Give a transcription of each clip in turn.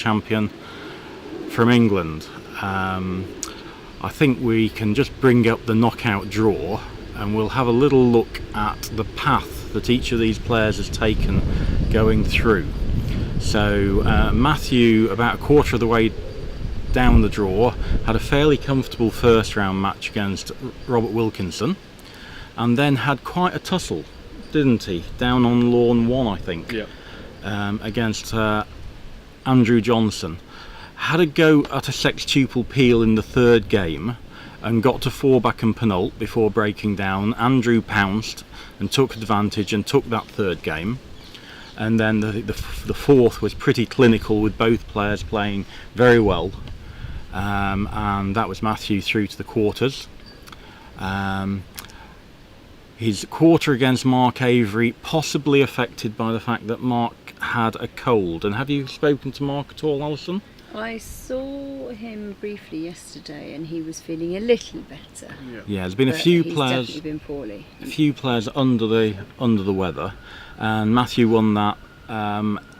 champion from England. I think we can just bring up the knockout draw and we'll have a little look at the path that each of these players has taken going through. So Matthew, about a quarter of the way down the draw, had a fairly comfortable first round match against Robert Wilkinson, and then had quite a tussle, didn't he, down on lawn 1 I think. Yep. Against Andrew Johnson. Had a go at a sextuple peel in the third game and got to 4 back and Penult before breaking down. Andrew pounced and took advantage and took that third game, and then the fourth was pretty clinical with both players playing very well, and that was Matthew through to the quarters. His quarter against Mark Avery possibly affected by the fact that Mark had a cold. And have you spoken to Mark at all, Alison? I saw him briefly yesterday, and he was feeling a little better. Yeah, there's been a few players. He's definitely been poorly. A few players under the weather, and Matthew won that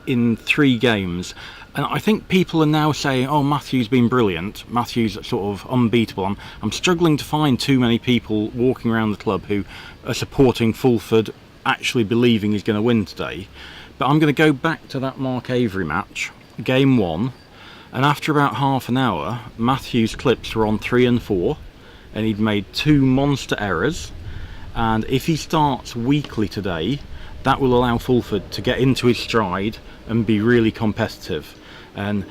in 3 games. And I think people are now saying, "Oh, Matthew's been brilliant. Matthew's sort of unbeatable." I'm struggling to find too many people walking around the club who are supporting Fulford, actually believing he's going to win today. But I'm going to go back to that Mark Avery match, game 1. And after about half an hour, Matthew's clips were on 3 and 4, and he'd made 2 monster errors. And if he starts weakly today, that will allow Fulford to get into his stride and be really competitive. And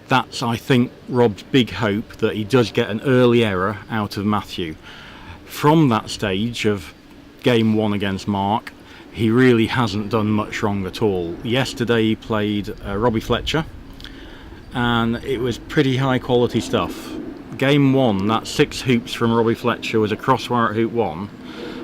that's, I think, Rob's big hope, that he does get an early error out of Matthew. From that stage of game 1 against Mark, he really hasn't done much wrong at all. Yesterday he played Robbie Fletcher, and it was pretty high quality stuff. Game 1, that 6 hoops from Robbie Fletcher was a crosswire at hoop 1,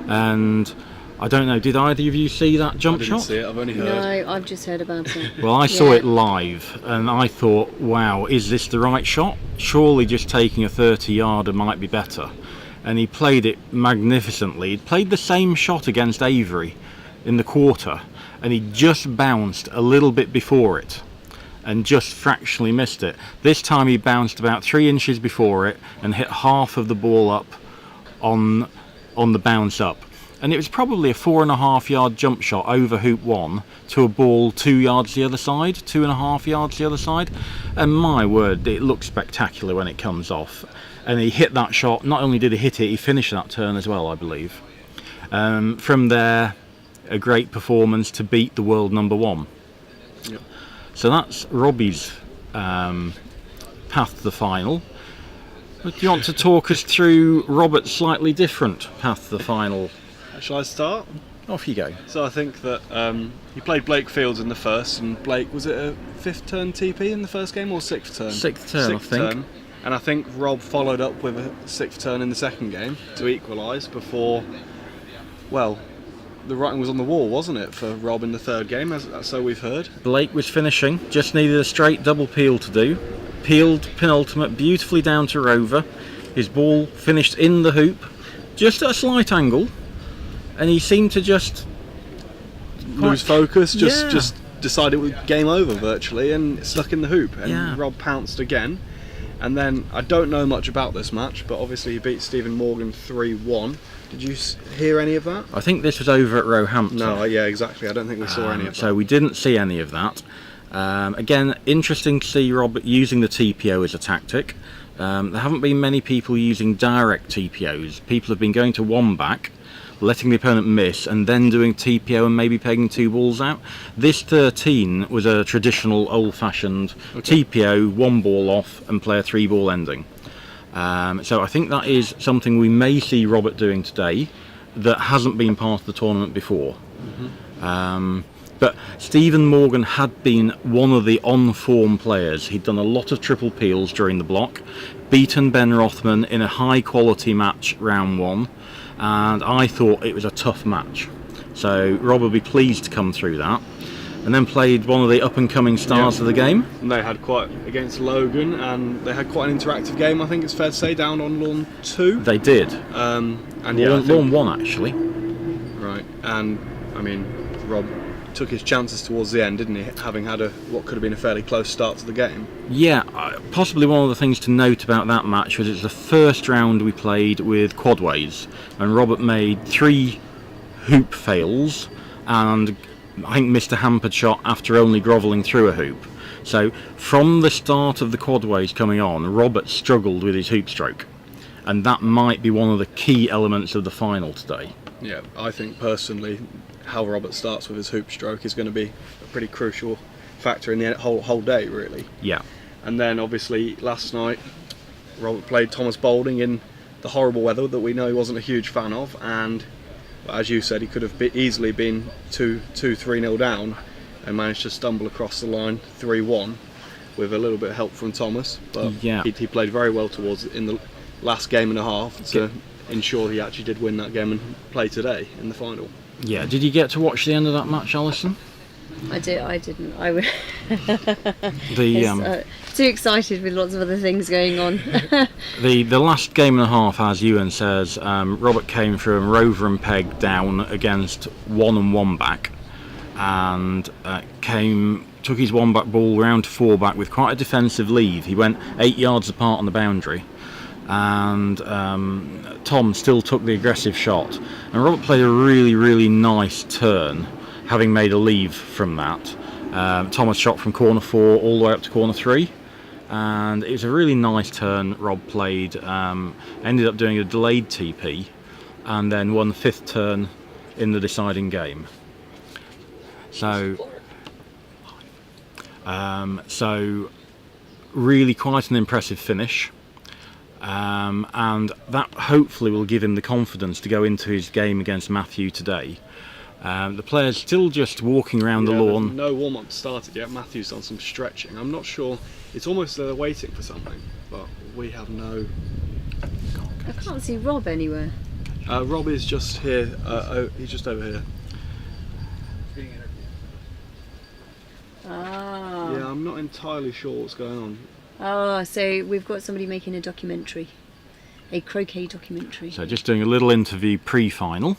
and I don't know, did either of you see that jump shot? I didn't see it, I've only heard. No, I've just heard about it. Well, I saw it live, and I thought, wow, is this the right shot? Surely just taking a 30-yarder might be better. And he played it magnificently. He played the same shot against Avery in the quarter, and he just bounced a little bit before it and just fractionally missed it. This time he bounced about 3 inches before it and hit half of the ball up on the bounce up. And it was probably a 4.5 yard jump shot over hoop 1 to a ball 2 yards the other side, 2.5 yards the other side. And my word, it looks spectacular when it comes off. And he hit that shot. Not only did he hit it, he finished that turn as well, I believe. From there, a great performance to beat the world number 1. Yep. So that's Robbie's path to the final. But do you want to talk us through Robert's slightly different path to the final? Shall I start? Off you go. So I think that he played Blake Fields in the first, and Blake, was it a 5th turn TP in the first game or 6th turn? 6th turn, I think. Turn. And I think Rob followed up with a 6th turn in the second game to equalise before, well, the writing was on the wall, wasn't it, for Rob in the third game, so we've heard. Blake was finishing, just needed a straight double peel to do. Peeled penultimate beautifully down to Rover. His ball finished in the hoop, just at a slight angle, and he seemed to just lose focus, just decided it was game over virtually, and stuck in the hoop. And Rob pounced again. And then, I don't know much about this match, but obviously he beat Stephen Morgan 3-1. Did you hear any of that? I think this was over at Roehampton. No, yeah, exactly. I don't think we saw any of that. So we didn't see any of that. Again, interesting to see Robert using the TPO as a tactic. There haven't been many people using direct TPOs. People have been going to 1 back, letting the opponent miss, and then doing TPO and maybe pegging 2 balls out. This 13 was a traditional old-fashioned TPO, 1 ball off, and play a 3-ball ending. So I think that is something we may see Robert doing today that hasn't been part of the tournament before. But Stephen Morgan had been one of the on-form players. He'd done a lot of triple peels during the block, beaten Ben Rothman in a high-quality match round 1, and I thought it was a tough match. So Rob will be pleased to come through that. And then played one of the up-and-coming stars of the game. And they had quite, against Logan, and they had quite an interactive game, I think it's fair to say, down on lawn 2. They did. And lawn 1, actually. Right, and I mean, Rob took his chances towards the end, didn't he? Having had what could have been a fairly close start to the game. Yeah, possibly one of the things to note about that match was it's the first round we played with quadways, and Robert made 3 hoop fails and I think missed a hampered shot after only grovelling through a hoop. So from the start of the quadways coming on, Robert struggled with his hoop stroke, and that might be one of the key elements of the final today. Yeah, I think personally how Robert starts with his hoop stroke is going to be a pretty crucial factor in the whole day, really. Yeah. And then obviously last night Robert played Thomas Boulding in the horrible weather that we know he wasn't a huge fan of, and as you said, he could have easily been 2-3-0 down and managed to stumble across the line 3-1 with a little bit of help from Thomas, but yeah. he played very well towards in the last game and a half to ensure he actually did win that game and play today in the final. Yeah, did you get to watch the end of that match, Alison? I didn't. I was The too excited with lots of other things going on. the last game and a half, as Ewan says, Robert came from rover and peg down against 1 and 1 back, and took his 1 back ball round to 4 back with quite a defensive lead. He went 8 yards apart on the boundary, and Tom still took the aggressive shot, and Robert played a really, really nice turn, having made a leave from that. Thomas shot from corner 4 all the way up to corner 3, and it was a really nice turn Rob played. Ended up doing a delayed TP and then won the 5th turn in the deciding game. So really quite an impressive finish. And that hopefully will give him the confidence to go into his game against Matthew today. The players still just walking around the lawn. No warm-up started yet. Matthew's done some stretching. I'm not sure. It's almost they're waiting for something, but we have no. I can't see Rob anywhere. Rob is just here. He's just over here. Ah. Yeah, I'm not entirely sure what's going on. Oh, so we've got somebody making a documentary, a croquet documentary. So just doing a little interview pre-final.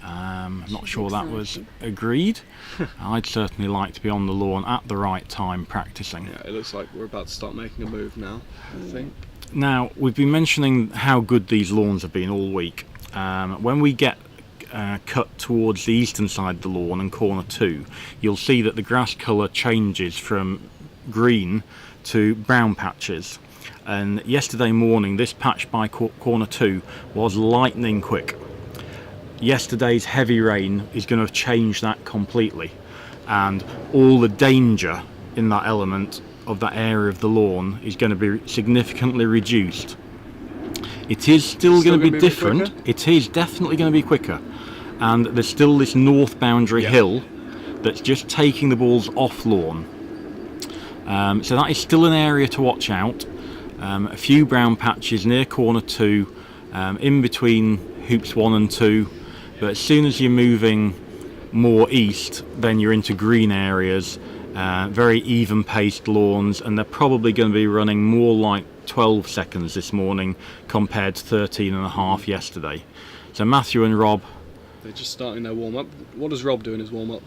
I'm not sure that was agreed. I'd certainly like to be on the lawn at the right time practicing. Yeah, it looks like we're about to start making a move now, I think. Now, we've been mentioning how good these lawns have been all week. When we get cut towards the eastern side of the lawn and corner 2, you'll see that the grass colour changes from green to brown patches. And yesterday morning, this patch by corner 2 was lightning quick. Yesterday's heavy rain is going to have changed that completely, and all the danger in that element of that area of the lawn is going to be significantly reduced. It is still going to be different. It is definitely going to be quicker, and there's still this north boundary hill that's just taking the balls off lawn. So that is still an area to watch out. A few brown patches near corner 2, in between hoops 1 and 2. But as soon as you're moving more east, then you're into green areas, very even-paced lawns, and they're probably going to be running more like 12 seconds this morning compared to 13 and a half yesterday. So Matthew and Rob... They're just starting their warm-up. What does Rob do in his warm-up?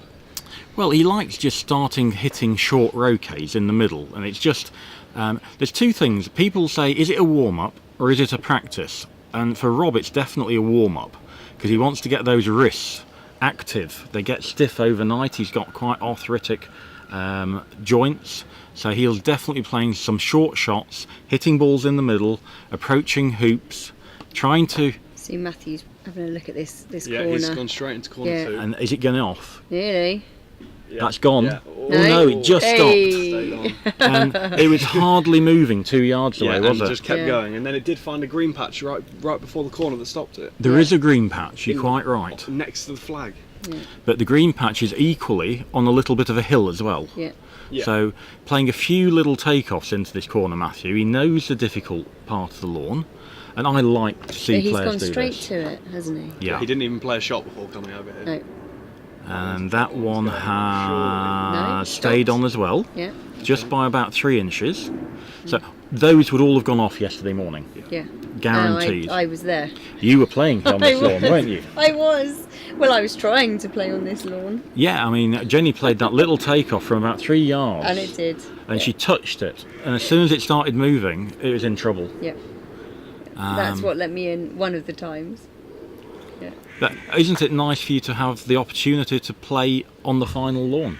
Well, he likes just hitting short roquets in the middle, and it's just... there's two things. People say, is it a warm-up or is it a practice? And for Rob, it's definitely a warm-up, because he wants to get those wrists active. They get stiff overnight. He's got quite arthritic joints, so he'll definitely be playing some short shots, hitting balls in the middle, approaching hoops, trying to... See Matthew's having a look at this yeah, corner. He's gone straight into corner 2. And is it going off? Really? Yeah. That's gone. Yeah. Oh no, it just stopped. And it was hardly moving 2 yards away, was it? it? Just kept going, and then it did find a green patch right before the corner that stopped it. There is a green patch, you're quite right. Next to the flag. Yeah. But the green patch is equally on a little bit of a hill as well. Yeah. Yeah. So playing a few little takeoffs into this corner, Matthew, he knows the difficult part of the lawn, and I like to see So players he's do gone straight this. to it, hasn't he? Yeah. He didn't even play a shot before coming over here. No. And that one has No, stayed stopped. on as well, Yeah. just by about 3 inches. So those would all have gone off yesterday morning. Yeah. Guaranteed. I was there. You were playing on this lawn, weren't you? I was. Well, I was trying to play on this lawn. Yeah, I mean, Jenny played that little takeoff from about 3 yards. And it did. And she touched it. And as soon as it started moving, it was in trouble. Yeah. That's what let me in one of the times. Yeah. But isn't it nice for you to have the opportunity to play on the final lawn?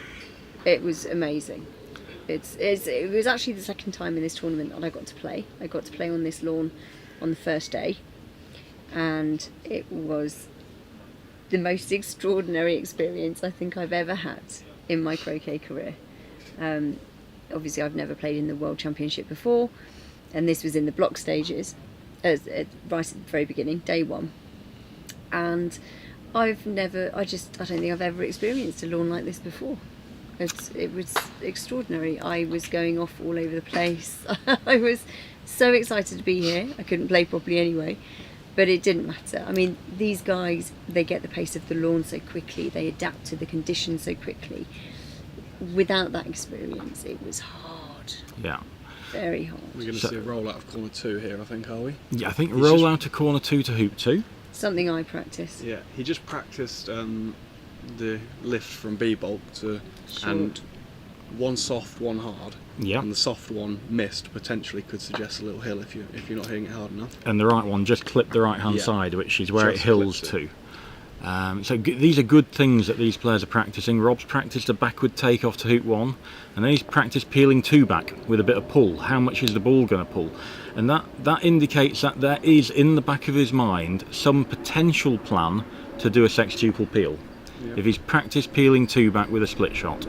It was amazing. It was actually the second time in this tournament that I got to play. I got to play on this lawn on the first day, and it was the most extraordinary experience I think I've ever had in my croquet career. Obviously I've never played in the World Championship before, and this was in the block stages, right at the very beginning, day one. And I don't think I've ever experienced a lawn like this before. It was extraordinary. I was going off all over the place. I was so excited to be here. I couldn't play properly anyway, but it didn't matter. I mean, these guys, they get the pace of the lawn so quickly, they adapt to the conditions so quickly. Without that experience, it was hard. Yeah. Very hard. We're going to see a roll out of corner 2 here, I think, are we? Yeah, I think roll out to corner 2 to hoop 2. Something I practice. Yeah, he just practiced the lift from B-bolt to Short. and one soft, one hard. Yeah. And the soft one missed potentially could suggest a little hill if you're not hitting it hard enough. And the right one just clipped the right hand Yeah. side, which is where Just it hills clipped to. These are good things that these players are practicing. Rob's practiced a backward takeoff to hoop 1, and then he's practiced peeling 2 back with a bit of pull. How much is the ball going to pull? And that indicates that there is in the back of his mind some potential plan to do a sextuple peel. Yep. If he's practiced peeling 2 back with a split shot.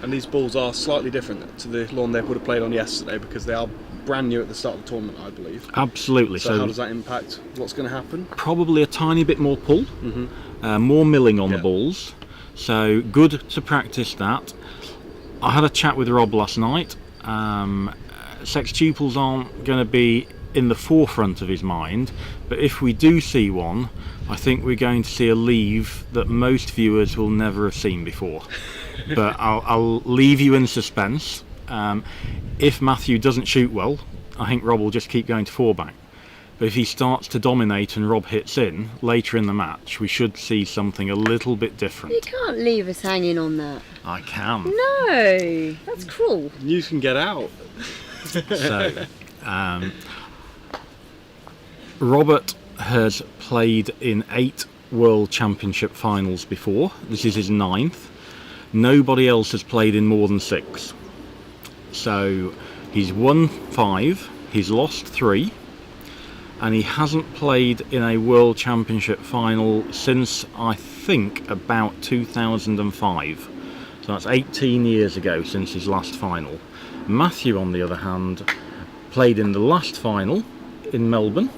And these balls are slightly different to the lawn they would have played on yesterday because they are brand new at the start of the tournament, I believe. Absolutely. So how does that impact what's going to happen? Probably a tiny bit more pull, more milling on the Yeah. balls. So good to practice that. I had a chat with Rob last night. Sextuples aren't going to be in the forefront of his mind, but if we do see one, I think we're going to see a leave that most viewers will never have seen before. But I'll leave you in suspense. If Matthew doesn't shoot well, I think Rob will just keep going to 4 back. But if he starts to dominate and Rob hits in later in the match, we should see something a little bit different. You can't leave us hanging on that. I can. No, that's cruel. You can get out. So, Robert has played in 8 World Championship finals before. This is his 9th. Nobody else has played in more than 6. So he's won 5, he's lost 3, and he hasn't played in a World Championship final since I think about 2005. So that's 18 years ago since his last final. Matthew, on the other hand, played in the last final in Melbourne,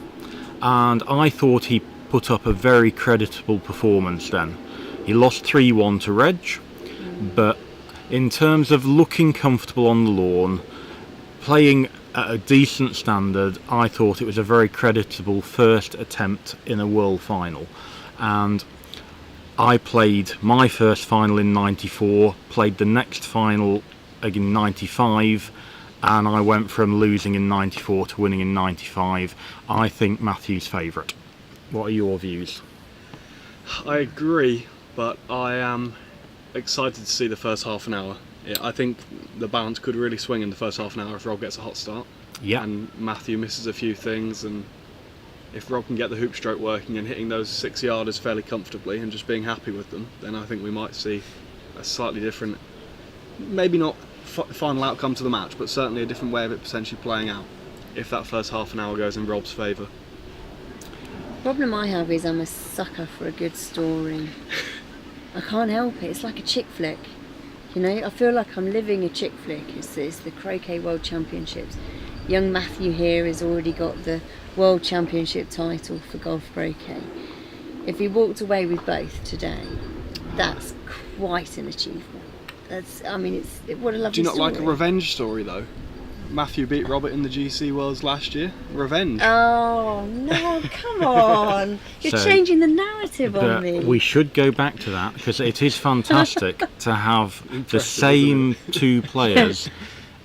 and I thought he put up a very creditable performance then. He lost 3-1 to Reg, but in terms of looking comfortable on the lawn, playing at a decent standard, I thought it was a very creditable first attempt in a world final. And I played my first final in 94, played the next final in 95, and I went from losing in 94 to winning in 95. I think Matthew's favourite. What are your views? I agree, but I am excited to see the first half an hour. Yeah, I think the balance could really swing in the first half an hour if Rob gets a hot start. Yeah. And Matthew misses a few things, and if Rob can get the hoop stroke working and hitting those 6-yarders fairly comfortably and just being happy with them, then I think we might see a slightly different, maybe not final outcome to the match, but certainly a different way of it potentially playing out if that first half an hour goes in Rob's favour. The problem I have is I'm a sucker for a good story. I can't help it. It's like a chick flick. You know, I feel like I'm living a chick flick. It's the Croquet World Championships. Young Matthew here has already got the World Championship title for golf croquet. If he walked away with both today, that's quite an achievement. What a lovely story. Do you not like a revenge story though? Matthew beat Robert in the GC Worlds last year. Revenge. Oh no, come on. You're So, changing the narrative on me. We should go back to that because it is fantastic to have the Impressive, same 2 players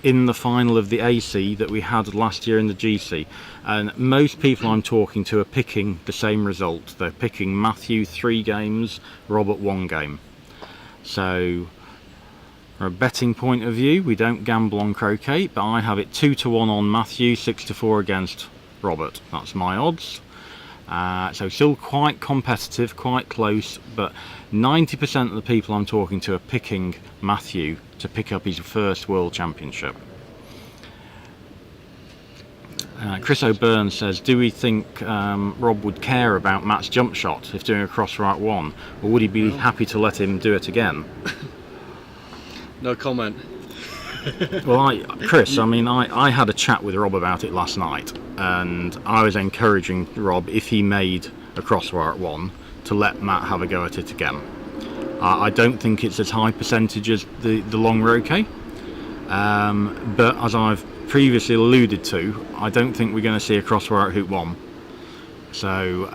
in the final of the AC that we had last year in the GC, and most people I'm talking to are picking the same result. They're picking Matthew 3 games, Robert 1 game. So from a betting point of view, we don't gamble on croquet, but I have it 2-1 on Matthew, 6-4 against Robert. That's my odds. So still quite competitive, quite close, but 90% of the people I'm talking to are picking Matthew to pick up his first World Championship. Chris O'Byrne says, do we think Rob would care about Matt's jump shot if doing a cross right one, or would he be happy to let him do it again? No comment. Well, Chris, I had a chat with Rob about it last night, and I was encouraging Rob, if he made a crosswire one, to let Matt have a go at it again. I don't think it's as high percentage as the long roquet, but as I've previously alluded to, I don't think we're going to see a crosswire at hoop one. So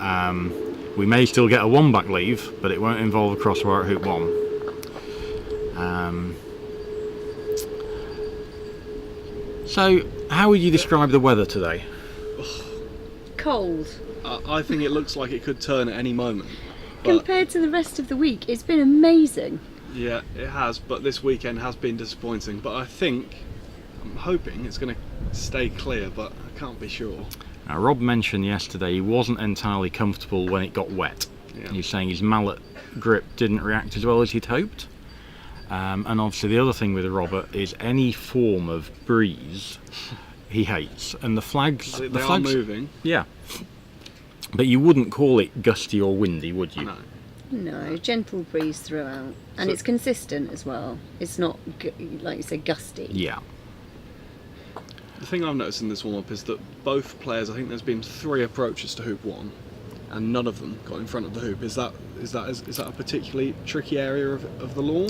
we may still get a one back leave, but it won't involve a crosswire at hoop one. So, how would you describe the weather today? Cold. I think it looks like it could turn at any moment. Compared to the rest of the week, it's been amazing. Yeah, it has, but this weekend has been disappointing. But I'm hoping it's going to stay clear, but I can't be sure. Now, Rob mentioned yesterday he wasn't entirely comfortable when it got wet. Yeah. He was saying his mallet grip didn't react as well as he'd hoped. And obviously the other thing with Robert is any form of breeze he hates. And the flags... They are moving. Yeah. But you wouldn't call it gusty or windy, would you? No. No, gentle breeze throughout. And it's consistent as well. It's not, like you said, gusty. Yeah. The thing I've noticed in this warm-up is that both players, I think there's been 3 approaches to hoop 1, and none of them got in front of the hoop. Is that a particularly tricky area of the lawn?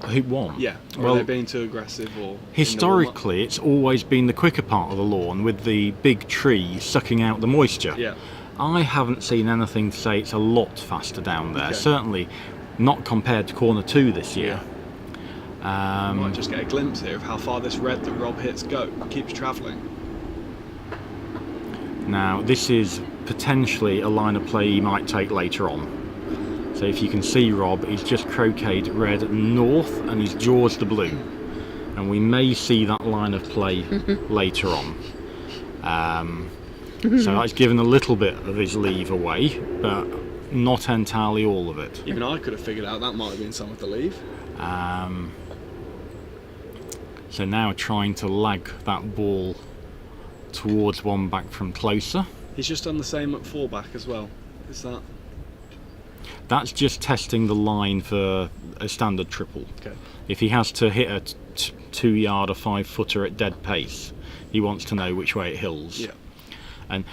Hoop 1? Yeah. Or Well, are they being too aggressive? Or historically, it's always been the quicker part of the lawn with the big tree sucking out the moisture. Yeah. I haven't seen anything to say it's a lot faster down there. Okay. Certainly not compared to corner 2 this year. You might just get a glimpse here of how far this red that Rob hits keeps travelling. Now, this is potentially a line of play he might take later on. So if you can see Rob, he's just croqueted red north and he's jaws the blue. And we may see that line of play later on. So that's given a little bit of his leave away, but not entirely all of it. Even I could have figured out that might have been some of the leave. So now trying to lag that ball towards one back from closer. He's just done the same at 4 back as well. Is that? That's just testing the line for a standard triple. Okay. If he has to hit a 2-yard or 5-footer at dead pace, he wants to know which way it hills. Yeah. And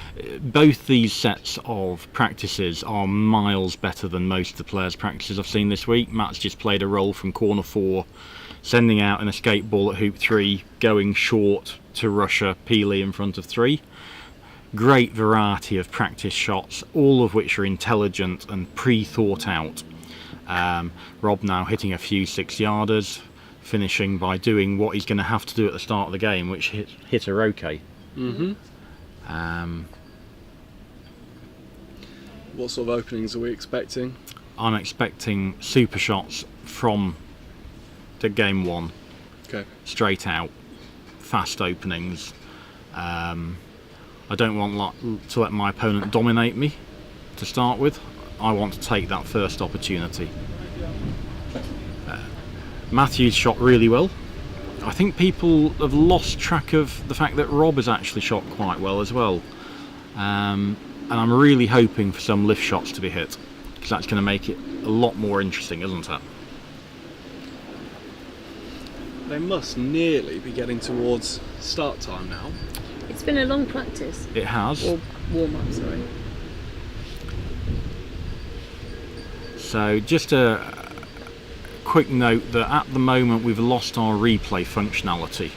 both these sets of practices are miles better than most of the players' practices I've seen this week. Matt's just played a roll from corner 4, sending out an escape ball at hoop 3, going short to Russia, Peely in front of 3. Great variety of practice shots, all of which are intelligent and pre-thought out. Rob now hitting a few 6-yarders, finishing by doing what he's going to have to do at the start of the game, which hit a roquet. Mm-hmm. What sort of openings are we expecting? I'm expecting super shots from the game 1. Okay. Straight out, fast openings. I don't want to let my opponent dominate me to start with. I want to take that first opportunity. Matthew's shot really well. I think people have lost track of the fact that Rob has actually shot quite well as well. And I'm really hoping for some lift shots to be hit, because that's going to make it a lot more interesting, isn't it? They must nearly be getting towards start time now. It's been a long practice. It has. Or warm-up, sorry. So just a quick note that at the moment we've lost our replay functionality.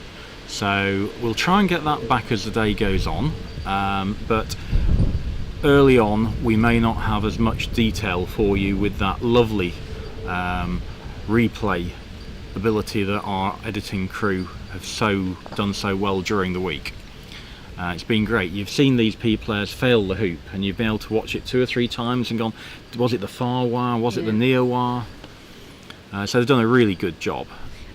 So we'll try and get that back as the day goes on. But early on we may not have as much detail for you with that lovely replay ability that our editing crew have done so well during the week. It's been great. You've seen these P players fail the hoop, and you've been able to watch it 2 or 3 times and gone, was it the far wire, was it the near wire? So they've done a really good job.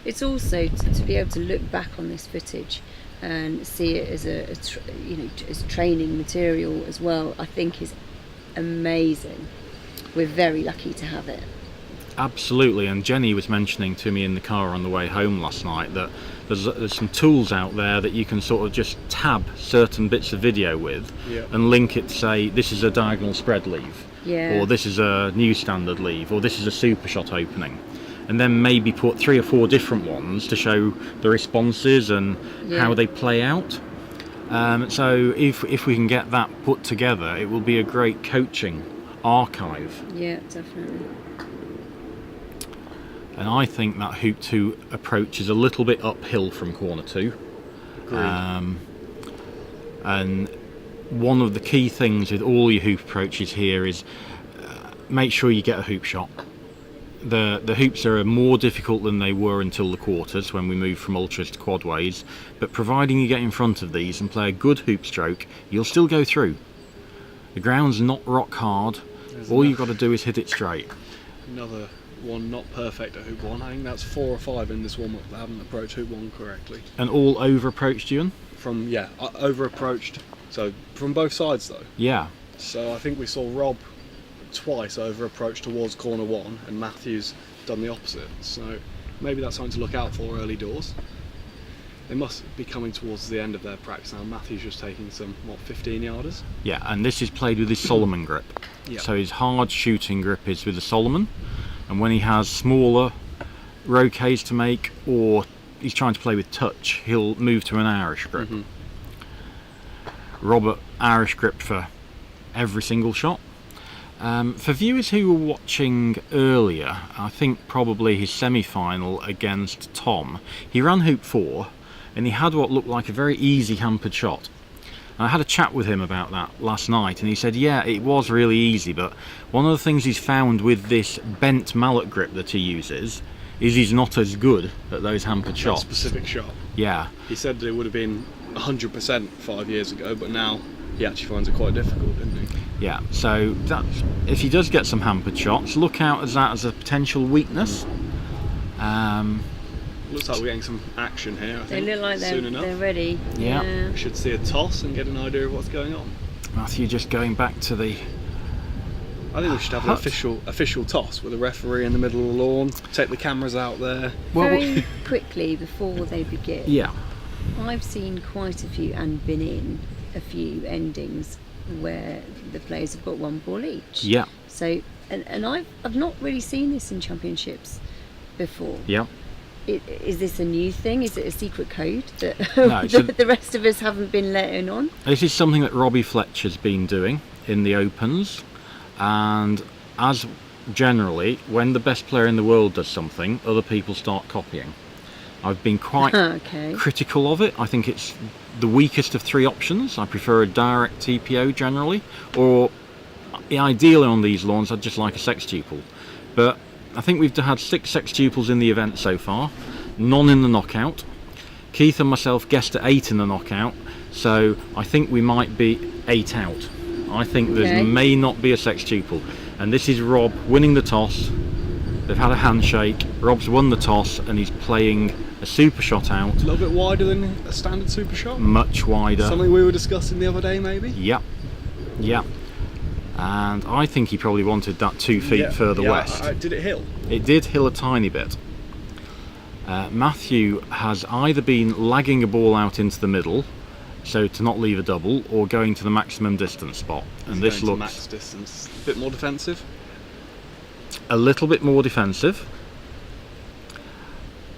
It's also to be able to look back on this footage and see it as as training material as well, I think is amazing. We're very lucky to have it. Absolutely, and Jenny was mentioning to me in the car on the way home last night that there's some tools out there that you can sort of just tab certain bits of video with and link it to say this is a diagonal spread leave, or this is a new standard leave, or this is a super shot opening, and then maybe put 3 or 4 different ones to show the responses and how they play out. So if we can get that put together, it will be a great coaching archive. Yeah, definitely. And I think that hoop 2 approach is a little bit uphill from corner 2. And one of the key things with all your hoop approaches here is make sure you get a hoop shot. The hoops are more difficult than they were until the quarters, when we moved from ultras to quadways, but providing you get in front of these and play a good hoop stroke, you'll still go through. The ground's not rock hard. All you've got to do is hit it straight. Another one not perfect at hoop 1. I think that's 4 or 5 in this warm-up that haven't approached hoop 1 correctly. And all over approached, Ewan? From over approached. So from both sides though. Yeah. So I think we saw Rob twice over approach towards corner 1, and Matthew's done the opposite. So maybe that's something to look out for early doors. They must be coming towards the end of their practice now. Matthew's just taking some 15-yarders. Yeah, and this is played with his Solomon grip. Yep. So his hard shooting grip is with the Solomon, and when he has smaller roquets to make, or he's trying to play with touch, he'll move to an Irish grip. Robert Irish grip for every single shot. For viewers who were watching earlier, I think probably his semi-final against Tom, he ran hoop 4 and he had what looked like a very easy hampered shot. And I had a chat with him about that last night, and he said yeah, it was really easy, but one of the things he's found with this bent mallet grip that he uses is he's not as good at those hampered shots. That specific shot. Yeah. He said that it would have been 100% 5 years ago, but now he actually finds it quite difficult, didn't he? Yeah, so that's, if he does get some hampered shots, look out as that as a potential weakness. Looks like we're getting some action here, I think. They look like they're ready. Yeah. We should see a toss and get an idea of what's going on. Matthew just going back to the... I think we should have an official toss with a referee in the middle of the lawn, take the cameras out there. Very quickly, before they begin, yeah, I've seen quite a few and been in a few endings where the players have got 1 ball each. Yeah. So, and I've not really seen this in championships before. Yeah. Is this a new thing? Is it a secret code that No, so the rest of us haven't been letting on? This is something that Robbie Fletcher's been doing in the Opens, and as generally, when the best player in the world does something, other people start copying. I've been quite critical of it. I think it's the weakest of 3 options. I prefer a direct TPO generally, or ideally on these lawns I'd just like a sextuple. But I think we've had 6 sextuples in the event so far, none in the knockout. Keith and myself guessed at 8 in the knockout, so I think we might be 8 out. I think there may not be a sextuple, and this is Rob winning the toss. They've had a handshake, Rob's won the toss, and he's playing a super shot out. A little bit wider than a standard super shot? Much wider. Something we were discussing the other day, maybe? Yep. Yep. And I think he probably wanted that 2 feet further west. Did it hill? It did hill a tiny bit. Matthew has either been lagging a ball out into the middle, so to not leave a double, or going to the maximum distance spot. And this looks max distance. A bit more defensive? A little bit more defensive.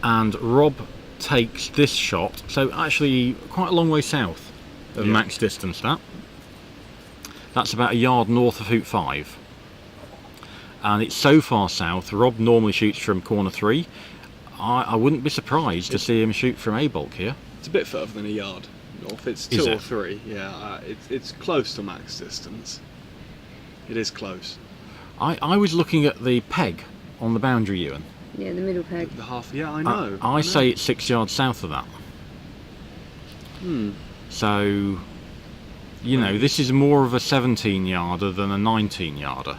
And Rob takes this shot, so actually quite a long way south of max distance that. That's about a yard north of hoop 5. And it's so far south, Rob normally shoots from corner 3. I wouldn't be surprised to see him shoot from A-bulk here. It's a bit further than a yard north, it's 2 or 3. Yeah, it's close to max distance. It is close. I was looking at the peg on the boundary, Ewan. Yeah, the middle peg. The half, yeah, I know. I say it's 6 yards south of that. So, you know, this is more of a 17-yarder than a 19-yarder.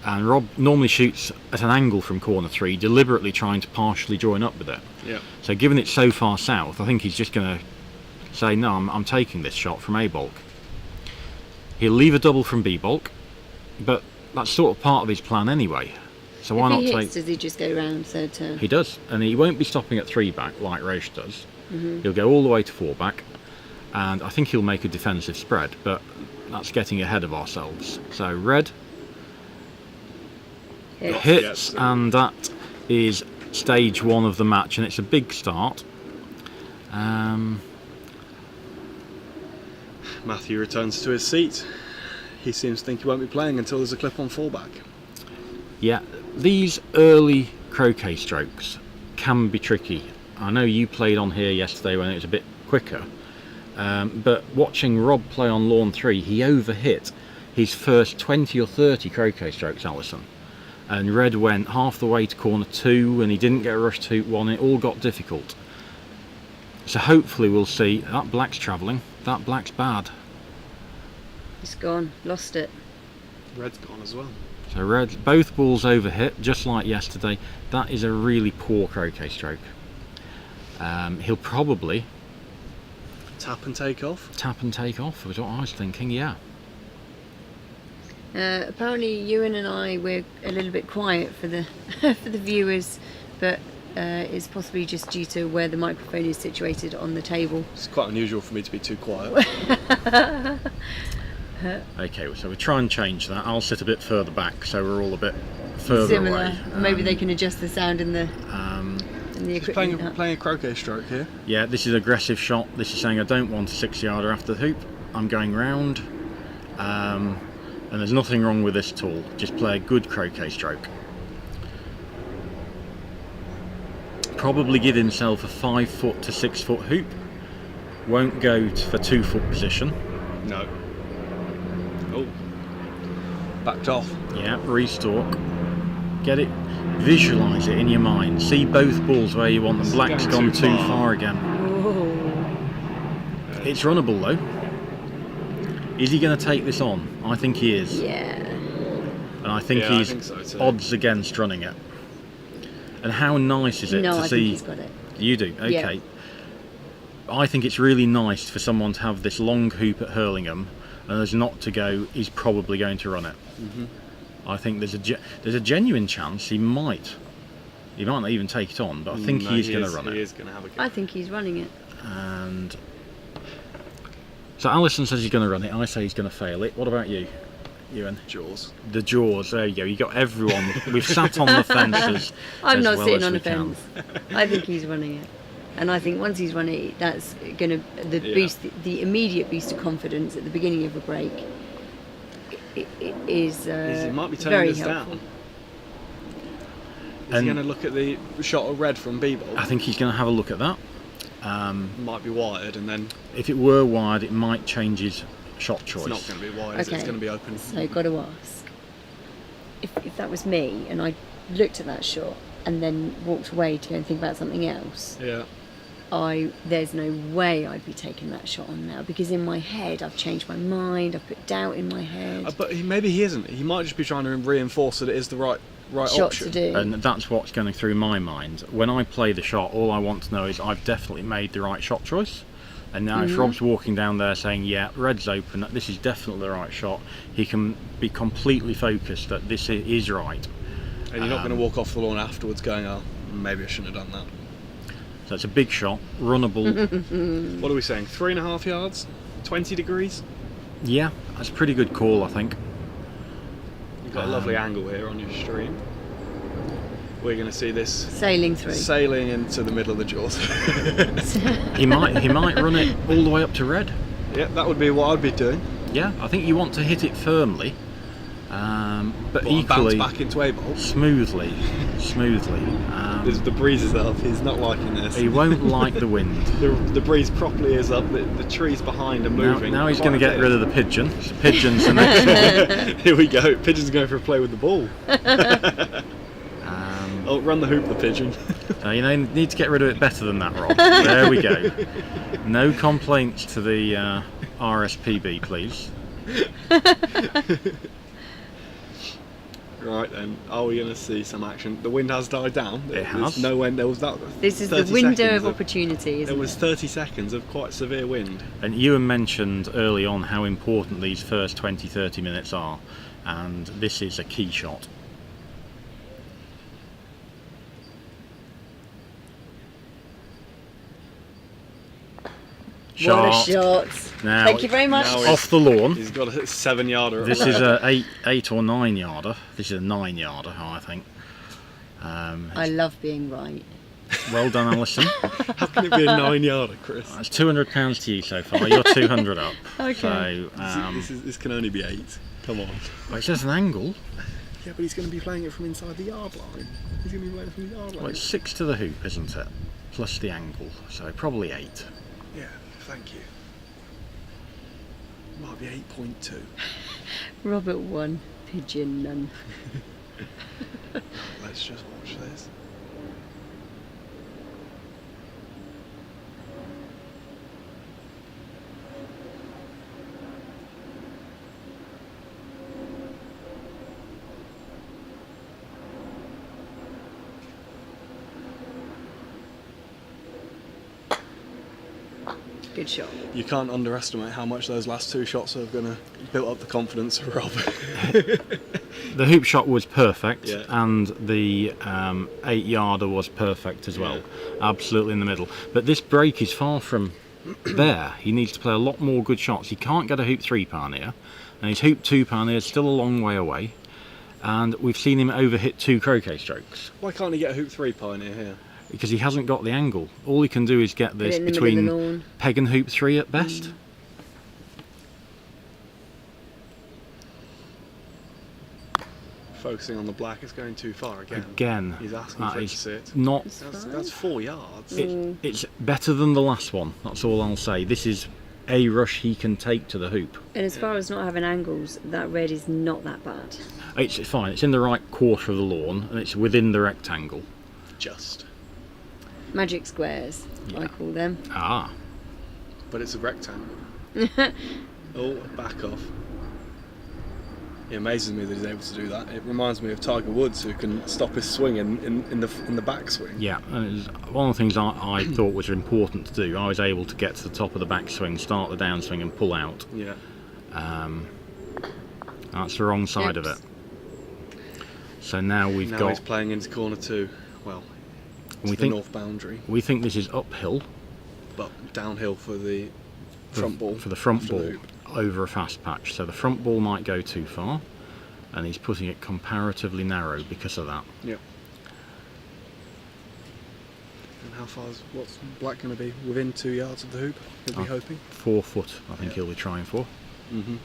And Rob normally shoots at an angle from corner 3, deliberately trying to partially join up with it. Yeah. So given it's so far south, I think he's just going to say, no, I'm taking this shot from A bulk. He'll leave a double from B bulk, but that's sort of part of his plan anyway. So why if not he hits, take... does he just go round third turn? He does, and he won't be stopping at 3 back like Raish does. He'll go all the way to 4 back, and I think he'll make a defensive spread, but that's getting ahead of ourselves. So red hits, and that is stage 1 of the match, and it's a big start. Matthew returns to his seat. He seems to think he won't be playing until there's a clip on 4 back. Yeah, these early croquet strokes can be tricky. I know you played on here yesterday when it was a bit quicker, but watching Rob play on lawn 3, he overhit his first 20 or 30 croquet strokes, Alison. And red went half the way to corner 2, and he didn't get a rush to 1. It all got difficult. So hopefully we'll see that black's travelling, that black's bad. It's gone, lost it. Red's gone as well. So red, both balls overhit, just like yesterday. That is a really poor croquet stroke. He'll probably tap and take off. Tap and take off was what I was thinking. Yeah. Apparently, Ewan and I we're a little bit quiet for the for the viewers, but it's possibly just due to where the microphone is situated on the table. It's quite unusual for me to be too quiet. Okay, so we try and change that. I'll sit a bit further back, so we're all a bit further Similar. away. Maybe they can adjust the sound in the equipment. Playing a croquet stroke here. Yeah, this is an aggressive shot. This is saying I don't want a 6-yarder after the hoop. I'm going round, and there's nothing wrong with this at all. Just play a good croquet stroke. Probably give himself a 5 foot to 6 foot hoop. Won't go for 2 foot position. No. Oh. Backed off. Yeah, restalk. Get it. Visualise it in your mind. See both balls where you want them. Black's gone too far again. Oh. It's runnable though. Is he going to take this on? I think he is. Yeah. And I think I he's think so too. odds against running it. And how nice is it No, to I see? think he's got it. You do? Okay. Yeah. I think it's really nice for someone to have this long hoop at Hurlingham, and there's not to go, he's probably going to run it. Mm-hmm. I think there's a genuine chance he might not even take it on, but I think he's going to run it. He is going to have a go. I think he's running it. And so Alison says he's going to run it. I say he's going to fail it. What about you, Ewan? Jaws. The jaws. There you go. You got everyone. We've sat on the fences. I'm as not well sitting as on we the can. fence. I think he's running it. And I think once he's run it, that's going to boost the immediate boost of confidence at the beginning of a break. It is He might be turning very this helpful. down. Is he going to look at the shot of red from B-ball? I think he's going to have a look at that. Might be wired, and then If it were wide, it might change his shot choice. it's not going to be wide. Okay. It's going to be open. So I've got to ask, if that was me and I looked at that shot and then walked away to go and think about something else, Yeah. there's no way I'd be taking that shot on now, because in my head I've changed my mind, I've put doubt in my head. But maybe he isn't. He might just be trying to reinforce that it is the right shot option. to do. And that's what's going through my mind. When I play the shot, all I want to know is I've definitely made the right shot choice. And now if Rob's walking down there saying, yeah, red's open, this is definitely the right shot, he can be completely focused that this is right. And you're not going to walk off the lawn afterwards going, oh, maybe I shouldn't have done that. So it's a big shot, runnable. What are we saying? 3.5 yards? 20 degrees? Yeah, that's a pretty good call, I think. You've got a lovely angle here on your stream. We're going to see this Sailing through. sailing into the middle of the jaws. He might run it all the way up to red. Yeah, that would be what I'd be doing. Yeah, I think you want to hit it firmly, but Bounce equally back into A-ball. smoothly. The breeze is up. He's not liking this. He won't like the wind. The breeze properly is up. The trees behind are moving. Now he's going to get rid of the pigeon. So pigeon's the next one. Here we go. Pigeon's going for a play with the ball. Oh, run the hoop, the pigeon. You need to get rid of it better than that, Rob. There we go. No complaints to the RSPB, please. Right then, are we going to see some action? The wind has died down. It has. No wind. There was that. This is the window of opportunity, isn't it? There was 30 seconds of quite severe wind. And Ewan mentioned early on how important these first 20-30 minutes are, and this is a key shot. What a shot! Now, thank you very much. Off the lawn. He's got a 7-yarder. This is a 8 or 9 yarder. This is a 9 yarder, I think. I love being right. Well done, Alison. How can it be a 9-yarder, Chris? That's £200 to you so far. You're 200 up. Okay. So this can only be 8. Come on. well, it says an angle. Yeah, but he's going to be playing it from inside the yard line. He's going to be playing it from the yard line. Well, it's 6 to the hoop, isn't it? Plus the angle, so probably 8. Yeah, thank you. Might be 8.2. Robert 1, pigeon none. Let's just watch this. Good shot. You can't underestimate how much those last 2 shots are going to build up the confidence of Rob. The hoop shot was perfect, Yeah. and the 8-yarder was perfect as well. Absolutely in the middle. But this break is far from there. He needs to play a lot more good shots. He can't get a hoop 3-pan here, and his hoop 2-pan here is still a long way away. And we've seen him overhit 2 croquet strokes. Why can't he get a hoop 3 pioneer here? Because he hasn't got the angle. All he can do is get this it in the middle of the between lawn. peg and hoop 3 at best. Focusing on the black, it's going too far again. Again, He's asking that for it is to sit. not. That's 4 yards. It's better than the last one. That's all I'll say. This is a rush he can take to the hoop. And as far as not having angles, that red is not that bad. It's fine. It's in the right quarter of the lawn, and it's within the rectangle. Just. Magic squares, I call them. Ah, But it's a rectangle. Oh, back off. It amazes me that he's able to do that. It reminds me of Tiger Woods, who can stop his swing in the backswing. yeah. And it was one of the things I thought was important to do. I was able to get to the top of the backswing, start the downswing, and pull out. Yeah. That's the wrong side of it. So now we've Now got. he's playing into corner 2. Well, we the think north boundary, we think this is uphill but downhill for the front ball. for the front after the ball hoop. over a fast patch. So the front ball might go too far, and he's putting it comparatively narrow because of that. Yep. And how far is what's black going to be? Within 2 yards of the hoop, he'll be hoping. 4 foot, I think he'll be trying for. Mm-hmm.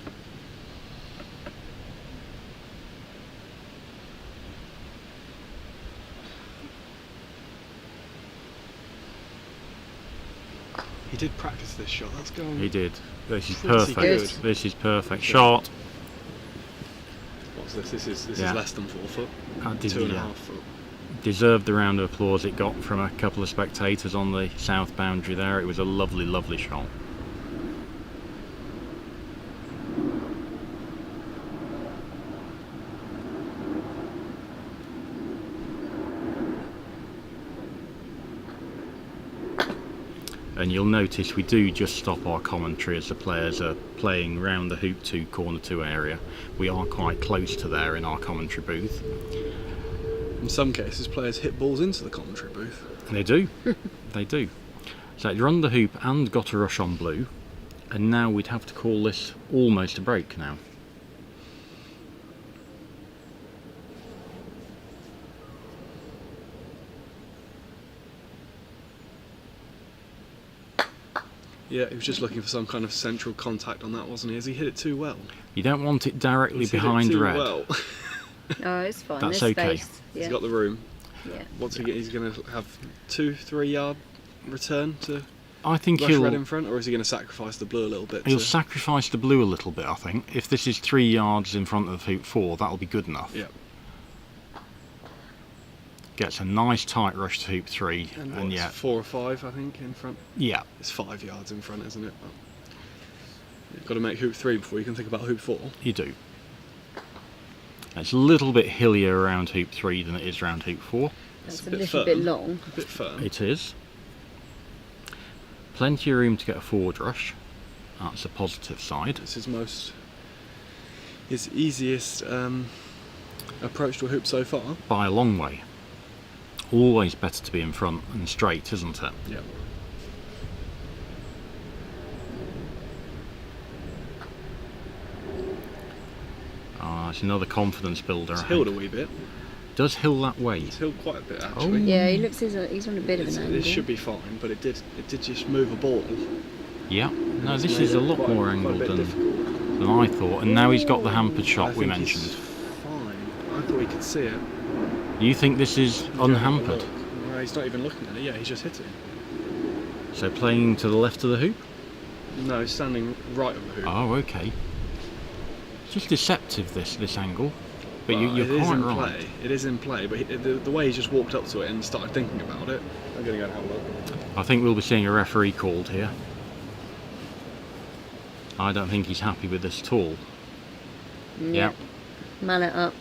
He did practice this shot. That's going. He did. This is Pretty perfect. good. This is perfect. Shot. What's this? This is Yeah. less than 4 foot. That did, 2.5 foot. deserved the round of applause it got from a couple of spectators on the south boundary there. It was a lovely, lovely shot. And you'll notice we do just stop our commentary as the players are playing round the hoop 2, corner 2 area. We are quite close to there in our commentary booth. In some cases, players hit balls into the commentary booth. And they do. They do. So it run the hoop and got a rush on blue. And now we'd have to call this almost a break now. Yeah, he was just looking for some kind of central contact on that, wasn't he? As he hit it too well. You don't want it directly He's hit it behind too red. well. No, it's fine. That's There's okay. space. He's Yeah. got the room. Yeah. What's he get? He's going to have 2-3 yard return to I think rush red in he'll front, or is he going to sacrifice the blue a little bit? he'll to... sacrifice the blue a little bit, I think. If this is 3 yards in front of hoop 4, that'll be good enough. Yeah. gets a nice tight rush to hoop 3, and yeah, 4 or 5, I think, in front. yeah, It's 5 yards in front, isn't it? But you've got to make hoop 3 before you can think about hoop 4. you do. It's a little bit hillier around hoop 3 than it is around hoop 4. That's It's a bit little firm. bit long. A bit firm. It is. Plenty of room to get a forward rush. That's a positive side. It's his easiest approach to a hoop so far. By a long way. Always better to be in front and straight, isn't it? Yeah. It's another confidence builder. It's I hilled a think. wee bit. Does hill that way? It's hilled quite a bit actually. Yeah, he looks he's on a bit of an angle. It should be fine, but it did just move a ball. Yeah. No, It's this made is a it lot quite- more quite a angled bit than difficult. I thought. And now he's got the hampered I shot we think he's mentioned. Fine. I thought he could see it. You think this is unhampered? No, he's not even looking at it. Yeah, he's just hit it. So playing to the left of the hoop? No, he's standing right of the hoop. Oh, okay. It's just deceptive, this angle. But Well, you're it is quite in right. play. It is in play, but the way he just walked up to it and started thinking about it. I'm going to go and have a look. I think we'll be seeing a referee called here. I don't think he's happy with this at all. Yeah. Mallet up.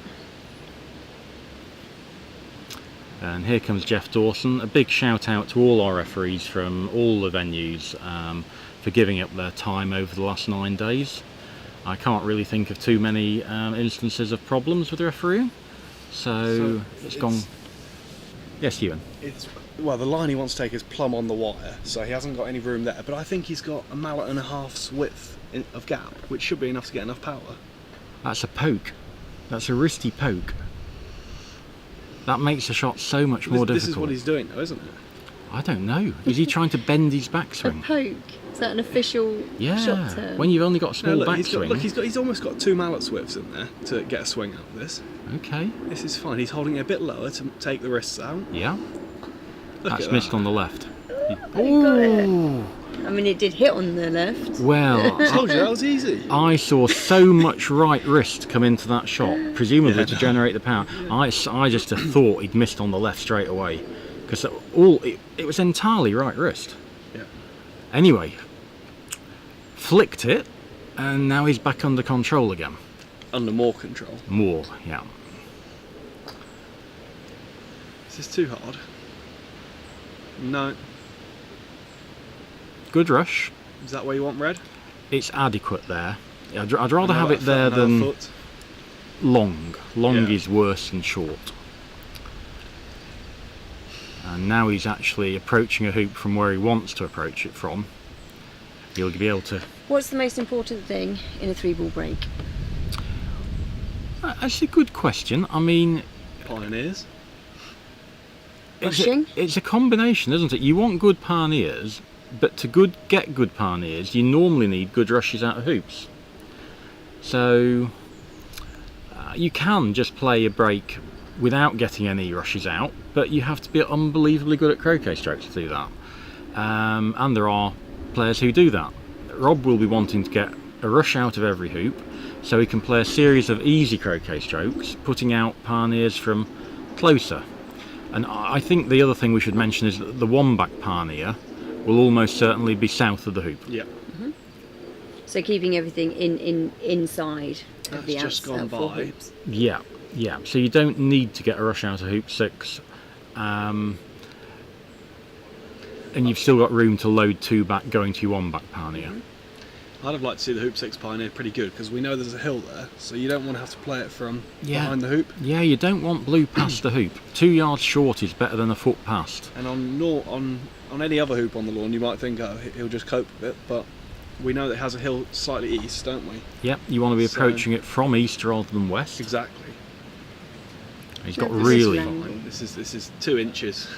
And here comes Jeff Dawson. A big shout out to all our referees from all the venues for giving up their time over the last 9 days. I can't really think of too many instances of problems with refereeing. So it's gone. Yes, Ewan. Well, the line he wants to take is plumb on the wire, so he hasn't got any room there. But I think he's got a mallet and a half's width of gap, which should be enough to get enough power. That's a poke. That's a wristy poke. That makes the shot so much more difficult. This is what he's doing, though, isn't it? I don't know. Is he trying to bend his A backswing? poke. Is that an official shot Yeah. term? When you've only got a small No, look, backswing. he's almost got 2 mallet widths in there to get a swing out of this. Okay. This is fine. He's holding it a bit lower to take the wrists out. Yeah. Look That's at missed that. on the left. He got it. I mean, it did hit on the left. Well, I told you that was easy. I saw so much right wrist come into that shot, presumably Yeah. to generate the power. I just thought he'd missed on the left straight away, because it was entirely right wrist. Yeah. Anyway, flicked it, and now he's back under control again. Under more control. More, yeah. Is this too hard? No. Good rush. Is that where you want red? It's adequate there. I'd rather have Another it there another than foot. long. Long Yeah. is worse than short. And now he's actually approaching a hoop from where he wants to approach it from. He'll be able to. What's the most important thing in a 3-ball break? That's a good question. I mean, Pioneers. Rushing? it's a combination, isn't it? You want good pioneers, but to get good pioneers, you normally need good rushes out of hoops. So you can just play a break without getting any rushes out, but you have to be unbelievably good at croquet strokes to do that. And there are players who do that. Rob will be wanting to get a rush out of every hoop, so he can play a series of easy croquet strokes, putting out pioneers from closer. And I think the other thing we should mention is that the one-back pioneer will almost certainly be south of the hoop. Yeah. So keeping everything inside of the That's just gone four by. hoops. Yeah, yeah. So you don't need to get a rush out of hoop 6. And you've still got room to load 2 back going to your 1-back pioneer. I'd have liked to see the hoop 6 pioneer pretty good, because we know there's a hill there, so you don't want to have to play it from behind the hoop. Yeah, you don't want blue past the hoop. 2 yards short is better than a foot past. And on any other hoop on the lawn, you might think, oh, he'll just cope with it, but we know that it has a hill slightly east, don't we? Yep, you want to be So- approaching it from east rather than west. Exactly. He's got This is really. long. Fine. This is 2 inches.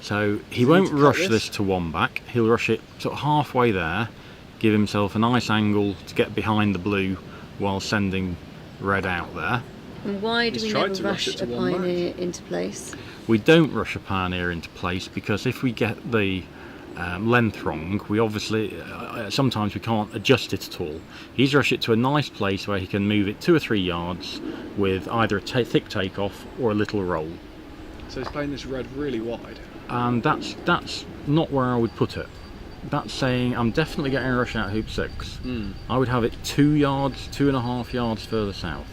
So he he won't need to cut rush this? this to 1-back. He'll rush it sort of halfway there, give himself a nice angle to get behind the blue while sending red out there. And why do He's we tried never to rush rush it a to one back. pioneer into place? We don't rush a pioneer into place because if we get the length wrong, we obviously sometimes we can't adjust it at all. He's rushed it to a nice place where he can move it 2 or 3 yards with either a thick takeoff or a little roll. So he's playing this red really wide. And that's not where I would put it. That's saying I'm definitely getting a rush out hoop 6. I would have it 2 yards, 2.5 yards further south.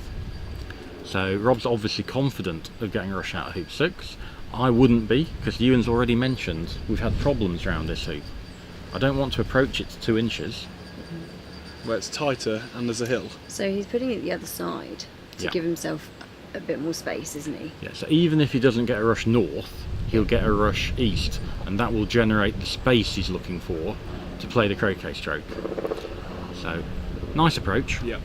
So Rob's obviously confident of getting a rush out of hoop 6. I wouldn't be, because Ewan's already mentioned we've had problems around this hoop. I don't want to approach it to 2 inches. Where it's tighter and there's a hill. So he's putting it the other side to give himself a bit more space, isn't he? Yeah, so even if he doesn't get a rush north, he'll get a rush east, and that will generate the space he's looking for to play the croquet stroke. So, nice approach. Yep.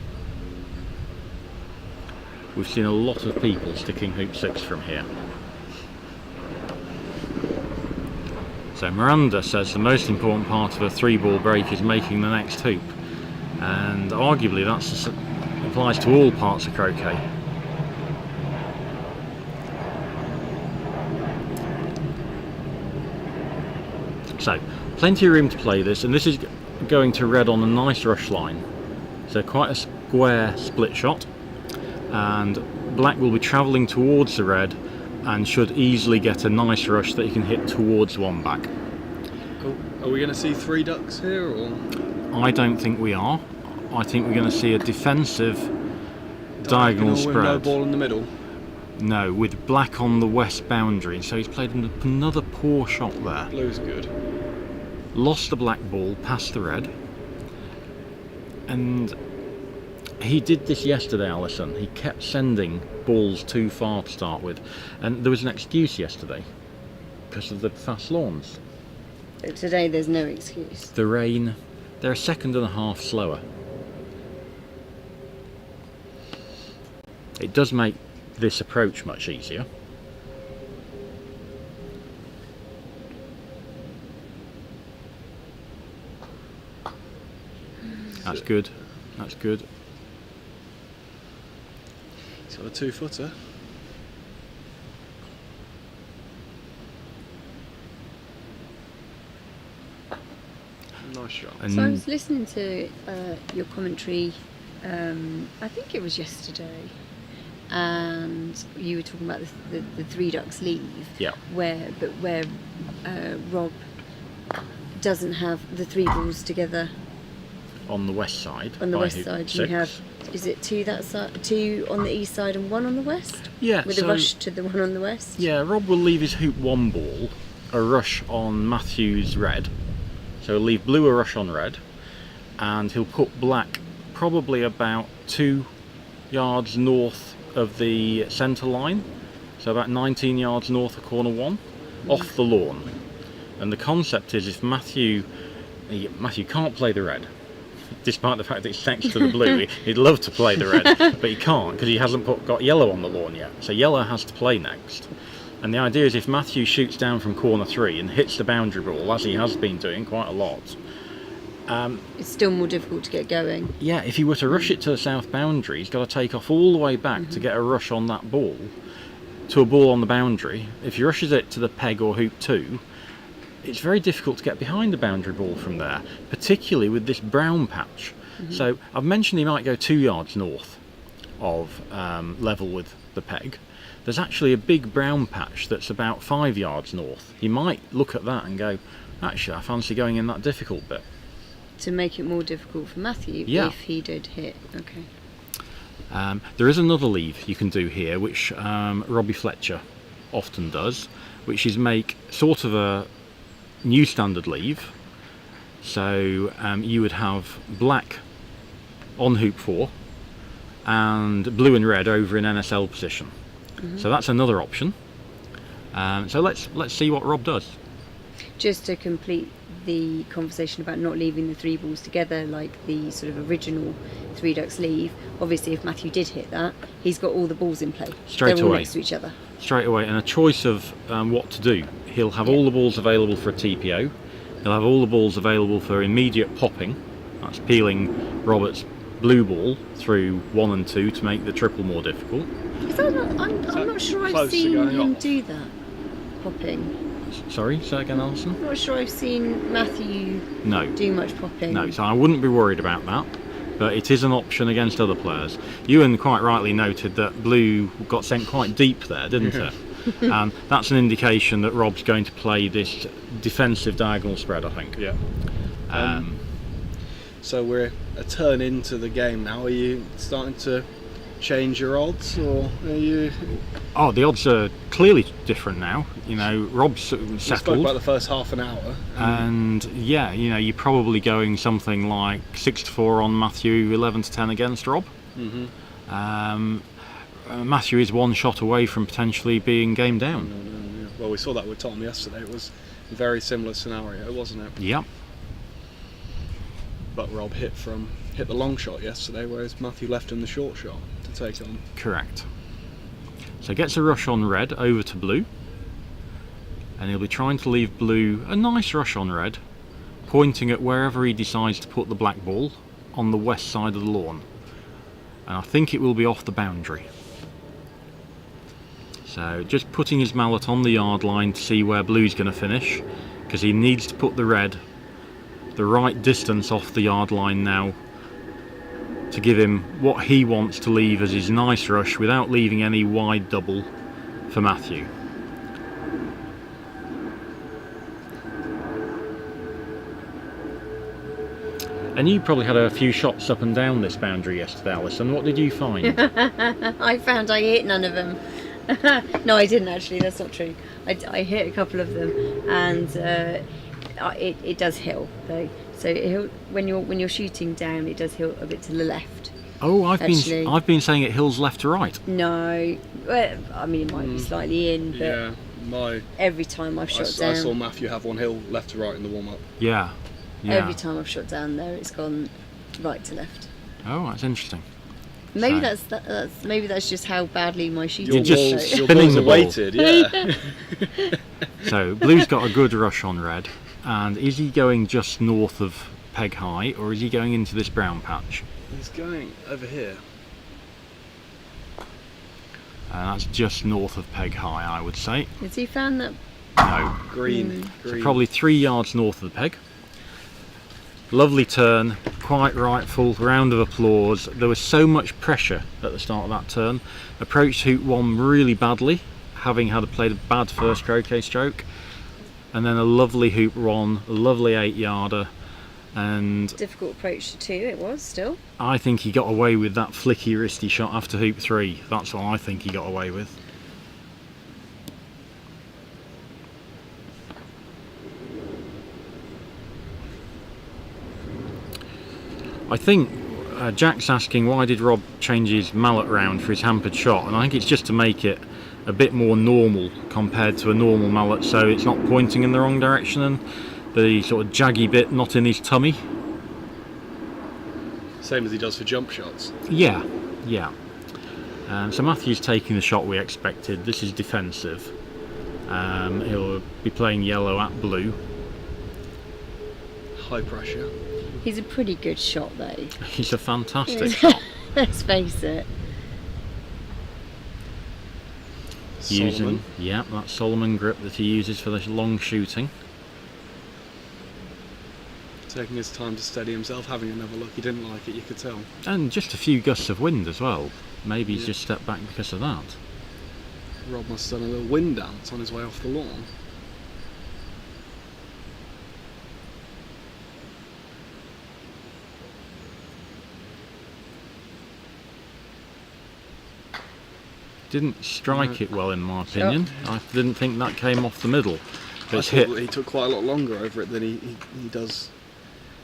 We've seen a lot of people sticking hoop 6 from here. So Miranda says the most important part of a 3-ball break is making the next hoop, and arguably that applies to all parts of croquet. So plenty of room to play this, and this is going to red on a nice rush line, so quite a square split shot, and black will be travelling towards the red and should easily get a nice rush that you can hit towards 1 back. Are we going to see 3 ducks here, or? I don't think we are. I think we're going to see a defensive diagonal spread. No ball in the middle? No, with black on the west boundary, so he's played another poor shot there. Blue's good. Lost the black ball past the red, and he did this yesterday, Alison. He kept sending balls too far to start with, and there was an excuse yesterday because of the fast lawns. But today there's no excuse. The rain, they're 1.5 seconds slower. It does make this approach much easier. That's good. That's good. He's got a 2-footer. Nice shot. So I was listening to your commentary, I think it was yesterday, and you were talking about the 3 ducks leave. Yeah. Where Rob doesn't have the 3 balls together. On the west side. On the by west hoop side, 6. you have, is it 2 that side, 2 on the east side and 1 on the west? Yeah. With a rush to the one on the west? Yeah, Rob will leave his hoop 1 ball, a rush on Matthew's red. So he'll leave blue a rush on red, and he'll put black probably about 2 yards north of the centre line, so about 19 yards north of corner 1, off the lawn. And the concept is if Matthew can't play the red, despite the fact that it's next to the blue. He'd love to play the red, but he can't because he hasn't got yellow on the lawn yet. So yellow has to play next. And the idea is if Matthew shoots down from corner 3 and hits the boundary ball, as he has been doing quite a lot, it's still more difficult to get going. Yeah, if he were to rush it to the south boundary, he's got to take off all the way back to get a rush on that ball, to a ball on the boundary. If he rushes it to the peg or hoop 2, it's very difficult to get behind the boundary ball from there, particularly with this brown patch. So I've mentioned he might go 2 yards north of level with the peg. There's actually a big brown patch that's about 5 yards north. You might look at that and go, actually I fancy going in that difficult bit. To make it more difficult for Matthew if he did hit. Okay. There is another leave you can do here, which Robbie Fletcher often does, which is make sort of a new standard leave. So you would have black on hoop 4 and blue and red over in NSL position. So that's another option. So let's see what Rob does. Just to complete the conversation about not leaving the 3 balls together like the sort of original 3 ducks leave, obviously if Matthew did hit that, he's got all the balls in play. Straight They're all away. next to each other. Straight away, and a choice of what to do. He'll have all the balls available for a TPO. He'll have all the balls available for immediate popping. That's peeling Robert's blue ball through 1 and 2 to make the triple more difficult. I'm not sure I've seen him do that. Popping. Sorry, say that again, Alison? I'm not sure I've seen Matthew No. do much popping. No, so I wouldn't be worried about that, but it is an option against other players. Ewan quite rightly noted that blue got sent quite deep there, didn't it? And that's an indication that Rob's going to play this defensive diagonal spread, I think. Yeah. So we're a turn into the game now. Are you starting to change your odds, or are you? Oh, the odds are clearly different now. You know, Rob's settled. We spoke about the first half an hour. And yeah, you know, you're probably going something like 6-4 on Matthew, 11-10 against Rob. Matthew is one shot away from potentially being game down. Well, we saw that with Tom yesterday. It was a very similar scenario, wasn't it? Yep. But Rob hit the long shot yesterday, whereas Matthew left him the short shot to take on. Correct. So gets a rush on red over to blue, and he'll be trying to leave blue a nice rush on red, pointing at wherever he decides to put the black ball on the west side of the lawn, and I think it will be off the boundary. So just putting his mallet on the yard line to see where blue's going to finish, because he needs to put the red the right distance off the yard line now to give him what he wants to leave as his nice rush without leaving any wide double for Matthew. And you probably had a few shots up and down this boundary yesterday, Alison. What did you find? I found I hit none of them. No, I didn't actually. That's not true. I hit a couple of them, and it does hill though. So when you're shooting down, it does hill a bit to the left. Oh, I've been saying it hills left to right. No, well, I mean it might be slightly in, but yeah, every time I've shot down, I saw Matthew have one hill left to right in the warm up. Yeah. Every time I've shot down there, it's gone right to left. Oh, that's interesting. Maybe that's just how badly my shooting. You're just your spinning balls the are ball. weighted, yeah. So blue's got a good rush on red, and is he going just north of peg high, or is he going into this brown patch? He's going over here. And that's just north of peg high, I would say. Has he found that? No. Green. So probably 3 yards north of the peg. Lovely turn, quite rightful, round of applause. There was so much pressure at the start of that turn. Approached hoop 1 really badly, having played a bad first croquet stroke. And then a lovely hoop 1, a lovely 8-yarder. And Difficult approach to 2 it was still. I think he got away with that flicky wristy shot after hoop 3. That's what I think he got away with. I think Jack's asking why did Rob change his mallet round for his hampered shot, and I think it's just to make it a bit more normal compared to a normal mallet, so it's not pointing in the wrong direction and the sort of jaggy bit not in his tummy. Same as he does for jump shots. Yeah. So Matthew's taking the shot we expected. This is defensive. He'll be playing yellow at blue. High pressure. He's a pretty good shot though. He's a fantastic shot. Let's face it. Solomon. That Solomon grip that he uses for the long shooting. Taking his time to steady himself, having another look. He didn't like it, you could tell. And just a few gusts of wind as well. Maybe he's just stepped back because of that. Rob must have done a little wind dance on his way off the lawn. Didn't strike it well in my opinion. I didn't think that came off the middle. But it's I thought hit. he took quite a lot longer over it than he does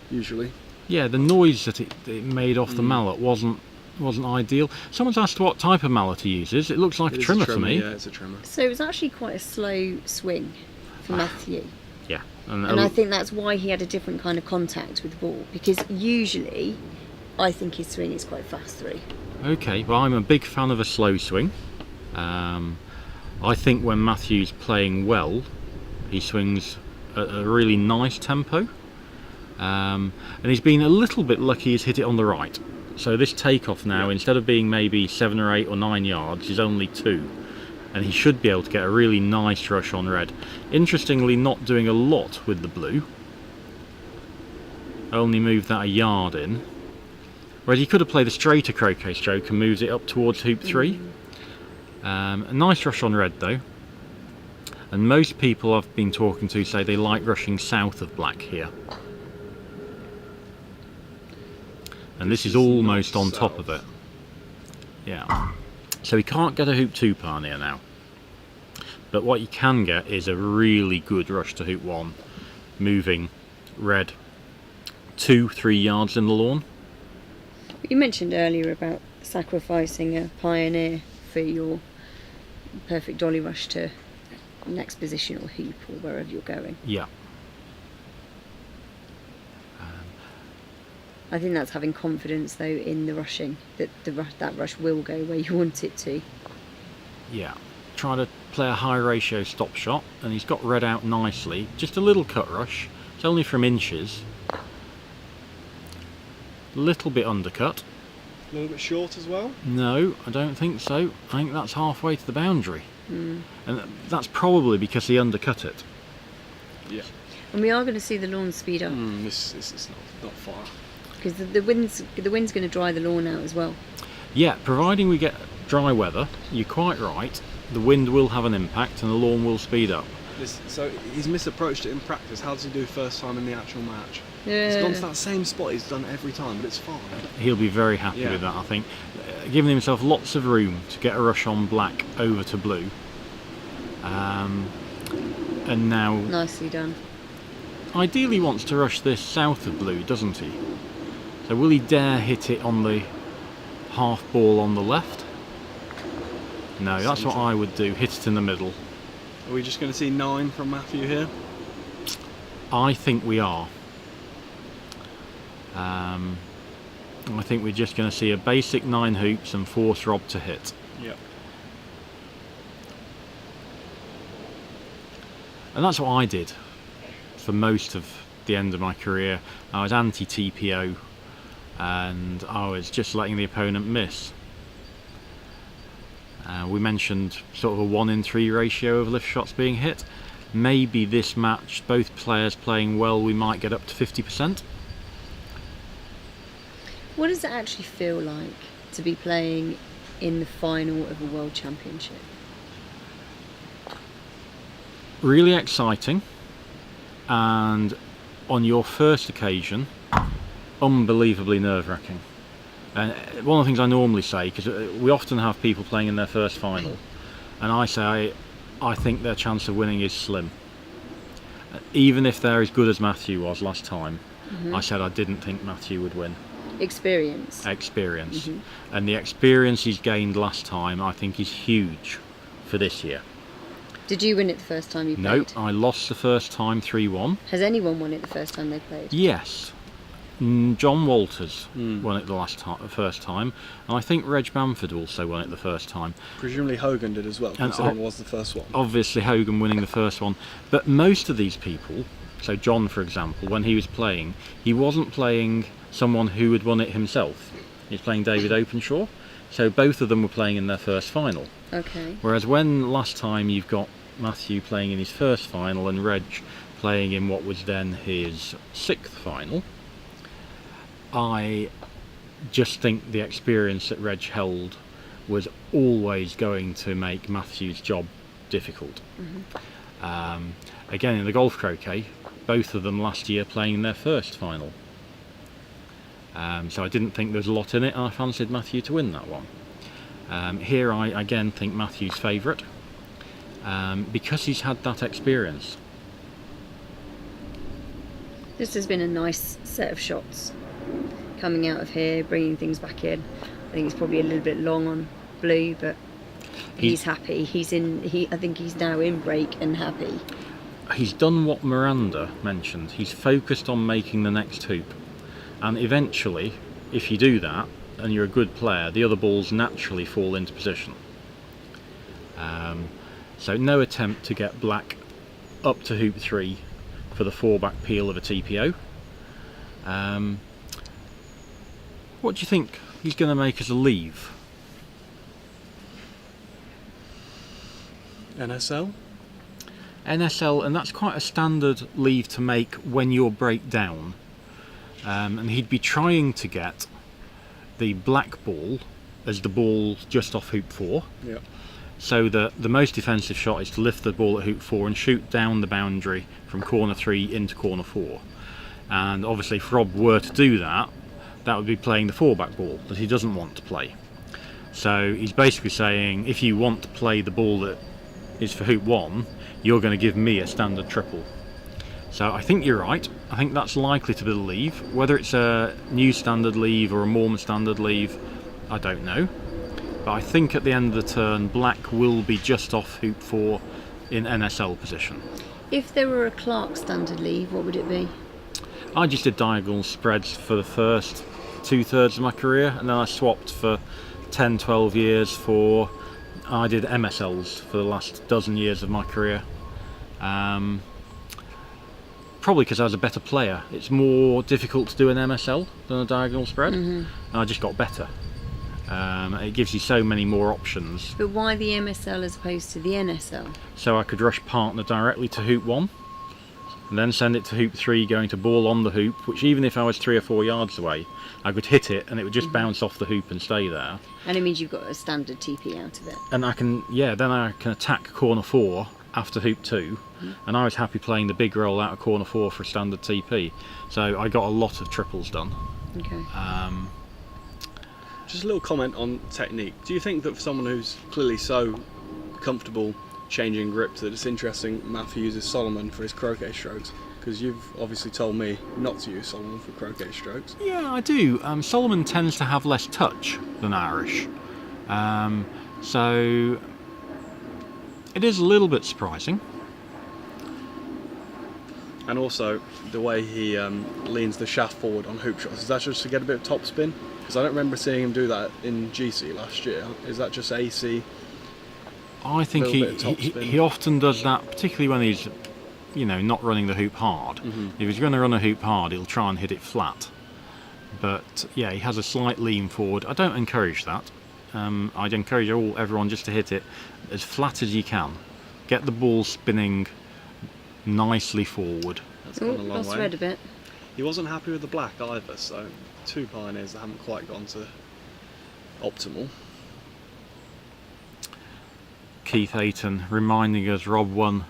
usually. Yeah, the noise that it made off the mallet wasn't ideal. Someone's asked what type of mallet he uses. It looks like a trimmer to me. Yeah, it's a trimmer. So it was actually quite a slow swing for Matthew. Yeah. And I think that's why he had a different kind of contact with the ball, because usually I think his swing is quite fast through. Okay, well I'm a big fan of a slow swing. I think when Matthew's playing well, he swings at a really nice tempo. And he's been a little bit lucky he's hit it on the right. So this takeoff now, instead of being maybe 7 or 8 or 9 yards, is only 2. and he should be able to get a really nice rush on red. Interestingly, not doing a lot with the blue. Only moved that a yard in. Whereas he could have played a straighter croquet stroke and moves it up towards hoop 3. A nice rush on red though. And most people I've been talking to say they like rushing south of black here. And this is almost on top of it. Yeah. So he can't get a hoop 2 pan here now. But what you can get is a really good rush to hoop 1, moving red 2-3 yards in the lawn. You mentioned earlier about sacrificing a pioneer for your perfect dolly rush to next position or hoop or wherever you're going. Yeah. I think that's having confidence though in the rushing, that that rush will go where you want it to. Yeah. Trying to play a high ratio stop shot, and he's got red out nicely. Just a little cut rush. It's only from inches. Little bit undercut. A little bit short as well? No, I don't think so. I think that's halfway to the boundary. And that's probably because he undercut it. Yeah. And we are going to see the lawn speed up. This is not far. Because the wind's going to dry the lawn out as well. Yeah, providing we get dry weather, you're quite right. The wind will have an impact and the lawn will speed up. So he's misapproached it in practice. How does he do first time in the actual match? Yeah. He's gone to that same spot he's done every time, but it's fine. He'll be very happy with that, I think. Giving himself lots of room to get a rush on black over to blue. And now... Nicely done. Ideally wants to rush this south of blue, doesn't he? So will he dare hit it on the half ball on the left? No, that's what I would do. Hit it in the middle. Are we just going to see 9 from Matthew here? I think we are. I think we're just going to see a basic 9 hoops and force Rob to hit. Yep. And that's what I did for most of the end of my career. I was anti-TPO and I was just letting the opponent miss. We mentioned sort of a 1 in 3 ratio of lift shots being hit. Maybe this match, both players playing well, we might get up to 50%. What does it actually feel like to be playing in the final of a World Championship? Really exciting, and on your first occasion, unbelievably nerve-wracking. And one of the things I normally say, because we often have people playing in their first final, and I say I think their chance of winning is slim. Even if they're as good as Matthew was last time, I said I didn't think Matthew would win. Experience. And the experience he's gained last time I think is huge for this year. Did you win it the first time you played? No, I lost the first time 3-1. Has anyone won it the first time they played? Yes. John Walters won it the first time, and I think Reg Bamford also won it the first time. Presumably Hogan did as well, considering it was the first one. Obviously Hogan winning the first one, but most of these people, so John for example, when he was playing, he wasn't playing someone who had won it himself. He was playing David Openshaw, so both of them were playing in their first final. Okay. Whereas when last time you've got Matthew playing in his first final and Reg playing in what was then his 6th final, I just think the experience that Reg held was always going to make Matthew's job difficult. Again, in the golf croquet, both of them last year playing in their first final. So I didn't think there was a lot in it, and I fancied Matthew to win that one. Here I again think Matthew's favourite, because he's had that experience. This has been a nice set of shots coming out of here, bringing things back in. I think it's probably a little bit long on blue, but he's happy. I think he's now in break and happy. He's done what Miranda mentioned. He's focused on making the next hoop, and eventually, if you do that and you're a good player, the other balls naturally fall into position. So no attempt to get black up to hoop 3 for the 4-back peel of a TPO. What do you think he's going to make as a leave? NSL? NSL, and that's quite a standard leave to make when you're break down. And he'd be trying to get the black ball as the ball just off hoop 4. Yeah. So the most defensive shot is to lift the ball at hoop 4 and shoot down the boundary from corner 3 into corner 4. And obviously if Rob were to do that, that would be playing the 4-back ball that he doesn't want to play. So he's basically saying, if you want to play the ball that is for hoop 1, you're going to give me a standard triple. So I think you're right. I think that's likely to be the leave. Whether it's a new standard leave or a Mormon standard leave, I don't know. But I think at the end of the turn, black will be just off hoop 4 in NSL position. If there were a Clark standard leave, what would it be? I just did diagonal spreads for the first 2/3 of my career, and then I swapped for 10, 12 years for... I did MSLs for the last dozen years of my career. Probably because I was a better player. It's more difficult to do an MSL than a diagonal spread, and I just got better. It gives you so many more options. But why the MSL as opposed to the NSL? So I could rush partner directly to hoop 1, and then send it to hoop 3 going to ball on the hoop, which even if I was 3 or 4 yards away, I could hit it and it would just bounce off the hoop and stay there. And it means you've got a standard TP out of it. And then I can attack corner 4 after hoop 2, and I was happy playing the big roll out of corner 4 for a standard TP. So I got a lot of triples done. Okay. Just a little comment on technique. Do you think that for someone who's clearly so comfortable changing grip that it's interesting Matthew uses Solomon for his croquet strokes? Because you've obviously told me not to use Solomon for croquet strokes. Yeah, I do. Solomon tends to have less touch than Irish. So it is a little bit surprising. And also the way he leans the shaft forward on hoop shots. Is that just to get a bit of top spin? Because I don't remember seeing him do that in GC last year. Is that just AC? I think he often does that, particularly when he's not running the hoop hard. If he's going to run a hoop hard, he'll try and hit it flat. But yeah, he has a slight lean forward. I don't encourage that. I'd encourage everyone just to hit it as flat as you can. Get the ball spinning nicely forward. That's gone a long I'll way. thread a bit. He wasn't happy with the black either, so 2 pioneers that haven't quite gone to optimal. Keith Ayton reminding us Rob won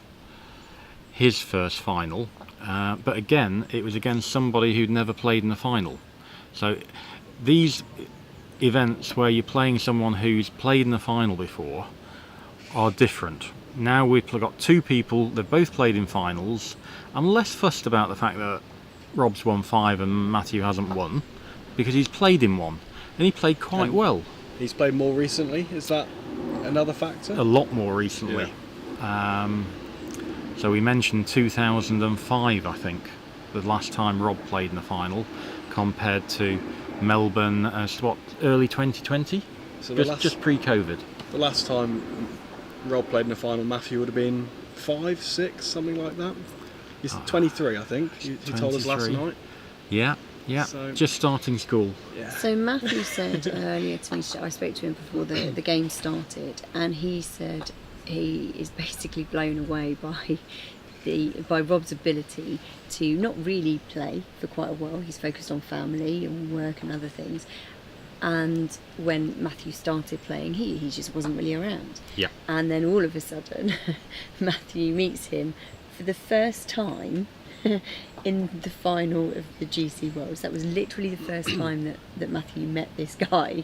his first final, but again it was against somebody who'd never played in a final. So these events where you're playing someone who's played in the final before are different. Now we've got 2 people, they've both played in finals. I'm less fussed about the fact that Rob's won 5 and Matthew hasn't won, because he's played in one and he played quite well. He's played more recently, is that another factor? A lot more recently. Yeah. So we mentioned 2005, I think, the last time Rob played in the final, compared to Melbourne as early 2020? So just pre-COVID. The last time Rob played in the final, Matthew would have been 5, 6, something like that. He's 23, I think. He told us last night. Yeah. So, just starting school. Yeah. So Matthew said earlier to me, I spoke to him before the game started, and he said he is basically blown away by Rob's ability to not really play for quite a while. He's focused on family and work and other things. And when Matthew started playing, he just wasn't really around. Yeah. And then all of a sudden, Matthew meets him for the first time in the final of the GC Worlds. That was literally the first time that Matthew met this guy.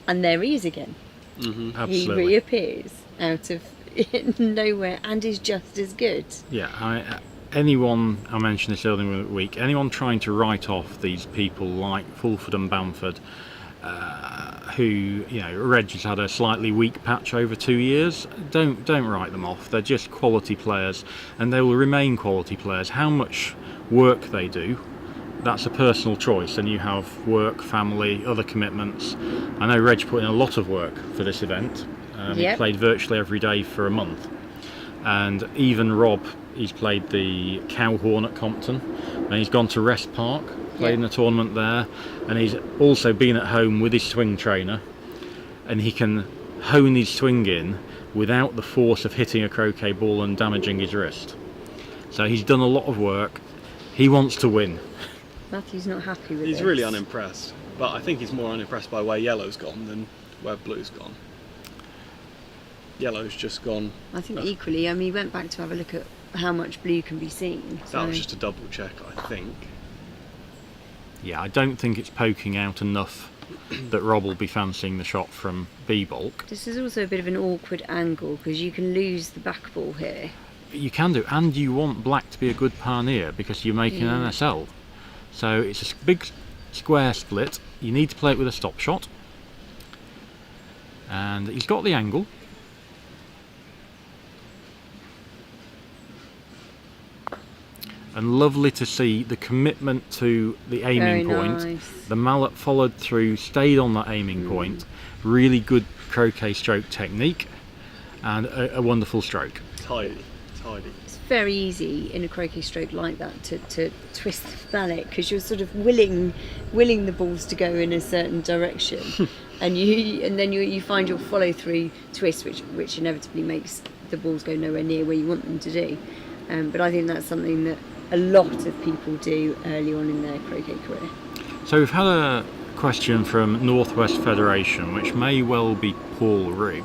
And there he is again. Absolutely. He reappears out of nowhere and is just as good. Yeah, I mentioned this earlier in the week, anyone trying to write off these people like Fulford and Bamford, who, Reg has had a slightly weak patch over 2 years, don't write them off. They're just quality players, and they will remain quality players. How much work they do, that's a personal choice, and you have work, family, other commitments. I know Reg put in a lot of work for this event. He played virtually every day for a month, and even Rob, he's played the Cow Horn at Compton, and he's gone to Rest Park, played in a tournament there, and he's also been at home with his swing trainer, and he can hone his swing in without the force of hitting a croquet ball and damaging his wrist. So he's done a lot of work. He wants to win. Matthew's not happy with He's this. really unimpressed, but I think he's more unimpressed by where yellow's gone than where blue's gone. Yellow's just gone. I think equally, I mean, he went back to have a look at how much blue can be seen. So. That was just a double check, I think. Yeah, I don't think it's poking out enough that Rob will be fancying the shot from B bulk. This is also a bit of an awkward angle because you can lose the back ball here. You can do, and you want black to be a good pioneer because you're making an NSL. So it's a big square split. You need to play it with a stop shot. And he's got the angle. And lovely to see the commitment to the aiming point. Nice. The mallet followed through, stayed on that aiming point. Really good croquet stroke technique and a wonderful stroke. Tidy. It's very easy in a croquet stroke like that to twist the mallet because you're sort of willing the balls to go in a certain direction, and then you find your follow through twist, which inevitably makes the balls go nowhere near where you want them to do. But I think that's something that a lot of people do early on in their croquet career. So we've had a question from Northwest Federation, which may well be Paul Rigg.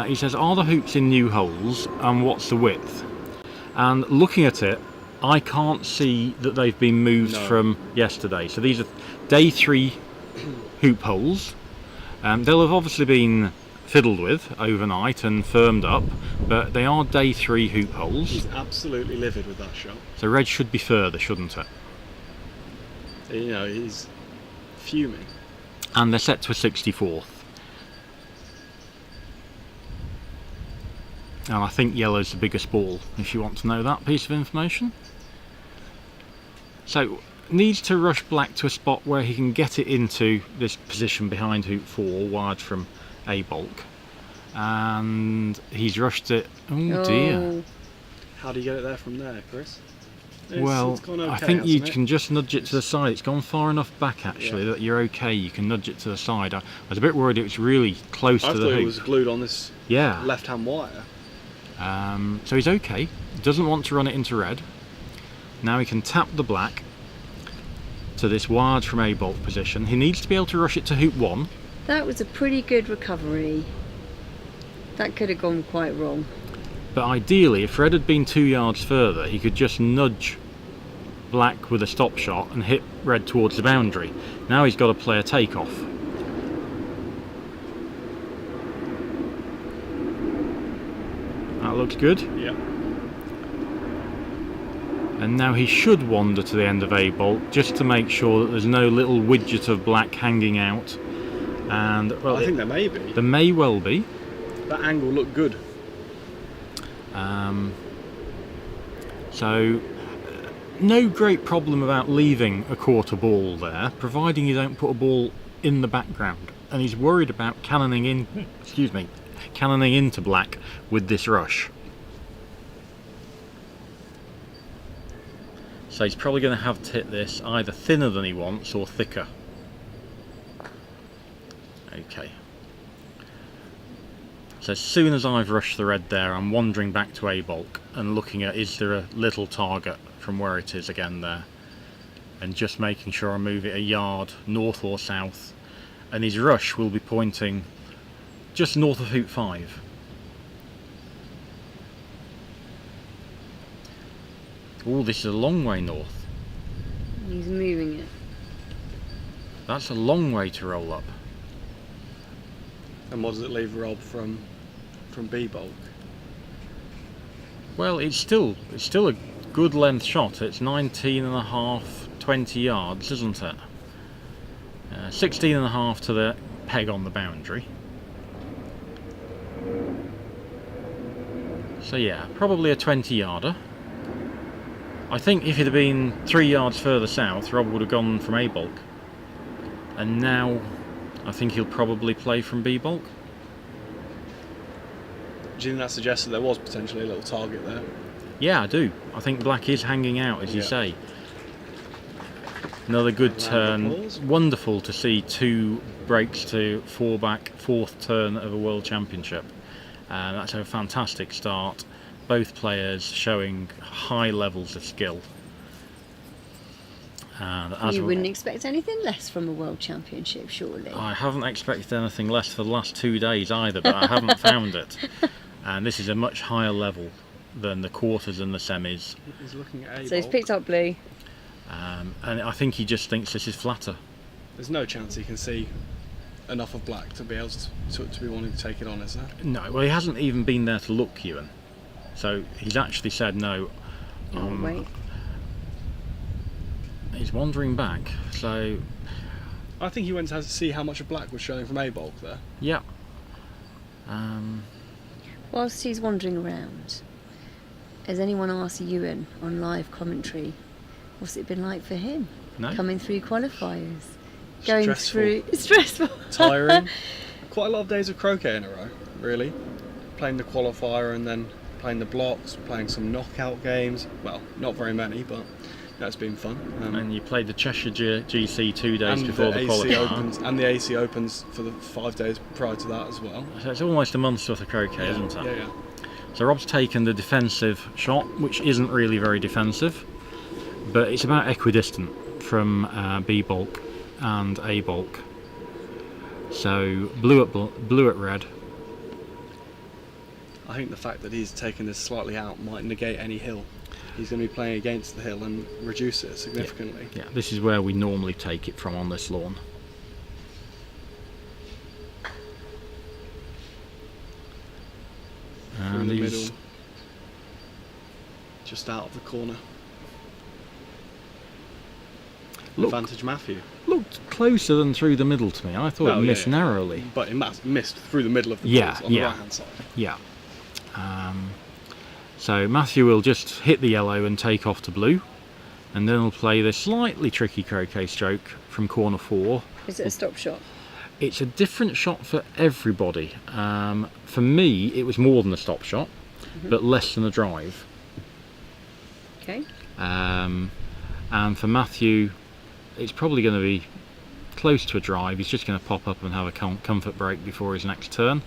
He says, are the hoops in new holes and what's the width? And looking at it, I can't see that they've been moved from yesterday. So these are day 3 hoop holes. They'll have obviously been fiddled with overnight and firmed up, but they are day 3 hoop holes. He's absolutely livid with that shot. So red should be further, shouldn't it? You know, he's fuming. And they're set to a 64th. And I think yellow's the biggest ball, if you want to know that piece of information. So, needs to rush black to a spot where he can get it into this position behind hoop 4, wired from A bulk. And he's rushed it. Oh dear. How do you get it there from there, Chris? It's gone okay, I think you can just nudge it to the side. It's gone far enough back actually that you're okay. You can nudge it to the side. I was a bit worried it was really close to the hoop. I thought it was glued on this left-hand wire. So he's okay. Doesn't want to run it into red. Now he can tap the black to this wired from A bulk position. He needs to be able to rush it to hoop 1. That was a pretty good recovery. That could have gone quite wrong. But ideally, if red had been 2 yards further, he could just nudge black with a stop shot and hit red towards the boundary. Now he's got to play a takeoff. That looks good. Yeah. And now he should wander to the end of A bulk just to make sure that there's no little widget of black hanging out. And well, I think there may be. There may well be. That angle looked good. So no great problem about leaving a quarter ball there, providing you don't put a ball in the background. And he's worried about cannoning into black with this rush. So he's probably going to have to hit this either thinner than he wants or thicker. Okay. So as soon as I've rushed the red there, I'm wandering back to A bulk and looking at, is there a little target from where it is again there, and just making sure I move it a yard north or south, and his rush will be pointing just north of hoop 5. Oh, this is a long way north. He's moving it. That's a long way to roll up. And what does it leave Rob from B bulk? Well, it's still a good length shot. It's 19.5, 20 yards, isn't it? 16.5 to the peg on the boundary. So yeah, probably a 20 yarder. I think if it had been 3 yards further south, Rob would have gone from A bulk. And now I think he'll probably play from B bulk. Do you think that suggests that there was potentially a little target there? Yeah, I do. I think black is hanging out, as you say. Another good turn. Wonderful to see 2 breaks to 4 back, 4th turn of a World Championship. That's a fantastic start. Both players showing high levels of skill. And you wouldn't expect anything less from a World Championship, surely. I haven't expected anything less for the last 2 days either, but I haven't found it. And this is a much higher level than the quarters and the semis. He's looking at A. So he's picked up blue. And I think he just thinks this is flatter. There's no chance he can see enough of black to be able to be wanting to take it on, is there? No, well, he hasn't even been there to look, Ewan. So he's actually said no. Wait. He's wandering back. So I think he went to see how much of black was showing from A bulk there. yeah. Whilst he's wandering around, has anyone asked Ewan on live commentary what's it been like for him? No. Coming through qualifiers, going Stressful. through stressful, Tiring. Quite a lot of days of croquet in a row, really. Playing the qualifier and then playing the blocks, playing some knockout games. Well, not very many, but that's been fun. And you played the Cheshire GC 2 days and before the AC qualifier. Opens, and the AC Opens for the 5 days prior to that as well. So it's almost a month's worth of croquet, isn't it? Yeah. So Rob's taken the defensive shot, which isn't really very defensive, but it's about equidistant from B bulk and A bulk. So blue at red. I think the fact that he's taken this slightly out might negate any hill. He's going to be playing against the hill and reduce it significantly. Yeah, this is where we normally take it from on this lawn. Through And the he's middle, just out of the corner. Advantage Matthew. looked closer than through the middle to me. I thought Oh, it yeah, missed yeah. narrowly. But it missed through the middle of the Yeah, balls on the yeah. right hand side. Yeah. So Matthew will just hit the yellow and take off to blue, and then he'll play this slightly tricky croquet stroke from corner 4. Is it a stop shot? It's a different shot for everybody. For me, it was more than a stop shot, but less than a drive. Okay. And for Matthew, it's probably going to be close to a drive. He's just going to pop up and have a comfort break before his next turn.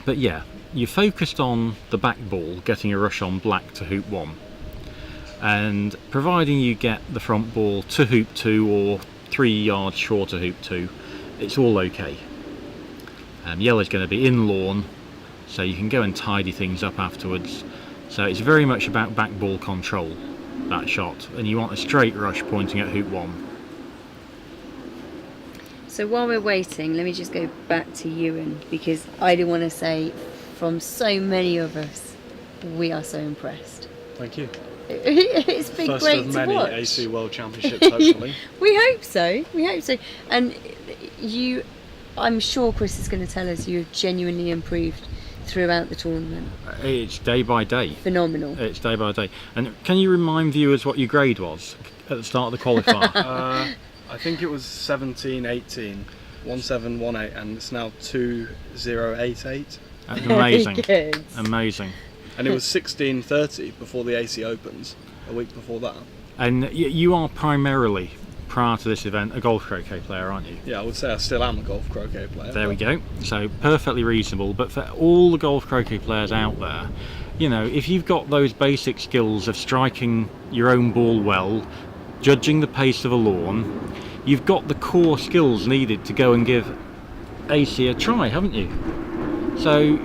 But yeah, you're focused on the back ball, getting a rush on black to hoop 1. And providing you get the front ball to hoop 2 or 3 yards short of hoop 2, it's all okay. Yellow's going to be in lawn, so you can go and tidy things up afterwards. So it's very much about back ball control, that shot, and you want a straight rush pointing at hoop 1. So while we're waiting, let me just go back to Ewan, because I do want to say, from so many of us, we are so impressed. Thank you. It's been First great of to many watch. AC World Championships, hopefully. We hope so. We hope so. And you, I'm sure Chris is going to tell us you've genuinely improved throughout the tournament. It's day by day. Phenomenal. It's day by day. And can you remind viewers what your grade was at the start of the qualifier? I think it was 17, 18, 1718, and it's now 2088. That's amazing. Very good. Amazing. And it was 1630 before the AC Opens, a week before that. And you are primarily, prior to this event, a golf croquet player, aren't you? Yeah, I would say I still am a golf croquet player. There we go. So perfectly reasonable. But for all the golf croquet players out there, you know, if you've got those basic skills of striking your own ball well, judging the pace of a lawn, you've got the core skills needed to go and give AC a try, haven't you? So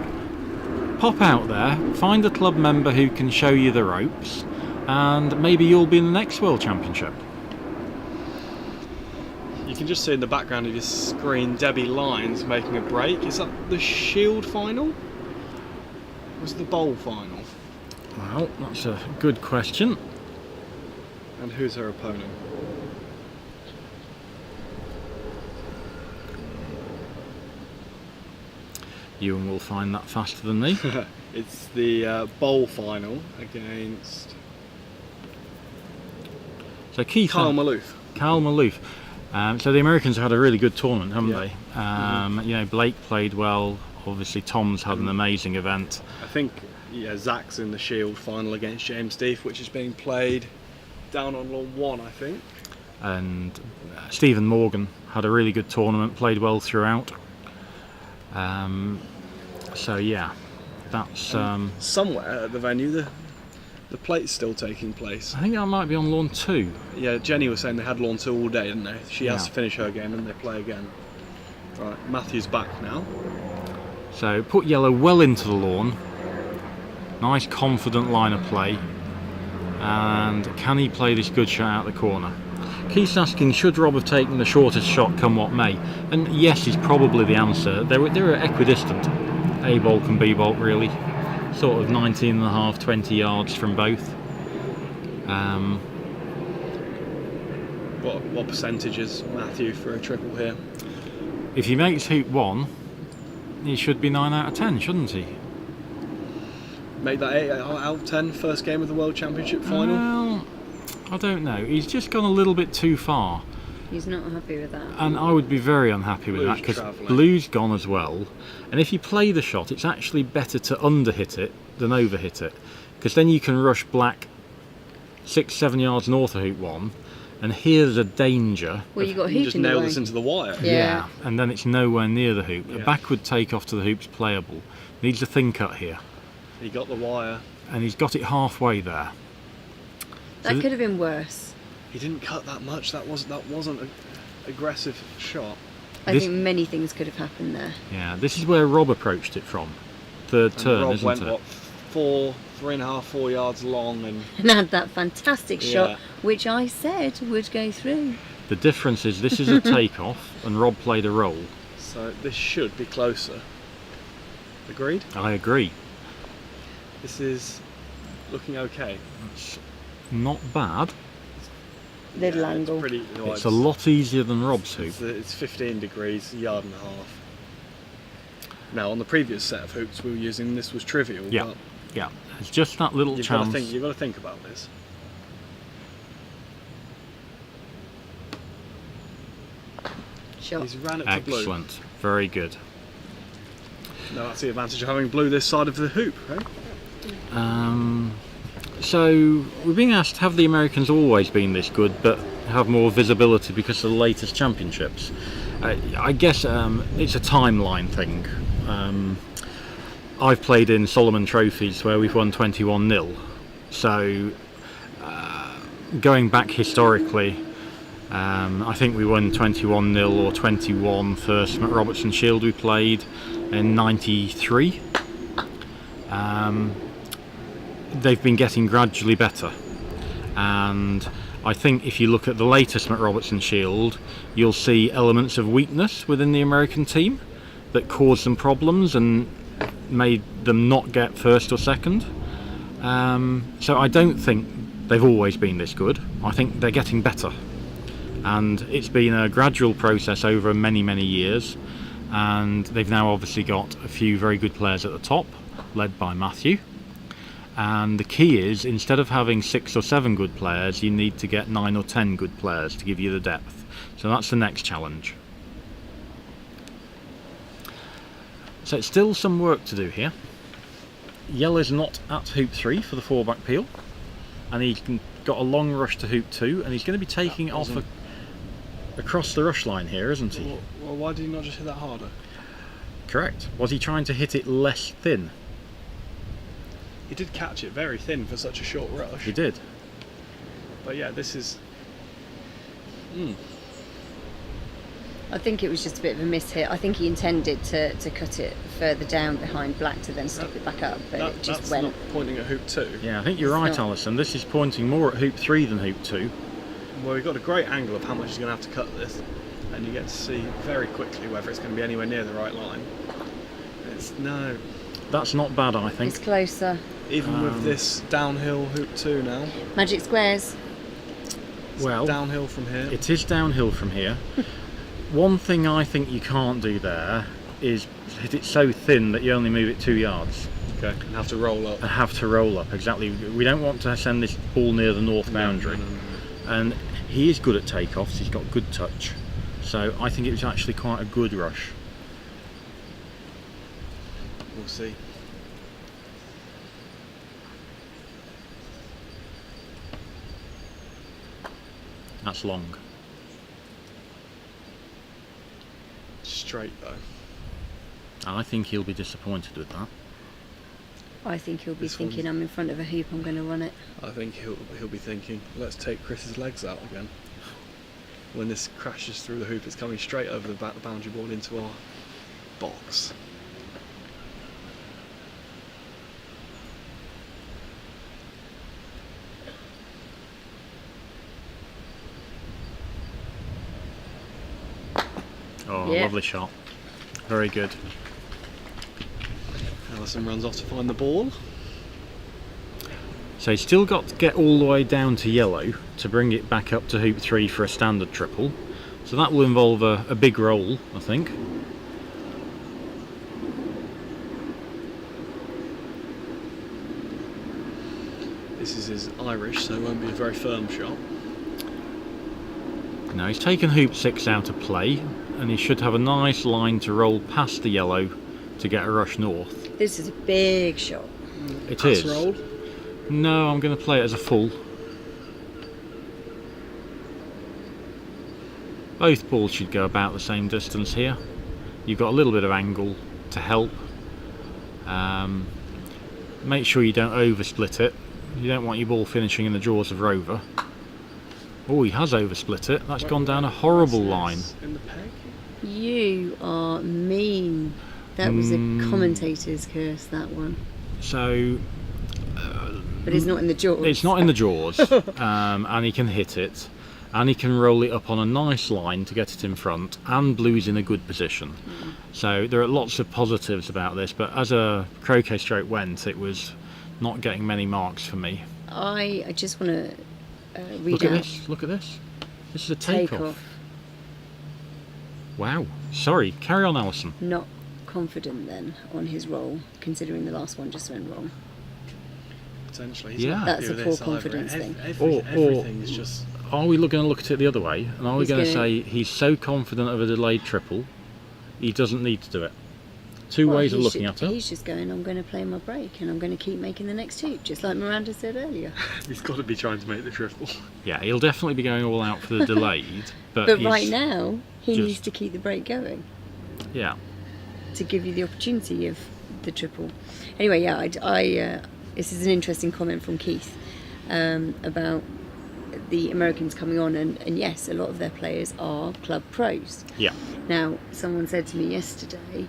pop out there, find a club member who can show you the ropes, and maybe you'll be in the next World Championship. You can just see in the background of your screen Debbie Lyons making a break. Is that the Shield final? Or was it the Bowl final? Well, that's a good question. And who's her opponent? Ewan will find that faster than me. It's the Bowl final against So Keith Kyle Maloof. Kyle Maloof. So the Americans have had a really good tournament, haven't Yeah. they? You know, Blake played well. Obviously, Tom's had an amazing event. I think Zach's in the Shield final against James Deef, which is being played down on lawn 1, I think. And Stephen Morgan had a really good tournament, played well throughout. So yeah, that's. Somewhere at the venue, the plate's still taking place. I think that might be on lawn 2. Yeah, Jenny was saying they had lawn 2 all day, didn't they? She has Yeah. to finish her game and they play again. Right, Matthew's back now. So put yellow well into the lawn. Nice confident line of play. And can he play this good shot out the corner? Keith's asking, should Rob have taken the shortest shot come what may? And yes is probably the answer. They were equidistant, A bolt and B bolt really. Sort of 19.5, 20 yards from both. What percentage is Matthew for a triple here? If he makes hoop 1, he should be 9 out of 10, shouldn't he? Made that 8 out of 10 first game of the World Championship final? Well, I don't know. He's just gone a little bit too far. He's not happy with that. And I would be very unhappy with that because travelling. blue's gone as well. And if you play the shot, it's actually better to under-hit it than over-hit it. Because then you can rush black 6-7 yards north of hoop 1. And here's a danger. Well, you got a You hoop just in your nail way. this into the wire. Yeah. And then it's nowhere near the hoop. A Yeah. backward takeoff to the hoop's playable. Needs a thin cut here. He got the wire. And he's got it halfway there. That could have been worse. He didn't cut that much. That wasn't an aggressive shot. I This- think many things could have happened there. Yeah, this is where Rob approached it from. Third And turn, Rob isn't went it? what 3.5, 4 yards long, and And had that fantastic Yeah. shot, which I said would go through. The difference is this is a takeoff and Rob played a roll. so this should be closer. Agreed? I agree. This is looking okay. It's not bad. Little Yeah, angle. It's pretty. Well, It's a lot easier than Rob's hoop. It's 15 degrees, a yard and a half. Now, on the previous set of hoops we were using, this was trivial. Yeah. But Yeah, it's just that little you've got chance. to think about this. Shot. He's ran it to blue. Excellent, very good. Now that's the advantage of having blue this side of the hoop, right? So we're being asked, have the Americans always been this good, but have more visibility because of the latest championships? I guess it's a timeline thing. I've played in Solomon Trophies where we've won 21-0. So going back historically, I think we won 21-0 or 21 first Robertson Shield we played in '93. They've been getting gradually better, and I think if you look at the latest Robertson Shield, you'll see elements of weakness within the American team that caused them problems and made them not get first or second. So I don't think they've always been this good. I think they're getting better, and it's been a gradual process over many years, and they've now obviously got a few very good players at the top, led by Matthew. And the key is, instead of having 6 or 7 good players, you need to get 9 or 10 good players to give you the depth. So that's the next challenge. So it's still some work to do here. Yellow's not at hoop 3 for the 4-back peel, and he's got a long rush to hoop 2, and he's going to be taking it off across the rush line here, isn't he? Well, why did he not just hit that harder? Correct. Was he trying to hit it less thin? He did catch it very thin for such a short rush. He did. But yeah, this is. I think it was just a bit of a miss-hit. I think he intended to cut it further down behind black to then stick it back up, but it just That's went. not pointing at hoop 2. Yeah, I think you're right, not. Alison. This is pointing more at hoop 3 than hoop 2. Well, we've got a great angle of how much he's going to have to cut this, and you get to see very quickly whether it's going to be anywhere near the right line. No, That's not bad, I think. It's closer. even with this downhill hoop 2 now. Magic squares. It's Well, downhill from here. it is downhill from here. One thing I think you can't do there is hit it so thin that you only move it 2 yards Okay, and have to roll up. and have to roll up. Exactly. We don't want to send this ball near the north boundary. No. And he is good at takeoffs. He's got good touch. So I think it was actually quite a good rush. We'll see. That's long. Straight though. I think he'll be disappointed with that. I think he'll be This thinking, I'm in front of a hoop, I'm going to run it. I think he'll be thinking, let's take Chris's legs out again. When this crashes through the hoop, it's coming straight over the boundary board into our box. Oh, Yeah. lovely shot. Very good. Allison runs off to find the ball. So he's still got to get all the way down to yellow to bring it back up to hoop 3 for a standard triple. So that will involve a big roll, I think. This is his Irish, so it won't be a very firm shot. Now he's taken hoop 6 out of play, and he should have a nice line to roll past the yellow to get a rush north. This is a big shot. It Pass is. rolled. No, I'm going to play it as a full. Both balls should go about the same distance here. You've got a little bit of angle to help. Make sure you don't oversplit it. You don't want your ball finishing in the jaws of Rover. Oh, he has oversplit it. That's gone down a horrible line. In the peg. You are mean. That was a commentator's curse, that one. So But it's not in the jaws. it's not in the jaws, and he can hit it, and he can roll it up on a nice line to get it in front, and blue's in a good position. So there are lots of positives about this, but as a croquet stroke went, it was not getting many marks for me. I just want to read Look at out this, look at this. This is a takeoff. takeoff. Wow. Sorry, carry on, Alison. Not confident then on his roll, considering the last one just went wrong. Potentially. Yeah. That's a poor confidence thing. Everything's just. Are we going to look at it the other way, and are we He's going to gonna- say he's so confident of a delayed triple, he doesn't need to do it? Two Well, ways of he looking should- at it. He's just going, I'm going to play my break and I'm going to keep making the next hoop, just like Miranda said earlier. He's got to be trying to make the triple. Yeah, he'll definitely be going all out for the delayed, but But he's, right now, he just- needs to keep the break going yeah, to give you the opportunity of the triple. Anyway, yeah, this is an interesting comment from Keith about the Americans coming on, and yes, a lot of their players are club pros. yeah. Now, someone said to me yesterday,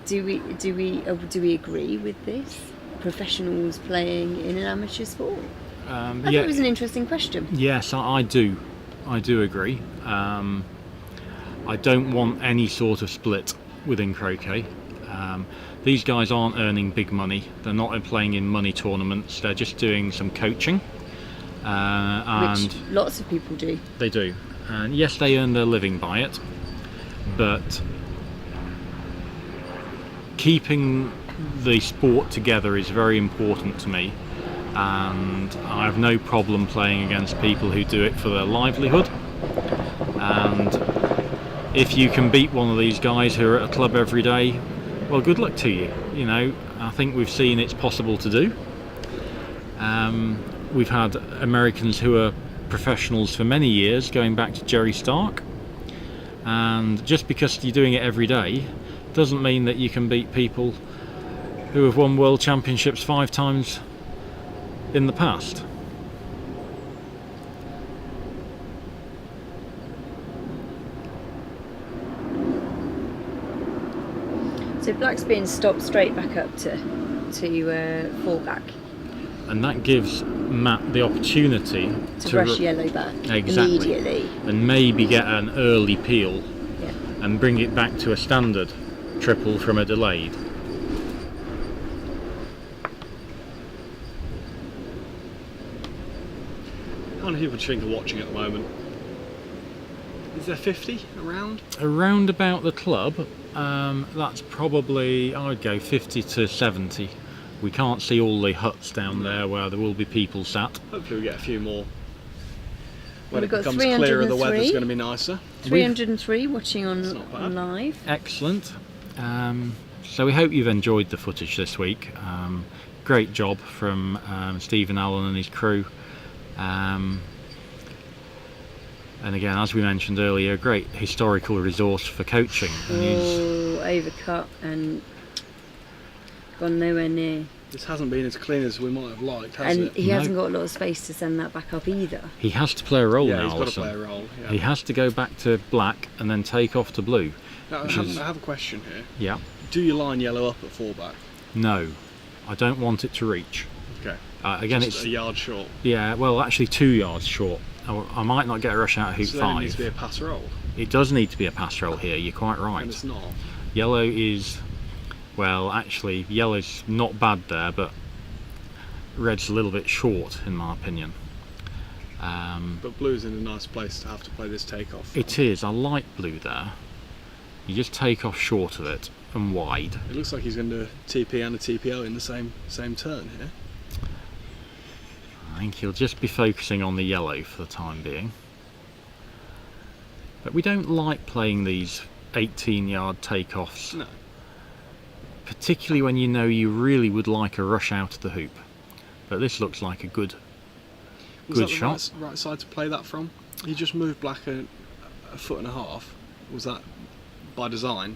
do we agree with this? Professionals playing in an amateur sport? I thought it was an interesting question. Yes, I do agree. I don't want any sort of split within croquet. These guys aren't earning big money. They're not playing in money tournaments. They're just doing some coaching, and Which lots of people do. they do. And yes, they earn their living by it, but keeping the sport together is very important to me, and I have no problem playing against people who do it for their livelihood. And if you can beat one of these guys who are at a club every day, well, good luck to you. You know, I think we've seen it's possible to do. We've had Americans who are professionals for many years, going back to Jerry Stark, and just because you're doing it every day doesn't mean that you can beat people who have won world championships 5 times in the past. So Black's being stopped straight back up to fall back And that gives Matt the opportunity to rush yellow back Exactly. immediately. and maybe get an early peel Yeah. and bring it back to a standard triple from a delayed. How many people do you think are watching at the moment? Is there 50 around? Around about the club, that's probably, I'd go 50 to 70. We can't see all the huts down there where there will be people sat. Hopefully we get a few more. When We've it got becomes clearer, the 303. weather's going to be nicer. 303 watching That's not bad. on live. Excellent. So we hope you've enjoyed the footage this week. Great job from Stephen Allen and his crew. And again, as we mentioned earlier, a great historical resource for coaching. And overcut and gone nowhere near. This hasn't been as clean as we might have liked, has it? And he hasn't got a lot of space to send that back up either. he has to play a role Yeah, now, he's got to Alison. play a role. Yeah. He has to go back to black and then take off to blue. Now, I have a question here. Yeah. Do you line yellow up at fullback? No, I don't want it to reach. Okay. Again, Just it's a yard short. yeah. Well, actually, 2 yards short. I might not get a rush out of hoop So then it needs 5. to be a pass roll, It does need to be a pass roll here. You're quite right. and it's not. Yellow is, well, actually, yellow's not bad there, but red's a little bit short in my opinion. But blue's in a nice place to have to play this takeoff. It is. I like blue there. You just take off short of it and wide. It looks like he's going to do a TP and a TPO in the same turn here. I think he'll just be focusing on the yellow for the time being. But we don't like playing these 18-yard takeoffs, No. particularly when you know you really would like a rush out of the hoop. But this looks like a good Was that shot. the right side to play that from? He just moved black a foot and a half. Was that by design?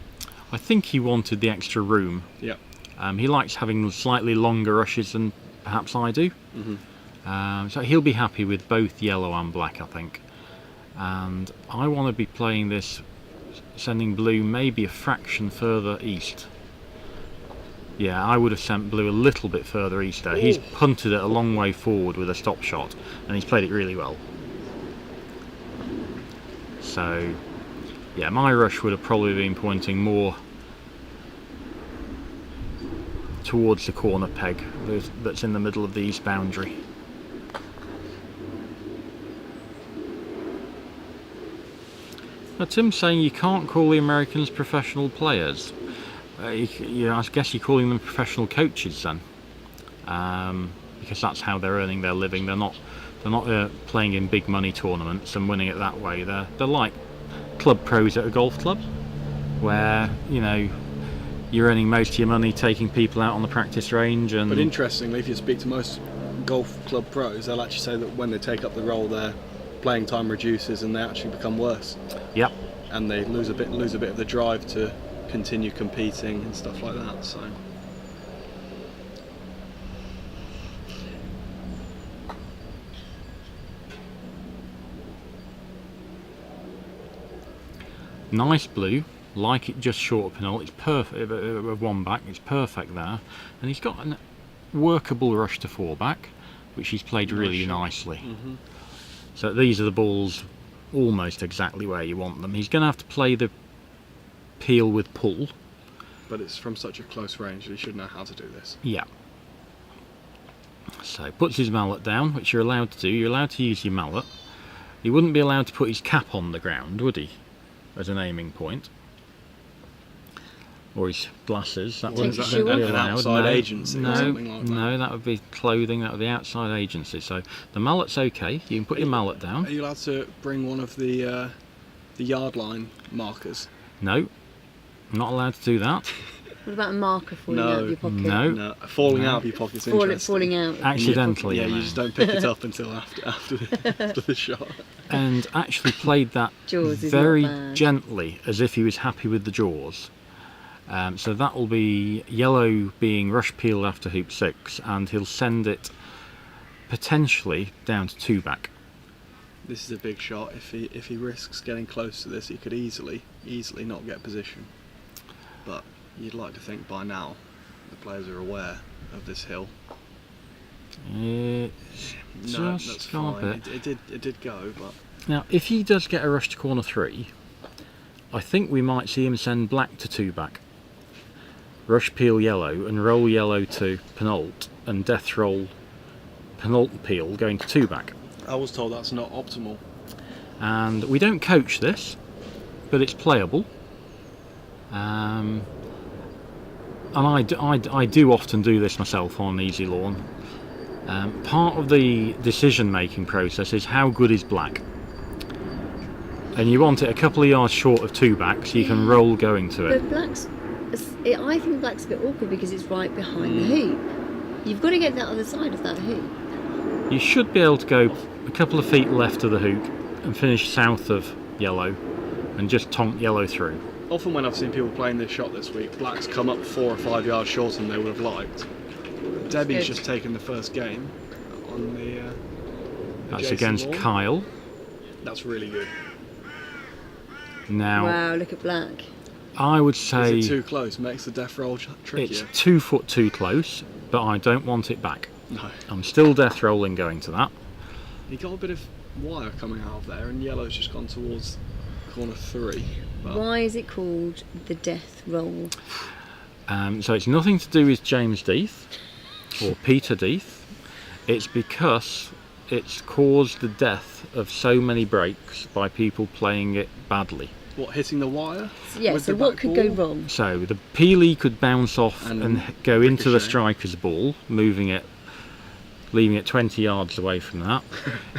I think he wanted the extra room. Yep. He likes having slightly longer rushes than perhaps I do. So he'll be happy with both yellow and black, I think. And I want to be playing this, sending blue maybe a fraction further east. Yeah, I would have sent blue a little bit further east there. He's punted it a long way forward with a stop shot, and he's played it really well. So, yeah, my rush would have probably been pointing more towards the corner peg that's in the middle of the east boundary. Now, Tim's saying you can't call the Americans professional players. I guess you're calling them professional coaches then, because that's how they're earning their living. They're not playing in big money tournaments and winning it that way. They're like club pros at a golf club, where you're earning most of your money taking people out on the practice range. And But interestingly, if you speak to most golf club pros, they'll actually say that when they take up the role, their playing time reduces and they actually become worse. Yep. And they lose a bit of the drive to continue competing and stuff like that. So nice blue, like it just short of Penult. It's perfect of one back. It's perfect there, and he's got a workable rush to four back, which he's played really nicely. So these are the balls almost exactly where you want them. He's going to have to play the peel with pull. But it's from such a close range, he should know how to do this. Yeah. So puts his mallet down, which you're allowed to do. You're allowed to use your mallet. He wouldn't be allowed to put his cap on the ground, would he? As an aiming point. Or his glasses. That wouldn't be an allowed. outside agency or something like that. No, that would be clothing. That would be outside agency. So the mallet's okay. You can put your mallet down. Are you allowed to bring one of the yard line markers? No, I'm not allowed to do that. What about a marker falling out of your pocket? No. Falling out of your pocket's interesting. Falling out. Accidentally. Yeah, you just don't pick it up until after the shot. And actually played that Jaws is very not bad. gently, as if he was happy with the jaws. So that will be yellow being rush peeled after hoop 6, and he'll send it potentially down to 2 back. This is a big shot. If he risks getting close to this, he could easily not get position. But you'd like to think by now the players are aware of this hill. It's No, just that's gone a fine. bit. It did go, but Now, if he does get a rush to corner 3, I think we might see him send black to 2 back. Rush peel yellow and roll yellow to Penult, and death roll Penult peel going to 2 back. I was told that's not optimal. And we don't coach this, but it's playable. And I do often do this myself on easy lawn. Part of the decision making process is how good is black, and you want it a couple of yards short of 2 back so you can roll going to it. But I think black's a bit awkward because it's right behind the hoop. You've got to get that other side of that hoop. You should be able to go a couple of feet left of the hoop and finish south of yellow and just tonk yellow through. Often when I've seen people playing this shot this week, black's come up 4 or 5 yards shorter than they would have liked. Debbie's just taken the first game on the That's adjacent against lawn. Kyle. That's really good. Now, Wow, look at black. I would say Is it too close? Makes the death roll trickier. it's 2 foot too close, but I don't want it back. No. I'm still death rolling going to that. He got a bit of wire coming out of there, and yellow's just gone towards corner 3. But Why is it called the death roll? So it's nothing to do with James Death or Peter Death. It's because it's caused the death of so many breaks by people playing it badly. what, hitting the wire? Yeah, with so the what back could ball? go wrong? So the peely could bounce off and go into the ricochet. striker's ball, leaving it 20 yards away from that.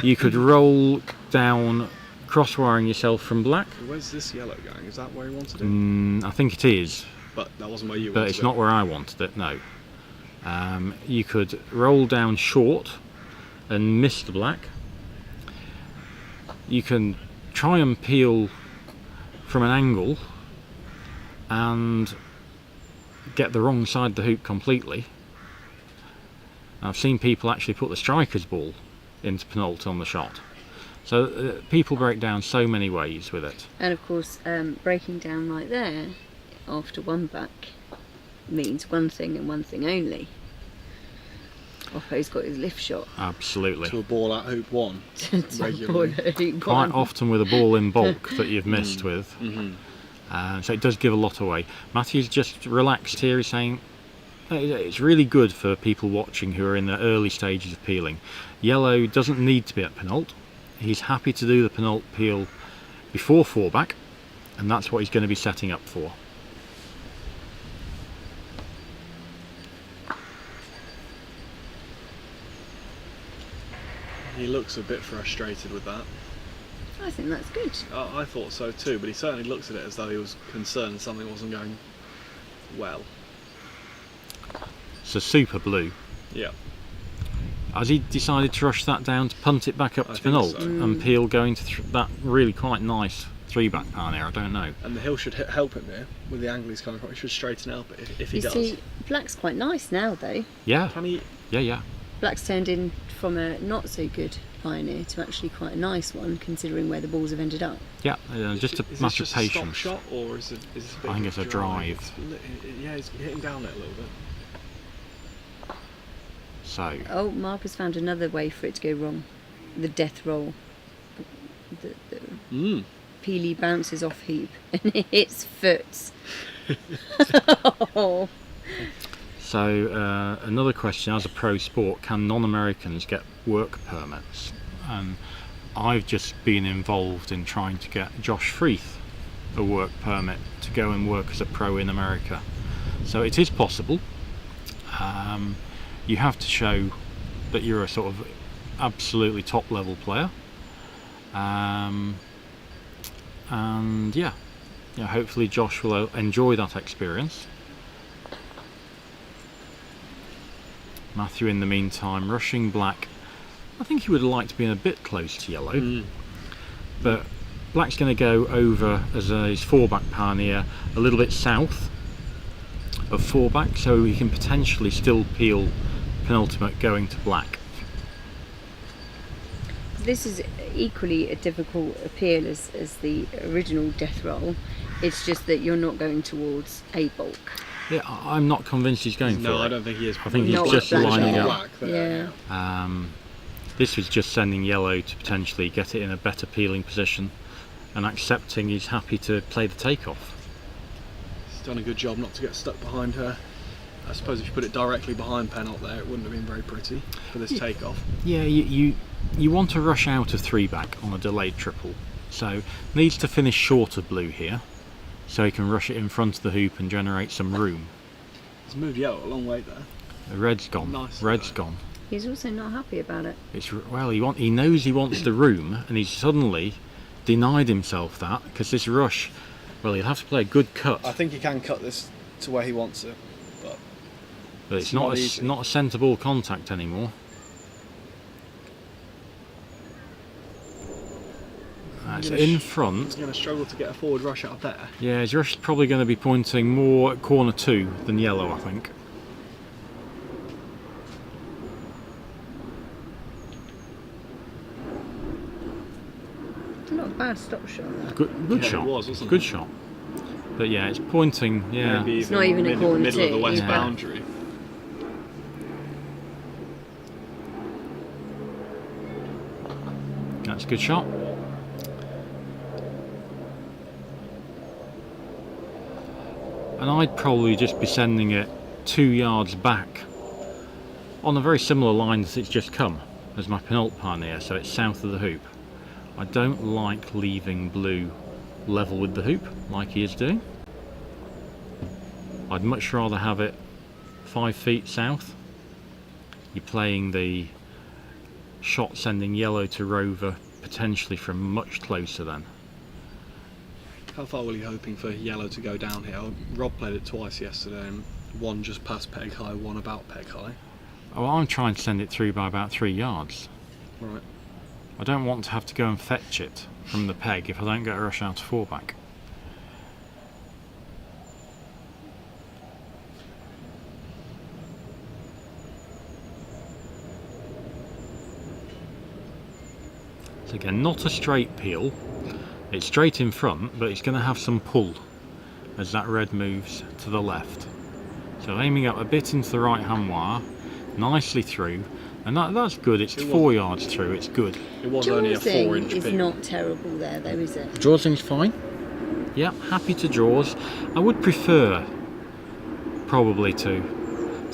You could roll down, cross-wiring yourself from black. Where's this yellow going? Is that where he wanted it? I think it is, But that wasn't where you but wanted it's it. not where I wanted it, no. You could roll down short and miss the black. You can try and peel from an angle and get the wrong side of the hoop completely. I've seen people actually put the striker's ball into Penult on the shot. So people break down so many ways with it. And of course, breaking down right there after one back means one thing and one thing only. Oppo's got his lift shot. Absolutely. To a ball at hoop 1. To Regularly. ball at hoop Quite one. often with a ball in bulk that you've missed with. So it does give a lot away. Matthew's just relaxed here. He's saying it's really good for people watching who are in the early stages of peeling. Yellow doesn't need to be at Penult. He's happy to do the Penult peel before 4-back, and that's what he's going to be setting up for. He looks a bit frustrated with that. I think that's good. I thought so too, but he certainly looks at it as though he was concerned something wasn't going well. So super blue. Yeah. Has he decided to rush that down to punt it back up I to think Penult so. and peel going to that really quite nice 3-back pioneer? I don't know. And the hill should help him here with the angle he's coming from. He should straighten up if he You does. see, black's quite nice now though. Yeah, Can he? yeah. Black's turned in from a not so good pioneer to actually quite a nice one, considering where the balls have ended up. Yeah, just a Is matter this of just a stop patience. shot or is this a bit I think of it's a drive. Yeah, he's hitting down it a little bit. So, Oh, Mark has found another way for it to go wrong. The death roll. The peely bounces off hoop and it hits foot. Oh. So another question: as a pro sport, can non-Americans get work permits? And I've just been involved in trying to get Josh Freeth a work permit to go and work as a pro in America. So it is possible. You have to show that you're a sort of absolutely top level player. And yeah, hopefully Josh will enjoy that experience. Matthew in the meantime rushing black. I think he would like to be in a bit close to yellow, but black's going to go over as his 4-back pioneer a little bit south of 4-back, so he can potentially still peel penultimate going to black. This is equally a difficult appeal as the original death roll. It's just that you're not going towards a bulk. Yeah, I'm not convinced he's going No, for I it. don't think he is. I think he's Not just black lining there. up. Black there, Yeah. This was just sending yellow to potentially get it in a better peeling position and accepting he's happy to play the takeoff. He's done a good job not to get stuck behind her. I suppose if you put it directly behind Penult there, it wouldn't have been very pretty for this takeoff. Yeah, you want to rush out of 3-back on a delayed triple, so needs to finish short of blue here, so he can rush it in front of the hoop and generate some room. He's moved yellow a long way there. The red's gone. Nice, Red's though. gone. He's also not happy about it. It's well, he knows he wants the room, and he's suddenly denied himself that because this rush. Well, he'll have to play a good cut, I think he can cut this to where he wants it, but it's not not easy. not a centre ball contact anymore. It's in front. He's going to struggle to get a forward rush out there. Yeah, his rush is probably going to be pointing more at corner 2 than yellow, I think. Not a bad stop shot. Good Yeah, shot. it was, wasn't Good it? shot. But yeah, it's pointing. Yeah, Maybe It's not even a corner middle of the two, west yeah. boundary. that's a good shot. And I'd probably just be sending it 2 yards back on a very similar line as it's just come as my Penult Pioneer, so it's south of the hoop. I don't like leaving blue level with the hoop like he is doing. I'd much rather have it 5 feet south. You're playing the shot sending yellow to rover potentially from much closer then. How far were you hoping for yellow to go down here? Rob played it twice yesterday, and one just past peg high, one about peg high. Oh, I'm trying to send it through by about 3 yards. Right. I don't want to have to go and fetch it from the peg if I don't get a rush out of 4-back. So again, not a straight peel. It's straight in front, but it's going to have some pull as that red moves to the left. So aiming up a bit into the right hand wire, nicely through, and that's good. It's 4 yards through. It's good. It was only a 4-inch is peel. not terrible there, though, is it? Drawsing's fine. Yeah, happy to draws. I would prefer probably to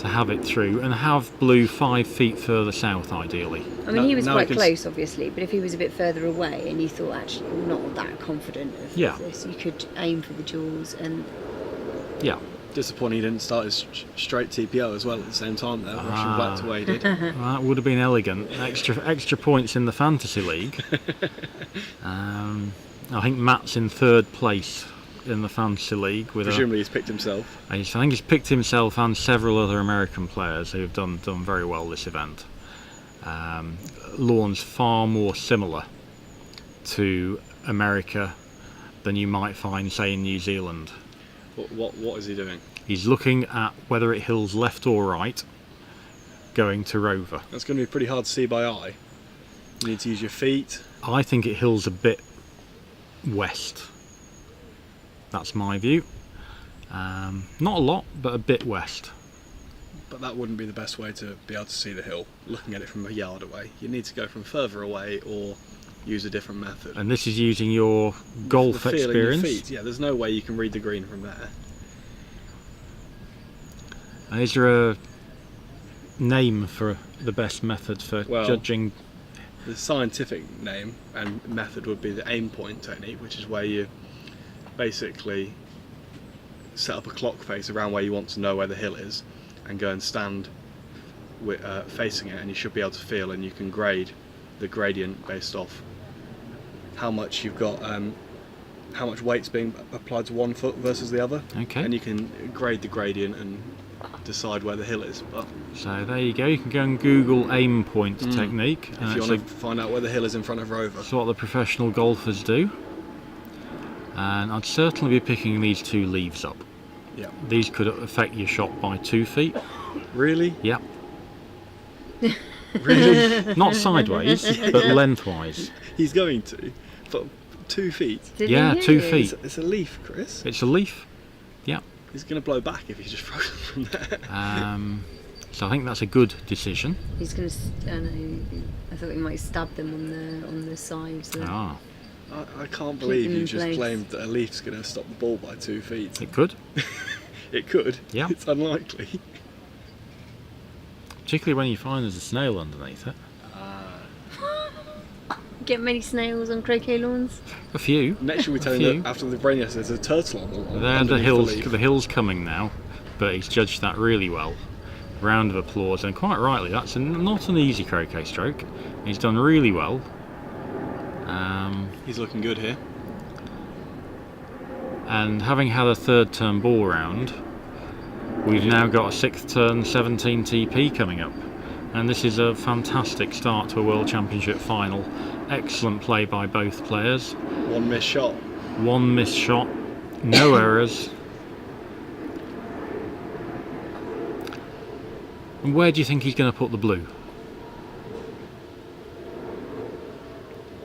have it through and have blue 5 feet further south, ideally. I mean, he was now quite I can close, obviously, but if he was a bit further away and you thought, actually, I'm not that confident of Yeah. this, you could aim for the jaws and... Yeah. Disappointing he didn't start his straight TPO as well at the same time there, rushing back to where he did. Well, that would have been elegant. Extra points in the fantasy league. I think Matt's in 3rd place in the fantasy league with Presumably he's picked himself. I think he's picked himself and several other American players who have done very well this event. Lawn's far more similar to America than you might find, say, in New Zealand. What is he doing? He's looking at whether it hills left or right, going to rover. That's going to be pretty hard to see by eye. You need to use your feet. I think it hills a bit west. That's my view. Not a lot, but a bit west. But that wouldn't be the best way to be able to see the hill, looking at it from a yard away. You need to go from further away or use a different method. And this is using your golf The feel in your experience. feet. Yeah, there's no way you can read the green from there. Is there a name for the best method for judging? The scientific name and method would be the aim point technique, which is where you basically set up a clock face around where you want to know where the hill is and go and stand facing it, and you should be able to feel, and you can grade the gradient based off how much you've got, how much weight's being applied to one foot versus the other. Okay. And you can grade the gradient and decide where the hill is. But So there you go. You can go and Google aim point technique. if you want to find out where the hill is in front of rover. That's what the professional golfers do. And I'd certainly be picking these 2 leaves up. Yeah. These could affect your shot by 2 feet. Really? Yeah. Really? Not sideways, but lengthwise. He's going to. But 2 feet. Yeah, 2 feet. It's a leaf, Chris. It's a leaf. Yeah. He's going to blow back if he's just frozen from there. So I think that's a good decision. He's going to... I thought he might stab them on the sides. Ah, I can't believe them you in just place. claimed that a leaf's going to stop the ball by 2 feet. it could. It could. Yeah. It's unlikely. Particularly when you find there's a snail underneath it. Get many snails on croquet lawns? A few. Next year we tell A him few. that after the rain yesterday there's a turtle on the lawn. There, the underneath hill's leaf. the hill's coming now, but he's judged that really well. Round of applause, and quite rightly. That's not an easy croquet stroke. He's done really well. He's looking good here. And having had a 3rd turn ball round, we've now got a 6th turn 17 TP coming up, and this is a fantastic start to a World Championship final Excellent play by both players. One missed shot. One missed shot. No errors. And where do you think he's going to put the blue?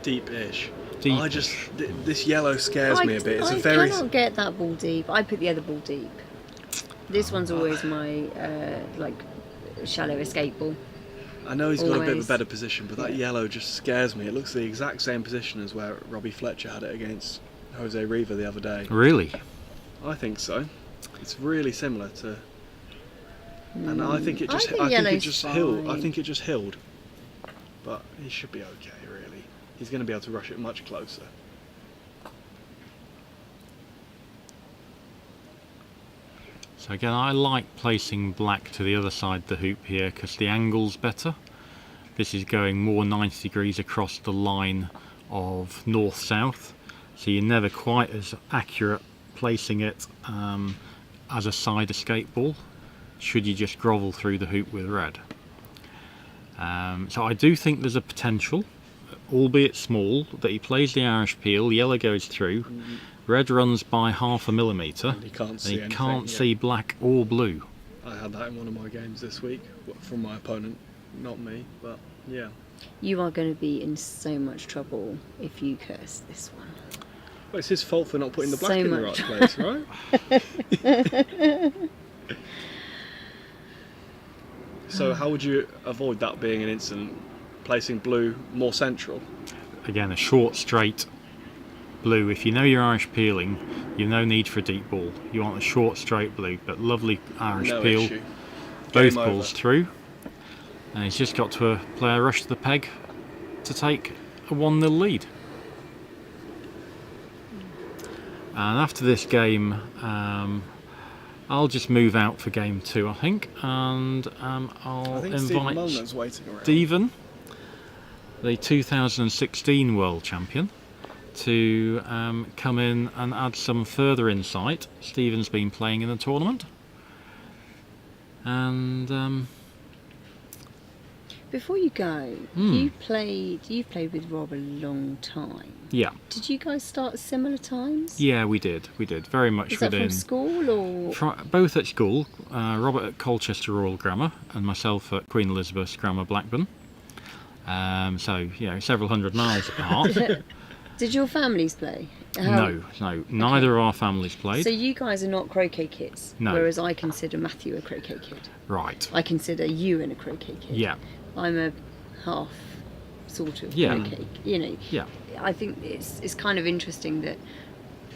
Deep-ish. Deep. This yellow scares me a bit. It's I a very. cannot get that ball deep. I put the other ball deep. This one's always my shallow escape ball. I know he's got a bit of a Always. better position, but that yellow just scares me. It looks the exact same position as where Robbie Fletcher had it against Jose Riva the other day. Really? I think so. It's really similar to. And I think it just. I think I think it yellow's just hilled. I fine. think it just hilled. But he should be okay, really. He's going to be able to rush it much closer. So again, I like placing black to the other side of the hoop here because the angle's better. This is going more 90 degrees across the line of north-south, so you're never quite as accurate placing it as a side escape ball, should you just grovel through the hoop with red. So I do think there's a potential, albeit small, that he plays the Irish peel, yellow goes through, red runs by 0.5 millimetre, And he can't see anything, see black or blue. I had that in one of my games this week from my opponent, not me, but yeah. You are going to be in so much trouble if you curse this one. Well, it's his fault for not putting the black So in the much. right place, right? So how would you avoid that being an incident? Placing blue more central? Again, a short, straight blue. If you know you're Irish peeling, you've no need for a deep ball. You want a short, straight blue, but lovely Irish No peel. issue. Both Game over. balls through. And he's just got to play a rush to the peg to take a 1-0 lead. And after this game, I'll just move out for game 2, I think, and I'll I think Stephen invite Mulner's waiting around. Stephen, the 2016 world champion, to come in and add some further insight. Stephen's been playing in the tournament, and Before you go, you've played with Rob a long time. yeah, Did you guys start at similar times? yeah, we did very much Is that within. from school or? Both at school, Robert at Colchester Royal Grammar and myself at Queen Elizabeth's Grammar Blackburn. So, several hundred miles apart. Did your families play? No, neither of our families played. So you guys are not croquet kids, No. whereas I consider Matthew a croquet kid. Right. I consider you a croquet kid. Yeah. I'm a half sort of Yeah. croquet. Yeah. I think it's kind of interesting that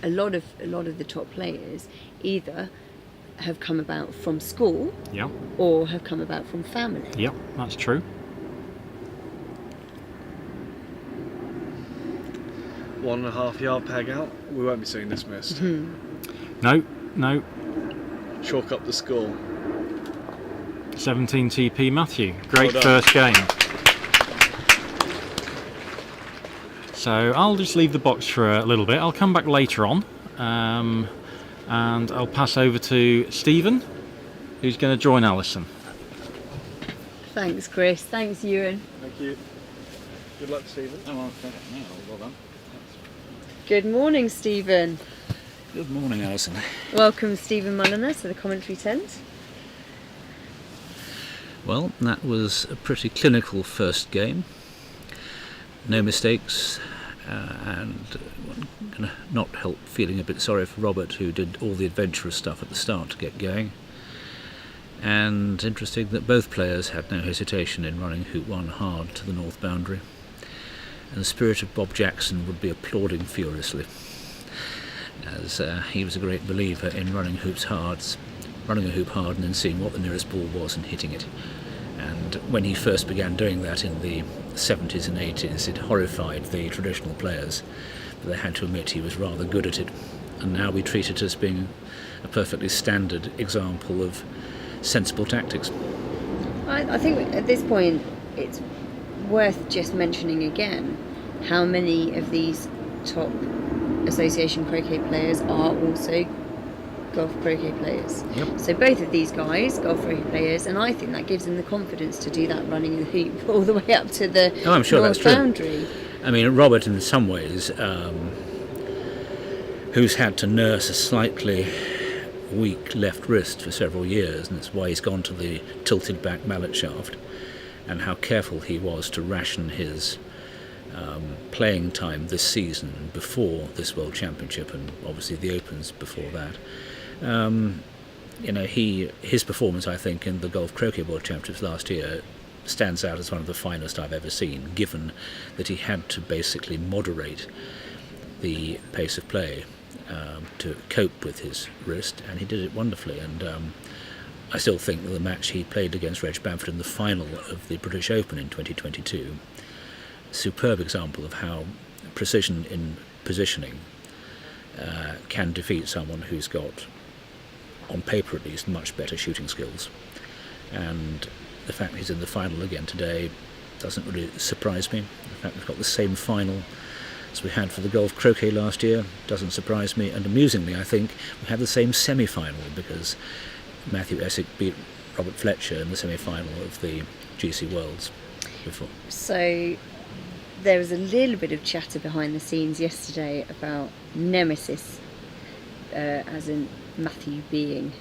a lot of the top players either have come about from school Yeah. or have come about from family. Yep, that's true. 1.5 yard peg out. We won't be seeing this missed. No. Chalk up the score. 17 TP Matthew. Great Well done. first game. So I'll just leave the box for a little bit. I'll come back later on, and I'll pass over to Stephen, who's going to join Alison. Thanks, Chris. Thanks, Ewan. Thank you. Good luck, Stephen. Oh, well done. Good morning, Stephen. Good morning, Alison. Welcome, Stephen Mulliner, to the commentary tent. Well, that was a pretty clinical first game. No mistakes, and one can not help feeling a bit sorry for Robert, who did all the adventurous stuff at the start to get going. And interesting that both players had no hesitation in running hoop 1 hard to the north boundary. And the spirit of Bob Jackson would be applauding furiously, as he was a great believer in running a hoop hard and then seeing what the nearest ball was and hitting it. And when he first began doing that in the 70s and 80s, it horrified the traditional players, but they had to admit he was rather good at it. And now we treat it as being a perfectly standard example of sensible tactics. I think at this point it's worth just mentioning again how many of these top association croquet players are also golf croquet players. Yep. So both of these guys, golf croquet players, and I think that gives them the confidence to do that running the hoop all the way up to the Oh, I'm sure north that's true. boundary. I mean, Robert, in some ways, who's had to nurse a slightly weak left wrist for several years, and that's why he's gone to the tilted back mallet shaft, and how careful he was to ration his playing time this season before this World Championship, and obviously the Opens before that. His performance, I think, in the Golf Croquet World Championships last year stands out as one of the finest I've ever seen, given that he had to basically moderate the pace of play to cope with his wrist, and he did it wonderfully. And I still think that the match he played against Reg Bamford in the final of the British Open in 2022, a superb example of how precision in positioning can defeat someone who's got, on paper at least, much better shooting skills. And the fact he's in the final again today doesn't really surprise me. The fact we've got the same final as we had for the Golf Croquet last year doesn't surprise me. And amusingly, I think we had the same semi-final, because Matthew Essick beat Robert Fletcher in the semi-final of the GC Worlds before. So there was a little bit of chatter behind the scenes yesterday about nemesis, as in Matthew being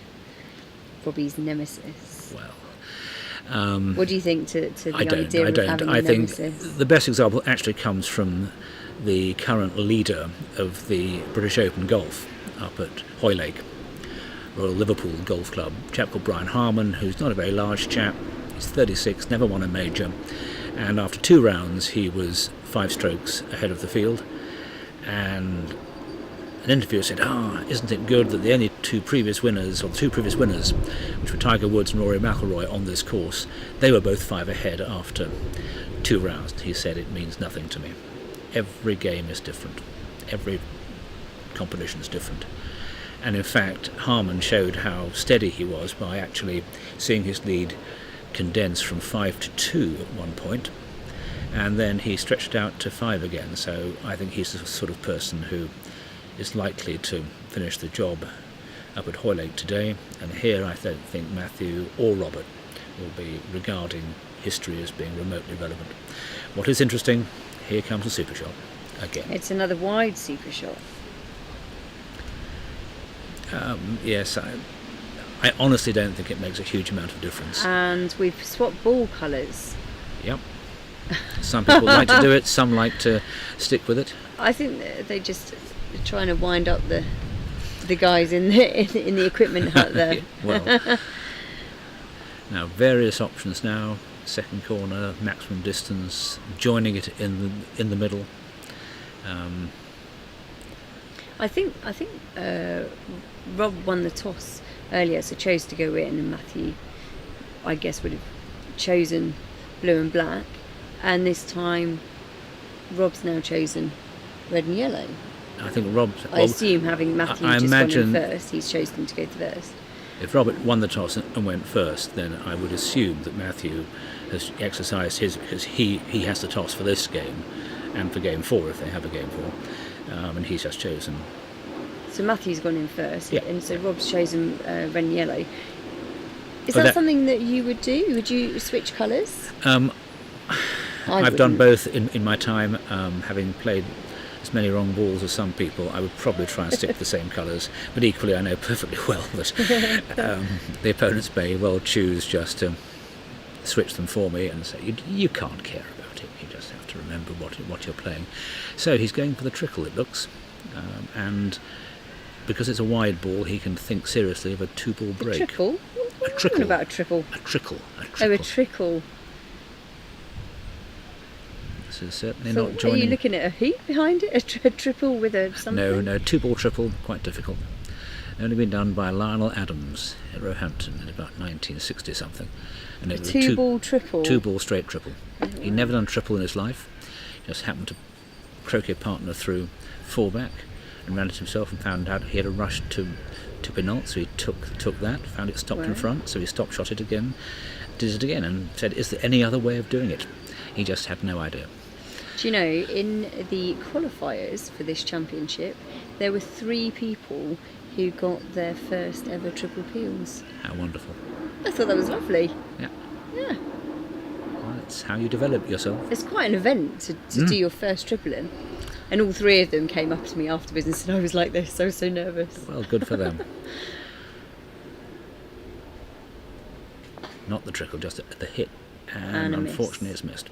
Robbie's nemesis. Well, what do you think to the idea of having a nemesis? I think the best example actually comes from the current leader of the British Open Golf up at Hoylake, Royal Liverpool Golf Club, a chap called Brian Harman, who's not a very large chap. He's 36, never won a major, and after 2 rounds he was 5 strokes ahead of the field. And an interviewer said, isn't it good that the only 2 previous winners, which were Tiger Woods and Rory McIlroy on this course, they were both 5 ahead after 2 rounds. He said, it means nothing to me. Every game is different. Every competition is different. And in fact, Harman showed how steady he was by actually seeing his lead condense from 5 to 2 at one point, and then he stretched out to 5 again. So I think he's the sort of person who is likely to finish the job up at Hoylake today. And here I don't think Matthew or Robert will be regarding history as being remotely relevant. What is interesting, here comes a super shot again. It's another wide super shot. Yes, I honestly don't think it makes a huge amount of difference. And we've swapped ball colours. Yep. Some people like to do it, some like to stick with it. I think they just are trying to wind up the guys in the equipment hut there. Well, now various options now. Second corner, maximum distance, joining it in the middle. I think Rob won the toss earlier, so chose to go in, and Matthew, I guess, would have chosen blue and black, and this time Rob's now chosen red and yellow. I think Rob. I assume, having Matthew just gone in first, he's chosen to go first. If Robert won the toss and went first, then I would assume that Matthew has exercised his, because he has the toss for this game and for game 4 if they have a game 4, and he's just chosen. So Matthew's gone in first, yeah. And so Rob's chosen red and yellow. Is that something that you would do? Would you switch colours? I've done both in my time, having played as many wrong balls as some people. I would probably try and stick to the same colours, but equally I know perfectly well that the opponents may well choose just to switch them for me and say, you can't care about it, you just have to remember what you're playing. So he's going for the trickle, it looks, and because it's a wide ball, he can think seriously of a 2-ball break. A trickle? A trickle. What about a triple? A trickle. Oh, a trickle. This is certainly So not joining. Are you looking at a hoop behind it? A triple with a something? No, 2-ball triple, quite difficult. Only been done by Lionel Adams at Roehampton in about 1960 something. And it was a 2-ball triple? 2-ball straight triple. He'd never done triple in his life. Just happened to croquet partner through 4-back and ran it himself and found out he had a rush to Penult, so he took that, found it stopped in front, so he stop shot it again, did it again, and said, is there any other way of doing it? He just had no idea. Do you know, in the qualifiers for this championship, there were 3 people who got their first ever triple peels. How wonderful. I thought that was lovely. Yeah. Yeah. Well, That's how you develop yourself. It's quite an event to do your first triple in. And all three of them came up to me after business and I was like this, so nervous. Well, good for them. Not the trickle, just the hit. And unfortunately it's missed.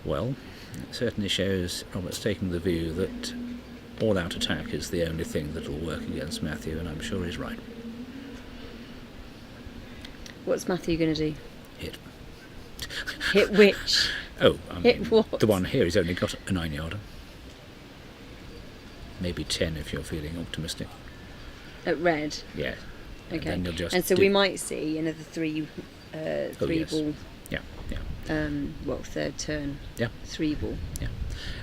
Well, it certainly shows Robert's taking the view that all-out attack is the only thing that will work against Matthew, and I'm sure he's right. What's Matthew going to do? Hit. Hit which? Oh, I mean, hit what? The one here, he's only got a 9-yarder. Maybe 10 if you're feeling optimistic. At red? Yeah. Okay. And so we might see another three yes. ball. Yeah. Third turn. Yeah. 3 ball. Yeah.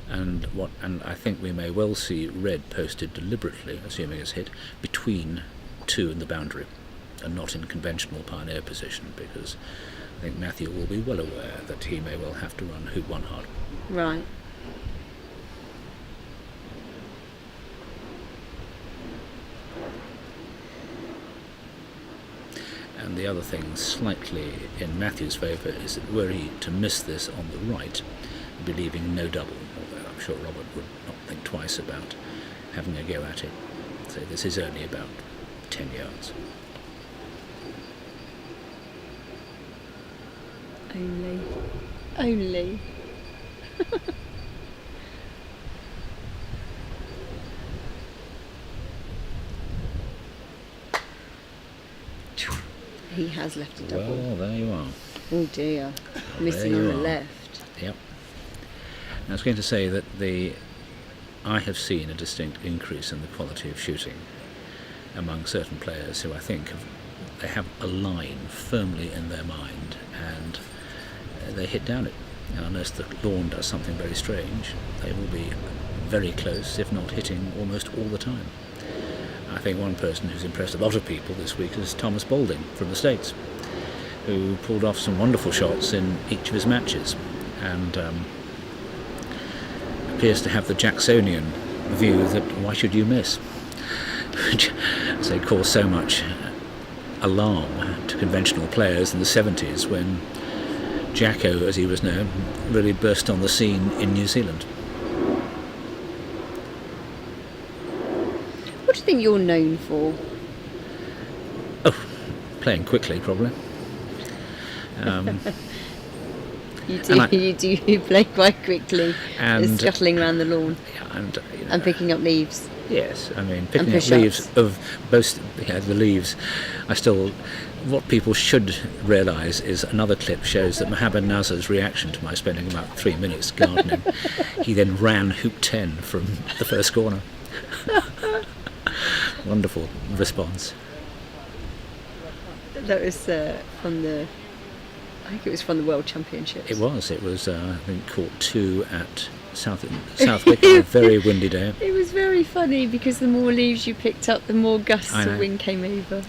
And I think we may well see red posted deliberately, assuming it's hit, between 2 and the boundary, and not in conventional pioneer position, because I think Matthew will be well aware that he may well have to run hoop 1 hard. Right. And the other thing slightly in Matthew's favour is that were he to miss this on the right, he'd be leaving no double, although I'm sure Robert would not think twice about having a go at it. So this is only about 10 yards. Only. He has left a double. Well, there you are. Oh dear. Missing on the left. Yep. I was going to say that I have seen a distinct increase in the quality of shooting among certain players who I think they have a line firmly in their mind and they hit down it. And unless the lawn does something very strange, they will be very close, if not hitting almost all the time. I think one person who's impressed a lot of people this week is Thomas Balding from the States, who pulled off some wonderful shots in each of his matches and appears to have the Jacksonian view that why should you miss, which say caused so much alarm to conventional players in the 70s when Jacko, as he was known, really burst on the scene in New Zealand. What do you think you're known for? Oh, playing quickly, probably. You play quite quickly, and scuttling around the lawn and picking up leaves. Yes, I mean picking up leaves of both the leaves. What people should realise is another clip shows that Mohammed Nazar's reaction to my spending about 3 minutes gardening. He then ran hoop 10 from the first corner. Wonderful response. That was from the. I think it was from the World Championships. It was. I think caught 2 at Southwick on a very windy day. It was very funny because the more leaves you picked up, the more gusts of wind came over.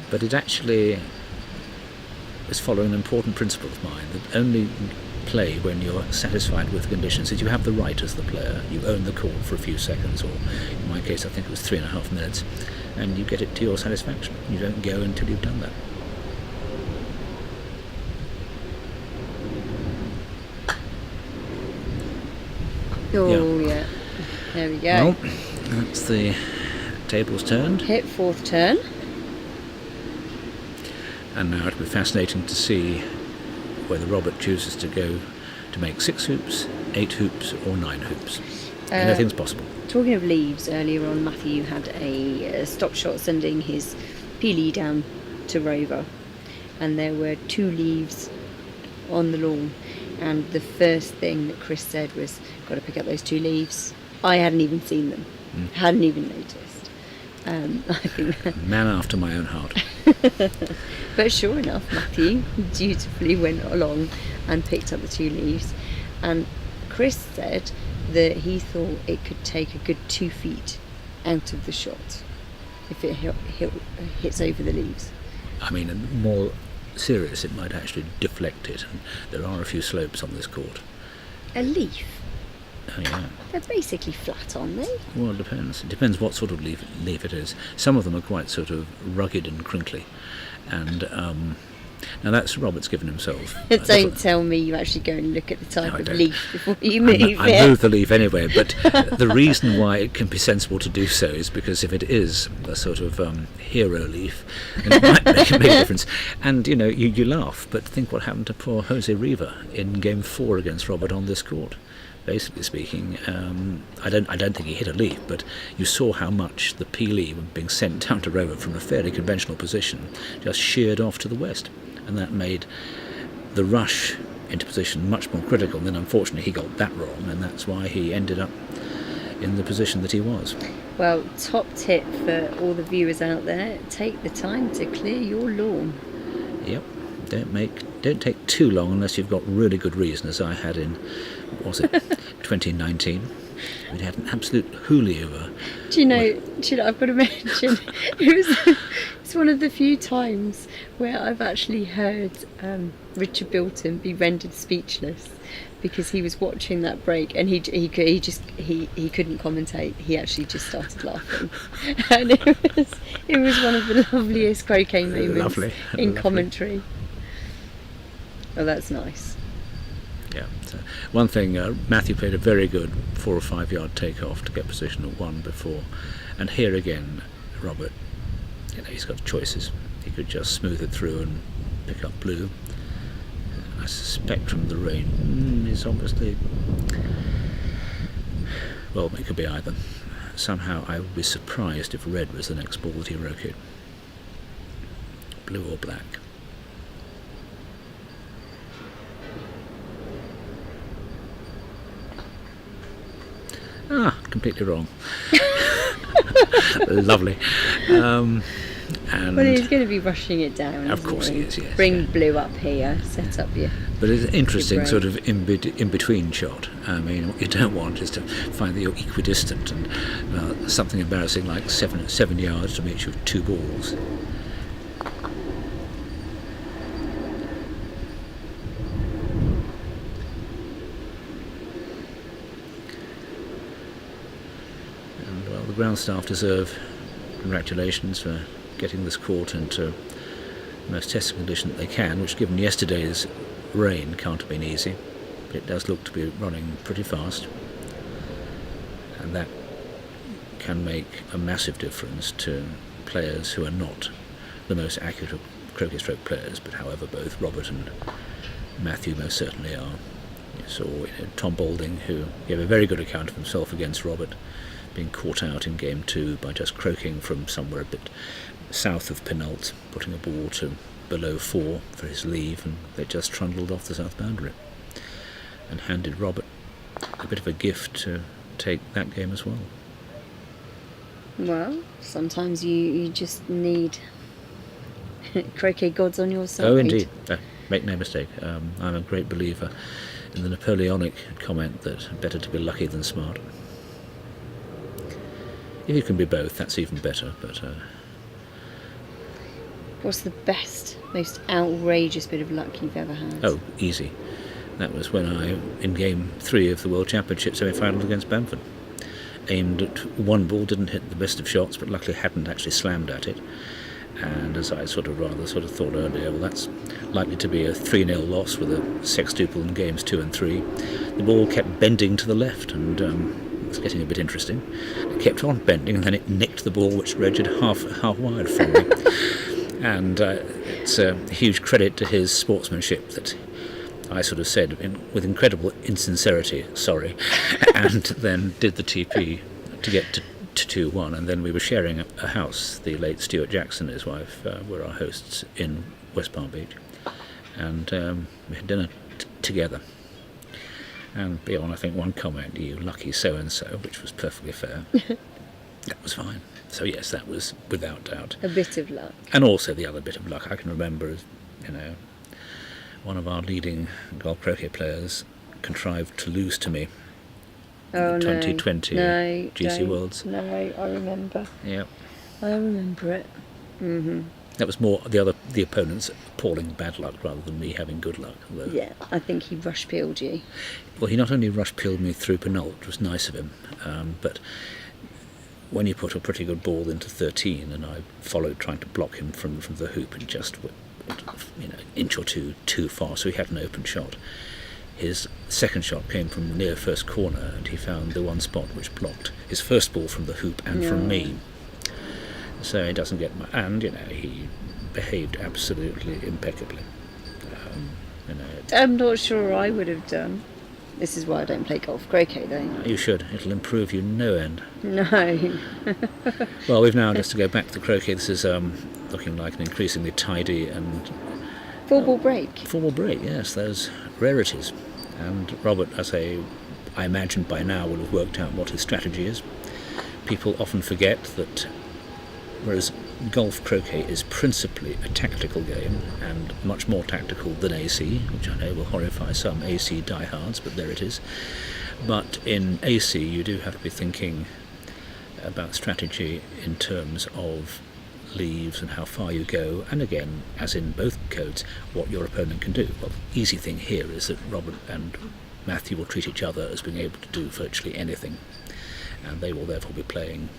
But it actually is following an important principle of mine, that only play when you're satisfied with the conditions. That you have the right as the player, you own the court for a few seconds, or in my case I think it was 3.5 minutes, and you get it to your satisfaction. You don't go until you've done that. Oh yeah. There we go. Well, that's the tables turned. Hit 4th turn. And now it'll be fascinating to see whether Robert chooses to go to make 6 hoops, 8 hoops or 9 hoops. Anything's possible. Talking of leaves, earlier on Matthew had a stop shot sending his peelie down to Rover, and there were 2 leaves on the lawn, and the first thing that Chris said was, got to pick up those 2 leaves. I hadn't even seen them, hadn't even noticed. I think man after my own heart. But sure enough, Matthew dutifully went along and picked up the 2 leaves, and Chris said that he thought it could take a good 2 feet out of the shot if it hits over the leaves. I mean, more serious, it might actually deflect it, and there are a few slopes on this court. A leaf? Oh yeah. They're basically flat, aren't they? Well, it depends. It depends what sort of leaf it is. Some of them are quite sort of rugged and crinkly, and Now that's Robert's given himself. Don't tell me you actually go and look at the type No, I of don't. leaf before you move I move the leaf anyway, but the reason why it can be sensible to do so is because if it is a sort of hero leaf, then it might make a big difference. And you laugh, but think what happened to poor Jose Riva in Game 4 against Robert on this court. Basically speaking, I don't think he hit a leaf, but you saw how much the peelee being sent down to Robert from a fairly conventional position just sheared off to the west, and that made the rush into position much more critical. And then unfortunately he got that wrong, and that's why he ended up in the position that he was. Well, top tip for all the viewers out there: take the time to clear your lawn. Yep. Don't take too long unless you've got really good reason, as I had in, what was it, 2019. We had an absolute hoolie over. Do you know, I've got to mention, it's one of the few times where I've actually heard Richard Bilton be rendered speechless because he was watching that break and he couldn't commentate. He actually just started laughing, and it was one of the loveliest croquet moments in commentary. Oh, that's nice. Yeah. So one thing, Matthew played a very good 4 or 5 yard takeoff to get position at 1 before, and here again, Robert, he's got choices. He could just smooth it through and pick up blue. I suspect from the rain is obviously, well, it could be either. Somehow I would be surprised if red was the next ball that he roqueted. Blue or black. Completely wrong. Lovely. And Well, he's going to be rushing it down. Of course he is, yes. Bring blue up here, set up your... But it's an interesting brain. sort of in-between shot. I mean, what you don't want is to find that you're equidistant and something embarrassing like 7 yards to meet you with 2 balls. Ground staff deserve congratulations for getting this court into the most testing condition that they can, which given yesterday's rain can't have been easy, but it does look to be running pretty fast, and that can make a massive difference to players who are not the most accurate of croquet stroke players, but however both Robert and Matthew most certainly are. You saw Tom Balding, who gave a very good account of himself against Robert, being caught out in game 2 by just croaking from somewhere a bit south of Penult, putting a ball to below 4 for his leave, and they just trundled off the south boundary, and handed Robert a bit of a gift to take that game as well. Well, sometimes you just need croquet gods on your side. Oh, indeed. Make no mistake. I'm a great believer in the Napoleonic comment that better to be lucky than smart. If you can be both, that's even better. But what's the best, most outrageous bit of luck you've ever had? Oh, easy. That was when I, in game 3 of the World Championship semi-final against Bamford, aimed at one ball, didn't hit the best of shots, but luckily hadn't actually slammed at it. And as I sort of thought earlier, well, that's likely to be a 3-0 loss with a sextuple in games 2 and 3. The ball kept bending to the left, and it was getting a bit interesting. It kept on bending, and then it nicked the ball, which registered half wide from me. And it's a huge credit to his sportsmanship that I sort of said with incredible insincerity, sorry, and then did the TP to get to 2-1, and then we were sharing a house. The late Stuart Jackson and his wife were our hosts in West Palm Beach, and we had dinner together. And beyond, I think, one comment, "You lucky so-and-so," which was perfectly fair. That was fine. So yes, that was without doubt A bit of luck. and also the other bit of luck I can remember is, one of our leading golf croquet players contrived to lose to me Oh, the 2020 no, GC don't. Worlds. No, I remember. Yeah, I remember it. Mm-hmm. that was more the opponent's appalling bad luck rather than me having good luck. Although, Yeah, I think he rush peeled you. well, he not only rush-peeled me through Penult, which was nice of him, but when he put a pretty good ball into 13 and I followed trying to block him from the hoop, and just inch or two too far, so he had an open shot. His second shot came from near first corner, and he found the one spot which blocked his first ball from the hoop and from me. So he doesn't get much, and he behaved absolutely impeccably. I'm not sure I would have done. This is why I don't play golf. Croquet, though. You should. It'll improve you no end. No. Well, we've now, just to go back to the croquet, this is looking like an increasingly tidy and... Four-ball break. Four-ball break, yes, those rarities. And Robert, I imagine by now will have worked out what his strategy is. People often forget that whereas golf croquet is principally a tactical game, and much more tactical than AC, which I know will horrify some AC diehards, but there it is. But in AC you do have to be thinking about strategy in terms of leaves and how far you go, and again, as in both codes, what your opponent can do. Well, the easy thing here is that Robert and Matthew will treat each other as being able to do virtually anything, and they will therefore be playing,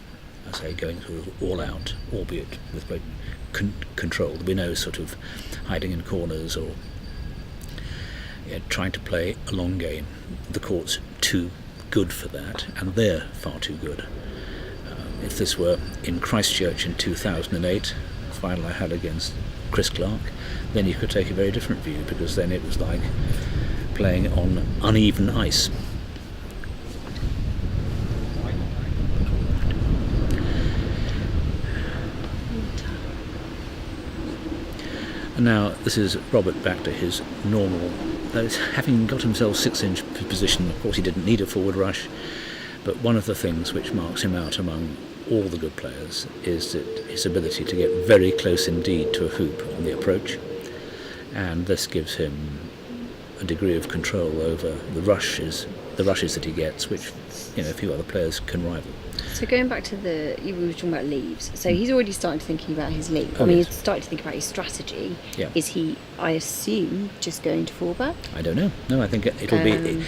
going sort of all out, albeit with great control. There'll be no sort of hiding in corners or trying to play a long game. The court's too good for that, and they're far too good. If this were in Christchurch in 2008, the final I had against Chris Clark, then you could take a very different view, because then it was like playing on uneven ice. And now this is Robert back to his normal, having got himself 6-inch position. Of course he didn't need a forward rush, but one of the things which marks him out among all the good players is that his ability to get very close indeed to a hoop on the approach, and this gives him a degree of control over the rushes that he gets, which few other players can rival. So going back to we were talking about leaves, so he's already started thinking about his leave. He's started to think about his strategy. Yeah. Is he, I assume, just going to fall back? I don't know. No, I think it'll be...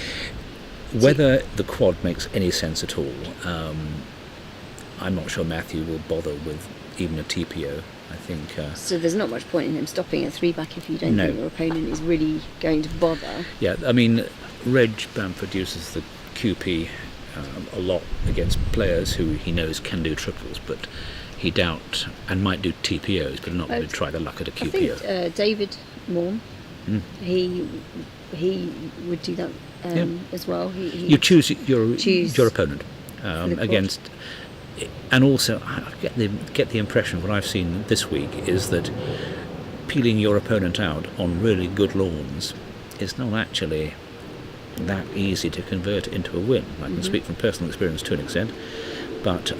Whether the quad makes any sense at all, I'm not sure Matthew will bother with even a TPO. I think... So there's not much point in him stopping a 3-back if you don't think your opponent is really going to bother? Yeah, Reg Bamford uses the QP a lot against players who he knows can do triples, but he doubt and might do TPOs, but not going to try the luck at a QPO. I think David Morn, he would do that as well. You choose your opponent against, and also I get the impression what I've seen this week is that peeling your opponent out on really good lawns is not actually that easy to convert into a win. I can speak from personal experience to an extent, but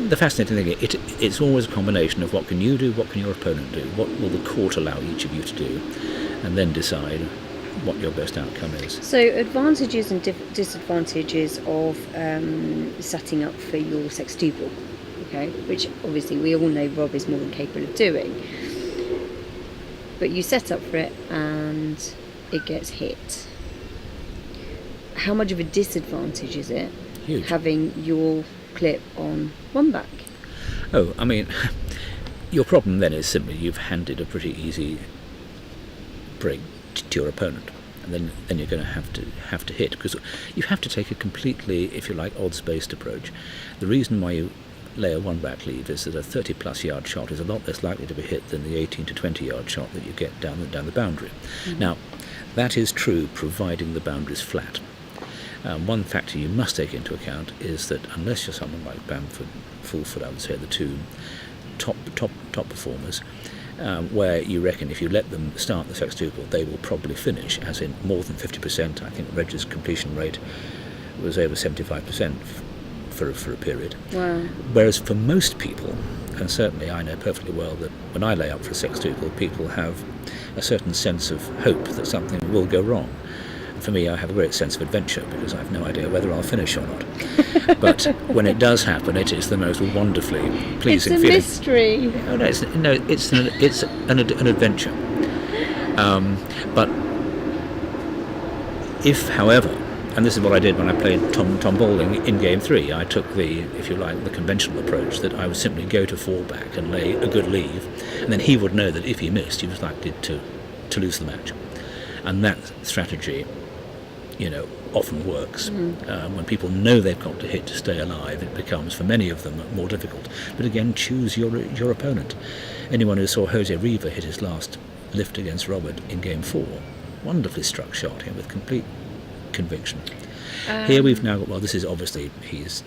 the fascinating thing, it's always a combination of what can you do, what can your opponent do, what will the court allow each of you to do, and then decide what your best outcome is. So advantages and disadvantages of setting up for your sextuple, okay, which obviously we all know Rob is more than capable of doing. But you set up for it and it gets hit. How much of a disadvantage is it? Huge. Having your clip on one back? Oh, your problem then is simply you've handed a pretty easy break to your opponent, and then you're going to have to hit, because you have to take a completely, if you like, odds-based approach. The reason why you lay a one-back lead is that a 30-plus yard shot is a lot less likely to be hit than the 18 to 20-yard shot that you get down the boundary. Now, that is true providing the boundary's flat. One factor you must take into account is that unless you're someone like Bamford, Fulford, I would say the two top performers, where you reckon if you let them start the sextuple, they will probably finish, as in more than 50%. I think Reg's completion rate was over 75%. For a period. Wow. Whereas for most people, and certainly I know perfectly well that when I lay up for a sextuple, people have a certain sense of hope that something will go wrong. And for me, I have a great sense of adventure because I have no idea whether I'll finish or not. But when it does happen, it is the most wonderfully pleasing feeling. It's a mystery. It's an adventure. But if, however, and this is what I did when I played Tom Bowling in Game 3. I took the, if you like, the conventional approach that I would simply go to fall back and lay a good leave, and then he would know that if he missed, he was likely to lose the match. And that strategy, often works. When people know they've got to hit to stay alive, it becomes, for many of them, more difficult. But again, choose your opponent. Anyone who saw Jose Riva hit his last lift against Robert in Game 4, wonderfully struck shot here with complete conviction. Here we've now got, well, this is obviously, he's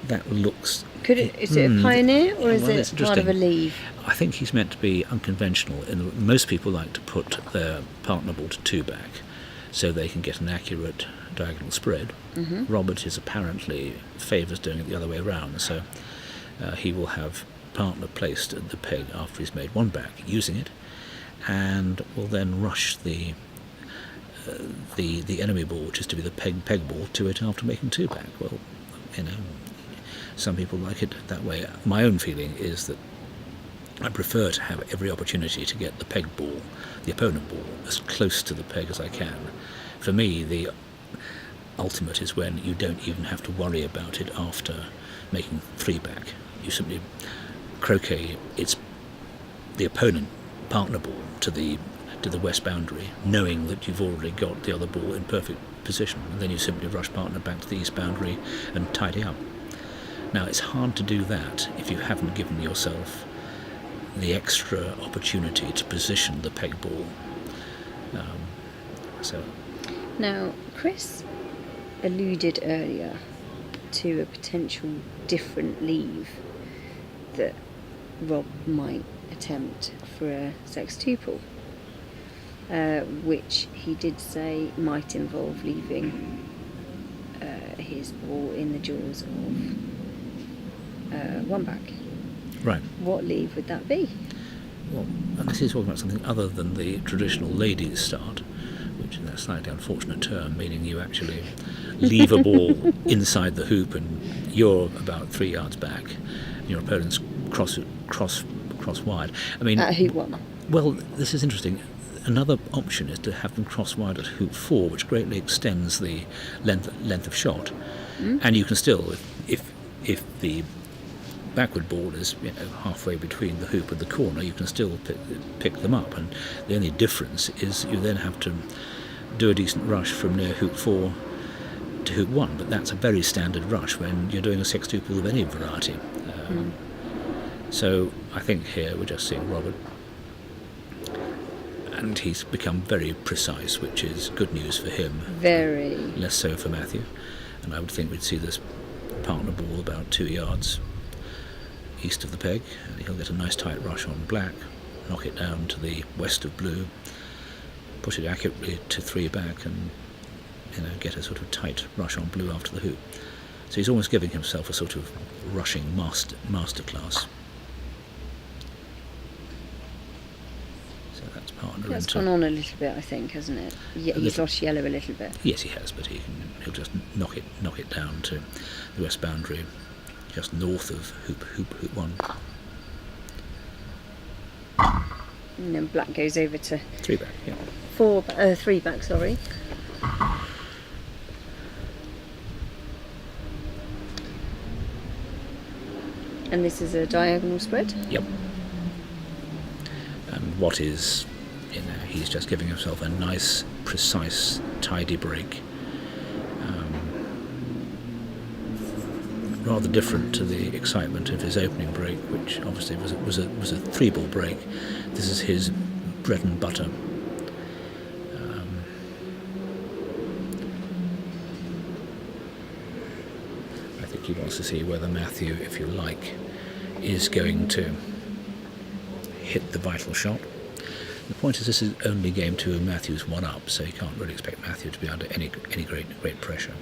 that looks... Is it a pioneer, or is it's it part of a leave? I think he's meant to be unconventional. Most people like to put their partner ball to 2-back so they can get an accurate diagonal spread. Robert is apparently favours doing it the other way around, so he will have partner placed at the peg after he's made 1-back, using it, and will then rush the enemy ball, which is to be the peg ball, to it after making 2-back. Well, some people like it that way. My own feeling is that I prefer to have every opportunity to get the peg ball, the opponent ball, as close to the peg as I can. For me, the ultimate is when you don't even have to worry about it after making 3-back. You simply croquet it's the opponent partner ball to the west boundary, knowing that you've already got the other ball in perfect position, and then you simply rush partner back to the east boundary and tidy up. Now, it's hard to do that if you haven't given yourself the extra opportunity to position the peg ball. Now, Chris alluded earlier to a potential different leave that Rob might attempt for a sextuple, which he did say might involve leaving his ball in the jaws of 1-back. Right. What leave would that be? Well, and this is talking about something other than the traditional ladies' start, which is a slightly unfortunate term, meaning you actually leave a ball inside the hoop and you're about 3 yards back, and your opponent's cross wide. I mean, At hoop 1. Well, this is interesting. Another option is to have them cross wide at hoop 4, which greatly extends the length of shot, and you can still, if the backward ball is halfway between the hoop and the corner, you can still pick them up, and the only difference is you then have to do a decent rush from near hoop 4 to hoop 1, but that's a very standard rush when you're doing a sextuple of any variety. So I think here we're just seeing Robert, and he's become very precise, which is good news for him. Very. Less so for Matthew, and I would think we'd see this partner ball about 2 yards east of the peg, and he'll get a nice tight rush on black, knock it down to the west of blue, push it accurately to 3-back, and get a sort of tight rush on blue after the hoop. So he's almost giving himself a sort of rushing masterclass. So that's partner. That's gone on a little bit, I think, hasn't it? He's lost yellow a little bit. Yes, he has, but he'll just knock it down to the west boundary, just north of hoop 1. And then black goes over to 3-back, yeah. 3-back, sorry. And this is a diagonal spread? Yep. And what is, he's just giving himself a nice, precise, tidy break. Rather different to the excitement of his opening break, which obviously was a 3-ball break. This is his bread and butter. I think he wants to see whether Matthew, if you like, is going to hit the vital shot. The point is, this is only game 2 and Matthew's 1 up, so you can't really expect Matthew to be under any great pressure.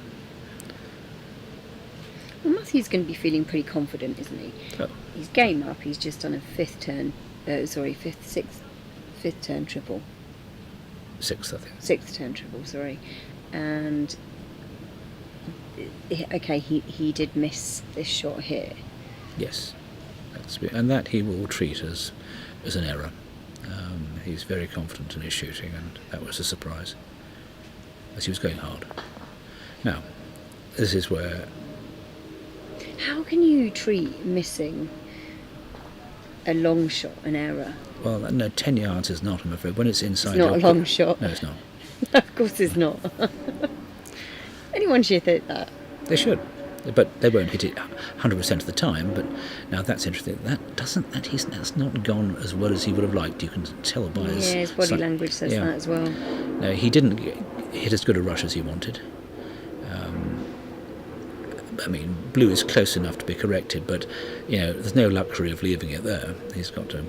Well, Matthew's going to be feeling pretty confident, isn't he? Oh. He's game up. He's just done a fifth turn triple. Sixth, I think. Sixth turn triple, sorry. And okay, he did miss this shot here. Yes, and that he will treat as as an error. He's very confident in his shooting, and that was a surprise, as he was going hard. Now, this is where... How can you treat missing a long shot an error? Well, no, 10 yards is not, I'm afraid. When it's inside... It's not a long shot. No, it's not. Of course it's not. Anyone should hit that. They should, but they won't hit it 100% of the time. But now that's interesting. That's not gone as well as he would have liked. You can tell by his body language says that as well. No, he didn't hit as good a rush as he wanted. I mean, blue is close enough to be corrected, but there's no luxury of leaving it there. He's got to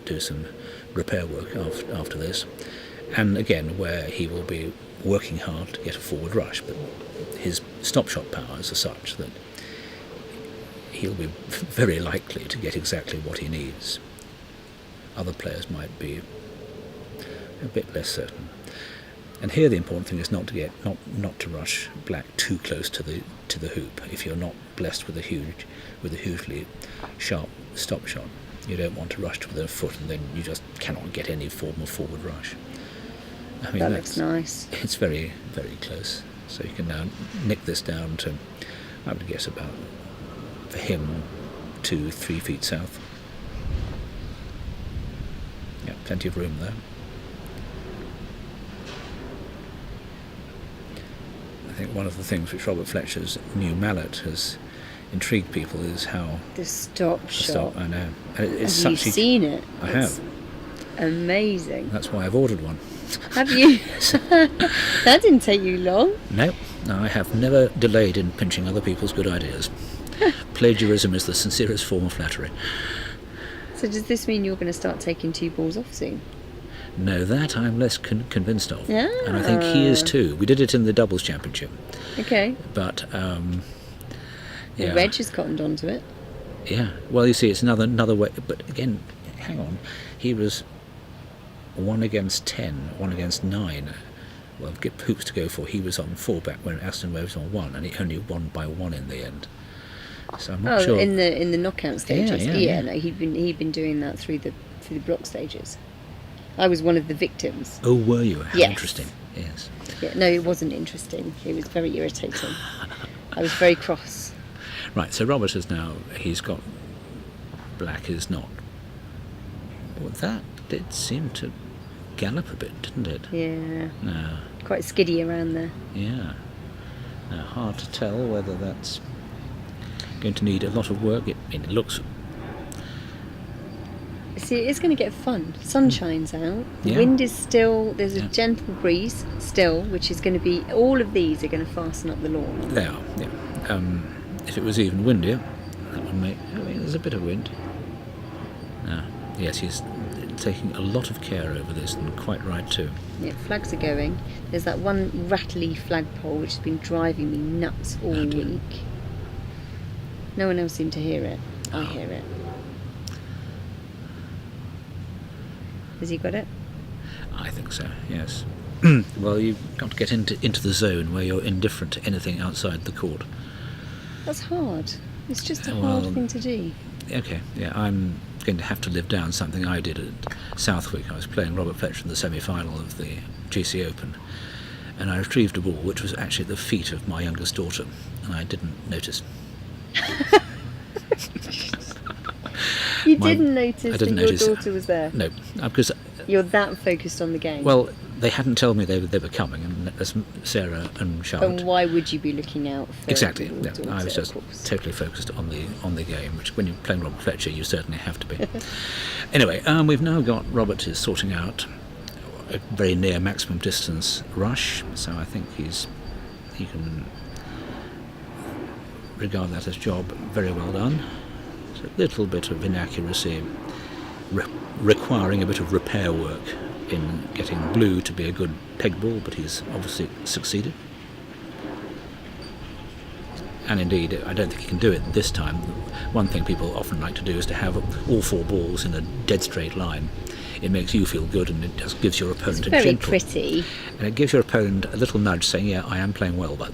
do some repair work after this, and again, where he will be working hard to get a forward rush, but his stop shot powers are such that he'll be very likely to get exactly what he needs. Other players might be a bit less certain. And here the important thing is not to rush black too close to the hoop. If you're not blessed with a hugely sharp stop shot, you don't want to rush to within a foot, and then you just cannot get any form of forward rush. I mean, that looks nice. It's very, very close. So you can now nick this down to, I would guess, about, for him, 2-3 feet south. Yeah, plenty of room there. I think one of the things which Robert Fletcher's new mallet has intrigued people is how... The stop shot. I know. And it's have you seen it? I have. Amazing. That's why I've ordered one. Have you? That didn't take you long. No, I have never delayed in pinching other people's good ideas. Plagiarism is the sincerest form of flattery. So does this mean you're going to start taking 2 balls off soon? No, that I'm less convinced of. Yeah. And I think he is too. We did it in the doubles championship. Okay. But, The Reg has cottoned onto it. Yeah. Well, you see, it's another way. But again, hang on. He was 1 against 10, 1 against 9. Well, get hoops to go for. He was on 4 back when Aston was on 1, and he only won by 1 in the end. So I'm not sure. In the knockout stages. Yeah. No, he'd been doing that through the block stages. I was one of the victims. Oh, were you? How yes. Interesting. Yes. Yeah, no, it wasn't interesting. It was very irritating. I was very cross. Right, so Robert is now, he's got, black is not. Well, that did seem to gallop a bit, didn't it? Yeah. No. Quite skiddy around there. Yeah. Now, hard to tell whether that's going to need a lot of work. It looks... See, it's going to get fun. Sun shines out. The Yeah. wind is still... There's a gentle breeze still, which is going to be... All of these are going to fasten up the lawn. They are, yeah. If it was even windier, that would make... I mean, there's a bit of wind. Yes, he's taking a lot of care over this, and quite right too. Yeah, flags are going. There's that one rattly flagpole which has been driving me nuts all week. No one else seemed to hear it. I hear it. Has he got it? I think so, yes. Well, you've got to get into the zone where you're indifferent to anything outside the court. That's hard. It's just a hard thing to do. Okay, yeah, I'm going to have to live down something I did at Southwick. I was playing Robert Fletcher in the semi-final of the GC Open, and I retrieved a ball which was actually at the feet of my youngest daughter, and I didn't notice. You didn't notice I didn't that notice your daughter was there? No, because... You're that focused on the game? Well, they hadn't told me they were coming, and as Sarah and Charlotte... And why would you be looking out for Exactly, your yeah, daughter, I was just totally focused on the game, which when you're playing Robert Fletcher, you certainly have to be. Anyway, we've now got Robert is sorting out a very near maximum distance rush, so I think he can regard that as job very well done. It's a little bit of inaccuracy, requiring a bit of repair work in getting blue to be a good peg ball, but he's obviously succeeded. And indeed, I don't think he can do it this time. One thing people often like to do is to have all 4 balls in a dead straight line. It makes you feel good, and it just gives your opponent it's very pretty. And it gives your opponent a little nudge saying, yeah, I am playing well, by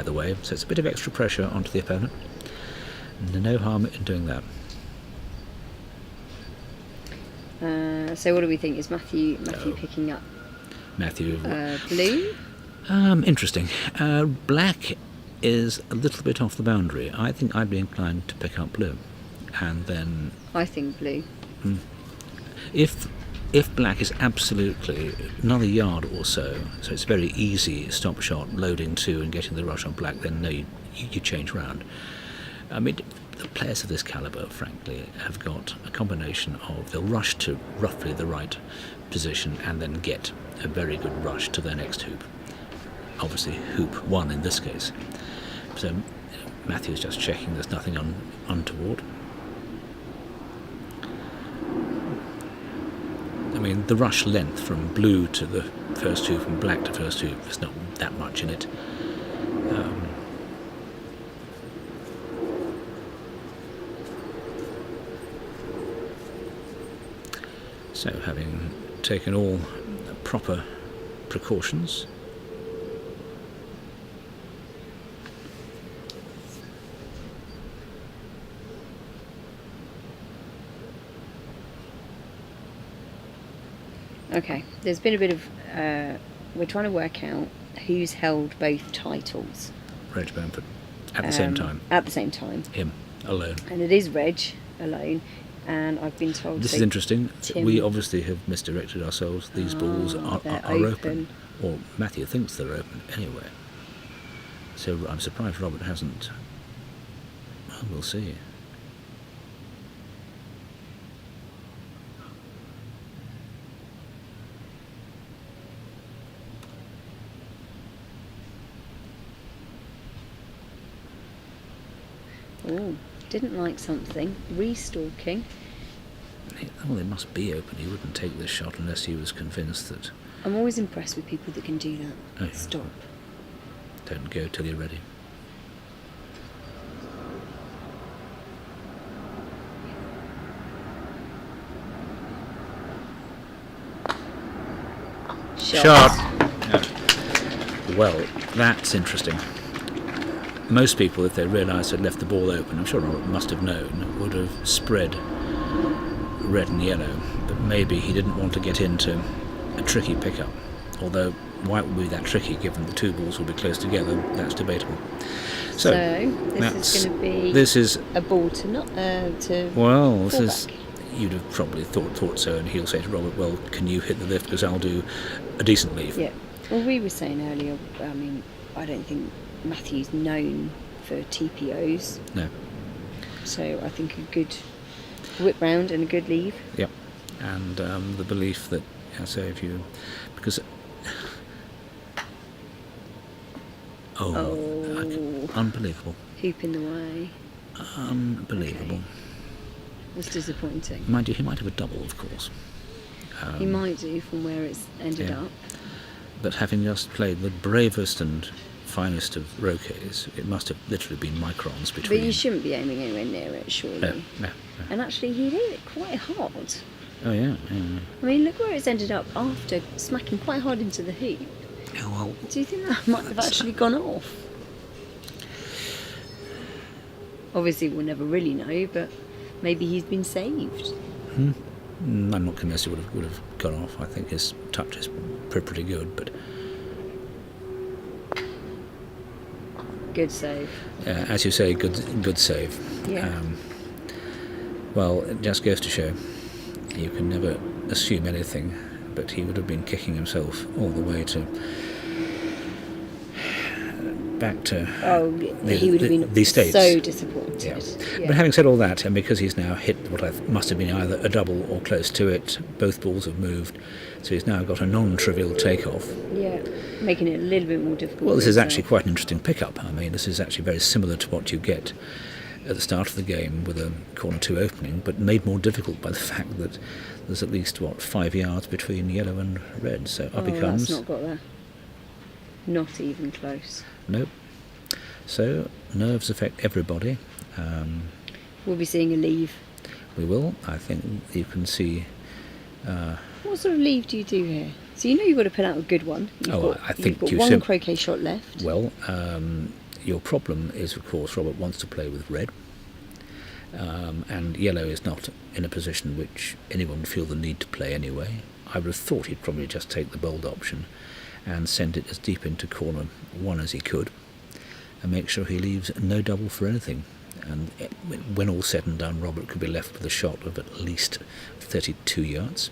the way. So it's a bit of extra pressure onto the opponent. And no harm in doing that. So what do we think? Is Matthew picking up Matthew. blue? Interesting. Black is a little bit off the boundary. I think I'd be inclined to pick up blue, and then I think blue. if black is absolutely another yard or so it's very easy stop shot, loading 2 and getting the rush on black, then no, you change round. I mean, the players of this calibre, frankly, have got a combination of they'll rush to roughly the right position and then get a very good rush to their next hoop. Obviously, hoop 1 in this case. So Matthew's just checking there's nothing untoward. I mean, the rush length from blue to the first hoop and black to first hoop, there's not that much in it. So, having taken all proper precautions, Okay, there's been a bit of we're trying to work out who's held both titles Reg Bamford at the same time. At the same time. Him alone. And it is Reg alone. And I've been told... This is interesting. We obviously have misdirected ourselves. These balls are open. Or Matthew thinks they're open anyway. So I'm surprised Robert hasn't. Well, we'll see. Oh, didn't like something. Restalking. Well, they must be open. He wouldn't take this shot unless he was convinced that... I'm always impressed with people that can do that. Oh, yeah. Stop. Don't go till you're ready. Shot. Yeah. Well, that's interesting. Most people, if they realised they'd left the ball open, I'm sure Robert must have known, would have spread red and yellow, but maybe he didn't want to get into a tricky pickup. Although, why it would be that tricky given the two balls will be close together, that's debatable. So this is going to be a ball to well, this fullback. is... You'd have probably thought so, and he'll say to Robert, well, can you hit the lift, because I'll do a decent leave. Yeah. Well, we were saying earlier, I mean, I don't think Matthew's known for TPOs. No. So I think a good whip round and a good leave. Yep. And the belief that, so if you... Because... unbelievable. Hoop in the way. Unbelievable. Okay. It's disappointing. Mind you, he might have a double, of course. He might do from where it's ended up. But having just played the bravest and finest of Roquets, it must have literally been microns between... But you shouldn't be aiming anywhere near it, surely. No. And actually, he hit it quite hard. Oh, yeah. I mean, look where it's ended up after smacking quite hard into the hoop. Oh, well... Do you think that might have actually gone off? Obviously, we'll never really know, but maybe he's been saved. I'm not convinced it would have gone off. I think his touch is pretty good, but... Good save. As you say, good save. Yeah. Well, it just goes to show you can never assume anything, but he would have been kicking himself all the way to back to he would have been the States. So disappointed. Yeah. Yeah. But having said all that, and because he's now hit what must have been either a double or close to it, both balls have moved, so he's now got a non-trivial takeoff. Yeah, making it a little bit more difficult. Well, this is actually quite an interesting pickup. I mean, this is actually very similar to what you get at the start of the game with a corner 2 opening, but made more difficult by the fact that there's at least 5 yards between yellow and red. So up he comes. That's not got there. Not even close. Nope. So nerves affect everybody. We'll be seeing a leave. We will. I think you can see. What sort of leave do you do here? So you know you've got to put out a good one. I think you've got one croquet shot left. Well, your problem is, of course, Robert wants to play with red, and yellow is not in a position which anyone would feel the need to play anyway. I would have thought he'd probably just take the bold option and send it as deep into corner 1 as he could, and make sure he leaves no double for anything. And when all said and done, Robert could be left with a shot of at least 32 yards.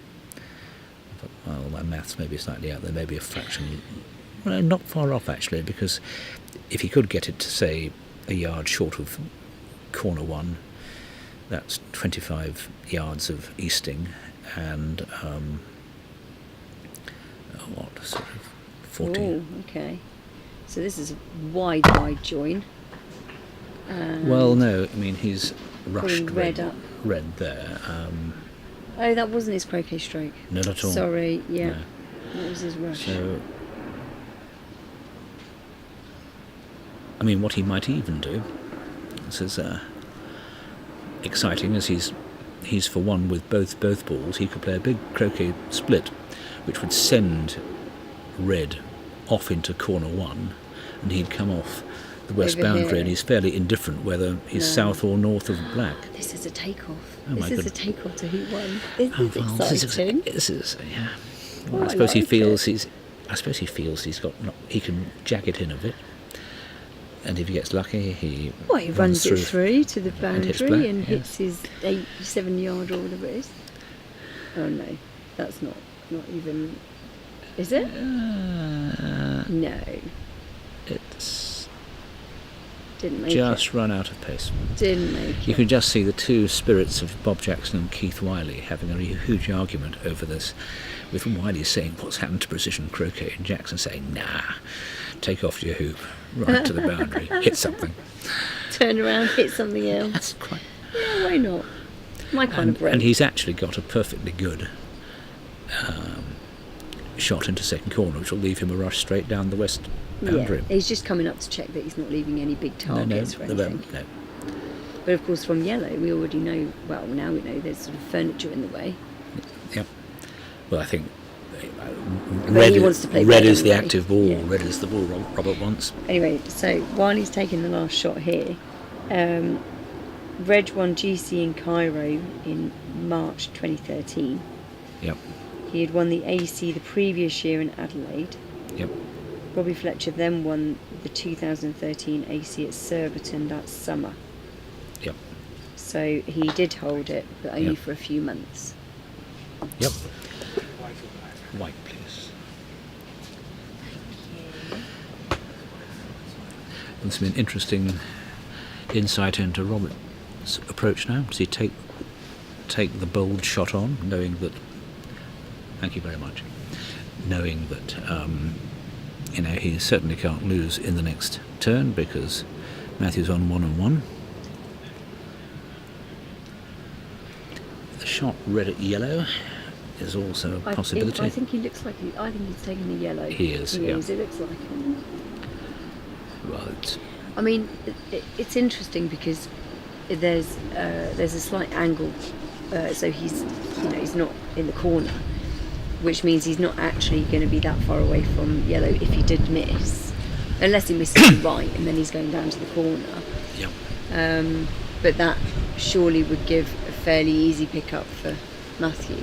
But, well, my maths may be slightly out there, maybe a fraction. Well, not far off actually, because if he could get it to, say, a yard short of corner 1, that's 25 yards of easting, and what, sort of 40. Oh, okay. So this is a wide join. Well, no, I mean he's rushed putting red up. Red there. Oh, that wasn't his croquet stroke. Not at all. Sorry, yeah. No. What was his rush? So, I mean, what he might even do, this is exciting, as he's for one with both balls. He could play a big croquet split, which would send red off into corner 1, and he'd come off the west Over boundary, here. and he's fairly indifferent whether he's south or north of black. This is a takeoff. Oh, my This is a goodness. takeoff to hoop 1. This is exciting. This is yeah. Well, Oh, I suppose he like feels it. he's got he can jack it in a bit, and if he gets lucky, he Well, he runs it through to the and hits boundary black, and yes. hits his 7 yard or whatever it is. Oh no, that's not even. Is it? No, It's didn't make just run out of pace. it. Didn't make You it. can just see the two spirits of Bob Jackson and Keith Wiley having a huge argument over this, with Wiley saying, "What's happened to precision croquet?" and Jackson saying, "Nah, take off your hoop, right to the boundary, hit something." Turn around, hit something else. That's quite. Yeah, why not? My kind of break. And he's actually got a perfectly good shot into second corner, which will leave him a rush straight down the west boundary. Yeah, he's just coming up to check that he's not leaving any big targets or anything. No. But of course, from yellow, we already know. Well, now we know there's sort of furniture in the way. Yep. Well, I think But he wants to play red red is the anyway. active ball. Yeah. Red is the ball Robert wants. Anyway, so while he's taking the last shot here, Reg won GC in Cairo in March 2013. Yep. He had won the AC the previous year in Adelaide. Yep. Bobby Fletcher then won the 2013 AC at Surbiton that summer. Yep. So he did hold it, but only Yep. for a few months. Yep. White, please. It's been an interesting insight into Robert's approach now. Does he take the bold shot on, knowing that? Thank you very much. Knowing that he certainly can't lose in the next turn because Matthew's on 1-1. The shot red at yellow is also a possibility. I think he looks like I think he's taking the yellow. He is, He yeah. is. It looks like it. Well, it's, I mean, it's interesting because there's a slight angle, so he's not in the corner, which means he's not actually going to be that far away from yellow if he did miss, unless he misses the right and then he's going down to the corner. yeah. But that surely would give a fairly easy pickup for Matthew.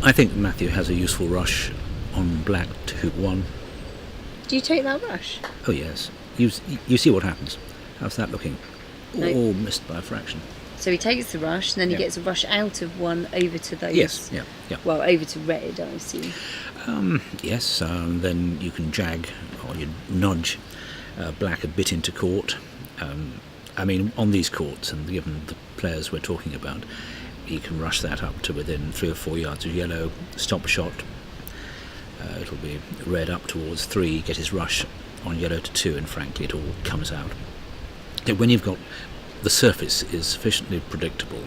I think Matthew has a useful rush on black to hoop 1. Do you take that rush? Oh yes. You see what happens. How's that looking? No. Oh, missed by a fraction. So he takes the rush, and then he Yeah. gets a rush out of 1 over to those. Yes. Yeah. Yeah. Well, over to red, I assume. Yes. Then you can jag or you nudge black a bit into court. I mean, on these courts, and given the players we're talking about, he can rush that up to within 3 or 4 yards of yellow. Stop shot. It'll be red up towards 3. Get his rush on yellow to 2, and frankly, it all comes out. When you've got the surface is sufficiently predictable,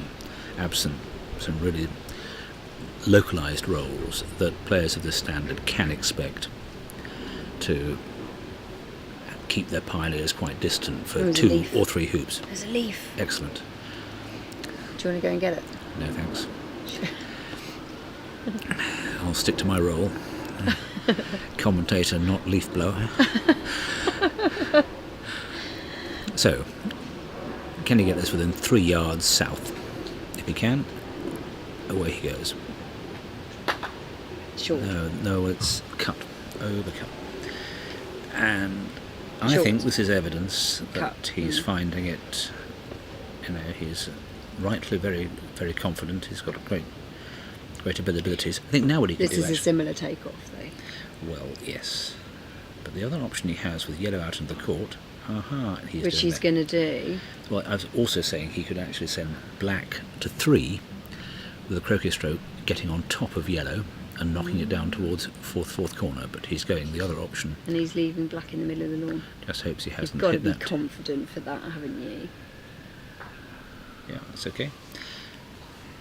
absent some really localised roles, that players of this standard can expect to keep their pioneers quite distant for There's a 2 leaf. or 3 hoops. There's a leaf. Excellent. Do you want to go and get it? No thanks. I'll stick to my role. Commentator, not leaf blower. So, can he get this within 3 yards south? If he can, away he goes. Short. No, it's cut, overcut. And I Short. think this is evidence that Cut. he's finding it, he's rightly very, very confident. He's got great abilities. I think now what he can This do is a actually, similar takeoff, though. well, yes. But the other option he has with yellow out in the court, Which he's going to do. Well, I was also saying he could actually send black to 3 with a croquet stroke getting on top of yellow and knocking it down towards fourth corner, but he's going the other option. And he's leaving black in the middle of the lawn. Just hopes he You've hasn't got to hit be that. confident for that, haven't you? Yeah, that's okay.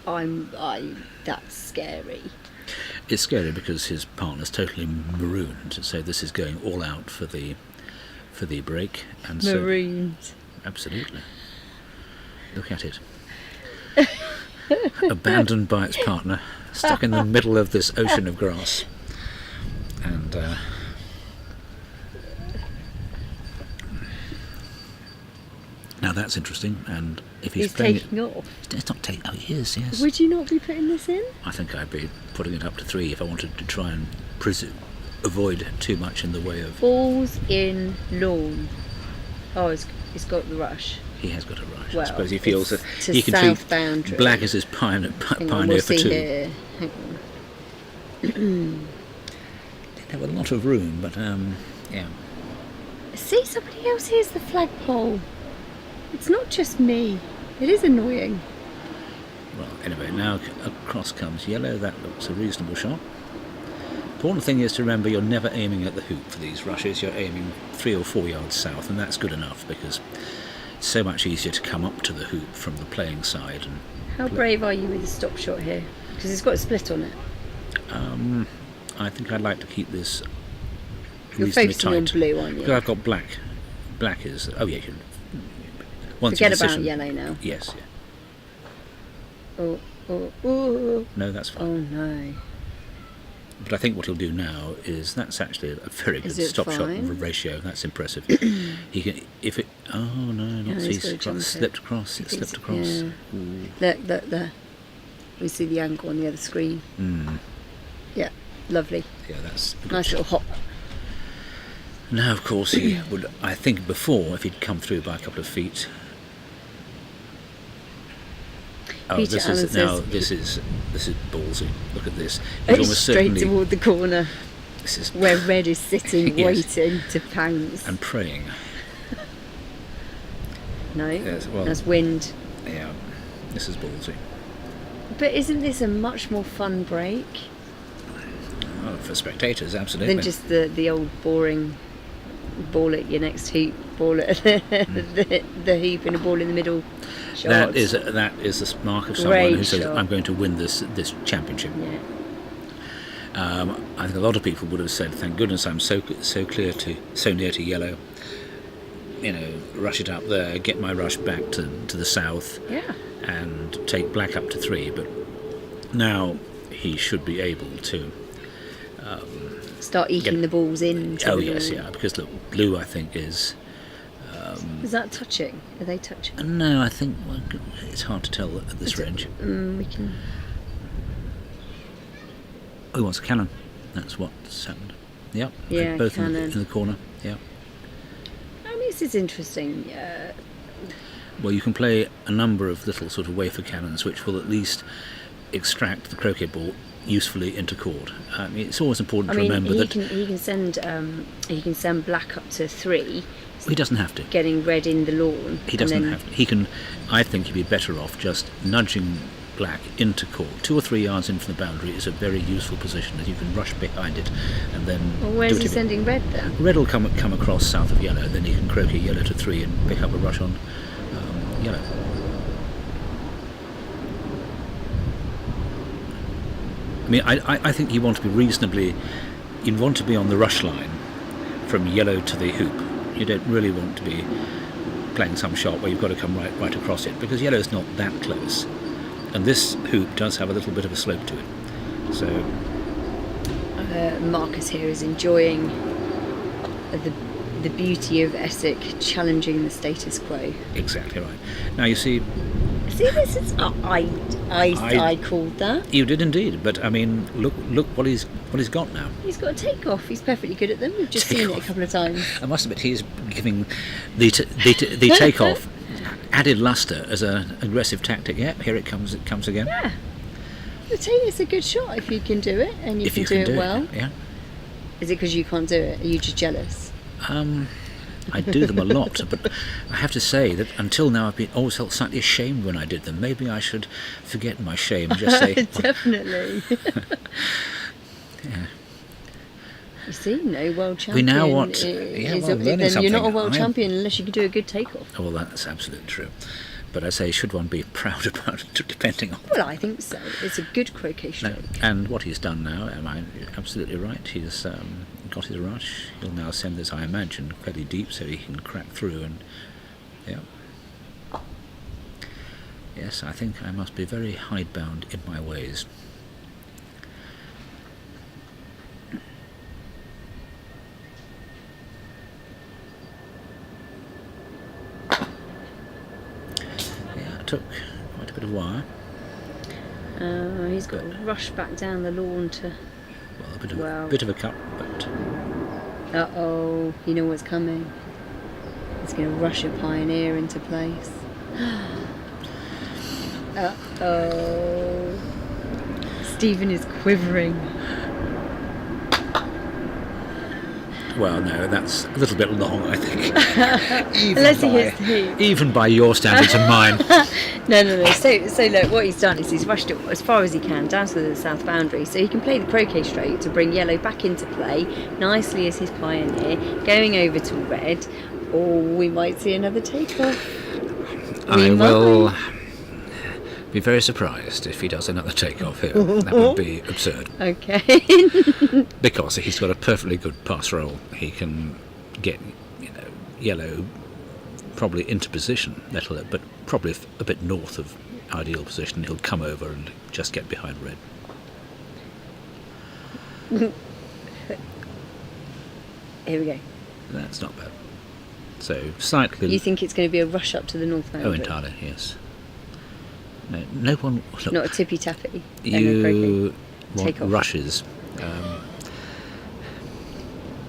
That's scary. It's scary because his partner's totally marooned, so this is going all out for the break. And Marooned. So, absolutely. Look at it. Abandoned by its partner, stuck in the middle of this ocean of grass. And now that's interesting. And if he's playing taking off. it's not taking. Oh, he is. Yes. Would you not be putting this in? I think I'd be putting it up to 3 if I wanted to try and avoid too much in the way of. Balls in lawn. Oh, it's got the rush. He has got a rush. Well, I suppose he feels that it's to he can south treat boundary. black as his Hang on, pioneer we'll for see 2. here. Hang on. Didn't have a lot of room, but yeah. See, somebody else here's the flagpole. It's not just me. It is annoying. Well, anyway, now across comes yellow. That looks a reasonable shot. Important thing is to remember you're never aiming at the hoop for these rushes. You're aiming 3 or 4 yards south, and that's good enough because it's so much easier to come up to the hoop from the playing side. And How brave are you with the stop shot here? Because it's got a split on it. I think I'd like to keep this You're reasonably focusing tight. on blue, aren't Because you? I've got black. Black is. Oh yeah. Once Forget you about decision- yellow now. Yes. Yeah. Oh, No, that's fine. oh no. But I think what he'll do now is that's actually a very good Is it stop shot fine? ratio. That's impressive. He can if it. Oh no, not he's he's gotta jump it. slipped across. It slipped across. Yeah. Look, there. We see the angle on the other screen. Yeah, lovely. Yeah, that's a good Nice shot. little hop. Now, of course, he would. I think before, if he'd come through by a couple of feet. Oh, Peter this Allen is now. says This is ballsy. Look at this. He's Very almost straight certainly. toward the corner This is where red is sitting, Yes. waiting to pounce. and praying. No, Yes, well- that's wind. Yeah, this is ballsy. But isn't this a much more fun break Oh, for spectators, absolutely. than just the old boring ball at your next hoop, ball at the hoop and a ball in the middle? That shots? is the mark of someone Great who says, shot. "I'm going to win this championship." Yeah. I think a lot of people would have said, "Thank goodness I'm so near to yellow." Rush it up there, get my rush back to the south, Yeah. and take black up to 3. But now he should be able to. Start eking the balls in. Oh yes, yeah. Because look, blue I think is. Is that touching? Are they touching? No, I think it's hard to tell at this range. We can. Oh, he wants a cannon. That's what's happened. Yep. Yeah, both in cannon. the corner. Yeah. I mean, this is interesting. Well, you can play a number of little sort of wafer cannons, which will at least extract the croquet ball usefully into court. I mean, it's always important I to mean, remember that he can send black up to 3, he doesn't have to. getting red in the lawn. He doesn't have to. He can. I think he'd be better off just nudging black into court. 2 or 3 yards in from the boundary is a very useful position, as you can rush behind it and then. Well, where's do it he a bit. sending red then? Red will come across south of yellow, then he can croquet yellow to 3 and pick up a rush on yellow. I mean, I think you want to be you'd want to be on the rush line from yellow to the hoop. You don't really want to be playing some shot where you've got to come right across it, because yellow's not that close. And this hoop does have a little bit of a slope to it. So Marcus here is enjoying the the beauty of Essick challenging the status quo. Exactly right. Now you see, this is I called that. you did indeed, but I mean, look what he's got now. He's got a take-off. He's perfectly good at them. We've just seen it a couple of times. I must admit, he's giving the takeoff added lustre as an aggressive tactic. Yep, here it comes again. Yeah. It's a good shot if you can do it, and you can do it well. Yeah. Is it because you can't do it? Are you just jealous? I do them a lot, but I have to say that until now I've always felt slightly ashamed when I did them. Maybe I should forget my shame and just say... Definitely. Yeah. You see, no world champion. We now want... then you're not a world champion unless you can do a good takeoff. Oh, well, that's absolutely true. But I say, should one be proud about it, depending on... Well, I think so. It's a good croquet stroke. No, and what he's done now, am I absolutely right? He's got his rush. He'll now send this, I imagine, fairly deep so he can crack through and... Yeah. Yes, I think I must be very hidebound in my ways. Took quite a bit of wire. He's got to rush back down the lawn to... Well, a bit of a cut, but... Uh-oh, you know what's coming. He's going to rush a Pioneer into place. Uh-oh. Stephen is quivering. Well, no, that's a little bit long, I think. Unless he hits the heat. Even by your standards and mine. No. So look, what he's done is he's rushed it as far as he can down to the south boundary, so he can play the croquet straight to bring yellow back into play nicely as his Pioneer, going over to red. Or we might see another takeoff. I will be very surprised if he does another takeoff here. That would be absurd. Okay. Because he's got a perfectly good pass roll. He can get, yellow probably into position, but probably a bit north of ideal position. He'll come over and just get behind red. Here we go. That's not bad. So slightly... You think it's going to be a rush up to the north boundary? Oh, entirely, yes. No one... Look, not a tippy-tappy. You want Take off. Rushes.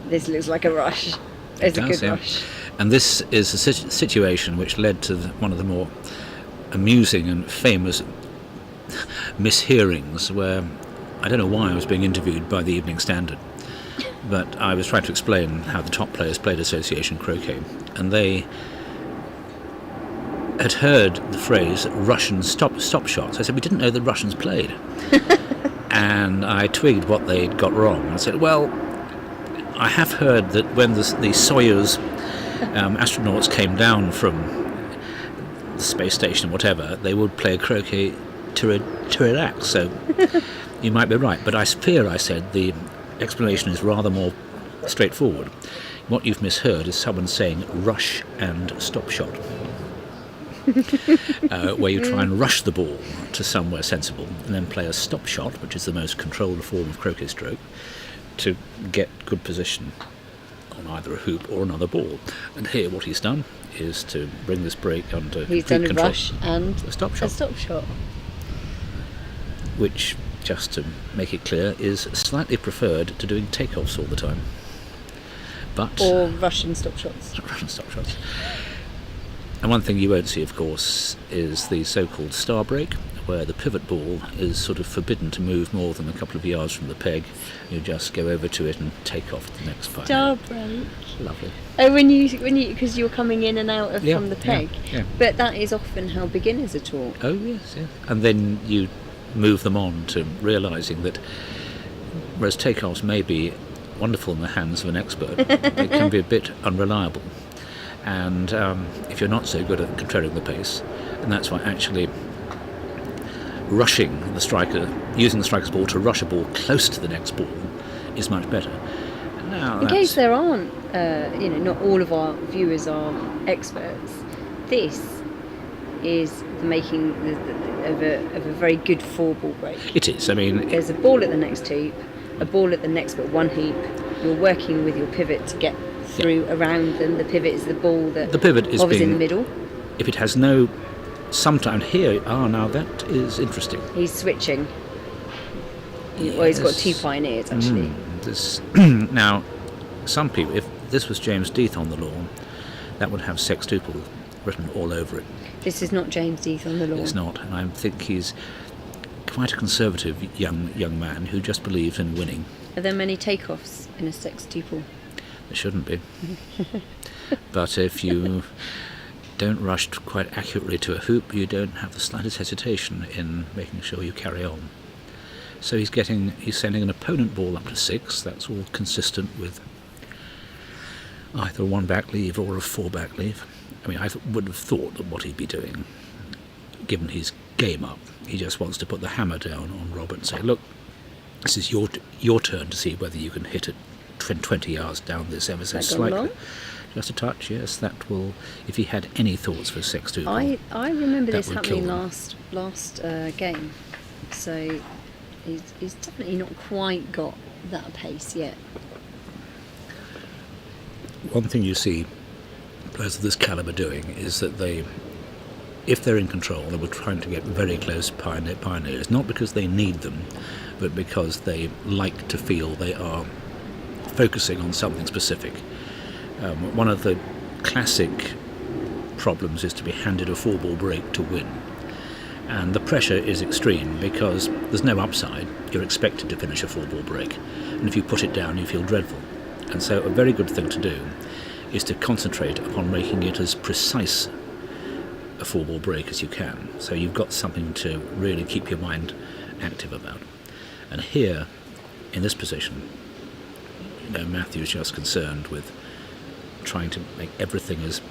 This looks like a rush. It's a good rush. And this is a situation which led to one of the more amusing and famous mishearings, where I don't know why I was being interviewed by the Evening Standard, but I was trying to explain how the top players played association croquet, and they had heard the phrase Russian stop shots. I said, we didn't know the Russians played. And I twigged what they'd got wrong. I said, well, I have heard that when the Soyuz astronauts came down from the space station or whatever, they would play croquet to relax, so you might be right. But I fear, I said, the explanation is rather more straightforward. What you've misheard is someone saying rush and stop shot. Where you try and rush the ball to somewhere sensible and then play a stop shot, which is the most controlled form of croquet stroke, to get good position on either a hoop or another ball. And here what he's done is to bring this break under he's complete done a control. Rush and a stop shot. Which, just to make it clear, is slightly preferred to doing takeoffs all the time. But or Russian stop shots. Russian stop shots. And one thing you won't see, of course, is the so-called star break, where the pivot ball is sort of forbidden to move more than a couple of yards from the peg. You just go over to it and take off the next Pioneer. Star break. Lovely. Oh, when you because you're coming in and out from the peg. Yeah. But that is often how beginners are taught. Oh yes. And then you move them on to realising that, whereas takeoffs may be wonderful in the hands of an expert, they can be a bit unreliable. And if you're not so good at controlling the pace, and that's why actually rushing the striker, using the striker's ball to rush a ball close to the next ball, is much better. Now, in case there aren't, not all of our viewers are experts, this is the making of a very good 4-ball break. It is. I mean, there's a ball at the next hoop, a ball at the next but one hoop. You're working with your pivot to get through around them. The pivot is the ball that The pivot is hovers in being- the middle. If it has no... Sometime here... now that is interesting. He's switching. Well, he's got Yes. 2 pioneers actually. This now, some people, if this was James Death on the lawn, that would have sextuple written all over it. This is not James Death on the lawn. It's not, and I think he's quite a conservative young man who just believes in winning. Are there many takeoffs in a sextuple? There shouldn't be. But if you don't rush quite accurately to a hoop, you don't have the slightest hesitation in making sure you carry on. So he's sending an opponent ball up to 6. That's all consistent with either a 1-back leave or a 4-back leave. I mean, I would have thought that what he'd be doing, given his game up, he just wants to put the hammer down on Robert and say, look, this is your turn to see whether you can hit it 20 yards down this ever so Has that gone slightly. long? Just a touch, yes. That will, if he had any thoughts for sextuple. I remember that this would kill happening them. last game. So he's definitely not quite got that pace yet. One thing you see players of this calibre doing is that if they're in control, they were trying to get very close pioneers, not because they need them, but because they like to feel they are focusing on something specific. One of the classic problems is to be handed a 4-ball break to win. And the pressure is extreme because there's no upside. You're expected to finish a 4-ball break. And if you put it down, you feel dreadful. And so a very good thing to do is to concentrate upon making it as precise a 4-ball break as you can. So you've got something to really keep your mind active about. And here, in this position, Matthew's just concerned with trying to make everything as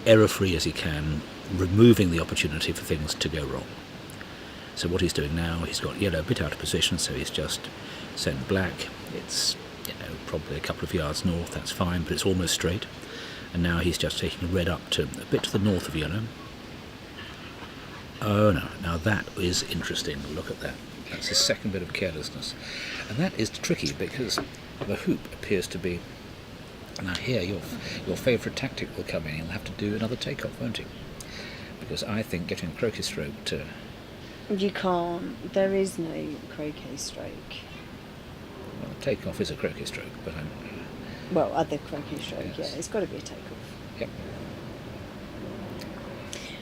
error-free as he can, removing the opportunity for things to go wrong. So what he's doing now, he's got yellow a bit out of position, so he's just sent black. It's probably a couple of yards north, that's fine, but it's almost straight. And now he's just taking red up to a bit to the north of yellow. Oh no, now that is interesting, look at that. That's his second bit of carelessness. And that is tricky because the hoop appears to be... Now here, your favourite tactic will come in. You'll have to do another takeoff, won't you? Because I think getting a croquet stroke to... You can't. There is no croquet stroke. Well, takeoff is a croquet stroke, but I'm... Well, other croquet stroke, Yes. yeah. It's got to be a takeoff. Yep.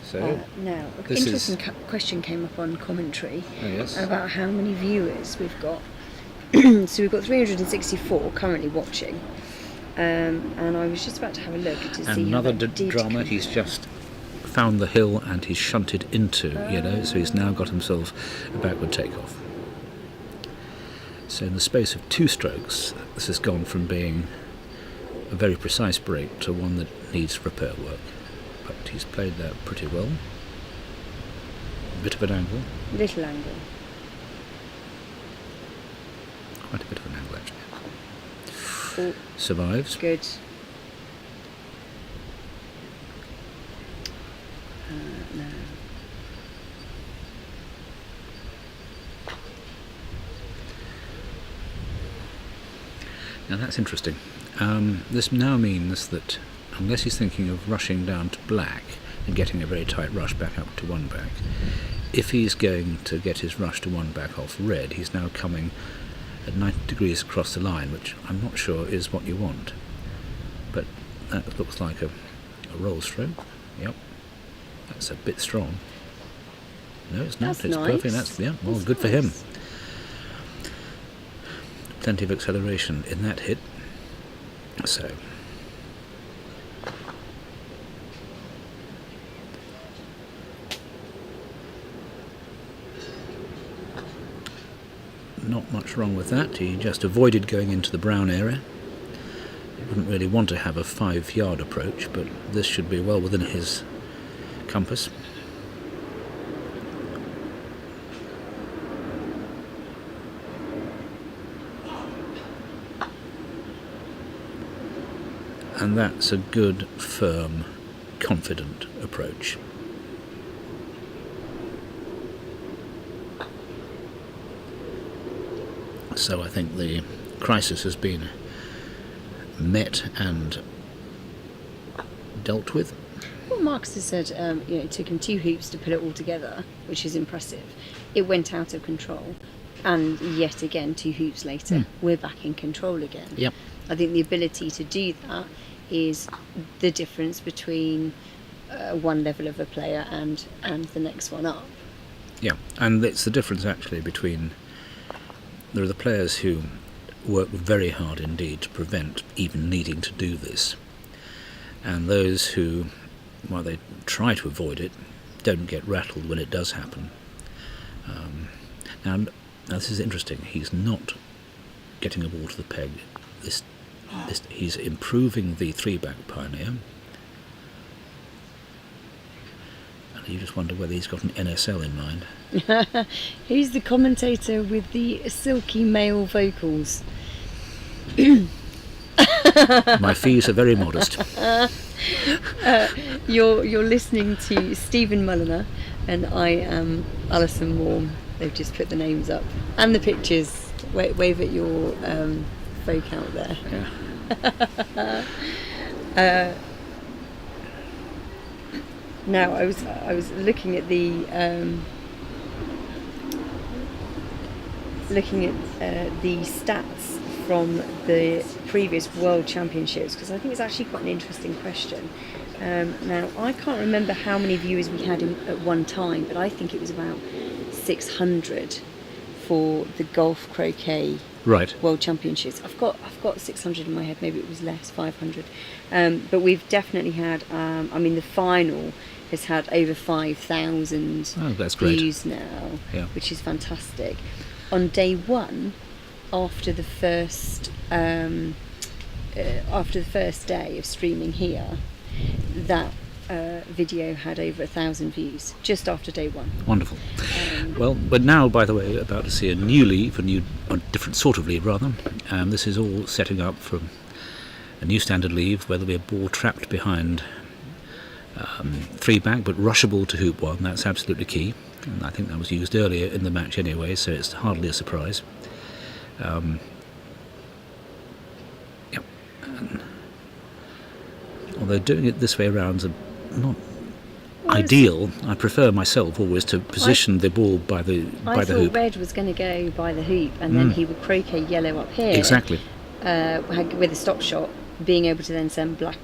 So, Now, an this interesting question came up on commentary oh yes, about how many viewers we've got. So we've got 364 currently watching. And I was just about to have a look to see another how that did drama. compare. He's just found the hill and he's shunted into, so he's now got himself a backward takeoff. So in the space of 2 strokes, this has gone from being a very precise break to one that needs repair work. But he's played that pretty well. A bit of an angle, Little angle. quite a bit of an angle actually. Oh, Survives. good. No. Now that's interesting. This now means that unless he's thinking of rushing down to black and getting a very tight rush back up to 1-back, if he's going to get his rush to 1-back off red, he's now coming at 90 degrees across the line, which I'm not sure is what you want. But that looks like a roll stroke. Yep. That's a bit strong. No, it's not. That's It's nice. perfect. Well, That's good for him. nice. Plenty of acceleration in that hit. So not much wrong with that. He just avoided going into the brown area. He wouldn't really want to have a 5-yard approach, but this should be well within his compass. And that's a good, firm, confident approach. So I think the crisis has been met and dealt with. Well, Marcus has said, it took him 2 hoops to put it all together, which is impressive. It went out of control, and yet again, 2 hoops later, we're back in control again. Yep. I think the ability to do that is the difference between one level of a player and the next one up. Yeah, and it's the difference actually between, there are the players who work very hard indeed to prevent even needing to do this, and those who, while they try to avoid it, don't get rattled when it does happen. Now this is interesting. He's not getting a ball to the peg. He's improving the 3-back Pioneer. And you just wonder whether he's got an NSL in mind. He's the commentator with the silky male vocals. My fees are very modest. You're listening to Stephen Mulliner, and I am Alison Warm. They've just put the names up and the pictures. Wave at your folk out there. Yeah. Now I was looking at the stats from the previous World Championships, because I think it's actually quite an interesting question. Now I can't remember how many viewers we had at one time, but I think it was about 600 for the golf croquet World Championships. I've got 600 in my head. Maybe it was less, 500. But we've definitely had. The final has had over 5,000 views now, which is fantastic. On day one, after the first day of streaming here, that video had over 1,000 views just after day one. Wonderful. Well, but now, by the way, about to see a different sort of leave rather. This is all setting up for a new standard leave where there'll be a ball trapped behind 3-back but rushable to hoop 1. That's absolutely key, and I think that was used earlier in the match anyway, so it's hardly a surprise. Although doing it this way around is not ideal. I prefer myself always to position the ball by the hoop. I thought red was going to go by the hoop, and then he would croquet yellow up here. Exactly. With a stop shot, being able to then send black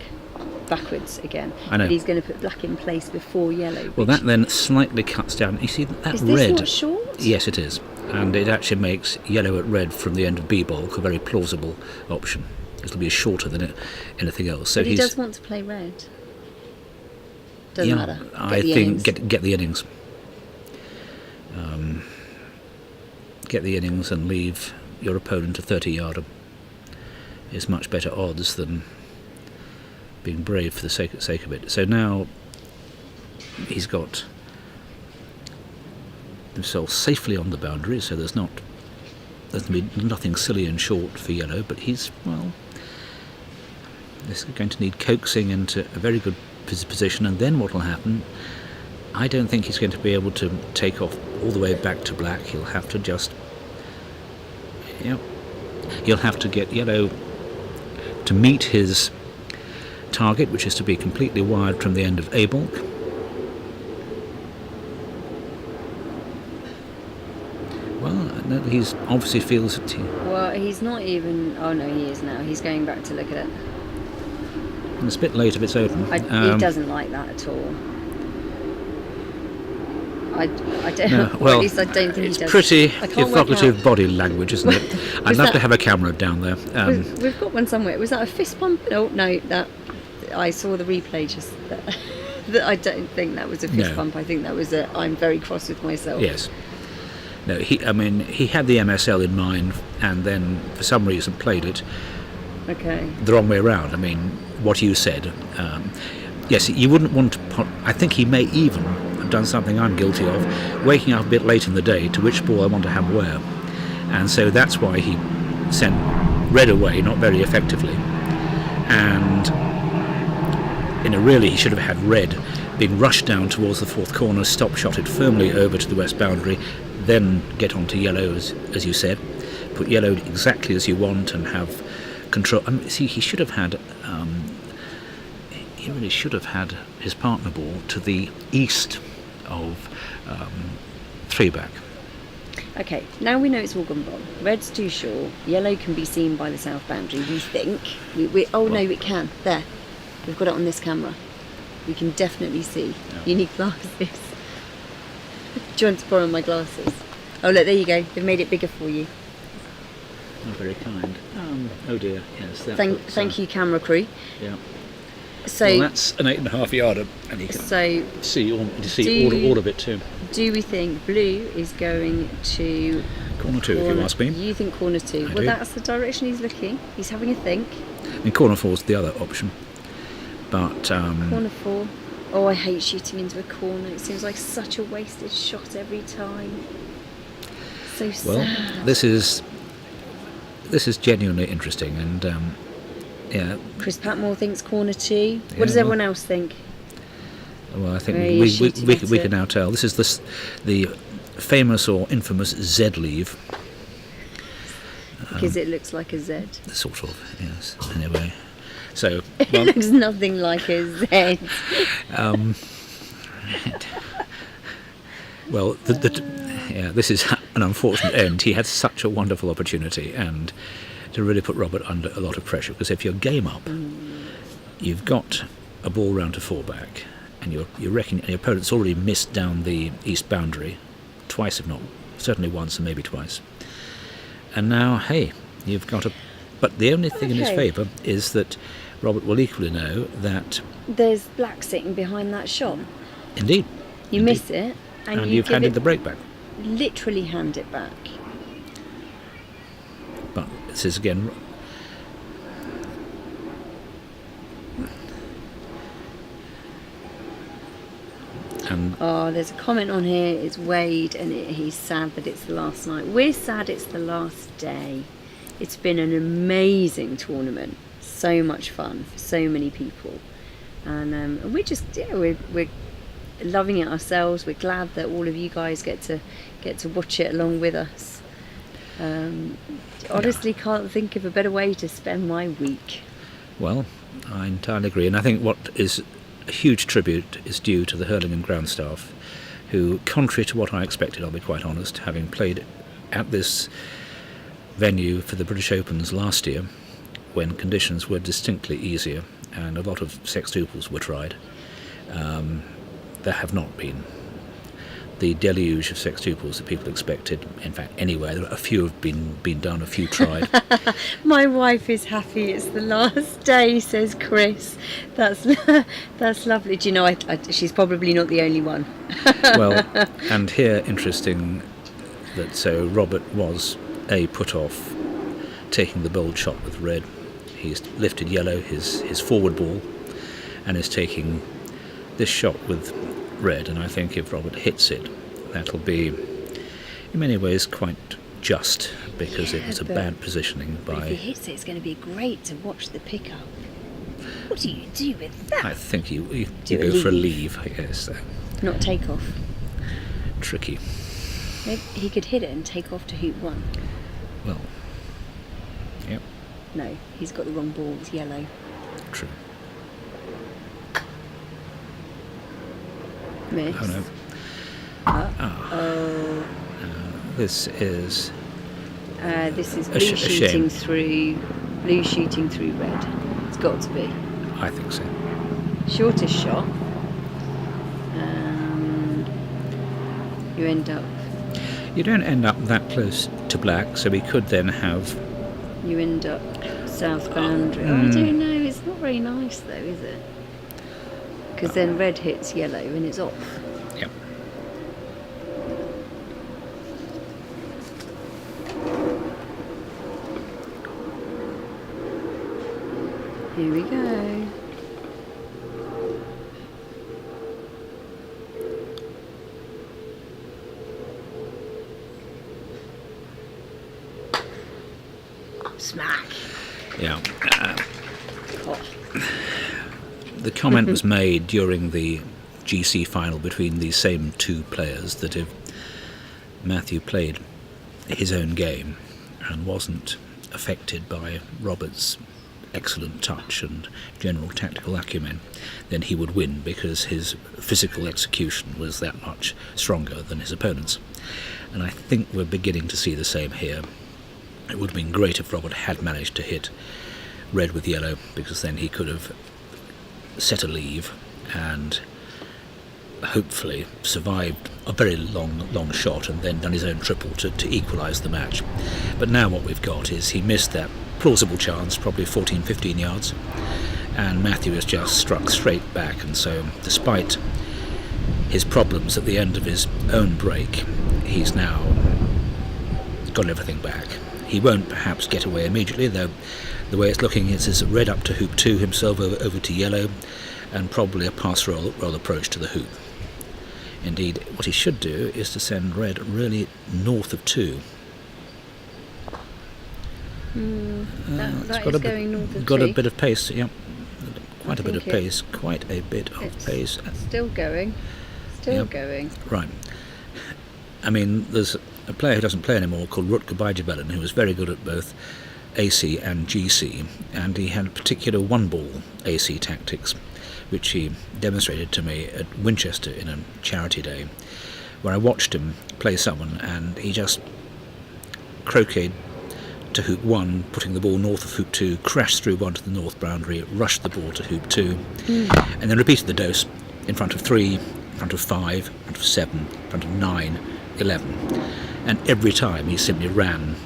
backwards again. I know. But he's going to put black in place before yellow. Well, that then slightly cuts down. You see that is red? Is this not short? Yes, it is, and it actually makes yellow at red from the end of B-bulk a very plausible option. It'll be shorter than anything else. So but he does want to play red. Doesn't matter. I think get the innings. Get the innings and leave your opponent a 30-yarder is much better odds than being brave for the sake of it. So now he's got himself safely on the boundary, so there's nothing silly and short for yellow, but this is going to need coaxing into a very good position, and then what will happen, I don't think he's going to be able to take off all the way back to black. He'll have to he'll have to get yellow to meet his target, which is to be completely wired from the end of A-bulk. Well, no, he's obviously feels that well, he's not even. Oh no, he is now. He's going back to look at it. It's a bit late if it's open. He doesn't like that at all. I don't. No, well, at least I don't think it's he does. pretty evocative body language, isn't it? I'd love to have a camera down there. We've got one somewhere. Was that a fist bump? No, that I saw the replay just that I don't think that was a fist bump. I think that was I'm very cross with myself. Yes. No, he had the MSL in mind, and then for some reason played it the wrong way around. I mean, what you said. Yes, you wouldn't want to. I think he may even have done something I'm guilty of, waking up a bit late in the day to which ball I want to have where, and so that's why he sent red away, not very effectively, and really he should have had red being rushed down towards the fourth corner, stop shot it firmly over to the west boundary, then get onto yellow as you said, put yellow exactly as you want, and have control. I mean, see, he should have had. He really should have had his partner ball to the east of 3-back. Okay, now we know it's all gone wrong. Red's too short. Yellow can be seen by the south boundary. We think. No, it can. There, we've got it on this camera. We can definitely see. Yeah. You need glasses. Do you want to borrow my glasses? Oh look, there you go. They've made it bigger for you. Not very kind. Oh dear. Yes. Thank you, camera crew. Yeah. So well, that's an 8.5 yarder, and you can see all of it too. Do we think blue is going to corner 2? If you ask me. You think corner 2? I well, do. That's the direction he's looking. He's having a think. I mean, corner 4 is the other option, but corner 4. Oh, I hate shooting into a corner. It seems like such a wasted shot every time. So sad. Well, this is genuinely interesting, and yeah. Chris Patmore thinks corner 2. Yeah, What does everyone else think? Well, I think Where we can now tell. This is the famous or infamous Z leave. Because it looks like a Z. Sort of, yes. Anyway, so It looks nothing like a Z. Well, this is an unfortunate end. He had such a wonderful opportunity, and to really put Robert under a lot of pressure, because if you're game up, you've got a ball round to 4-back, and you're reckoning, and your opponent's already missed down the east boundary twice, if not certainly once and maybe twice. And now, hey, you've got a. But the only thing in his favour is that Robert will equally know that there's black sitting behind that shot. Indeed. You miss it, and you've handed the break back. Literally hand it back. But this is again. And there's a comment on here. It's Wade, and he's sad that it's the last night. We're sad it's the last day. It's been an amazing tournament. So much fun for so many people, and we're just we're loving it ourselves. We're glad that all of you guys get to watch it along with us. Honestly, can't think of a better way to spend my week. Well, I entirely agree, and I think what is a huge tribute is due to the Hurlingham ground staff, who, contrary to what I expected, I'll be quite honest, having played at this venue for the British Opens last year, when conditions were distinctly easier and a lot of sextuples were tried, there have not been the deluge of sextuples that people expected. In fact, anywhere, a few have been done, a few tried. My wife is happy it's the last day, says Chris. That's lovely. Do you know, she's probably not the only one. Well, and here, interesting that so Robert was put off taking the bold shot with red. He's lifted yellow, his forward ball, and is taking this shot with red, and I think if Robert hits it, that'll be in many ways quite just, because it was a bad positioning by. If he hits it, it's going to be great to watch the pickup. What do you do with that? I think you go for a leave, I guess. Not take off. Tricky. Maybe he could hit it and take off to hoop 1. Well, yep. No, he's got the wrong ball. It's yellow. True. Miss. Oh no. Oh. This is. This is blue shooting through. Blue shooting through red. It's got to be. I think so. Shortest shot. You end up. You don't end up that close to black, so we could then have. You end up south boundary. I don't know. It's not very nice though, is it? Because then red hits yellow and it's off. Yep. Here we go. Smack. Yeah. Oh. The comment was made during the GC final between these same two players that if Matthew played his own game and wasn't affected by Robert's excellent touch and general tactical acumen, then he would win, because his physical execution was that much stronger than his opponent's. And I think we're beginning to see the same here. It would have been great if Robert had managed to hit red with yellow, because then he could have set a leave and hopefully survived a very long shot and then done his own triple to equalise the match. But now what we've got is he missed that plausible chance, probably 14-15 yards, and Matthew has just struck straight back, and so despite his problems at the end of his own break, he's now got everything back. He won't perhaps get away immediately, though the way it's looking is red up to hoop 2 himself, over to yellow, and probably a pass roll approach to the hoop. Indeed, what he should do is to send red really north of 2. That is going north of 2. Got a bit of pace, yeah. Quite a bit of pace. Still going. Going. Right. I mean, there's a player who doesn't play anymore called Rutger Bijebellen, who was very good at both AC and GC, and he had particular one-ball AC tactics, which he demonstrated to me at Winchester in a charity day, where I watched him play someone, and he just croqueted to hoop 1, putting the ball north of hoop 2, crashed through one to the north boundary, rushed the ball to hoop 2, and then repeated the dose in front of 3, in front of 5, in front of 7, in front of 9, 11. And every time he simply ran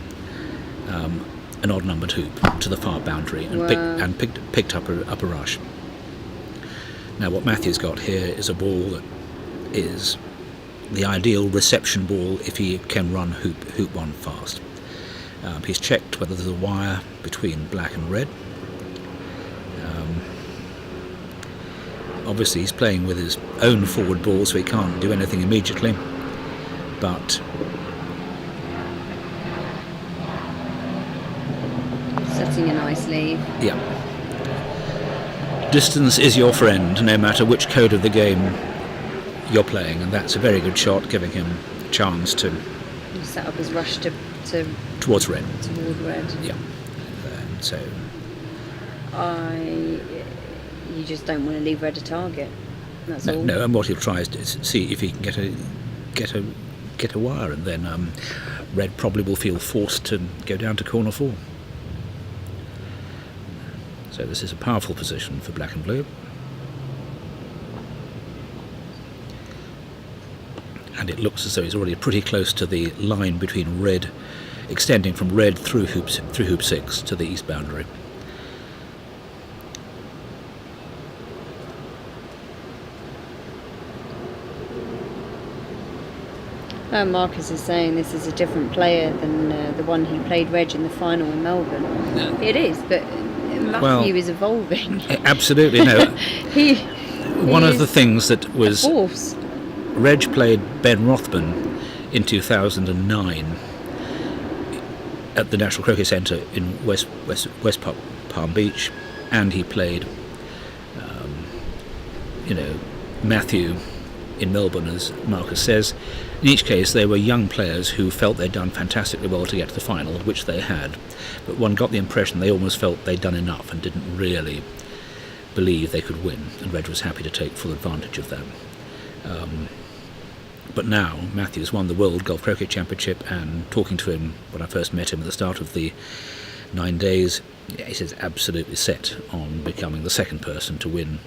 an odd-numbered hoop to the far boundary and picked up a rush. Now what Matthew's got here is a ball that is the ideal reception ball if he can run hoop 1 fast. He's checked whether there's a wire between black and red. Obviously he's playing with his own forward ball, so he can't do anything immediately, but setting a nice lead. Yeah. Distance is your friend, no matter which code of the game you're playing, and that's a very good shot, giving him a chance to set up his rush towards red. Toward red. Yeah. So you just don't want to leave red a target. That's all. No, and what he'll try is to see if he can get a wire, and then red probably will feel forced to go down to corner 4. So this is a powerful position for black and blue. And it looks as though he's already pretty close to the line between red, extending from red through hoop 6 to the east boundary. Marcus is saying this is a different player than the one who played Reg in the final in Melbourne. It is, but Matthew is evolving. Absolutely, no. he One of the things that was... force. Reg played Ben Rothman in 2009 at the National Croquet Centre in West Palm Beach, and he played, Matthew in Melbourne, as Marcus says. In each case, they were young players who felt they'd done fantastically well to get to the final, which they had, but one got the impression they almost felt they'd done enough and didn't really believe they could win, and Reg was happy to take full advantage of that. But now Matthew's won the World Golf Croquet Championship, and talking to him when I first met him at the start of the 9 days, he says absolutely set on becoming the second person to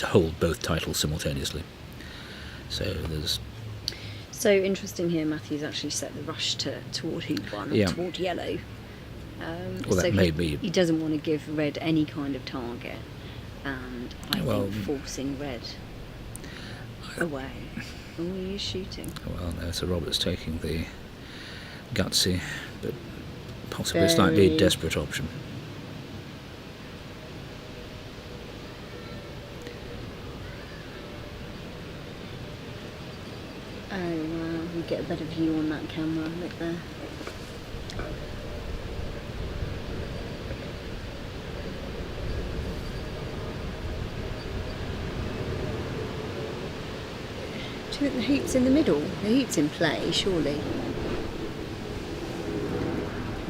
hold both titles simultaneously. So there's... So interesting here, Matthew's actually set the rush toward hoop 1, or toward yellow. Well, that may be... He doesn't want to give red any kind of target, and I think forcing red away. Oh, he is shooting. Well, no, so Robert's taking the gutsy, but possibly slightly desperate option. Oh, wow, we get a better view on that camera. Look there. Do you think the hoop's in the middle? The hoop's in play, surely.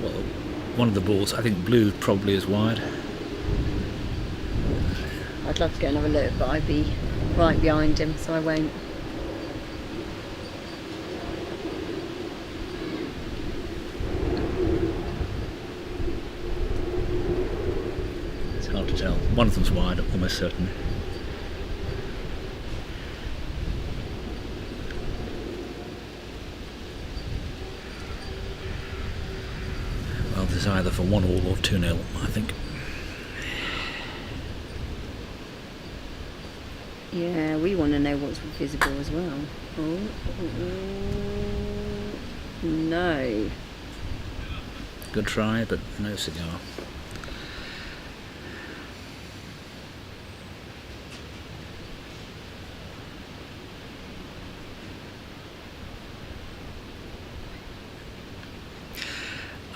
Well, one of the balls, I think blue probably is wide. I'd love to go and have a look, but I'd be right behind him, so I won't. It's hard to tell. One of them's wide, almost certainly. Well, this is either for 1-1 or 2-0, I think. Yeah, we want to know what's visible as well. Oh, no. Good try, but no cigar.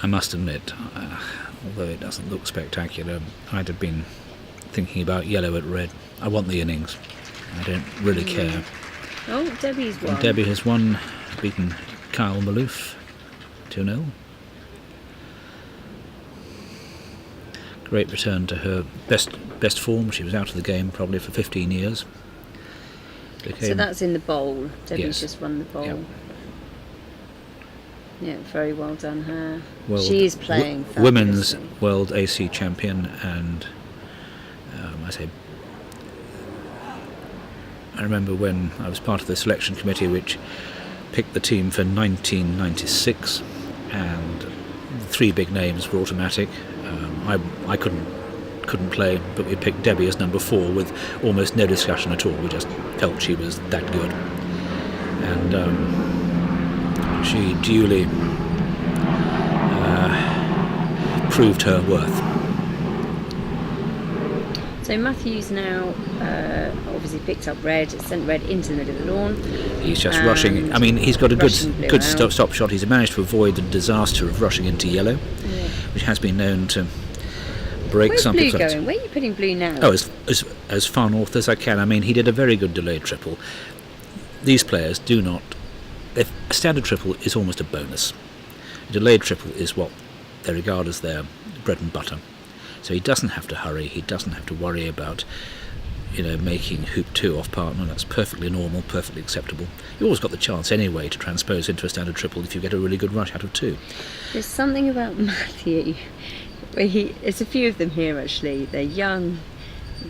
I must admit, although it doesn't look spectacular, I'd have been thinking about yellow at red. I want the innings. I don't really care. Oh, Debbie's won. And Debbie has won, beaten Kyle Maloof 2-0. Great return to her best form. She was out of the game probably for 15 years. So that's in the bowl. Debbie's Yes. just won the bowl. Yep. Yeah, very well done her. World, She is playing women's fabulously. world AC champion, and I remember when I was part of the selection committee which picked the team for 1996, and the 3 big names were automatic. I couldn't play, but we picked Debbie as number 4 with almost no discussion at all. We just felt she was that good, and she duly proved her worth. So Matthew's now obviously picked up red, sent red into the middle of the lawn. He's just rushing. I mean, he's got a good Rushing blue stop shot. He's managed to avoid the disaster of rushing into yellow, which has been known to break Where's some blue people's hearts. going? Where are you putting blue now? Oh, as far north as I can. I mean, he did a very good delayed triple. These players do not. A standard triple is almost a bonus. A delayed triple is what they regard as their bread and butter. So he doesn't have to hurry. He doesn't have to worry about, making hoop 2 off partner. That's perfectly normal, perfectly acceptable. You always got the chance anyway to transpose into a standard triple if you get a really good rush out of 2. There's something about Matthew where there's a few of them here actually. They're young.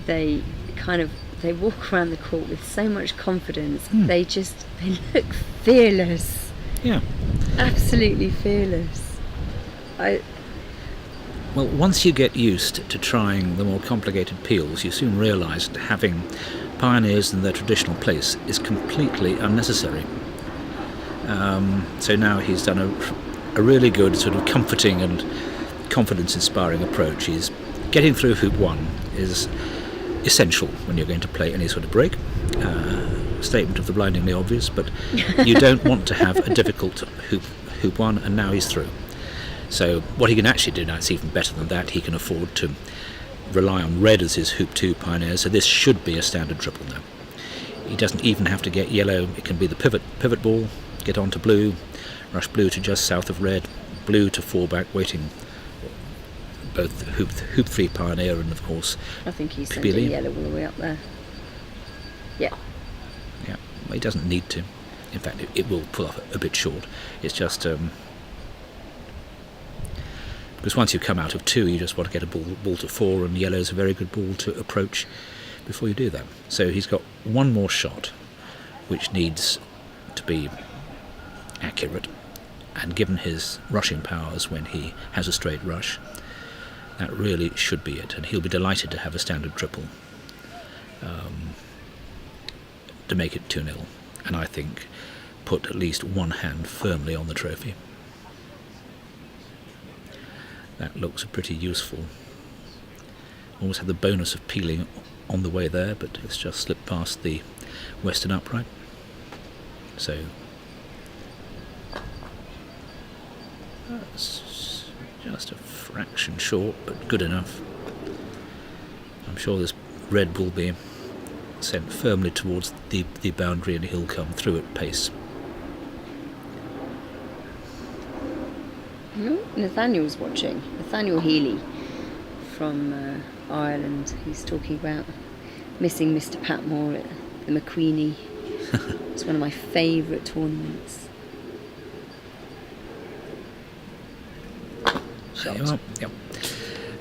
They walk around the court with so much confidence. They look fearless. Yeah. Absolutely fearless. Well, once you get used to trying the more complicated peels, you soon realise that having pioneers in their traditional place is completely unnecessary. So now he's done a really good sort of comforting and confidence-inspiring approach. He's getting through hoop 1 is essential when you're going to play any sort of break. Statement of the blindingly obvious, but you don't want to have a difficult hoop 1, and now he's through. So what he can actually do now, it's even better than that. He can afford to rely on red as his hoop 2 pioneer, so this should be a standard triple now. He doesn't even have to get yellow. It can be the pivot ball, get on to blue, rush blue to just south of red, blue to 4 back, waiting both hoop 3 pioneer and of course I think he's Pibili. sending yellow all the way up there. Yeah. Yeah, well, he doesn't need to. In fact, it will pull off a bit short. It's just because once you come out of 2, you just want to get a ball to 4, and yellow's a very good ball to approach before you do that. So he's got one more shot, which needs to be accurate, and given his rushing powers when he has a straight rush, that really should be it, and he'll be delighted to have a standard triple to make it 2-0, and I think put at least one hand firmly on the trophy. That looks pretty useful. Almost had the bonus of peeling on the way there, but it's just slipped past the western upright. So that's just a fraction short, but good enough. I'm sure this red will be sent firmly towards the boundary, and he'll come through at pace. Nathaniel's watching. Nathaniel Healy from Ireland. He's talking about missing Mr. Patmore at the McQueenie. It's one of my favourite tournaments. Shot. There you are. Yep.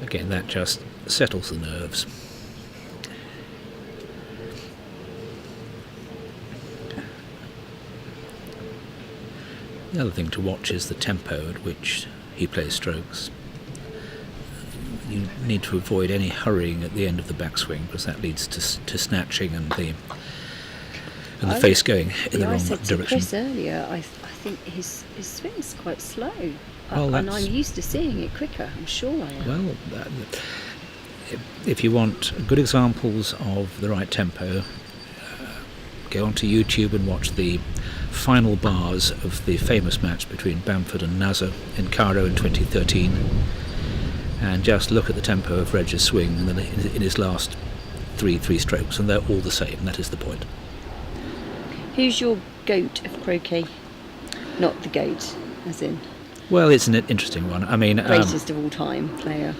Again, that just settles the nerves. The other thing to watch is the tempo at which he plays strokes. You need to avoid any hurrying at the end of the backswing, because that leads to snatching and the face going in the wrong I said to direction. Chris earlier, I think his swing's quite slow. Well, and I'm used to seeing it quicker, I'm sure I am. Well, if you want good examples of the right tempo, go onto YouTube and watch the final bars of the famous match between Bamford and Nasser in Cairo in 2013, and just look at the tempo of Reg's swing in his last three strokes, and they're all the same. That is the point. Who's your goat of croquet? Not the goat, as in Well, it's an interesting one. I mean, greatest of all time player.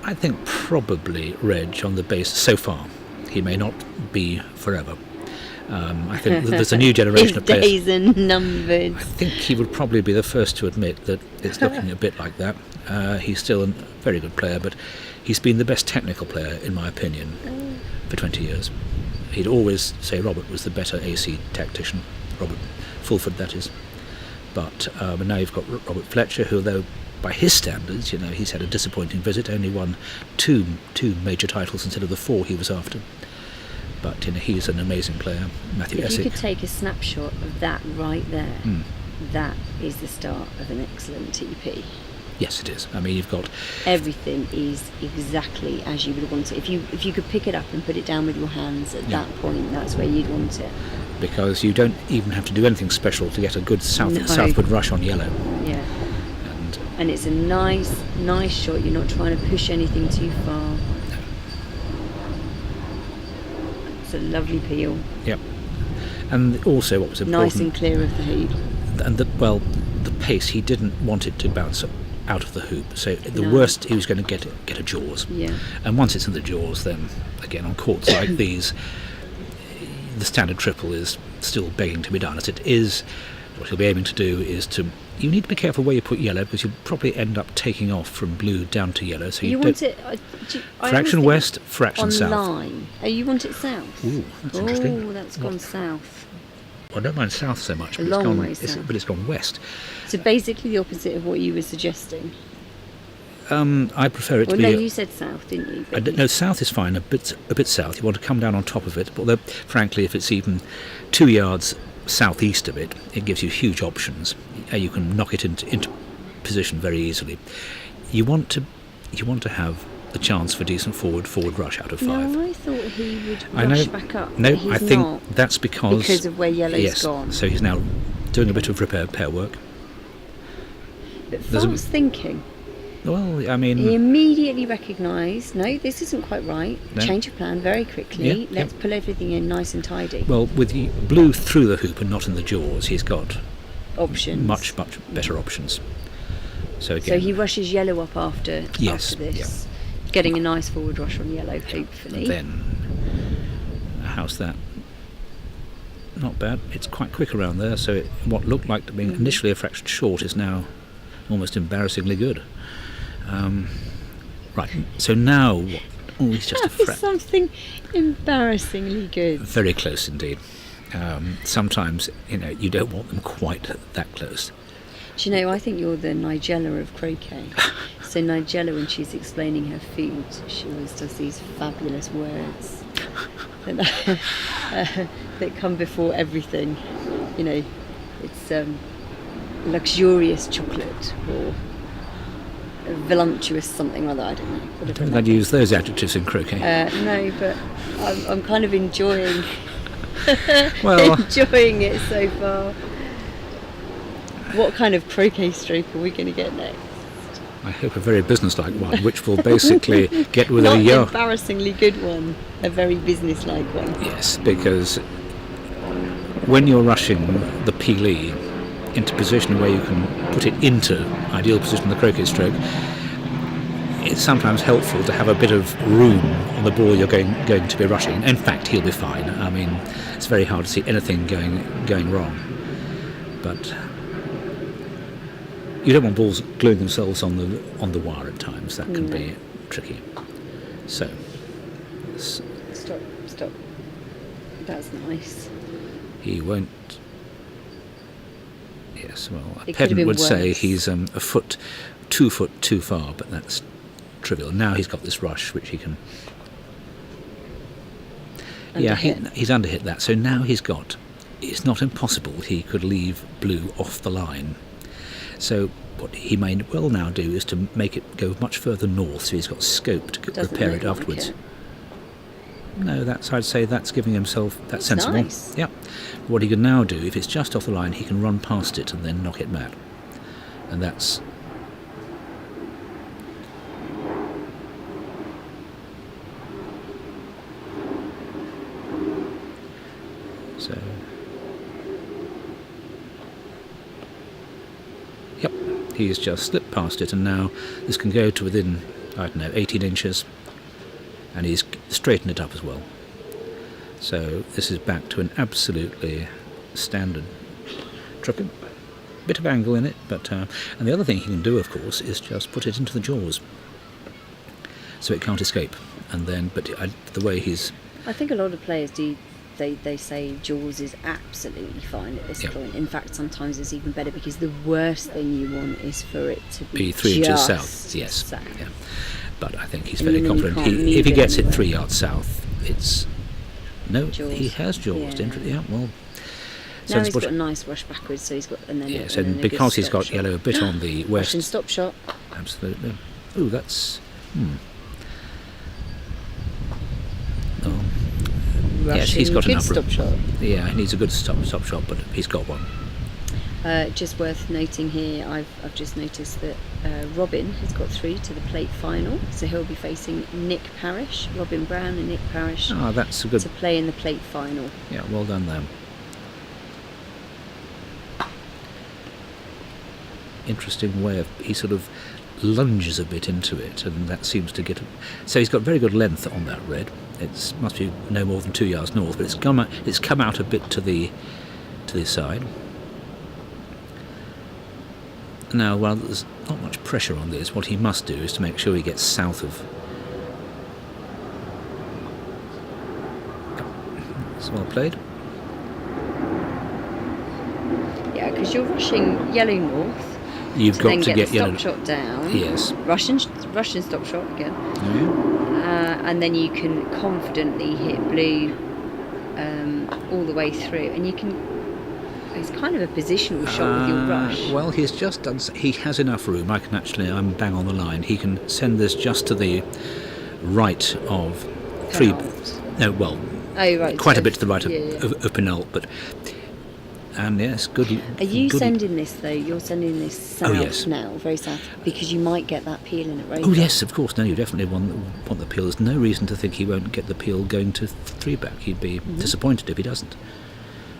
I think probably Reg on the basis so far. He may not be forever. I think there's a new generation of players. His days are numbered. I think he would probably be the first to admit that it's looking a bit like that. He's still a very good player, but he's been the best technical player, in my opinion, for 20 years. He'd always say Robert was the better AC tactician, Robert Fulford, that is. But now you've got Robert Fletcher, who, though by his standards, he's had a disappointing visit, only won two major titles instead of the 4 he was after. But he's an amazing player. Matthew If Essick. you could take a snapshot of that right there, that is the start of an excellent TP. Yes, it is. I mean, you've got Everything is exactly as you would want it. If you could pick it up and put it down with your hands at that point, that's where you'd want it. Because you don't even have to do anything special to get a good southward rush on yellow. Yeah. And it's a nice shot. You're not trying to push anything too far. It's a lovely peel. Yep. And also, what was important, Nice and clear of the hoop. And the pace, he didn't want it to bounce out of the hoop. So the worst, he was going to get a jaws. Yeah. And once it's in the jaws, then again on courts like these, the standard triple is still begging to be done. As it is, what he'll be aiming to do is you need to be careful where you put yellow, because you'll probably end up taking off from blue down to yellow. So you don't want it fraction west, fraction on south. line. Oh, you want it south? Ooh, that's interesting. Oh, that's gone south. Well, I don't mind south so much, but long way south. But it's gone west. So basically the opposite of what you were suggesting. I prefer it to be. No, you said south, didn't you? No, south is fine. A bit south. You want to come down on top of it. Although, frankly, if it's even 2 yards southeast of it, it gives you huge options. You can knock it into position very easily. You want to have the chance for decent forward rush out of 5. No, I thought he would rush back up. No, but he's I think not, that's because of where yellow's gone. So he's now doing a bit of repair work. But fast thinking. Well, I mean, He immediately recognised, no, this isn't quite right. No. Change of plan very quickly. Yeah, Let's pull everything in nice and tidy. well, with the blue through the hoop and not in the jaws, he's got Options. much better options. So again, So he rushes yellow up after Yes, this, getting a nice forward rush on yellow, hopefully. then how's that? Not bad. It's quite quick around there. So what looked like to be initially a fraction short is now almost embarrassingly good. Right. So now, he's just a fraction. Something embarrassingly good. Very close indeed. Sometimes you don't want them quite that close. Do you know, I think you're the Nigella of croquet. So Nigella, when she's explaining her food, she always does these fabulous words that come before everything. It's luxurious chocolate or voluptuous something like that. I don't know. I don't think I'd use those adjectives in croquet. No, but I'm kind of enjoying Well, enjoying it so far. What kind of croquet stroke are we going to get next? I hope a very businesslike one, which will basically get with Not a an yard. embarrassingly good one, a very businesslike one. Yes, because when you're rushing the peelee, into position where you can put it into ideal position on the croquet stroke, it's sometimes helpful to have a bit of room on the ball you're going to be rushing. In fact, he'll be fine. I mean, it's very hard to see anything going wrong. But you don't want balls gluing themselves on the wire at times. That can be tricky. So, Stop. That's nice. He won't. Yes, well, a It could have pedant been would say worse. he's 2 foot too far, but that's trivial. Now he's got this rush which he can. Underhit. He's underhit that. So now he's got. It's not impossible he could leave blue off the line. So what he may well now do is to make it go much further north, so he's got scope to Doesn't repair look it like afterwards. it. No, I'd say that's giving himself. That's sensible. Nice. Yeah. What he can now do, if it's just off the line, he can run past it and then knock it back, and that's. So. Yep, he's just slipped past it, and now this can go to within, I don't know, 18 inches, and he's straightened it up as well. So this is back to an absolutely standard triple. Bit of angle in it, but and the other thing he can do, of course, is just put it into the jaws, so it can't escape. And then, but the way he's. I think a lot of players do. They say jaws is absolutely fine at this point. In fact, sometimes it's even better, because the worst thing you want is for it to be 3 inches just south. Yes. south. Yeah. But I think he's And very then you confident. can't move If he it gets it anywhere. 3 yards south, it's no. Jaws. He has jaws. Yeah. Yeah. Well. So Now it's he's what- got a nice rush backwards, so he's got and then Yes, and then and a good because he's stop got shot. yellow a bit on the west. Russian stop shot. Absolutely. Ooh, that's. Oh. Yes, he's got good enough room. stop shot. Yeah, he needs a good stop shot, but he's got one. Just worth noting here, I've just noticed that Robin has got through to the plate final, so he'll be facing Nick Parrish, Robin Brown and Nick Parrish, Ah, that's a good. to play in the plate final. Yeah, well done there. Interesting way of he sort of lunges a bit into it, and that seems to get. So he's got very good length on that red. It must be no more than 2 yards north, but it's come out a bit to the side. Now, while there's not much pressure on this, what he must do is to make sure he gets south of. It's well played. Yeah, because you're rushing yellow north. You've to got then to get get the yellow. stop shot down. Yes. Russian stop shot again. And then you can confidently hit blue all the way through, and you can. It's kind of a positional shot with your rush. Well, he's just done. He has enough room. I'm bang on the line. He can send this just to the right of three. Penult. No, well, Oh right. quite so a bit to the right yeah. of Penult, but. And yes, good. Are you good- sending this though? You're sending this south yes. now, very south, because you might get that peel in at Rover. Oh yes, of course. No, you definitely want the peel. There's no reason to think he won't get the peel going to 3-back. He'd be disappointed if he doesn't.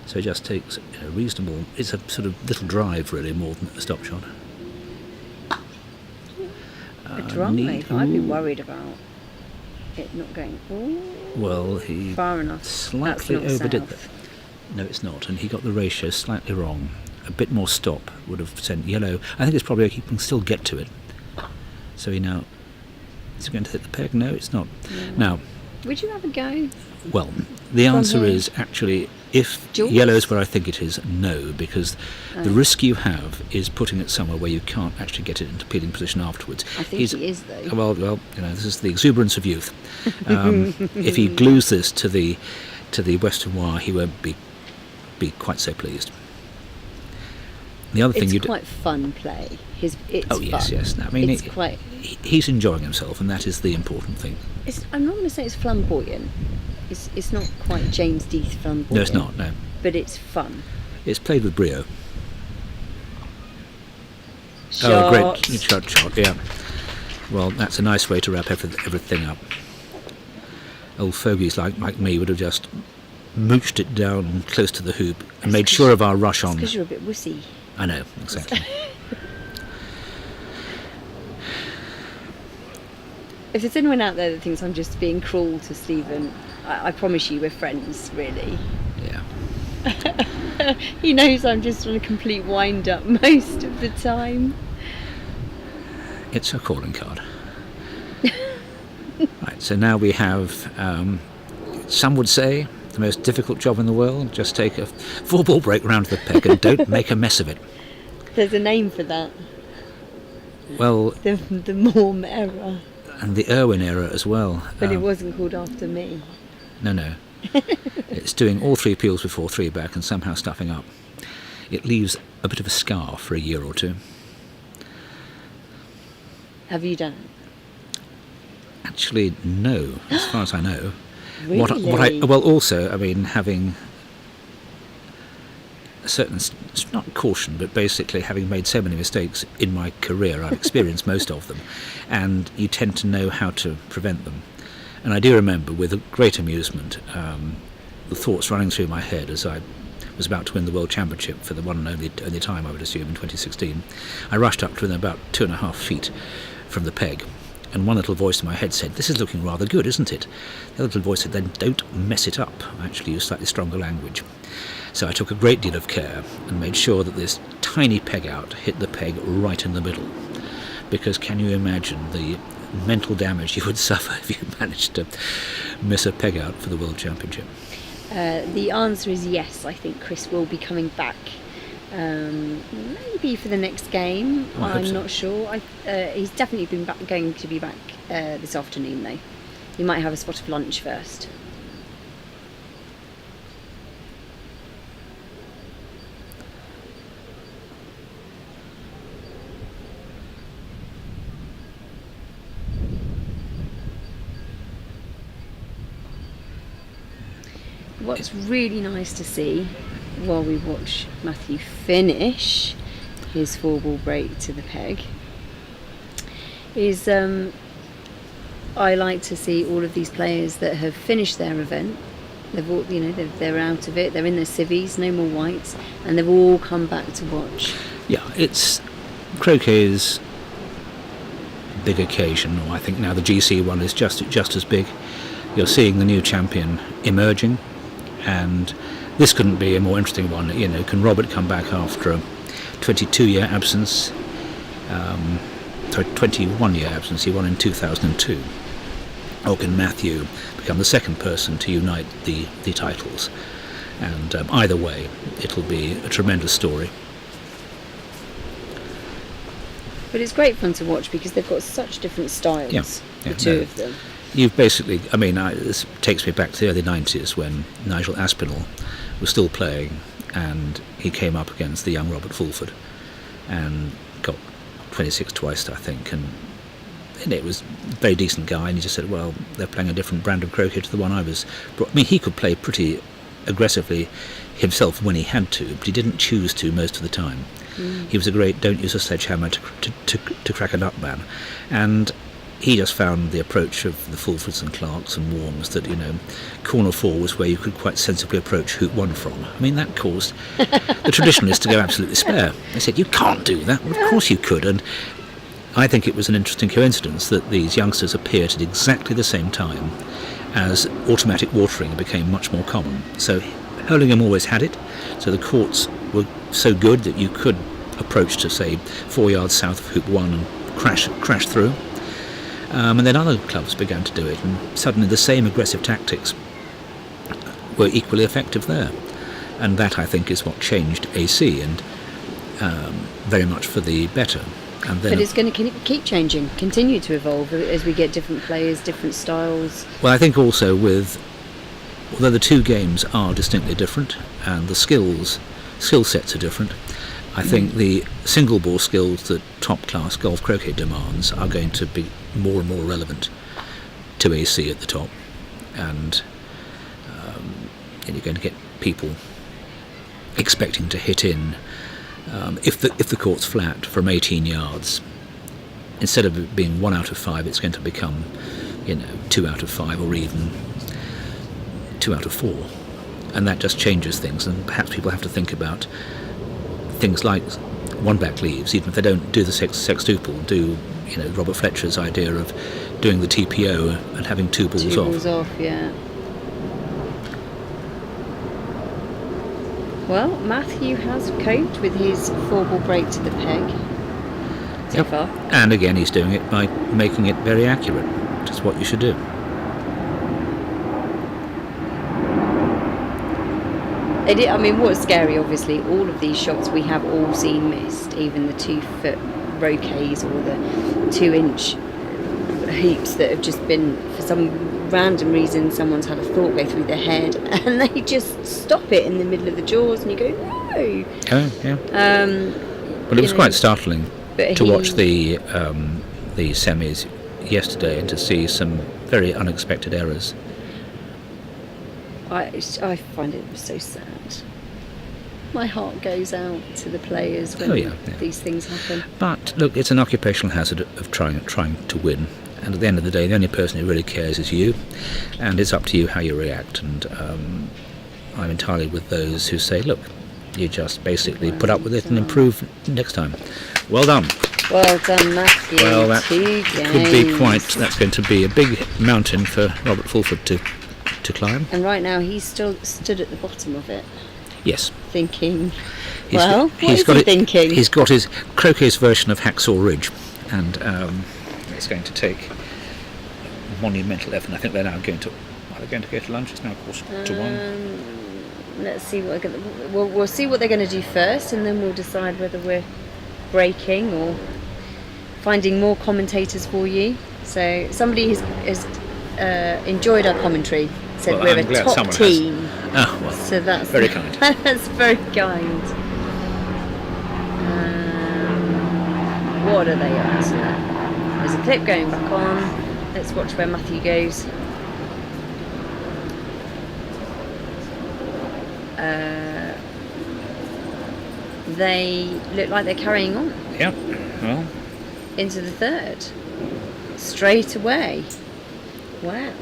So it just takes a reasonable. It's a sort of little drive, really, more than a stop shot. A drive. I'd be worried about it not going Well, he far enough. slightly That's not overdid south. that. No, it's not, and he got the ratio slightly wrong. A bit more stop would have sent yellow. I think it's probably he can still get to it. So he now is he going to hit the peg? No, it's not. Now, Would you have a go? well, the answer here? is actually if Jaws? yellow is where I think it is, no, because the risk you have is putting it somewhere where you can't actually get it into peeling position afterwards. I think he is though. Well, this is the exuberance of youth. If he glues this to the western wire, he won't be quite so pleased. The other thing It's you do. quite fun play. It's Oh yes, fun. yes. I mean, it's quite. he's enjoying himself, and that is the important thing. I'm not going to say it's flamboyant. It's not quite James Death flamboyant. No, it's not. No, But it's fun. it's played with brio. Shot. Oh, great shot! Yeah. Well, that's a nice way to wrap everything up. Old fogies like me would have just mooched it down close to the hoop and made sure of our rush on. Because you're a bit wussy. I know, exactly. If there's anyone out there that thinks I'm just being cruel to Stephen, I promise you we're friends, really. Yeah. He knows I'm just on a complete wind-up most of the time. It's a calling card. Right, so now we have, some would say, the most difficult job in the world. Just take a 4-ball break round the peg and don't make a mess of it. There's a name for that. Well, The Morm error. and the Irwin error as well. But it wasn't called after me. No. It's doing all 3 peels before 3 back and somehow stuffing up. It leaves a bit of a scar for a year or 2. Have you done it? Actually, no, as far as I know. Really? Well, also, I mean, having a certain, not caution, but basically having made so many mistakes in my career, I've experienced most of them, and you tend to know how to prevent them. And I do remember with great amusement the thoughts running through my head as I was about to win the World Championship for the one and only time, I would assume, in 2016. I rushed up to within about 2.5 feet from the peg, and one little voice in my head said, "This is looking rather good, isn't it?" The other little voice said, "Then don't mess it up." I actually used slightly stronger language. So I took a great deal of care and made sure that this tiny peg out hit the peg right in the middle. Because can you imagine the mental damage you would suffer if you managed to miss a peg out for the World Championship? The answer is yes. I think Chris will be coming back. Maybe for the next game. I'm not sure. He's definitely going to be back this afternoon, though. He might have a spot of lunch first. What's really nice to see while we watch Matthew finish his 4-ball break to the peg is I like to see all of these players that have finished their event. They've all, they're out of it. They're in their civvies, no more whites, and they've all come back to watch. Yeah, it's croquet's big occasion. Or I think now the GC one is just as big. You're seeing the new champion emerging, and this couldn't be a more interesting one. Can Robert come back after a 22-year absence? 21-year absence. He won in 2002. Or can Matthew become the second person to unite the titles? And either way, it'll be a tremendous story. But it's great fun to watch because they've got such different styles, the two of them. You've basically, this takes me back to the early 90s when Nigel Aspinall was still playing, and he came up against the young Robert Fulford and got 26 twice, I think, and it was a very decent guy, and he just said, well, they're playing a different brand of croquet to the one I was. He could play pretty aggressively himself when he had to, but he didn't choose to most of the time. He was a great don't use a sledgehammer to crack a nut man, and he just found the approach of the Fulfords and Clarks and Worms that, corner 4 was where you could quite sensibly approach hoop 1 from. I mean, that caused the traditionalists to go absolutely spare. They said, you can't do that. Well, of course you could. And I think it was an interesting coincidence that these youngsters appeared at exactly the same time as automatic watering became much more common. So Hurlingham always had it. So the courts were so good that you could approach to, say, 4 yards south of hoop 1 and crash through. And then other clubs began to do it, and suddenly the same aggressive tactics were equally effective there. And that, I think, is what changed AC, and very much for the better. And then, but it's going to keep changing, continue to evolve as we get different players, different styles. Well, I think also although the two games are distinctly different, and the skill sets are different, I think the single ball skills that top class golf croquet demands are going to be more and more relevant to AC at the top, and you're going to get people expecting to hit in if the court's flat from 18 yards. Instead of it being 1 out of 5, it's going to become 2 out of 5 or even 2 out of 4, and that just changes things. And perhaps people have to think about things like one-back leaves, even if they don't do the sextuple, do Robert Fletcher's idea of doing the TPO and having two balls off. Two balls off, yeah. Well, Matthew has coped with his 4-ball break to the peg so far. And again, he's doing it by making it very accurate, which is what you should do. I mean, what's scary, obviously, all of these shots we have all seen missed, even the 2-foot roquets or the 2-inch hoops that have just been, for some random reason, someone's had a thought go through their head and they just stop it in the middle of the jaws and you go, no. Oh, yeah. Well, it was quite startling to watch the semis yesterday and to see some very unexpected errors. I find it so sad. My heart goes out to the players when these things happen. But look, it's an occupational hazard of trying to win. And at the end of the day, the only person who really cares is you, and it's up to you how you react. And I'm entirely with those who say, look, you just basically put up with it and improve next time. Well done. Well done, Matthew. Well, that could be that's going to be a big mountain for Robert Fulford to climb. And right now he's still stood at the bottom of it. Yes. Thinking, He's got thinking? He's got his Croquet's version of Hacksaw Ridge, and it's going to take monumental effort. I think they're now going to go to lunch. It's now 1:45. Let's see what we'll see what they're going to do first, and then we'll decide whether we're breaking or finding more commentators for you. So somebody has enjoyed our commentary. Said we're a top team. Oh, well, so that's very kind. That's very kind. What are they up to? There's a clip going back on. Let's watch where Matthew goes. They look like they're carrying on. Yeah, well. Into the third. Straight away. Wow.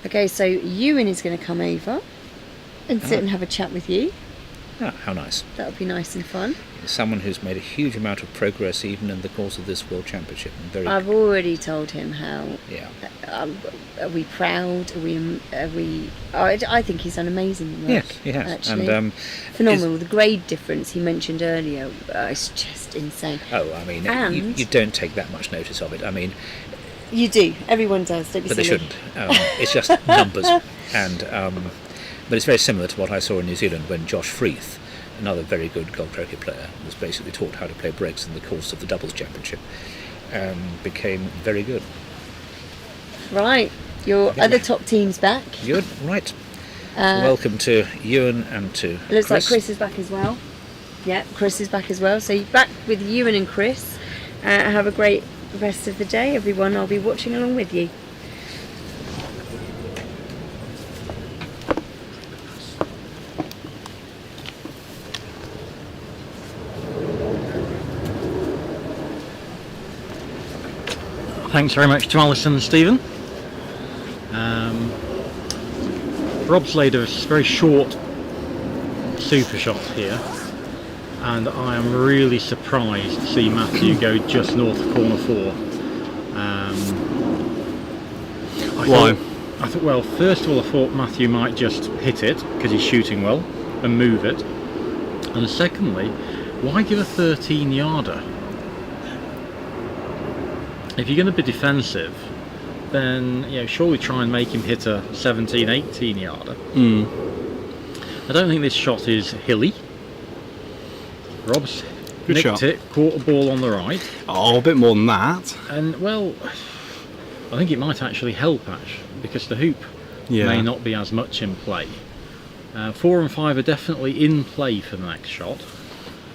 Okay, so Ewan is going to come over and sit and have a chat with you. Ah, how nice. That would be nice and fun. Someone who's made a huge amount of progress even in the course of this World Championship. I've already told him how. Yeah. Are we proud? Are we? I think he's done amazing work. Yes, he has. Actually. And phenomenal. The grade difference he mentioned earlier, it's just insane. Oh, I mean, you don't take that much notice of it. I mean, you do. Everyone does. Don't be silly. silly. They shouldn't. It's just numbers. And but it's very similar to what I saw in New Zealand when Josh Freeth, another very good gold croquet player, was basically taught how to play breaks in the course of the doubles championship, became very good. Right, your other top team's back. Good, right. Welcome to Ewan and to It looks Chris. like Chris is back as well. Yeah, Chris is back as well. So you're back with Ewan and Chris. Have a great rest of the day, everyone. I'll be watching along with you. Thanks very much to Alison and Stephen. Rob's laid a very short super shot here, and I am really surprised to see Matthew go just north of corner 4. Why? I thought, well, first of all, I thought Matthew might just hit it because he's shooting well and move it, and secondly, why give a 13-yarder? If you're going to be defensive, then surely try and make him hit a 17, 18-yarder. I don't think this shot is hilly. Rob's nicked it, caught a ball on the right. Oh, a bit more than that. And well, I think it might actually help because the hoop may not be as much in play. 4 and 5 are definitely in play for the next shot,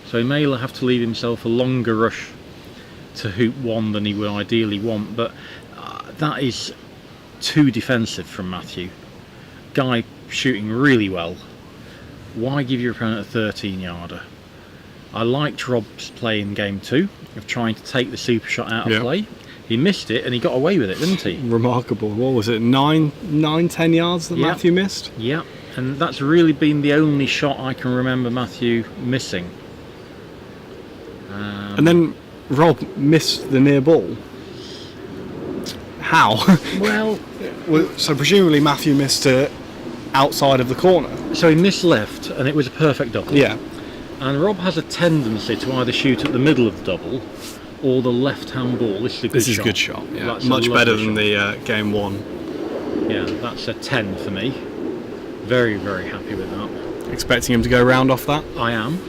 so he may have to leave himself a longer rush to hoop 1 than he would ideally want, but that is too defensive from Matthew. Guy shooting really well. Why give your opponent a 13-yarder? I liked Rob's play in game 2 of trying to take the super shot out of play. He missed it and he got away with it, didn't he? Remarkable. What was it, 10 yards that Matthew missed? Yeah, and that's really been the only shot I can remember Matthew missing. And then Rob missed the near ball. How? Well, so presumably Matthew missed it outside of the corner. so he missed left and it was a perfect double. Yeah. And Rob has a tendency to either shoot at the middle of the double or the left-hand ball. This is a good This shot. is a good shot. Yeah. That's a Much lovely better than shot. the game 1. Yeah, that's a 10 for me. Very, very happy with that. Expecting him to go round off that? I am.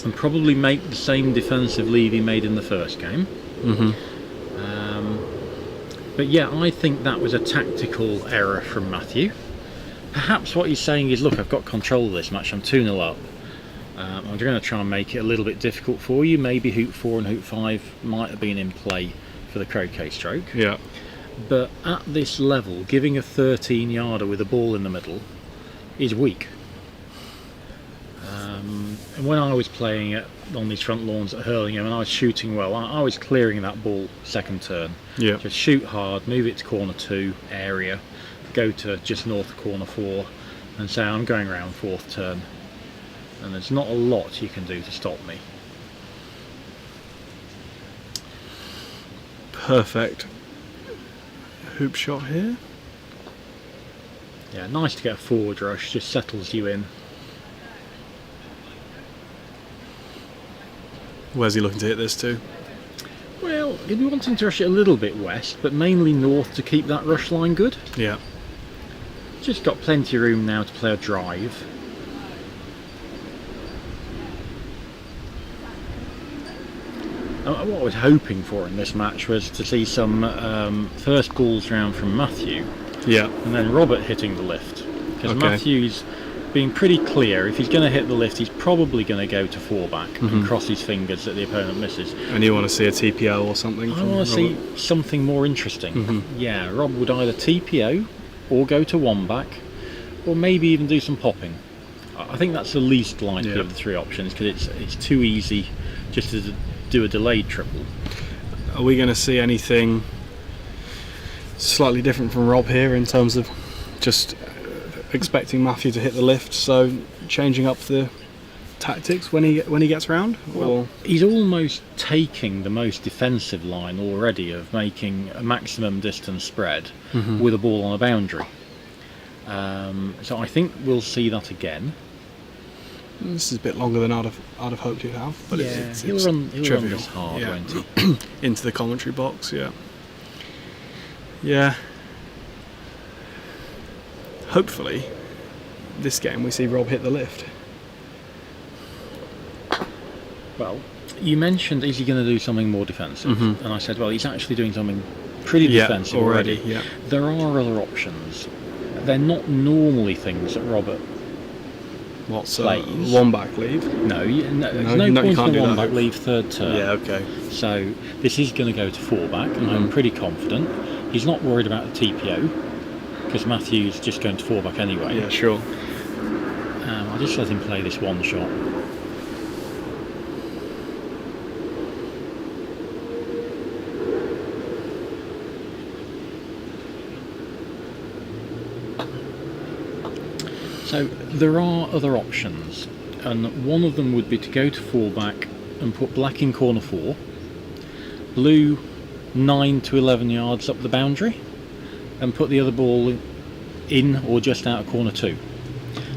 And probably make the same defensive lead he made in the first game. But yeah, I think that was a tactical error from Matthew. Perhaps what he's saying is, look, I've got control of this match, I'm 2-0 up. I'm going to try and make it a little bit difficult for you. Maybe hoop 4 and hoop 5 might have been in play for the croquet stroke. Yeah. But at this level, giving a 13-yarder with a ball in the middle is weak. And when I was playing on these front lawns at Hurlingham and I was shooting well, I was clearing that ball second turn. Yeah. Just shoot hard, move it to corner 2 area, go to just north of corner 4 and say I'm going around 4th turn. And there's not a lot you can do to stop me. Perfect. Hoop shot here. Yeah, nice to get a forward rush, just settles you in. Where's he looking to hit this to? Well, he'd be wanting to rush it a little bit west, but mainly north to keep that rush line good. Yeah. Just got plenty of room now to play a drive. What I was hoping for in this match was to see some first balls round from Matthew. Yeah. And then Robert hitting the lift. Because Okay. Matthew's being pretty clear, if he's going to hit the lift, he's probably going to go to 4-back and cross his fingers that the opponent misses. And you want to see a TPO or something? I from want to see Robert? something more interesting. Yeah, Rob would either TPO or go to 1-back or maybe even do some popping. I think that's the least likely of the 3 options because it's too easy just to do a delayed triple. Are we going to see anything slightly different from Rob here in terms of just expecting Matthew to hit the lift, so changing up the tactics when he gets round? Or He's almost taking the most defensive line already of making a maximum distance spread with a ball on a boundary. So I think we'll see that again. this is a bit longer than I'd have hoped he'd have, but he'll run this hard, won't he? Into the commentary box. Yeah. Hopefully this game we see Rob hit the lift. Well, you mentioned, is he going to do something more defensive? And I said, well, he's actually doing something pretty defensive already. Yeah. There are other options. They're not normally things that Robert What's plays. 1-back lead? No, there's No, no you point can't in do a that. 1-back leave 3rd turn. Yeah, okay. So this is going to go to 4-back, and I'm pretty confident. He's not worried about the TPO, because Matthew's just going to 4-back anyway. Yeah, sure. I'll just let him play this one shot. So there are other options, and one of them would be to go to 4-back and put black in corner 4, blue 9 to 11 yards up the boundary, and put the other ball in or just out of corner 2.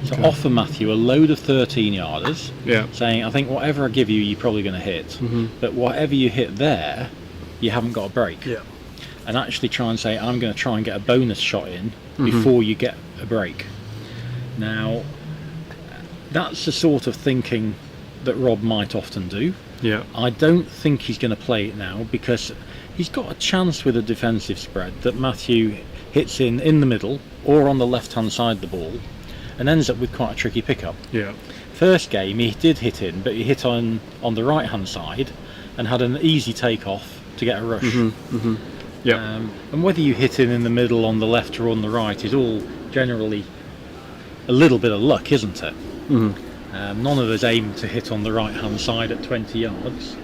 So offer Matthew a load of 13-yarders, saying, I think whatever I give you, you're probably going to hit, but whatever you hit there, you haven't got a break. Yeah. And actually try and say, I'm going to try and get a bonus shot in before you get a break. Now, that's the sort of thinking that Rob might often do. Yeah. I don't think he's going to play it now because he's got a chance with a defensive spread that Matthew hits in the middle or on the left-hand side of the ball and ends up with quite a tricky pickup. Yeah. First game he did hit in, but he hit on the right-hand side and had an easy take-off to get a rush. Yeah. And whether you hit in the middle, on the left or on the right is all generally a little bit of luck, isn't it? None of us aim to hit on the right hand side at 20 yards.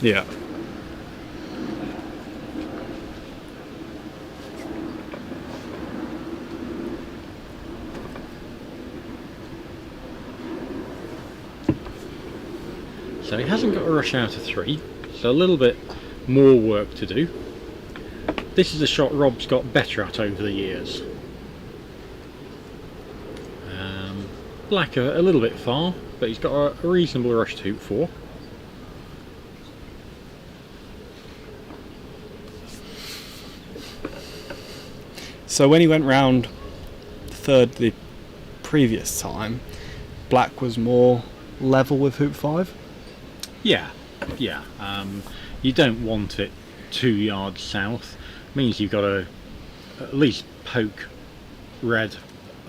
Yeah. So he hasn't got a rush out of 3, so a little bit more work to do. This is a shot Rob's got better at over the years. Black a little bit far, but he's got a reasonable rush to hoop 4. So when he went round third the previous time, Black was more level with hoop 5? Yeah. You don't want it 2 yards south. Means you've got to at least poke red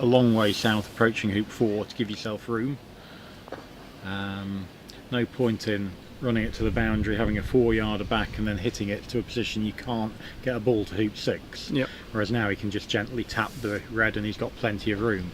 a long way south approaching hoop 4 to give yourself room. No point in running it to the boundary, having a 4-yarder back and then hitting it to a position you can't get a ball to hoop 6. Yep. Whereas now he can just gently tap the red and he's got plenty of room.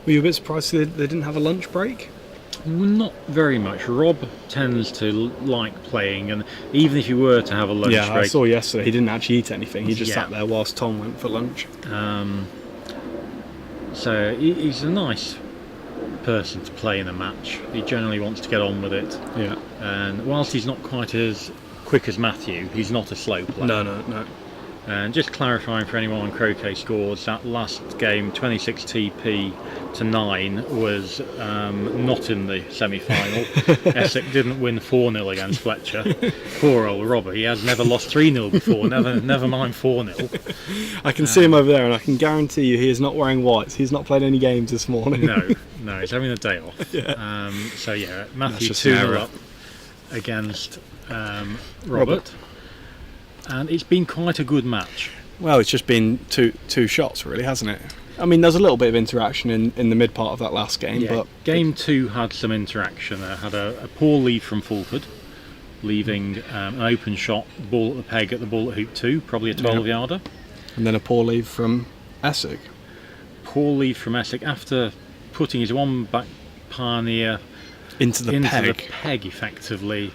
Were you a bit surprised they didn't have a lunch break? Not very much. Rob tends to like playing, and even if you were to have a lunch break... I saw yesterday he didn't actually eat anything, he just Yeah. sat there whilst Tom went for lunch. So he's a nice person to play in a match. He generally wants to get on with it. Yeah. And whilst he's not quite as quick as Matthew, he's not a slow player. No. And just clarifying for anyone on Croquet scores, that last game, 26 TP to 9, was not in the semi-final. Essick didn't win 4-0 against Fletcher. Poor old Robert, he has never lost 3-0 before, never mind 4-0. I can see him over there, and I can guarantee you he is not wearing whites. He's not played any games this morning. No, he's having a day off. Yeah. So yeah, Matthew That's just an 2-0 error. up against Robert. And it's been quite a good match. Well, it's just been two shots, really, hasn't it? I mean, there's a little bit of interaction in the mid part of that last game, Yeah, but game 2 had some interaction. Had a poor lead from Fulford, leaving an open shot, ball at the peg at the ball at hoop 2, probably a 12-yarder. and then a poor lead from Essick. Poor lead from Essick after putting his one back pioneer Into the peg effectively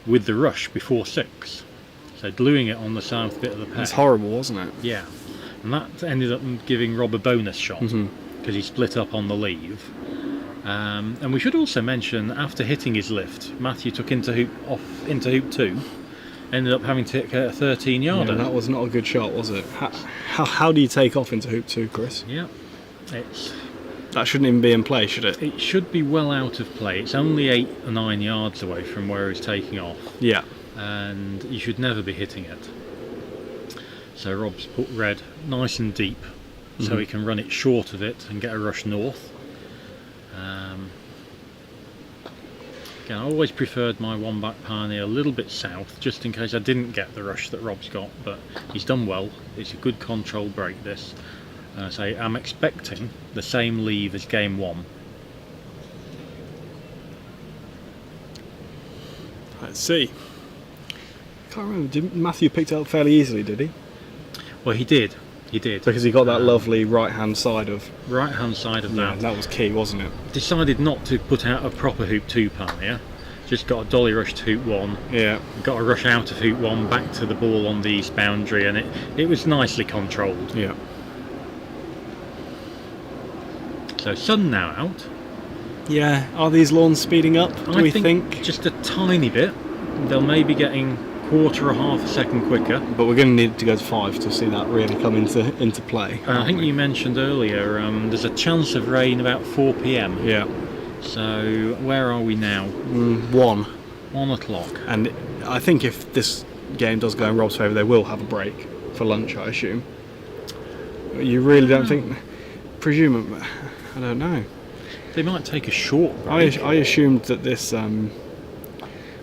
with the rush before 6. So gluing it on the south bit of the peg. It's horrible, wasn't it? Yeah, and that ended up giving Rob a bonus shot because he split up on the leave. And we should also mention, after hitting his lift, Matthew took into hoop 2, ended up having to hit a 13-yarder. Yeah, that was not a good shot, was it? How do you take off into hoop 2, Chris? Yeah, That shouldn't even be in play, should it? it should be well out of play. It's only 8 or 9 yards away from where he's taking off. Yeah. And you should never be hitting it. So Rob's put red nice and deep so he can run it short of it and get a rush north. Again, I always preferred my one back pioneer a little bit south just in case I didn't get the rush that Rob's got, but he's done well. It's a good control break, this. So I'm expecting the same leave as game 1. Let's see. Can't remember. Matthew picked it up fairly easily, did he? Well, he did. Because he got that lovely right-hand side of... Right-hand side of that. That was key, wasn't it? Decided not to put out a proper hoop 2 pioneer. Just got a dolly rush to hoop 1. Yeah. Got a rush out of hoop 1 back to the ball on the east boundary, and it was nicely controlled. Yeah. So sun now out. Yeah. Are these lawns speeding up, do we think? Just a tiny bit. They'll maybe getting quarter or half a second quicker. But we're going to need to go to 5 to see that really come into play. I think you mentioned earlier there's a chance of rain about 4 p.m. Yeah. So where are we now? 1. 1 o'clock. And I think if this game does go in Rob's favour, they will have a break for lunch, I assume. You really don't think... Presume... I don't know. They might take a short break. I assumed that this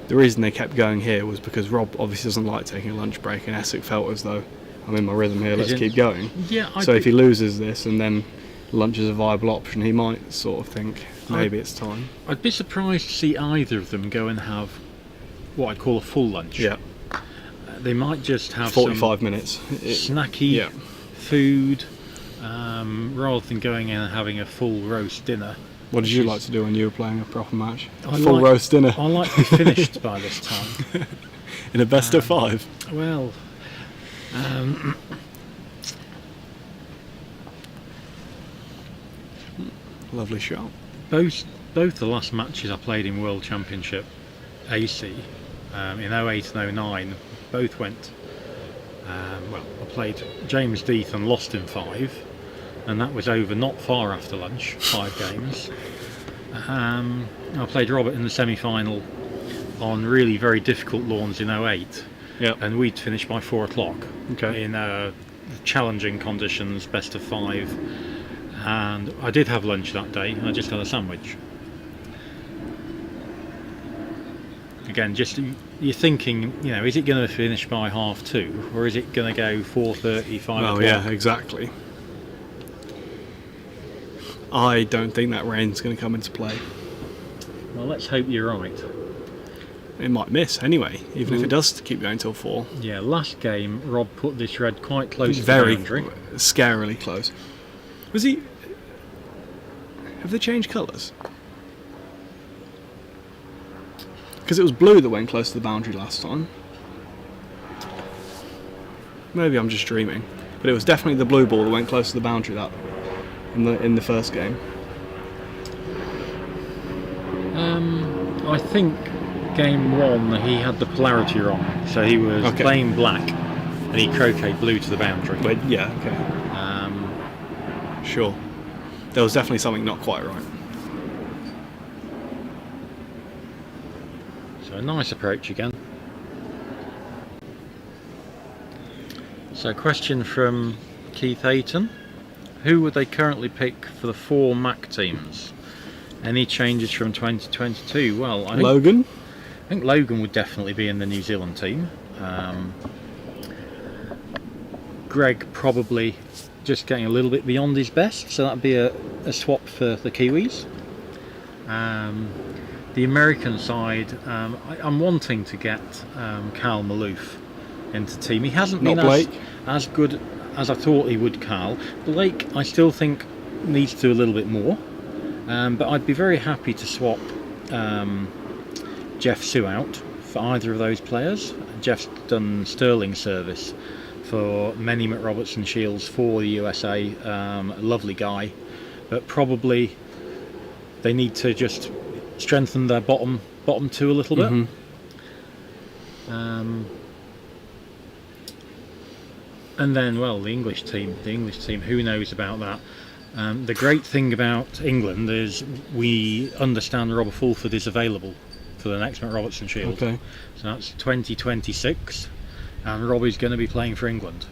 the reason they kept going here was because Rob obviously doesn't like taking a lunch break, and Essick felt as though, I'm in my rhythm here, let's keep going. Yeah. So if he loses this and then lunch is a viable option, he might sort of think maybe it's time. I'd be surprised to see either of them go and have what I'd call a full lunch. Yeah. They might just have 45 minutes. Snacky food, rather than going in and having a full roast dinner. What did you like to do when you were playing a proper match? Full roast dinner? I like to be finished by this time. In a best of 5? Well, lovely shot. both the last matches I played in World Championship AC in 08 and 09 both went well, I played James Death and lost in 5, and that was over not far after lunch, 5 games. I played Robert in the semi-final on really very difficult lawns in 08, and we'd finished by 4 o'clock in challenging conditions, best of 5, and I did have lunch that day, and I just had a sandwich. Again, just you're thinking, you know, is it going to finish by 2:30, or is it going to go 4:30, 5 o'clock? Oh yeah, exactly. I don't think that rain's going to come into play. Well, let's hope you're right. It might miss anyway, even if it does keep going till 4. Yeah, last game Rob put this red quite close to the Very boundary. scarily close. Was he? Have they changed colours? Because it was blue that went close to the boundary last time. Maybe I'm just dreaming, but it was definitely the blue ball that went close to the boundary that in the first game. I think game 1 he had the polarity wrong, so he was playing black and he croquet blue to the boundary. But yeah, sure. There was definitely something not quite right. So a nice approach again. So question from Keith Ayton. Who would they currently pick for the 4 MAC teams? Any changes from 2022? Well, I think Logan would definitely be in the New Zealand team. Greg probably just getting a little bit beyond his best, so that'd be a swap for the Kiwis. The American side, I'm wanting to get Cal Maloof into the team. He hasn't been as good as I thought he would, Cal. Blake, I still think, needs to do a little bit more. But I'd be very happy to swap Jeff Sue out for either of those players. Jeff's done sterling service for many McRobertson Shields for the USA. A lovely guy, but probably they need to just strengthen their bottom 2 a little bit. And then, well, the English team, who knows about that? The great thing about England is we understand Robert Fulford is available for the next McRobertson Shield. So that's 2026, and Robbie's going to be playing for England.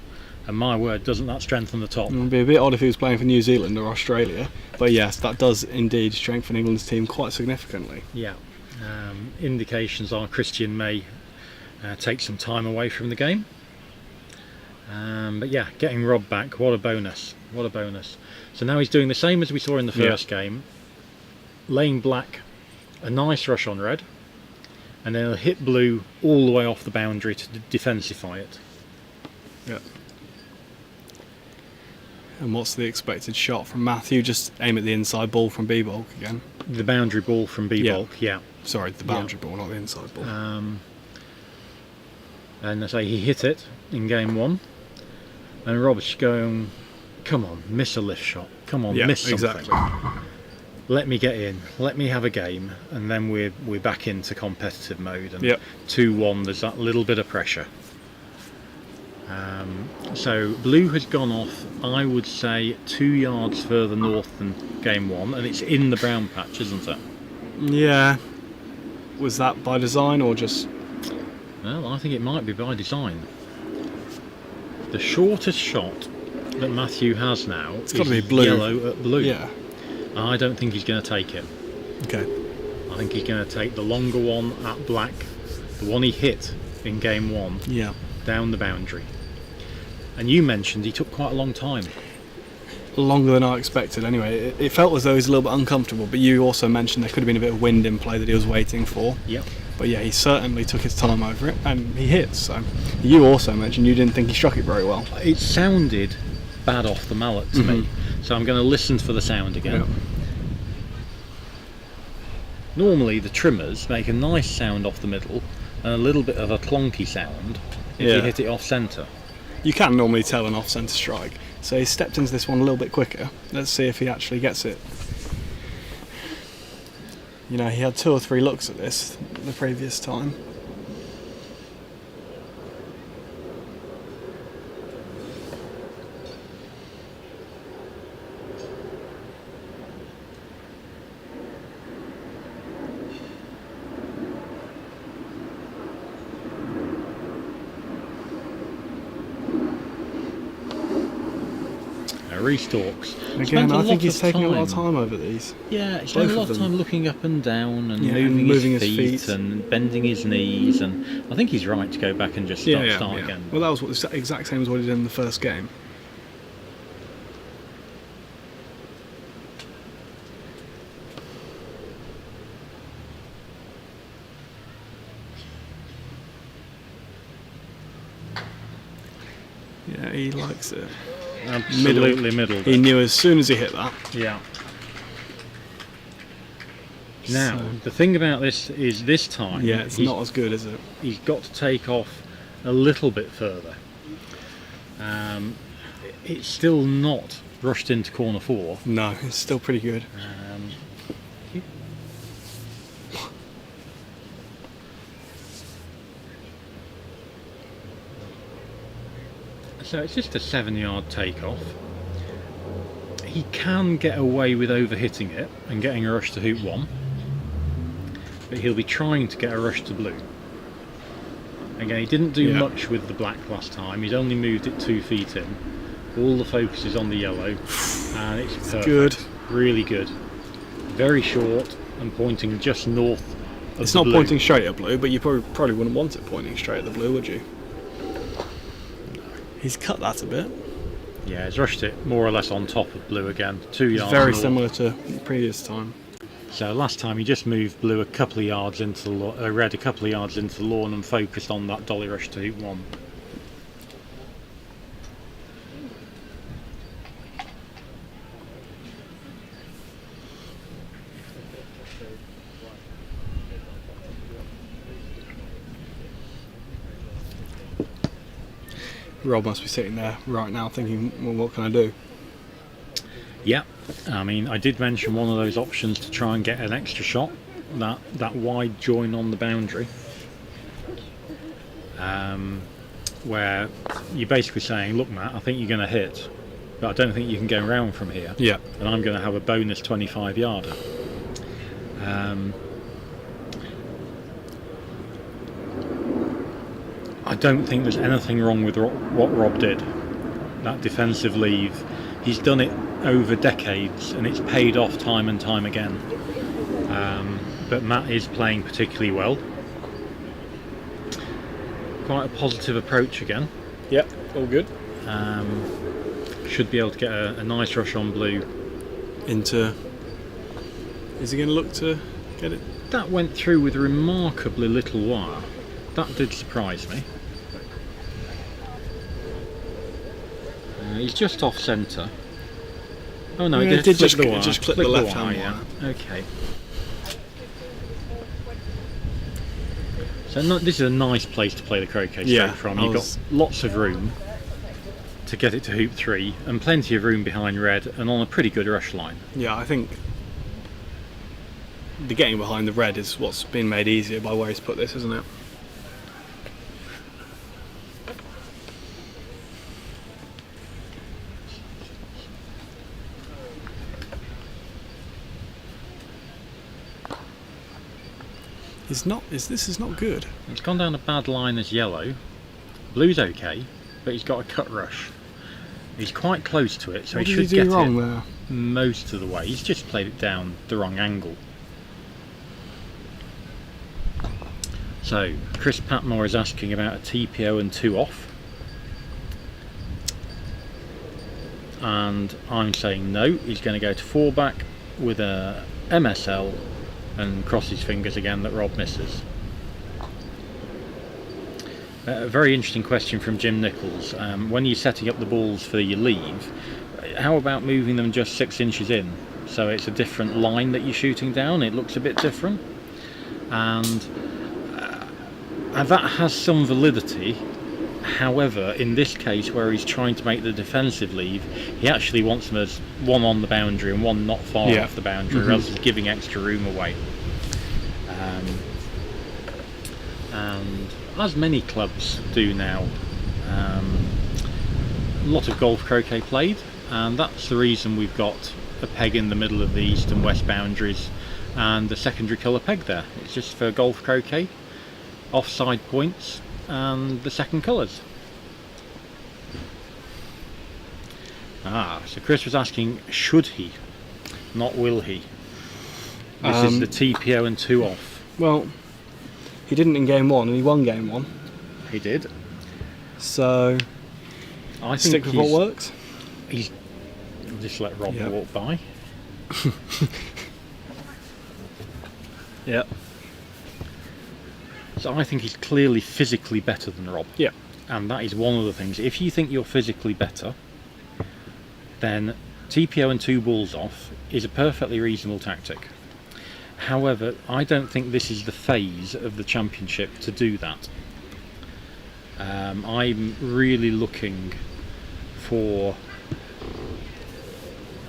And my word, doesn't that strengthen the top? It would be a bit odd if he was playing for New Zealand or Australia, but yes, that does indeed strengthen England's team quite significantly. Yeah. Indications are Christian may take some time away from the game. But yeah, getting Rob back, what a bonus. What a bonus. So now he's doing the same as we saw in the first game, laying black, a nice rush on red, and then he'll hit blue all the way off the boundary to defensify it. Yeah. And what's the expected shot from Matthew? Just aim at the inside ball from B-Bulk again. The boundary ball from B-Bulk, yeah. Sorry, the boundary ball, not the inside ball. And I say he hit it in game 1, and Rob's going, come on, miss a lift shot, come on, miss something. Exactly. Let me get in, let me have a game, and then we're back into competitive mode. And 2-1, there's that little bit of pressure. So blue has gone off, I would say 2 yards further north than game 1, and it's in the brown patch, isn't it? Yeah. Was that by design or just... Well, I think it might be by design. The shortest shot that Matthew has now is blue. Yellow at blue. Yeah. I don't think he's going to take it. Okay. I think he's going to take the longer one at black the one he hit in game 1, Yeah. down the boundary. And you mentioned he took quite a long time. Longer than I expected anyway. It felt as though he was a little bit uncomfortable, but you also mentioned there could have been a bit of wind in play that he was waiting for. Yep. But yeah, he certainly took his time over it, and he hit. So you also mentioned you didn't think he struck it very well. It sounded bad off the mallet to me, so I'm going to listen for the sound again. Yeah. Normally the trimmers make a nice sound off the middle and a little bit of a clonky sound if you hit it off centre. You can normally tell an off-centre strike. So he stepped into this one a little bit quicker. Let's see if he actually gets it. You know, he had 2 or 3 looks at this the previous time. Restalks. Again, I think he's taking a lot of time over these. Yeah, he spent a lot of time looking up and down and moving his feet and bending his knees, and I think he's right to go back and just start again. Well, that was the exact same as what he did in the first game. Yeah, he likes it. Absolutely middle. He knew as soon as he hit that. Yeah. Now, the thing about this is this time... Yeah, it's not as good, is it? He's got to take off a little bit further. It's still not rushed into corner 4. No, it's still pretty good. So it's just a 7-yard takeoff. He can get away with overhitting it and getting a rush to hoop 1, but he'll be trying to get a rush to blue. Again, he didn't do much with the black last time. He's only moved it 2 feet in. All the focus is on the yellow, and it's perfect. Good. Really good. Very short and pointing just north of It's the not blue. pointing straight at blue, but you probably wouldn't want it pointing straight at the blue, would you? He's cut that a bit. Yeah, he's rushed it more or less on top of blue again. 2 yards. Very north. similar to the previous time. So last time he just moved blue a couple of yards into the red a couple of yards into the lawn and focused on that dolly rush to hoop 1. Rob must be sitting there right now thinking, well, what can I do? Yeah, I mean, I did mention one of those options to try and get an extra shot, that wide join on the boundary, where you're basically saying, look Matt, I think you're going to hit, but I don't think you can go around from here, and I'm going to have a bonus 25 yarder. I don't think there's anything wrong with what Rob did. That defensive leave, he's done it over decades and it's paid off time and time again. But Matt is playing particularly well. Quite a positive approach again. Yep, all good. Should be able to get a nice rush on blue. Into... Is he going to look to get it? That went through with remarkably little wire. That did surprise me. He's just off centre. Oh no, Yeah, it did just clip the wire. just clip Clip the left-hand yeah. wire. Okay. So this is a nice place to play the croquet stroke from. You've got lots of room to get it to hoop 3 and plenty of room behind red and on a pretty good rush line. Yeah, I think the getting behind the red is what's been made easier by where he's put this, isn't it? This is not good. It's gone down a bad line as yellow. Blue's okay, but he's got a cut rush. He's quite close to it, so What he did should he do get wrong it there? most of the way. He's just played it down the wrong angle. So Chris Patmore is asking about a TPO and 2 off, and I'm saying no. He's going to go to 4 back with a MSL and cross his fingers again that Rob misses. A very interesting question from Jim Nichols. When you're setting up the balls for your leave, how about moving them just 6 inches in, so it's a different line that you're shooting down? It looks a bit different, and that has some validity. However, in this case where he's trying to make the defensive leave, he actually wants them as one on the boundary and one not far off the boundary, or else he's giving extra room away. And as many clubs do now, a lot of golf croquet played, and that's the reason we've got a peg in the middle of the east and west boundaries and the secondary colour peg there. It's just for golf croquet, offside points and the second colours. So Chris was asking, should he, not will he? This is the TPO and 2 off. Well, he didn't in game 1 and he won game 1. He did. So I think stick with what works. I'll just let Rob walk by. Yeah. So I think he's clearly physically better than Rob. Yeah. And that is one of the things. If you think you're physically better, then TPO and 2 balls off is a perfectly reasonable tactic. However, I don't think this is the phase of the championship to do that. I'm really looking for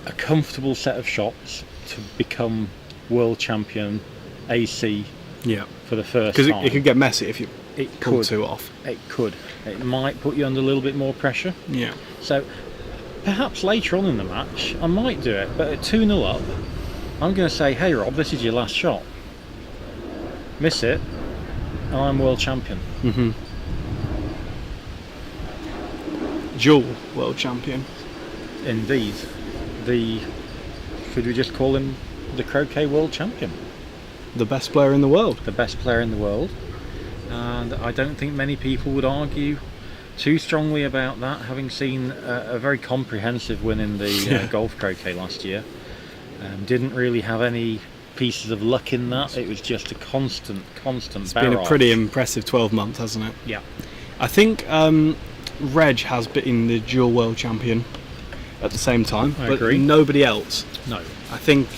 a comfortable set of shots to become world champion AC for the first time. Because it could get messy if you pull 2 off. It could. It might put you under a little bit more pressure. Yeah. So perhaps later on in the match I might do it, but at 2-0 up I'm going to say, hey Rob, this is your last shot. Miss it and I'm world champion. Dual world champion. Indeed. Should we just call him the croquet world champion? The best player in the world. The best player in the world. And I don't think many people would argue too strongly about that, having seen a very comprehensive win in the golf croquet last year. Didn't really have any pieces of luck in that. It was just a constant It's barrage. been a pretty impressive 12 months, hasn't it? Yeah. I think Reg has been the dual world champion at the same time, I but agree. nobody else. No. I think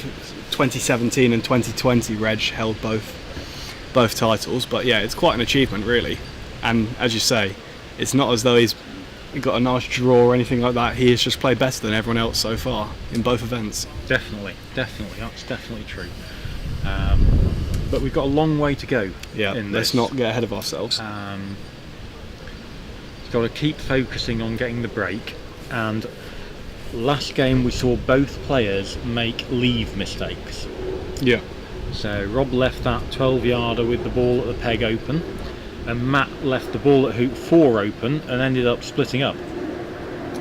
2017 and 2020 Reg held both titles, but yeah, it's quite an achievement really. And as you say, it's not as though he's got a nice draw or anything like that. He has just played better than everyone else so far in both events. Definitely, that's definitely true. But we've got a long way to go. Yeah, let's not get ahead of ourselves. We've got to keep focusing on getting the break. And last game we saw both players make leave mistakes. Yeah. So Rob left that 12-yarder with the ball at the peg open, and Matt left the ball at hoop 4 open and ended up splitting up.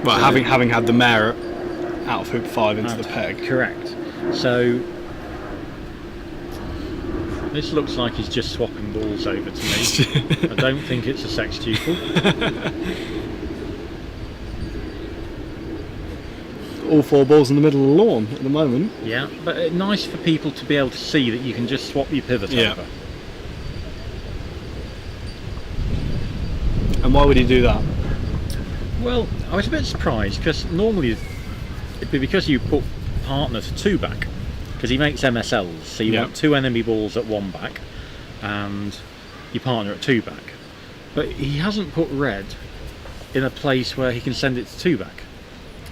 Well, having had the mare out of hoop 5 into the peg. Correct. So this looks like he's just swapping balls over to me. I don't think it's a sextuple. All 4 balls in the middle of the lawn at the moment. Yeah, but nice for people to be able to see that you can just swap your pivot over. And why would he do that? Well, I was a bit surprised because normally it'd be because you put partner to 2 back, because he makes MSLs, so you want 2 enemy balls at 1 back and your partner at 2 back. But he hasn't put red in a place where he can send it to 2 back.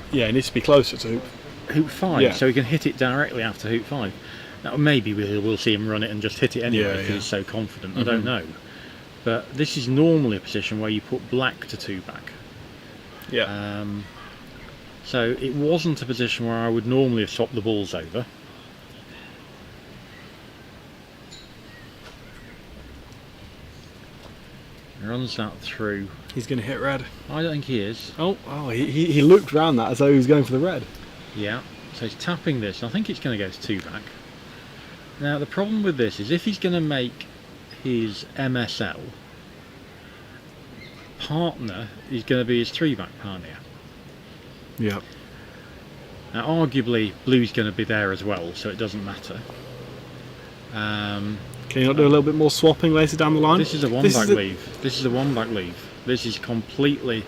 Yeah, it needs to be closer to hoop 5, so he can hit it directly after hoop 5. Now maybe we'll see him run it and just hit it anyway because he's so confident. I don't know. But this is normally a position where you put black to 2 back. Yeah. So it wasn't a position where I would normally have swapped the balls over. Runs that through. He's going to hit red. I don't think he is. Oh, he looked round that as though he was going for the red. Yeah, so he's tapping this. I think it's going to go to 2 back. Now the problem with this is if he's going to make his MSL partner is going to be his 3-back partner. Yeah. Now, arguably, Blue's going to be there as well, so it doesn't matter. Can you not do a little bit more swapping later down the line? This is a one-back leave. This is a one-back leave. This is completely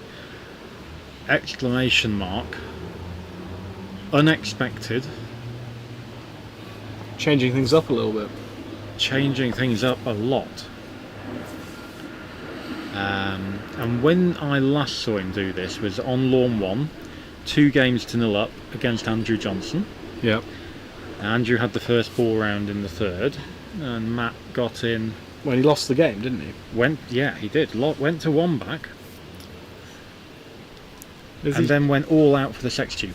exclamation mark unexpected. Changing things up a little bit. Changing things up a lot. And when I last saw him do this was on Lawn 1, 2-0 up against Andrew Johnson. Yep. Andrew had the first ball round in the third, and Matt got in. When he lost the game, didn't he? He did. Went to 1-back. Then went all out for the sextuple.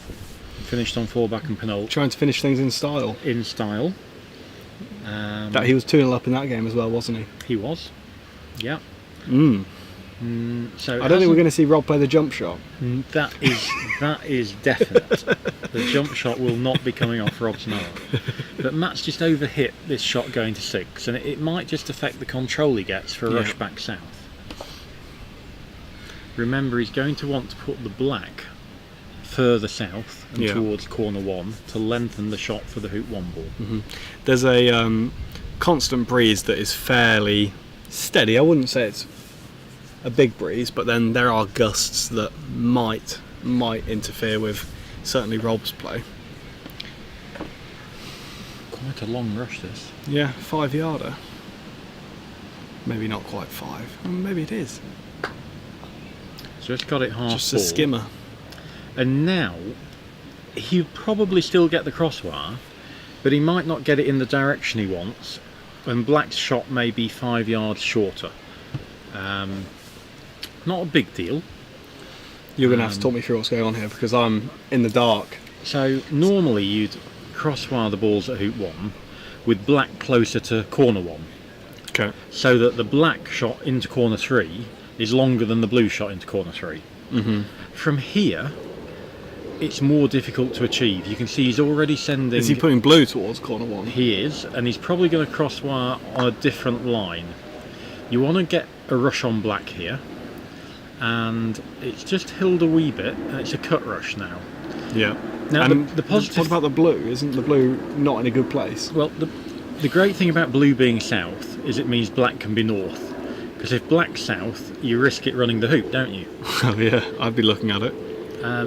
Finished on 4-back and Penult. Trying to finish things in style. In style. That he was 2-0 up in that game as well, wasn't he? He was. Yeah. So I don't think we're going to see Rob play the jump shot. That is definite. The jump shot will not be coming off Rob's mark. But Matt's just overhit this shot going to 6, and it might just affect the control he gets for a rush back south. Remember, he's going to want to put the black further south and towards corner 1 to lengthen the shot for the hoop 1 ball. There's a constant breeze that is fairly steady. I wouldn't say it's a big breeze, but then there are gusts that might interfere with certainly Rob's play. Quite a long rush, this. Yeah, 5-yarder. Maybe not quite 5. Maybe it is. Just got it half Just ball. a skimmer. And now he'll probably still get the crossbar, but he might not get it in the direction he wants, and Black's shot may be 5 yards shorter. Not a big deal. You're going to have to talk me through what's going on here, because I'm in the dark. So normally you'd crosswire the balls at hoop 1 with Black closer to corner 1. Okay. So that the Black shot into corner 3 is longer than the Blue shot into corner 3. From here, it's more difficult to achieve. You can see he's already sending... Is he putting Blue towards corner 1? He is, and he's probably going to crosswire on a different line. You want to get a rush on Black here, and it's just hilled a wee bit, and it's a cut rush now. Yeah. Now, and the positive... What about the Blue? Isn't the Blue not in a good place? Well, the great thing about Blue being south is it means Black can be north. Because if Black's south, you risk it running the hoop, don't you? Oh yeah, I'd be looking at it.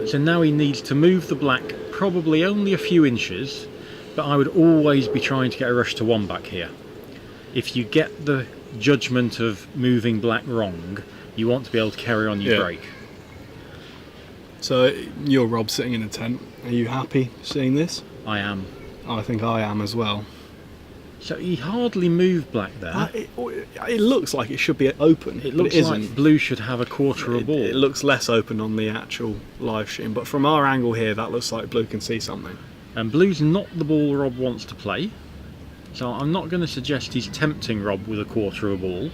So now he needs to move the Black probably only a few inches, but I would always be trying to get a rush to 1-back here. If you get the judgment of moving Black wrong, you want to be able to carry on your break. So you're Rob sitting in a tent. Are you happy seeing this? I am. I think I am as well. So he hardly moved Black there. It looks like it should be open. It looks like Blue should have a quarter of a ball. It looks less open on the actual live stream, but from our angle here, that looks like Blue can see something. And Blue's not the ball Rob wants to play, so I'm not going to suggest he's tempting Rob with a quarter of a ball.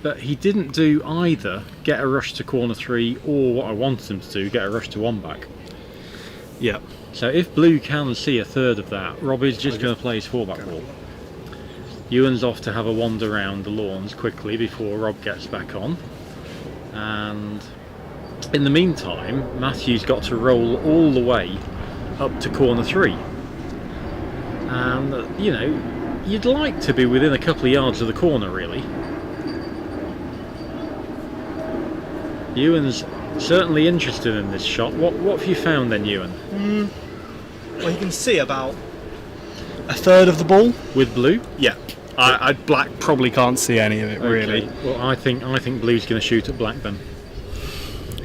But he didn't do either get a rush to corner 3 or what I wanted him to do, get a rush to 1-back. Yeah. So if Blue can see a third of that, Rob is just going to play his 4-back ball. Ewan's off to have a wander around the lawns quickly before Rob gets back on. And in the meantime, Matthew's got to roll all the way up to corner 3. And, you know, you'd like to be within a couple of yards of the corner, really. Ewan's certainly interested in this shot. What have you found then, Ewan? Well, you can see about a third of the ball with Blue. Yeah, Black probably can't see any of it really. Well, I think Blue's going to shoot at Black then.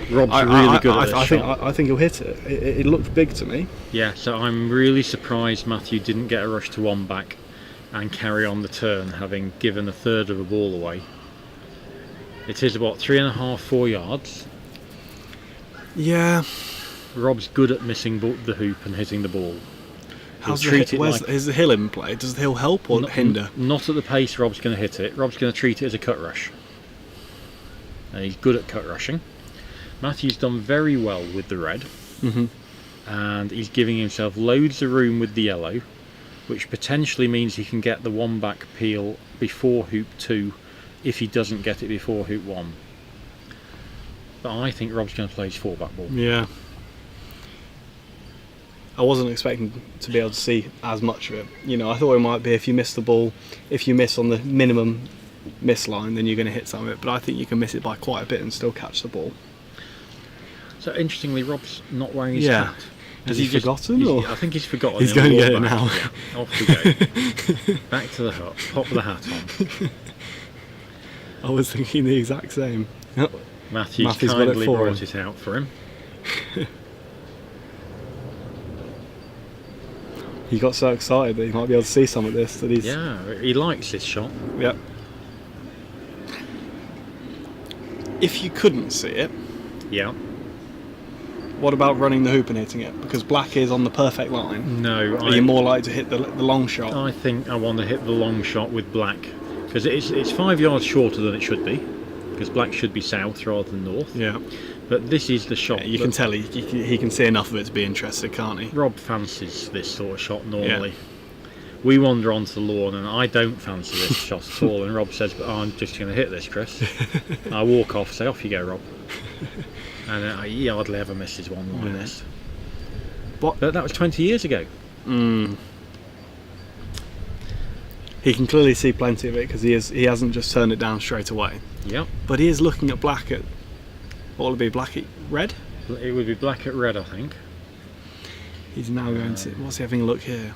Rob's really good at this shot. I think he'll hit it. It looked big to me. Yeah, so I'm really surprised Matthew didn't get a rush to 1-back and carry on the turn, having given a third of the ball away. It is about 3.5–4 yards. Yeah. Rob's good at missing the hoop and hitting the ball. Is the hill in play? Does the hill help or hinder? Not at the pace Rob's going to hit it. Rob's going to treat it as a cut rush. And he's good at cut rushing. Matthew's done very well with the red. And he's giving himself loads of room with the yellow which potentially means he can get the one back peel before hoop 2 if he doesn't get it before hoop 1. But I think Rob's going to play his 4-back ball. Yeah. I wasn't expecting to be able to see as much of it. You know, I thought it might be if you miss the ball, if you miss on the minimum miss line, then you're going to hit some of it. But I think you can miss it by quite a bit and still catch the ball. So interestingly, Rob's not wearing his hat. Has he forgotten? Or? I think he's forgotten. He's going to get it now. Yeah, off we go. Back to the hut. Pop the hat on. I was thinking the exact same. Matthew's kindly brought it out for him. He got so excited that he might be able to see some of this. That he's... Yeah, he likes this shot. Yep. If you couldn't see it, yeah. What about running the hoop and hitting it? Because black is on the perfect line. No, are you more likely to hit the long shot? I think I want to hit the long shot with black because it's 5 yards shorter than it should be. Because black should be south rather than north. Yeah. But this is the shot. Yeah, you can tell he can see enough of it to be interested, can't he? Rob fancies this sort of shot normally. Yeah. We wander onto the lawn and I don't fancy this shot at all. And Rob says, "But I'm just going to hit this, Chris." I walk off, say, "Off you go, Rob." And he hardly ever misses one like this. But that was 20 years ago. He can clearly see plenty of it because he hasn't just turned it down straight away. Yep. But he is looking at black at... What will it be? Black at red? It would be black at red, I think. He's now going to... What's he having a look here?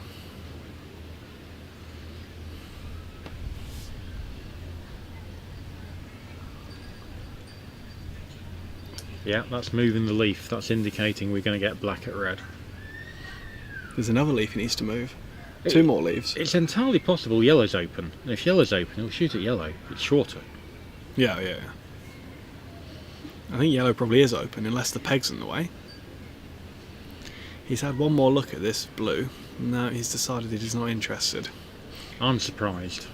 Yeah, that's moving the leaf. That's indicating we're going to get black at red. There's another leaf he needs to move. 2 more leaves. It's entirely possible yellow's open. And if yellow's open, he'll shoot at yellow. It's shorter. Yeah. I think yellow probably is open, unless the peg's in the way. He's had one more look at this blue. Now he's decided that he's not interested. I'm surprised.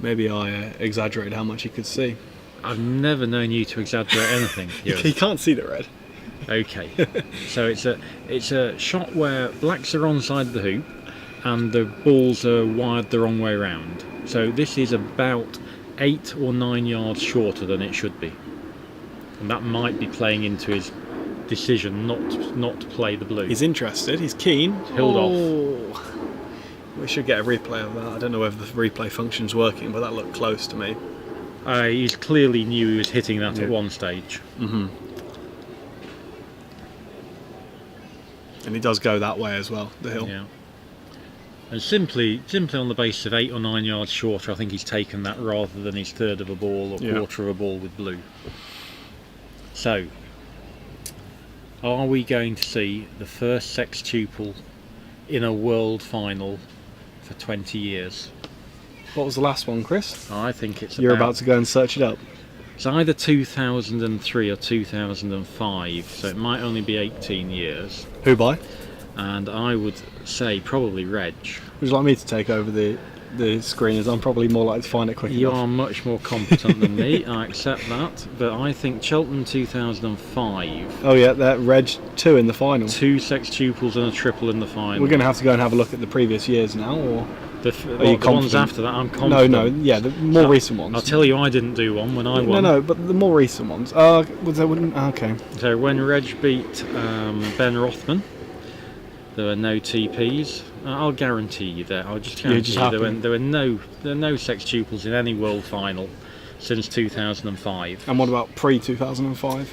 Maybe I exaggerated how much he could see. I've never known you to exaggerate anything. He can't see the red. Okay, so it's a shot where blacks are on side of the hoop and the balls are wired the wrong way around. So this is about 8 or 9 yards shorter than it should be, and that might be playing into his decision not to play the blue. He's interested. He's keen. Held off. We should get a replay of that. I don't know whether the replay function's working, but that looked close to me. He clearly knew he was hitting that at one stage. And he does go that way as well, the hill. Yeah. And simply on the basis of 8 or 9 yards shorter, I think he's taken that rather than his third of a ball or quarter of a ball with blue. So, are we going to see the first sextuple in a world final for 20 years? What was the last one, Chris? I think it's You're about to go and search it up. It's either 2003 or 2005, so it might only be 18 years. Who by? And I would say probably Reg. Would you like me to take over the screen, as I'm probably more likely to find it quicker? You are much more competent than me, I accept that, but I think Cheltenham 2005. Oh yeah, that Reg 2 in the final. 2 sextuples and a triple in the final. We're going to have to go and have a look at the previous years now, or... The ones after that, I'm confident. No, the more recent ones. I'll tell you, I didn't do one when I won. No, but the more recent ones. Okay. So when Reg beat Ben Rothman, there were no TPs. I'll guarantee you that. I'll just guarantee you there were no sextuples in any world final since 2005. And what about pre-2005?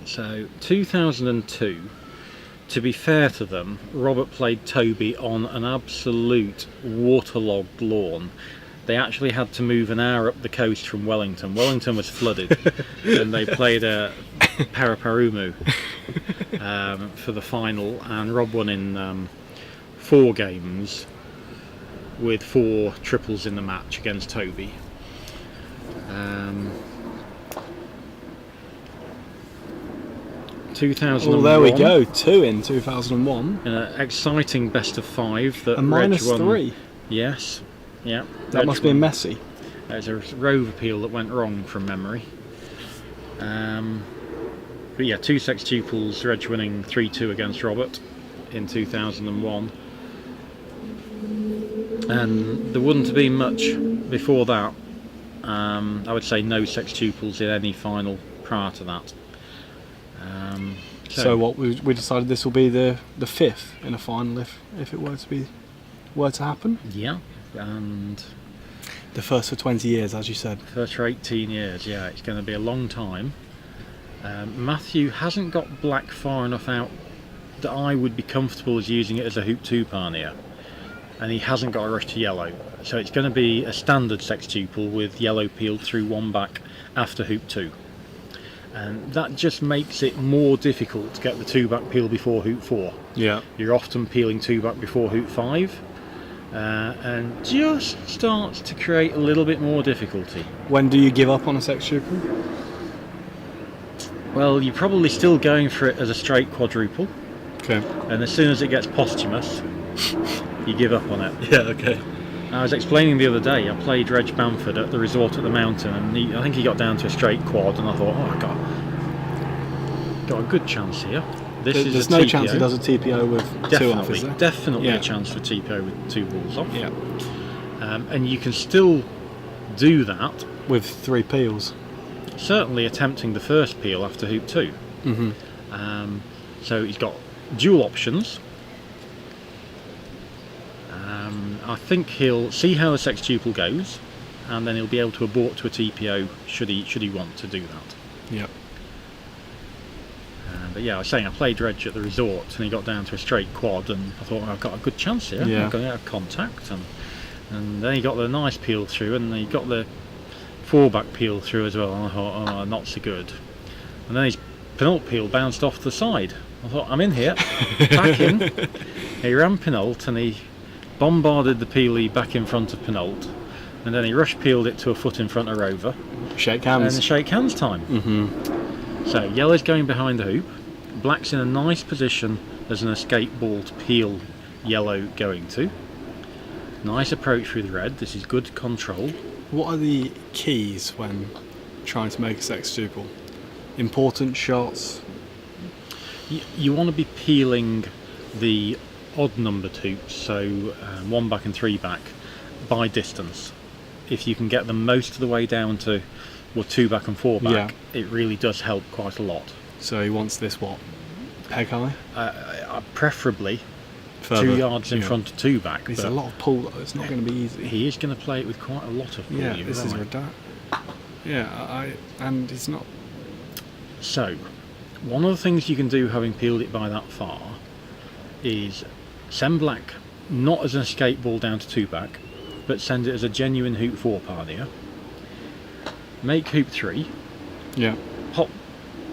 So 2002. To be fair to them, Robert played Toby on an absolute waterlogged lawn. They actually had to move an hour up the coast from Wellington. Wellington was flooded, and they played a Paraparumu for the final, and Rob won in 4 games with 4 triples in the match against Toby. 2001. Well, there we go. 2 in 2001. Exciting best of 5. That a minus Reg won. 3. Yes. Yeah. That Reg must be messy. There's a Rove appeal that went wrong from memory. But yeah, 2 sextuples, Reg winning 3-2 against Robert in 2001. And there wouldn't have been much before that. I would say no sextuples in any final prior to that. So what we decided this will be the 5th in a final if it were to happen. Yeah, and the first for 20 years, as you said. First for 18 years. Yeah, it's going to be a long time. Matthew hasn't got black far enough out that I would be comfortable as using it as a hoop 2 pioneer, and he hasn't got a rush to yellow, so it's going to be a standard sextuple with yellow peeled through 1 back after hoop 2, and that just makes it more difficult to get the 2 back peel before hoop 4. Yeah, you're often peeling 2 back before hoop 5, and just starts to create a little bit more difficulty. When do you give up on a sextuple? Well, you're probably still going for it as a straight quadruple. Okay. And as soon as it gets posthumous, you give up on it. Yeah, okay. I was explaining the other day, I played Reg Bamford at the resort at the mountain, and I think he got down to a straight quad, and I thought, oh, I got a good chance here. There's no chance he does a TPO with definitely, 2 off, is there? Definitely a chance for TPO with 2 balls off. Yeah. And you can still do that with 3 peels. Certainly attempting the first peel after hoop 2. Mm-hmm. So he's got dual options. I think he'll see how the sextuple goes, and then he'll be able to abort to a TPO should he want to do that. Yep. But yeah, I was saying I played Reg at the resort, and he got down to a straight quad, and I thought, well, I've got a good chance here. Yeah. I'm going out of contact, and then he got the nice peel through, and he got the 4 back peel through as well, and I thought, oh, not so good. And then his Penult peel bounced off the side. I thought, I'm in here, attacking. He ran Penult, and he bombarded the peelie back in front of Penult, and then he rush peeled it to a foot in front of Rover. Shake hands. And shake hands time. Mm-hmm. So yellow's going behind the hoop, black's in a nice position as an escape ball to peel yellow going to. Nice approach with red, this is good control. What are the keys when trying to make a sextuple? Important shots? You want to be peeling the odd numbered hoops, so 1 back and 3 back, by distance. If you can get them most of the way down to 2 back and 4 back, it really does help quite a lot. So he wants this what? Peg high? Preferably further, 2 yards in front of 2 back. It's a lot of pull though, it's not going to be easy. He is going to play it with quite a lot of pull. Yeah, this is ridiculous. Yeah, and he's not. So, one of the things you can do having peeled it by that far is send black not as an escape ball down to 2 back, but send it as a genuine hoop 4 pioneer. Make hoop 3. Yeah. Pop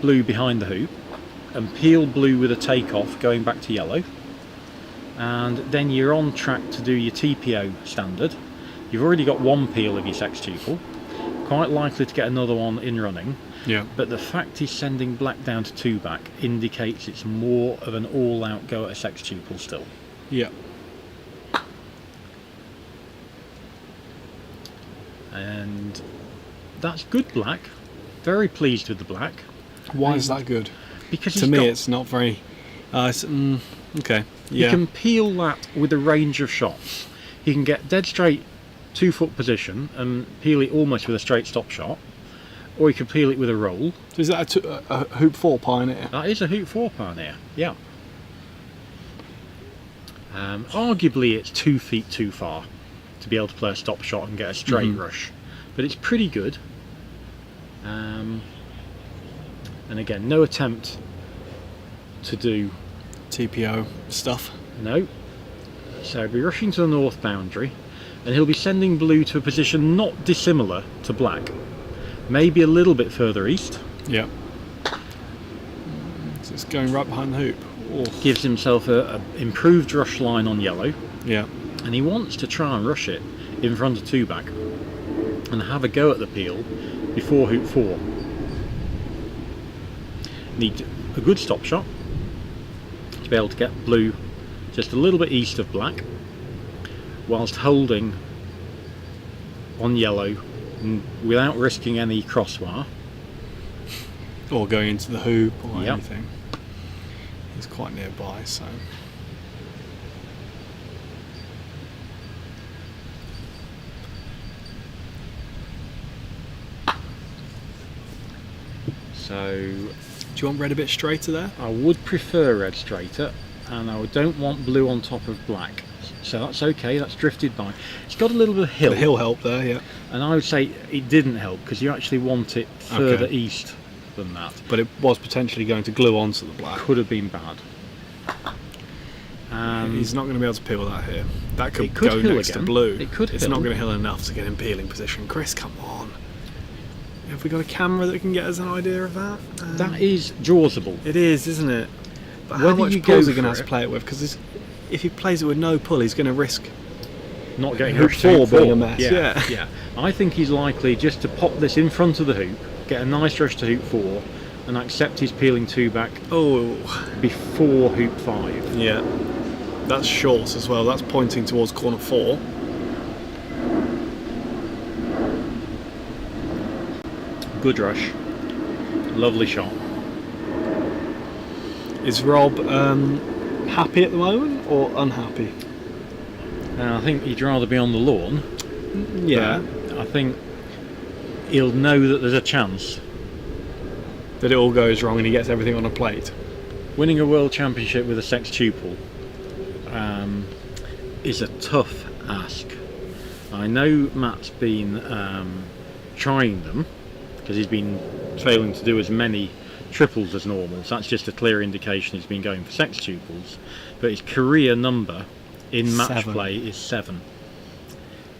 blue behind the hoop and peel blue with a takeoff going back to yellow, and then you're on track to do your TPO standard. You've already got 1 peel of your sextuple, quite likely to get another one in running. Yeah. But the fact he's sending black down to 2 back indicates it's more of an all-out go at a sextuple still. Yeah. And that's good black. Very pleased with the black. Why is that good? Because to me it's not very... okay. Yeah. You can peel that with a range of shots. You can get dead straight 2 foot position and peel it almost with a straight stop shot, or you can peel it with a roll. So is that a hoop 4 pioneer? That is a hoop 4 pioneer, yeah. Arguably it's 2 feet too far to be able to play a stop shot and get a straight rush, but it's pretty good. And again, no attempt to do TPO stuff. No. So he'll be rushing to the north boundary, and he'll be sending blue to a position not dissimilar to black, maybe a little bit further east. Yeah. So it's going right behind the hoop. Oh. Gives himself a improved rush line on yellow. Yeah. And he wants to try and rush it in front of 2 back and have a go at the peel before hoop 4. Need a good stop shot to be able to get blue just a little bit east of black whilst holding on yellow without risking any crosswire. or going into the hoop or Yep. anything. He's quite nearby, so. So Do you want red a bit straighter there? I would prefer red straighter, and I don't want blue on top of black. So that's okay, that's drifted by. It's got a little bit of hill, The hill help there, yeah. and I would say it didn't help because you actually want it further Okay. east than that. But it was potentially going to glue onto the black. Could have been bad. He's not going to be able to peel that here. That could, It could go hill next again. to blue. It could It's hill. not going to hill enough to get in peeling position. Chris, come on. Have we got a camera that can get us an idea of that? That is jawsable. It is, isn't it? But how Whether much you pull go is he going to for have to it- play it with? Because if he plays it with no pull, he's going to risk Not getting hoop rushed to hoop 4 being a four. mess. Yeah, Yeah. I think he's likely just to pop this in front of the hoop, get a nice rush to hoop 4, and accept his peeling 2 back Oh, before hoop 5. yeah. That's short as well. That's pointing towards corner 4. Good rush. Lovely shot. Is Rob happy at the moment or unhappy? And I think he'd rather be on the lawn. Yeah. But I think he'll know that there's a chance. That it all goes wrong and he gets everything on a plate. Winning a world championship with a sextuple is a tough ask. I know Matt's been trying them because he's been failing to do as many triples as normal, so that's just a clear indication he's been going for sextuples. But his career number in match 7. play is 7.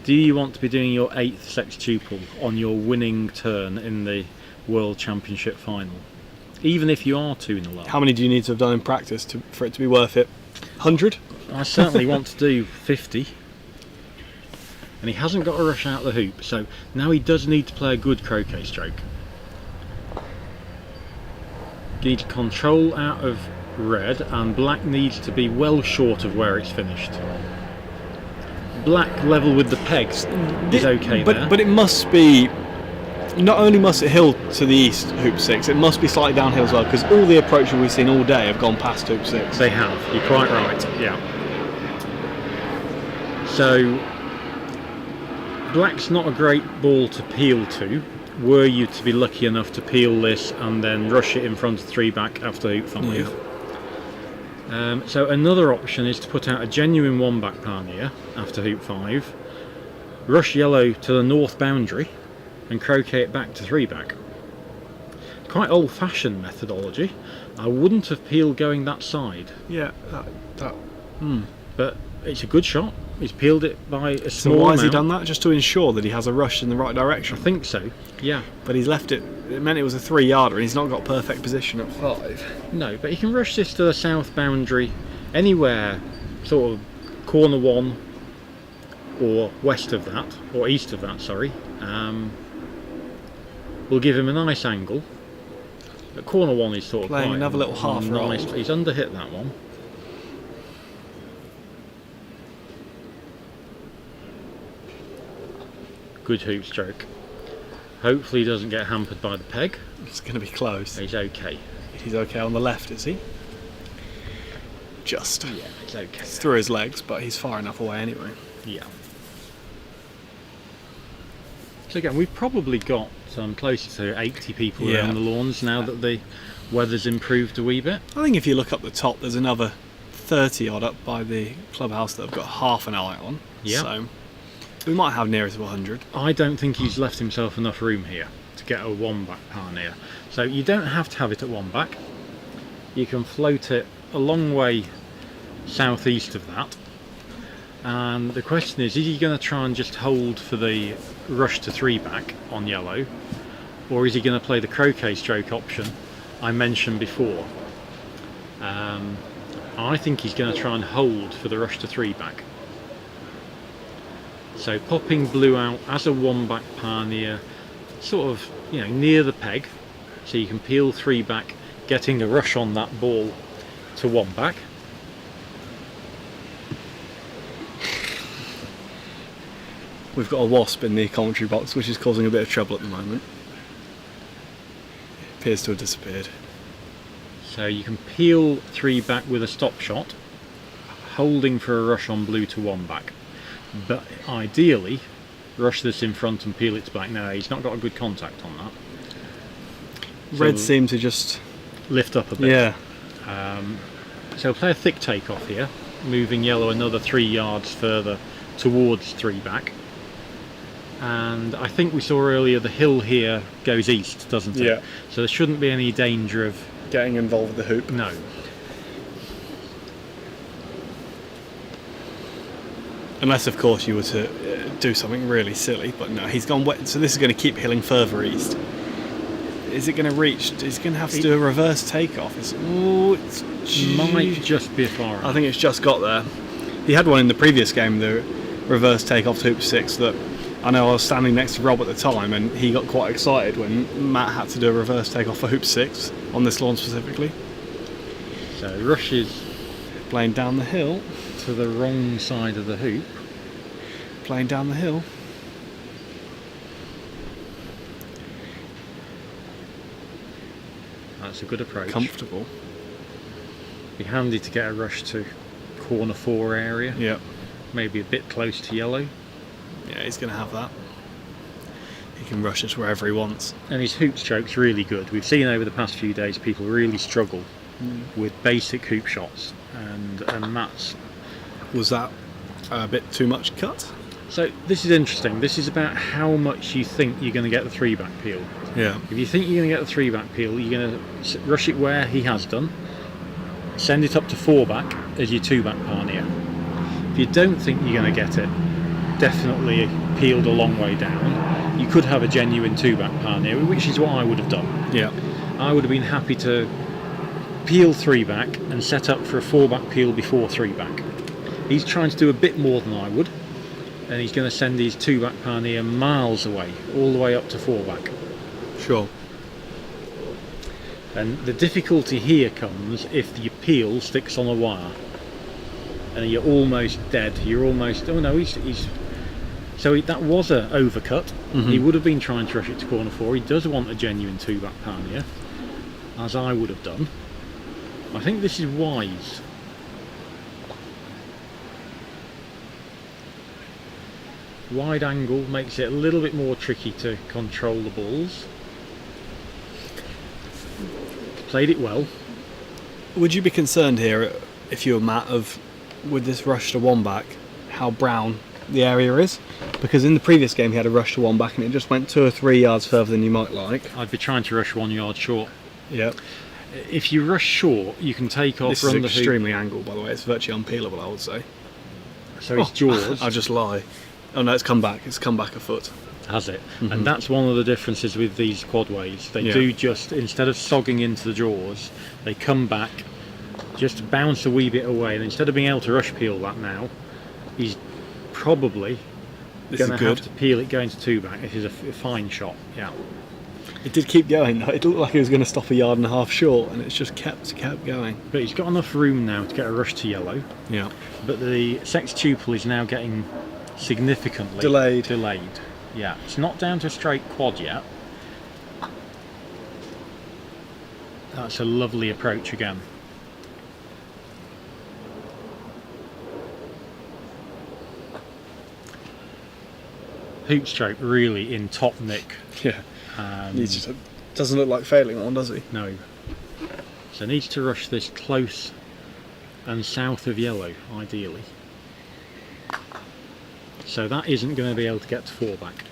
Do you want to be doing your 8th sextuple on your winning turn in the World Championship final? Even if you are 2-0 up. How many do you need to have done in practice for it to be worth it? 100? I certainly want to do 50. And he hasn't got to rush out the hoop, so now he does need to play a good croquet stroke. You need control out of red, and black needs to be well short of where it's finished. Black level with the pegs is okay there. But it must be. Not only must it hill to the east, hoop 6, it must be slightly downhill as well, because all the approaches we've seen all day have gone past hoop 6. They have, you're quite right, yeah. So, black's not a great ball to peel to, were you to be lucky enough to peel this and then rush it in front of 3 back after hoop 5. Yeah. So another option is to put out a genuine 1 back pannier after hoop 5, rush yellow to the north boundary, and croquet it back to 3 back. Quite old-fashioned methodology. I wouldn't have peeled going that side, Yeah, but it's a good shot. He's peeled it by a So small why has he amount. done that? Just to ensure that he has a rush in the right direction. I think so, yeah. But he's left it. It meant it was a 3-yarder, and he's not got perfect position at 5. No, but he can rush this to the south boundary anywhere, sort of corner 1 or west of that, or east of that, sorry. We'll give him a nice angle. But corner 1 is sort of Playing quite another little half roll. nice. He's underhit that one. Good hoop stroke. Hopefully he doesn't get hampered by the peg. It's going to be close. He's okay. He's okay on the left, is he? Just. Yeah, it's okay. It's through his legs, but he's far enough away anyway. Yeah. So again, we've probably got closer to 80 people Yeah. around the lawns now that the weather's improved a wee bit. I think if you look up the top, there's another 30 odd up by the clubhouse that have got half an eye on. Yeah. So we might have nearer to 100. I don't think he's left himself enough room here to get a 1 back pannier. So you don't have to have it at 1 back. You can float it a long way southeast of that. And the question is he going to try and just hold for the rush to 3 back on yellow, or is he going to play the croquet stroke option I mentioned before? I think he's going to try and hold for the rush to 3 back. So popping blue out as a 1 back pannier, sort of, near the peg, so you can peel 3 back, getting a rush on that ball to 1 back. We've got a wasp in the commentary box, which is causing a bit of trouble at the moment. Appears to have disappeared. So you can peel 3 back with a stop shot, holding for a rush on blue to 1 back. But ideally, rush this in front and peel it to back. No, he's not got a good contact on that. Red So seemed to just lift up a bit. Yeah. So play a thick take-off here, moving yellow another 3 yards further towards 3 back. And I think we saw earlier the hill here goes east, doesn't it? Yeah. So there shouldn't be any danger of... getting involved with the hoop. No. Unless, of course, you were to do something really silly. But no, he's gone wet. So this is going to keep hilling further east. Is it going to reach? He's going to have to do a reverse takeoff. It's Might just be far out. I think it's just got there. He had one in the previous game, the reverse takeoff to hoop 6, that I know I was standing next to Rob at the time, and he got quite excited when Matt had to do a reverse takeoff for hoop 6 on this lawn specifically. So rushes Playing down the hill. to the wrong side of the hoop. Playing down the hill. That's a good approach. Comfortable. Be handy to get a rush to corner 4 area. Yeah. Maybe a bit close to yellow. Yeah, he's going to have that. He can rush us wherever he wants. And his hoop stroke's really good. We've seen over the past few days people really struggle with basic hoop shots, and that's... Was that a bit too much cut? So this is interesting. This is about how much you think you're going to get the 3 back peel. Yeah. If you think you're going to get the 3 back peel, you're going to rush it where he has done, send it up to 4 back as your 2 back parnier. If you don't think you're going to get it, definitely peeled a long way down. You could have a genuine 2 back parnier, which is what I would have done. Yeah. I would have been happy to peel 3 back and set up for a 4 back peel before 3 back. He's trying to do a bit more than I would, and he's going to send his 2 back parnier miles away, all the way up to 4 back. Sure. And the difficulty here comes if your peel sticks on a wire and you're almost dead. You're almost... Oh no, he's so that was a overcut. He would have been trying to rush it to corner 4. He does want a genuine 2 back parnier, as I would have done. I think this is wise. Wide angle makes it a little bit more tricky to control the balls. Played it well. Would you be concerned here, if you were Matt, of with this rush to 1 back, how brown the area is? Because in the previous game he had a rush to 1 back and it just went 2 or 3 yards further than you might like. I'd be trying to rush 1 yard short. Yeah. If you rush short, you can take off, This run is the hoop. extremely angled, by the way. It's virtually unpeelable, I would say. So his jaws... I'll just lie. Oh no, it's come back. It's come back a foot. Has it? And that's one of the differences with these quadways. They do just, instead of sogging into the jaws, they come back, just bounce a wee bit away, and instead of being able to rush peel that now, he's probably going to have to peel it going to 2 back. This is a fine shot, yeah. It did keep going though. It looked like it was going to stop a yard and a half short, and it's just kept going. But he's got enough room now to get a rush to yellow. Yeah. But the sextuple is now getting significantly Delayed. Yeah, it's not down to a straight quad yet. That's a lovely approach again. Hoop stroke really in top nick. Yeah. He just doesn't look like failing one, does he? No. So needs to rush this close and south of yellow, ideally. So that isn't going to be able to get to 4 back.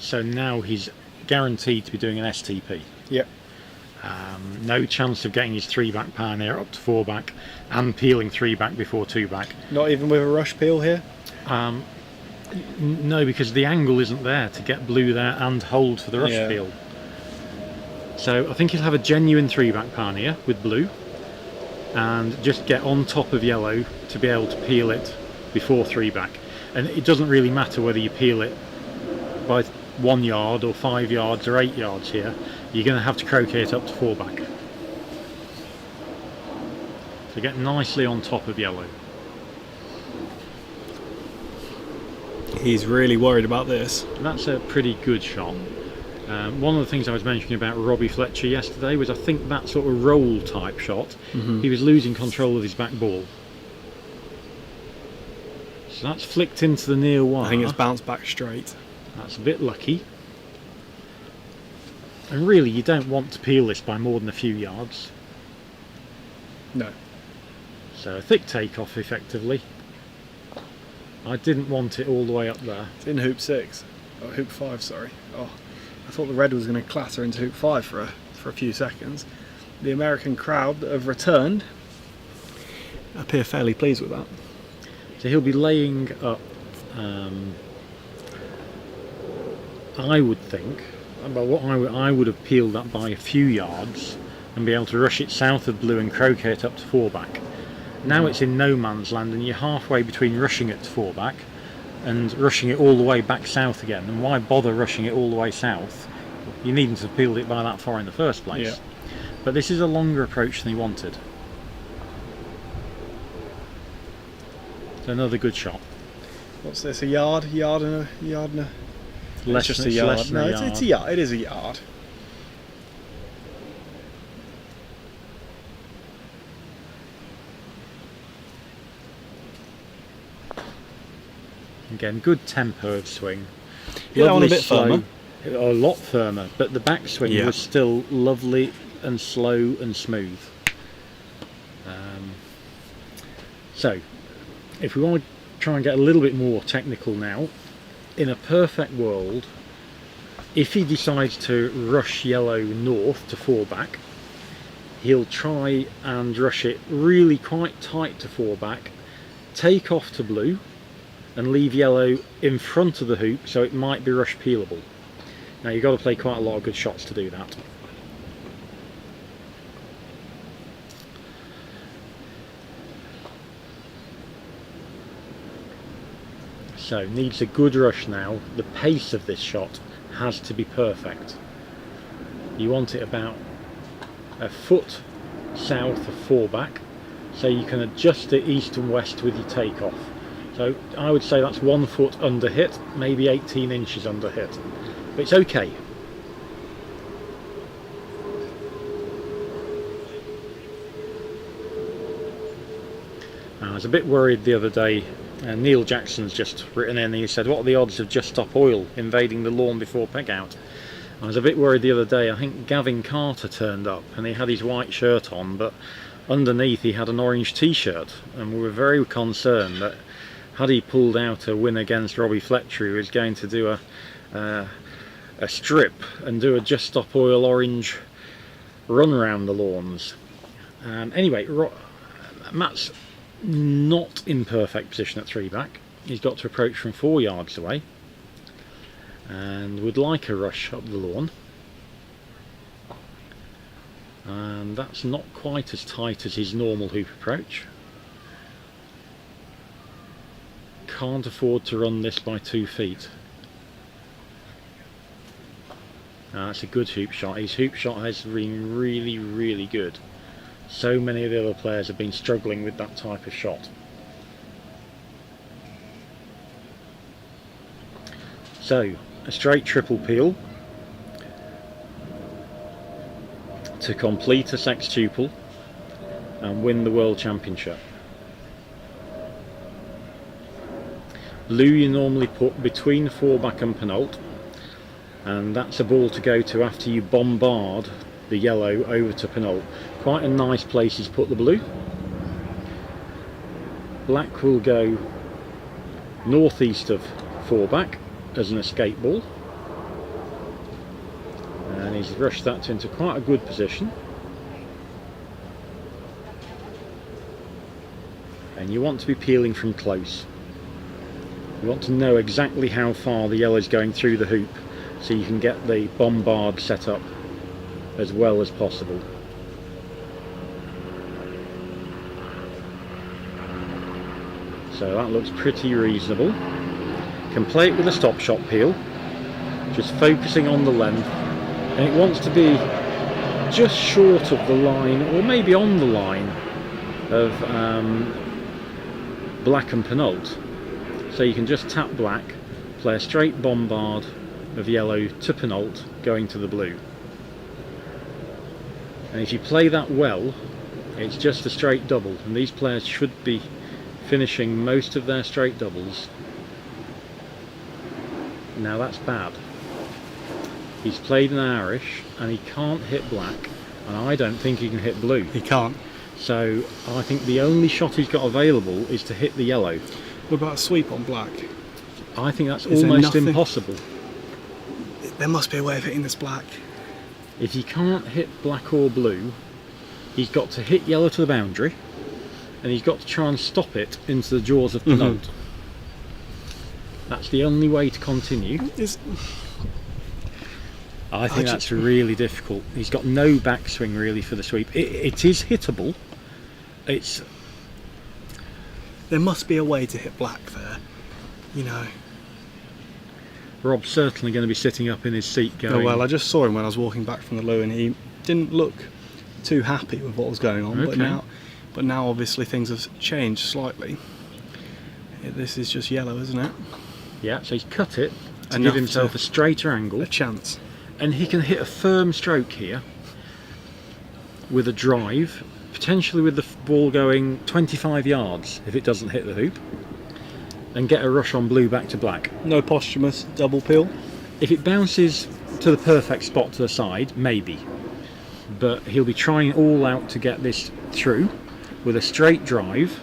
So now he's guaranteed to be doing an STP. Yep. No chance of getting his 3 back pioneer up to 4 back and peeling 3 back before 2 back. Not even with a rush peel here? No, because the angle isn't there to get blue there and hold for the rush peel. So I think he'll have a genuine 3 back pioneer with blue and just get on top of yellow to be able to peel it before 3 back. And it doesn't really matter whether you peel it by 1 yard or 5 yards or 8 yards here. You're going to have to croquet it up to 4 back. So get nicely on top of yellow. He's really worried about this. That's a pretty good shot. One of the things I was mentioning about Robbie Fletcher yesterday was I think that sort of roll type shot, he was losing control of his back ball. So that's flicked into the near wire. I think it's bounced back straight. That's a bit lucky. And really you don't want to peel this by more than a few yards. No. So a thick takeoff effectively. I didn't want it all the way up there. It's in hoop 6. Oh, hoop 5, sorry. Oh, I thought the red was going to clatter into hoop 5 for a few seconds. The American crowd that have returned appear fairly pleased with that. So he'll be laying up, I would think, well, what I would have peeled that by a few yards and be able to rush it south of blue and croquet it up to 4-back. Now it's in no man's land and you're halfway between rushing it to 4-back and rushing it all the way back south again. And why bother rushing it all the way south? You needn't have peeled it by that far in the first place. Yeah. But this is a longer approach than he wanted. So another good shot. What's this? A yard? Yard and a. Less, it's just a it's yard. less than No, a it's yard. a yard. It is a yard. Again, good tempo of swing. Yeah, that one a Lovely bit firmer. A lot firmer, but the backswing was still lovely and slow and smooth. So, if we want to try and get a little bit more technical now, in a perfect world, if he decides to rush yellow north to 4-back, he'll try and rush it really quite tight to 4-back, take off to blue, and leave yellow in front of the hoop so it might be rush peelable. Now you've got to play quite a lot of good shots to do that. So needs a good rush now. The pace of this shot has to be perfect. You want it about a foot south of 4-back so you can adjust it east and west with your takeoff. So I would say that's 1 foot under hit, maybe 18 inches under hit. But it's okay. I was a bit worried the other day. Neil Jackson's just written in and he said, what are the odds of Just Stop Oil invading the lawn before peg out? I was a bit worried the other day. I think Gavin Carter turned up and he had his white shirt on, but underneath he had an orange t-shirt, and we were very concerned that had he pulled out a win against Robbie Fletcher, he was going to do a strip and do a Just Stop Oil orange run around the lawns. Anyway, Matt's not in perfect position at 3-back. He's got to approach from 4 yards away and would like a rush up the lawn, and that's not quite as tight as his normal hoop approach. Can't afford to run this by 2 feet. That's a good hoop shot. His hoop shot has been really, really good. So many of the other players have been struggling with that type of shot. So, a straight triple peel to complete a sextuple and win the World Championship. Blue you normally put between 4-back and Penult, and that's a ball to go to after you bombard the yellow over to Penult. Quite a nice place to put the blue. Black will go northeast of 4-back as an escape ball, and he's rushed that into quite a good position. And you want to be peeling from close. You want to know exactly how far the yellow is going through the hoop so you can get the bombard set up as well as possible. So that looks pretty reasonable. Can play it with a stop shot peel, just focusing on the length, and it wants to be just short of the line, or maybe on the line of black and Penult. So you can just tap black, play a straight bombard of yellow to Penult going to the blue. And if you play that well, it's just a straight double, and these players should be finishing most of their straight doubles. Now that's bad. He's played an Irish and he can't hit black, and I don't think he can hit blue. He can't. So I think the only shot he's got available is to hit the yellow. What about a sweep on black? I think that's Is there almost nothing? impossible. There must be a way of hitting this black. If he can't hit black or blue, he's got to hit yellow to the boundary, and he's got to try and stop it into the jaws of Penult. That's the only way to continue. I think that's really difficult. He's got no backswing really for the sweep. It is hittable. There must be a way to hit black there, you know. Rob's certainly going to be sitting up in his seat going... Oh, well, I just saw him when I was walking back from the loo, and he didn't look too happy with what was going on. Okay. But now obviously things have changed slightly. This is just yellow, isn't it? Yeah, so he's cut it to Enough give himself to- a straighter angle. A chance. And he can hit a firm stroke here with a drive, potentially with the ball going 25 yards if it doesn't hit the hoop, and get a rush on blue back to black. No posthumous double peel. If it bounces to the perfect spot to the side, maybe. But he'll be trying all out to get this through with a straight drive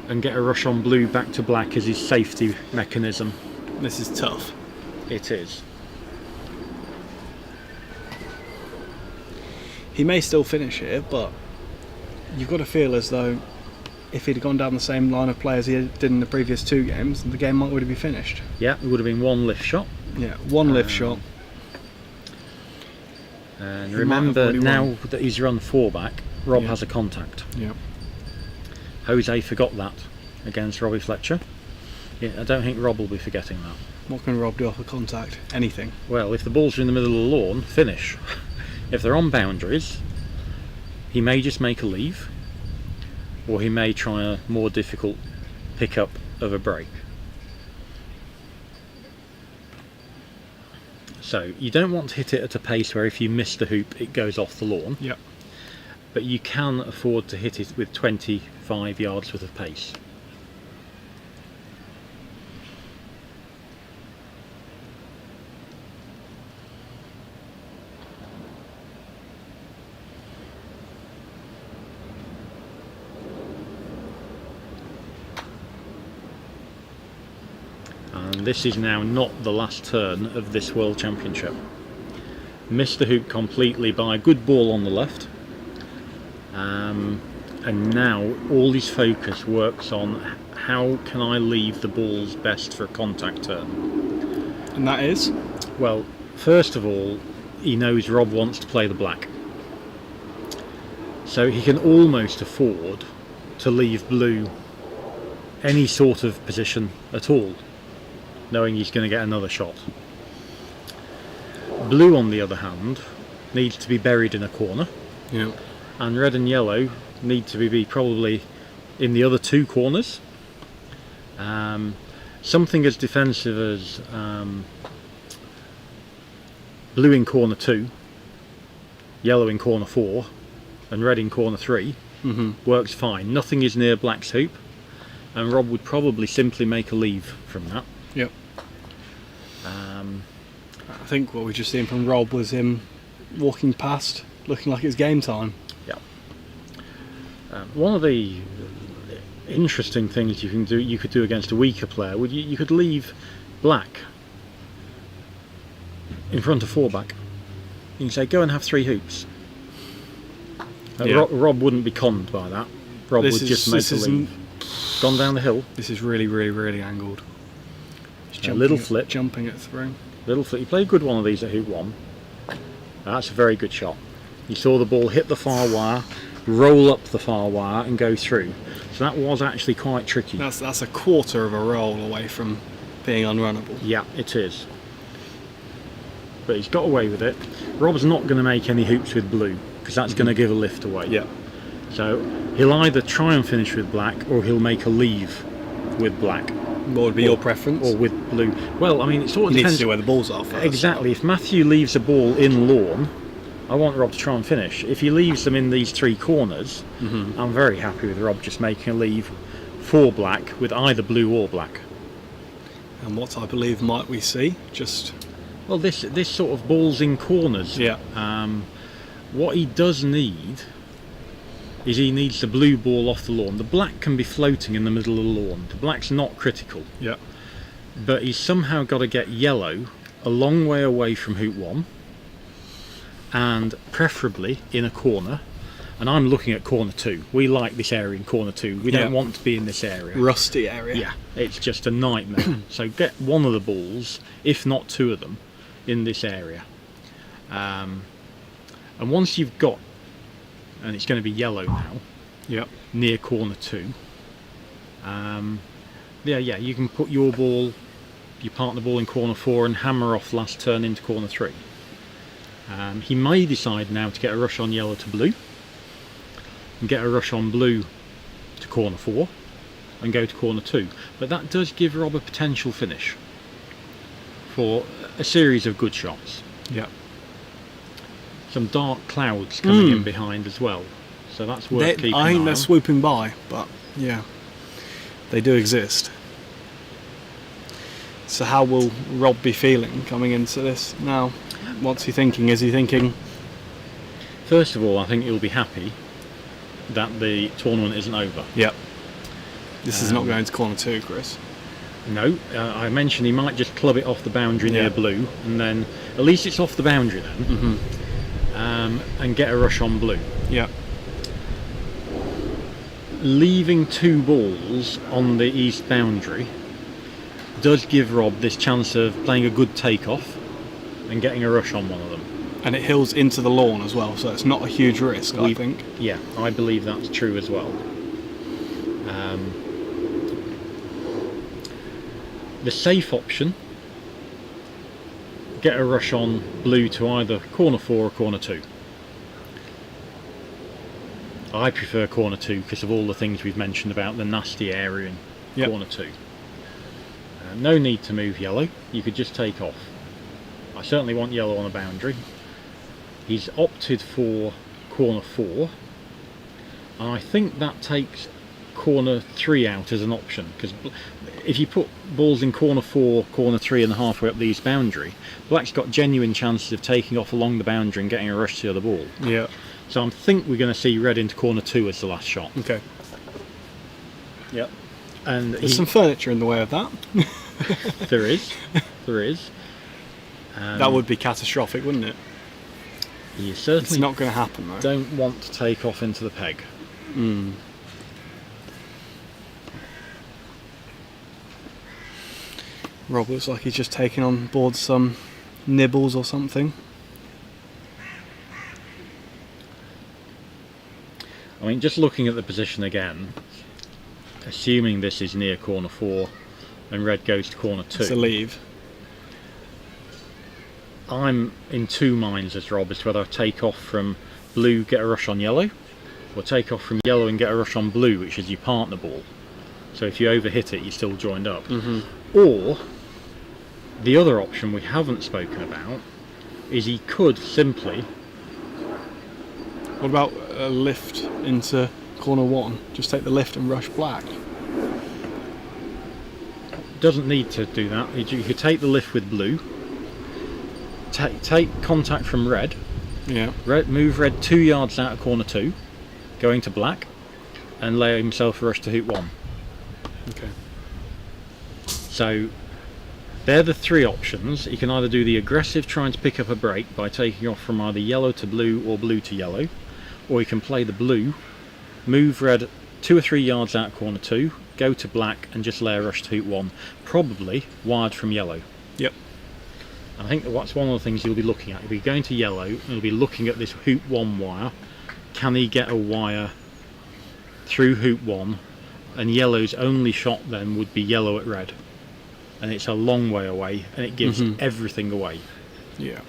and get a rush on blue back to black as his safety mechanism. This is tough. It is. He may still finish here, but you've got to feel as though if he'd gone down the same line of play as he did in the previous two games, the game might already be finished. Yeah, it would have been one lift shot. Yeah, one lift shot. And He might have remember, already now won. that he's run four back, Rob Yeah. has a contact. Yeah. Jose forgot that against Robbie Fletcher. Yeah, I don't think Rob will be forgetting that. What can Rob do off a contact? Anything. Well, if the balls are in the middle of the lawn, finish. If they're on boundaries, he may just make a leave, or he may try a more difficult pickup of a break. So you don't want to hit it at a pace where if you miss the hoop it goes off the lawn, Yep. but you can afford to hit it with 25 yards worth of pace. And this is now not the last turn of this World Championship. Missed the hoop completely by a good ball on the left, and now all his focus works on how can I leave the balls best for a contact turn. And that is? Well, first of all, he knows Rob wants to play the black, so he can almost afford to leave blue any sort of position at all, knowing he's going to get another shot. Blue, on the other hand, needs to be buried in a corner, Yeah. and red and yellow need to be probably in the other two corners. Something as defensive as blue in corner 2, yellow in corner 4, and red in corner 3 works fine. Nothing is near black's hoop, and Rob would probably simply make a leave from that. Yep. I think what we just seen from Rob was him walking past, looking like it's game time. Yeah. One of the interesting things you could do against a weaker player would you could leave black in front of 4 back. You can say, go and have 3 hoops. Yeah. Rob wouldn't be conned by that. Rob would just make a leave. Gone down the hill. This is really, really, really angled. He's A little flip. Jumping it through. Little flip. He played a good one of these at hoop 1. That's a very good shot. You saw the ball hit the far wire, roll up the far wire and go through. So that was actually quite tricky. That's a quarter of a roll away from being unrunnable. Yeah, it is. But he's got away with it. Rob's not going to make any hoops with blue because that's going to give a lift away. Yeah. So he'll either try and finish with black or he'll make a leave with black. What would be your preference? Or with blue. Well, I mean, it sort of You need to depends. see where the balls are first. Exactly. If Matthew leaves a ball in lawn, I want Rob to try and finish. If he leaves them in these three corners, I'm very happy with Rob just making a leave for black with either blue or black. And what type of leave might we see? Well, this sort of balls in corners. Yeah. What he does need is he needs the blue ball off the lawn. The black can be floating in the middle of the lawn. The black's not critical. Yeah. But he's somehow got to get yellow a long way away from hoop 1 and preferably in a corner. And I'm looking at corner 2. We like this area in corner 2. We don't want to be in this area. Rusty area. Yeah, it's just a nightmare. So get one of the balls, if not two of them, in this area. And once you've got, and it's going to be yellow now, near corner 2, you can put your partner ball in corner 4 and hammer off last turn into corner 3. He may decide now to get a rush on yellow to blue, and get a rush on blue to corner 4, and go to corner 2. But that does give Rob a potential finish for a series of good shots. Yeah. Some dark clouds coming in behind as well, so that's worth keeping an eye I think on. they're swooping by, but yeah, they do exist. So how will Rob be feeling coming into this now? What's he thinking? Is he thinking? First of all, I think he'll be happy that the tournament isn't over. Yep. This is not going to corner 2, Chris. No, I mentioned he might just club it off the boundary near blue, and then at least it's off the boundary then, and get a rush on blue. Yeah. Leaving 2 balls on the east boundary does give Rob this chance of playing a good takeoff and getting a rush on one of them. And it hills into the lawn as well, so it's not a huge risk, I think. Yeah, I believe that's true as well. The safe option, get a rush on blue to either corner 4 or corner 2. I prefer corner 2 because of all the things we've mentioned about the nasty area in corner 2. No need to move yellow, you could just take off. I certainly want yellow on a boundary. He's opted for corner 4, and I think that takes corner 3 out as an option, because if you put balls in corner 4, corner 3 and halfway up the east boundary, black's got genuine chances of taking off along the boundary and getting a rush to the other ball. Yeah. So I think we're going to see red into corner 2 as the last shot. Okay. Yep. And there's some furniture in the way of that. There is. That would be catastrophic, wouldn't it? You certainly It's not going to happen though. Don't want to take off into the peg. Rob looks like he's just taking on board some nibbles or something. I mean, just looking at the position again, assuming this is near corner 4 and red goes to corner 2. It's a leave. I'm in 2 minds as Rob as to whether I take off from blue, get a rush on yellow, or take off from yellow and get a rush on blue, which is your partner ball. So if you overhit it, you're still joined up. Or the other option we haven't spoken about is he could simply... What about a lift into corner 1? Just take the lift and rush black. Doesn't need to do that. You could take the lift with blue, take contact from red, move red 2 yards out of corner 2, going to black, and lay himself a rush to hoop 1. Okay. So they're the 3 options. You can either do the aggressive trying to pick up a break by taking off from either yellow to blue or blue to yellow, or you can play the blue, move red 2 or 3 yards out of corner 2, go to black and just lay a rush to hoop 1, probably wired from yellow. Yep. And I think that's one of the things you'll be looking at. You'll be going to yellow and you'll be looking at this hoop 1 wire. Can he get a wire through hoop 1? And yellow's only shot then would be yellow at red, and it's a long way away and it gives everything away. Yeah.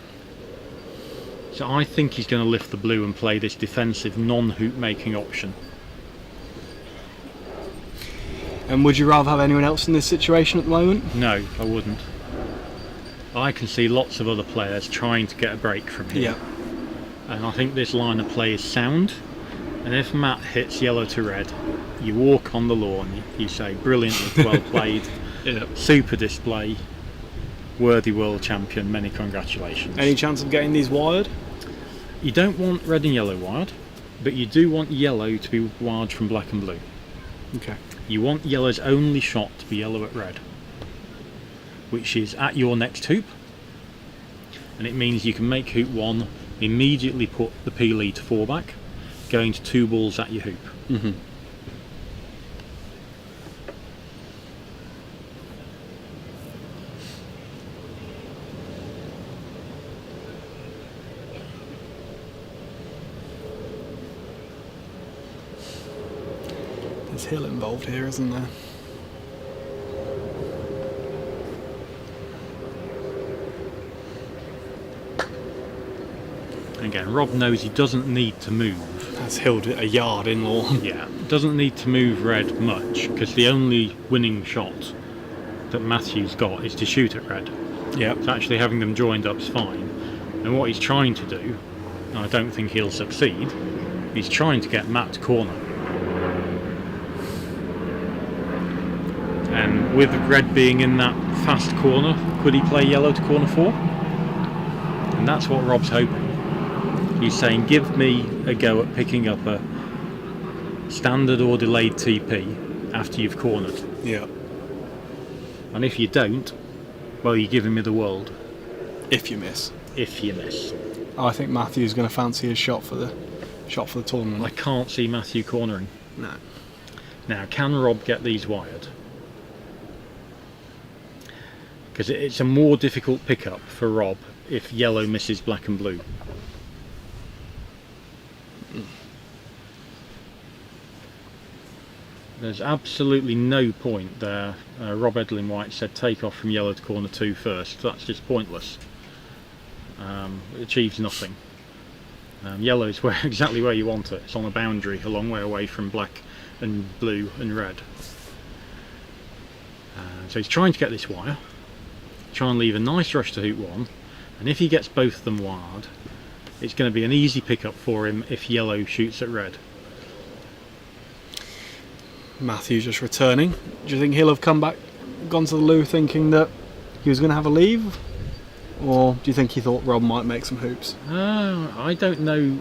So I think he's going to lift the blue and play this defensive non-hoop making option. And would you rather have anyone else in this situation at the moment? No, I wouldn't. I can see lots of other players trying to get a break from here. Yeah. And I think this line of play is sound. And if Matt hits yellow to red, you walk on the lawn, you say, brilliantly, well played, super display, worthy world champion, many congratulations. Any chance of getting these wired? You don't want red and yellow wired, but you do want yellow to be wired from black and blue. Okay. You want yellow's only shot to be yellow at red, which is at your next hoop, and it means you can make hoop 1, immediately put the peelee to 4 back, going to 2 balls at your hoop. Mm-hmm. There's hill involved here, isn't there? Again, Rob knows he doesn't need to move. That's hilled a yard in lawn. Yeah, doesn't need to move red much, because the only winning shot that Matthew's got is to shoot at red. Yeah. So actually having them joined up's fine. And what he's trying to do, and I don't think he'll succeed, he's trying to get Matt to corner. And with red being in that fast corner, could he play yellow to corner 4? And that's what Rob's hoping. He's saying, give me a go at picking up a standard or delayed TP after you've cornered. Yeah. And if you don't, well, you're giving me the world. If you miss. If you miss. I think Matthew's going to fancy his shot for the tournament. I can't see Matthew cornering. No. Now, can Rob get these wired? Because it's a more difficult pickup for Rob if yellow misses black and blue. There's absolutely no point there. Rob Edlin White said take off from yellow to corner 2 first. That's just pointless. It achieves nothing. Yellow is exactly where you want it. It's on a boundary a long way away from black and blue and red. So he's trying to get this wire, try and leave a nice rush to hoop 1, and if he gets both of them wired, it's going to be an easy pickup for him if yellow shoots at red. Matthew's just returning. Do you think he'll have gone to the loo thinking that he was going to have a leave? Or do you think he thought Rob might make some hoops? I don't know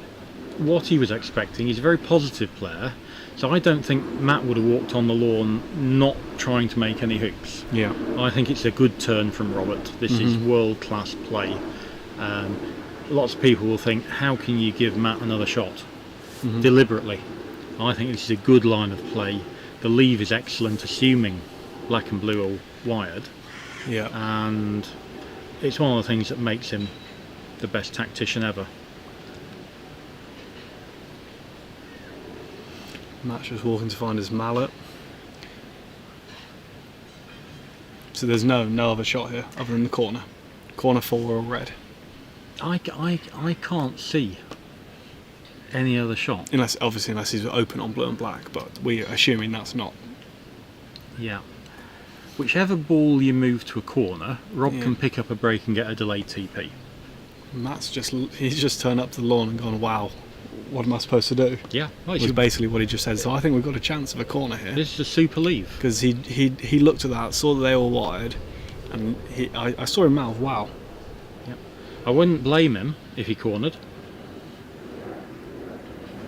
what he was expecting. He's a very positive player, so I don't think Matt would have walked on the lawn not trying to make any hoops. Yeah. I think it's a good turn from Robert. This is world-class play. Lots of people will think, how can you give Matt another shot? Deliberately. I think this is a good line of play. The leave is excellent, assuming black and blue are wired. Yeah. And it's one of the things that makes him the best tactician ever. Matt's just walking to find his mallet. So there's no other shot here other than the corner. Corner 4 or red. I can't see any other shot. Unless he's open on blue and black, but we're assuming that's not. Yeah. Whichever ball you move to a corner, Rob can pick up a break and get a delayed TP. He's just turned up to the lawn and gone, wow, what am I supposed to do? Yeah. Was basically what he just said. So I think we've got a chance of a corner here. This is a super leave. Because he looked at that, saw that they were wired, and I saw him mouth, wow. Yep. I wouldn't blame him if he cornered.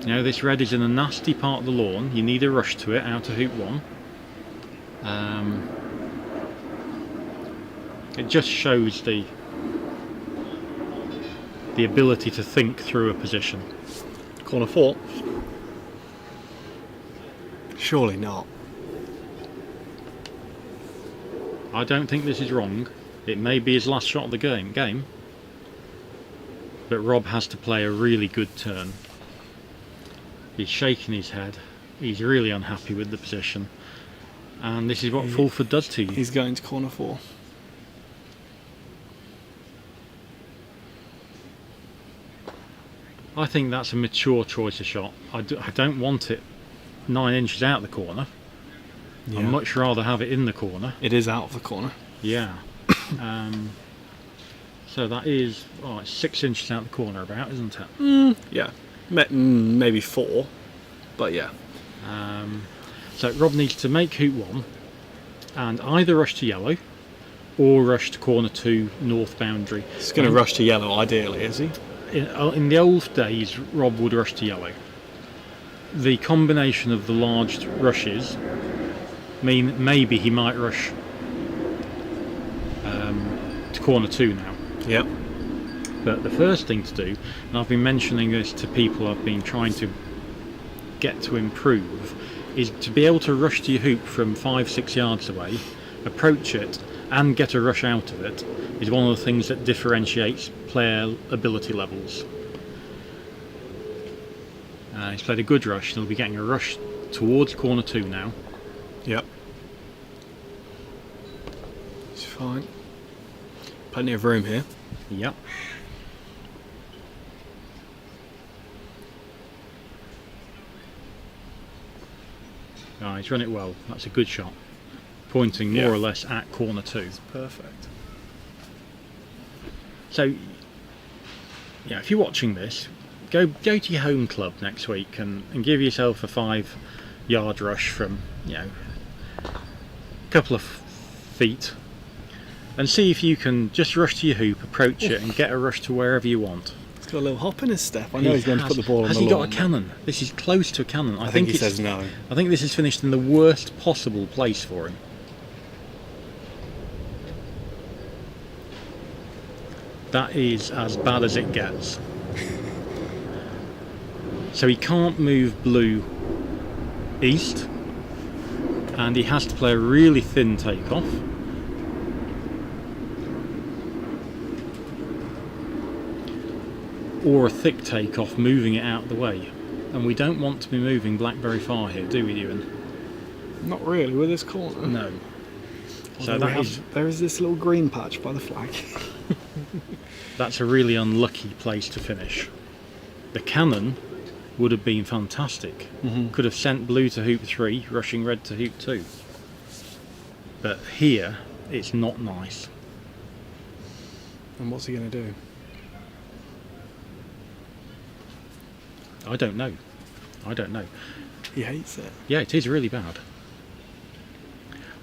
You know, this red is in a nasty part of the lawn. You need a rush to it out of hoop 1. It just shows the ability to think through a position. Corner 4? Surely not. I don't think this is wrong. It may be his last shot of the game, but Rob has to play a really good turn. He's shaking his head. He's really unhappy with the position, and this is what Fulford does to you. He's going to corner 4. I think that's a mature choice of shot. I don't want it 9 inches out the corner. Yeah. I'd much rather have it in the corner. It is out of the corner. Yeah. So that is, it's 6 inches out the corner about, isn't it? Yeah. Maybe 4, but yeah. So Rob needs to make hoop 1 and either rush to yellow or rush to corner 2 north boundary. He's going to rush to yellow ideally, is he? In the old days, Rob would rush to yellow. The combination of the large rushes mean maybe he might rush to corner 2 now. Yep. But the first thing to do, and I've been mentioning this to people I've been trying to get to improve, is to be able to rush to your hoop from 5-6 yards away, approach it and get a rush out of it is one of the things that differentiates player ability levels. He's played a good rush and he'll be getting a rush towards corner 2 now. Yep. It's fine. Plenty of room here. Yep. He's run it well. That's a good shot. Pointing more or less at corner 2. It's perfect. So, if you're watching this, go to your home club next week and give yourself a 5-yard rush from, a couple of feet, and see if you can just rush to your hoop, approach it, and get a rush to wherever you want. He's got a little hop in his step. I know he's going to put the ball on the lawn. Has he got a cannon? This is close to a cannon. I think he says no. I think this is finished in the worst possible place for him. That is as bad as it gets. So he can't move blue east, and he has to play a really thin takeoff. Or a thick takeoff, moving it out of the way. And we don't want to be moving black very far here, do we, Ewan? Not really, with this corner. No. So there is this little green patch by the flag. That's a really unlucky place to finish. The cannon would have been fantastic. Could have sent blue to hoop 3, rushing red to hoop 2. But here, it's not nice. And what's he going to do? I don't know. He hates it. Yeah, it is really bad.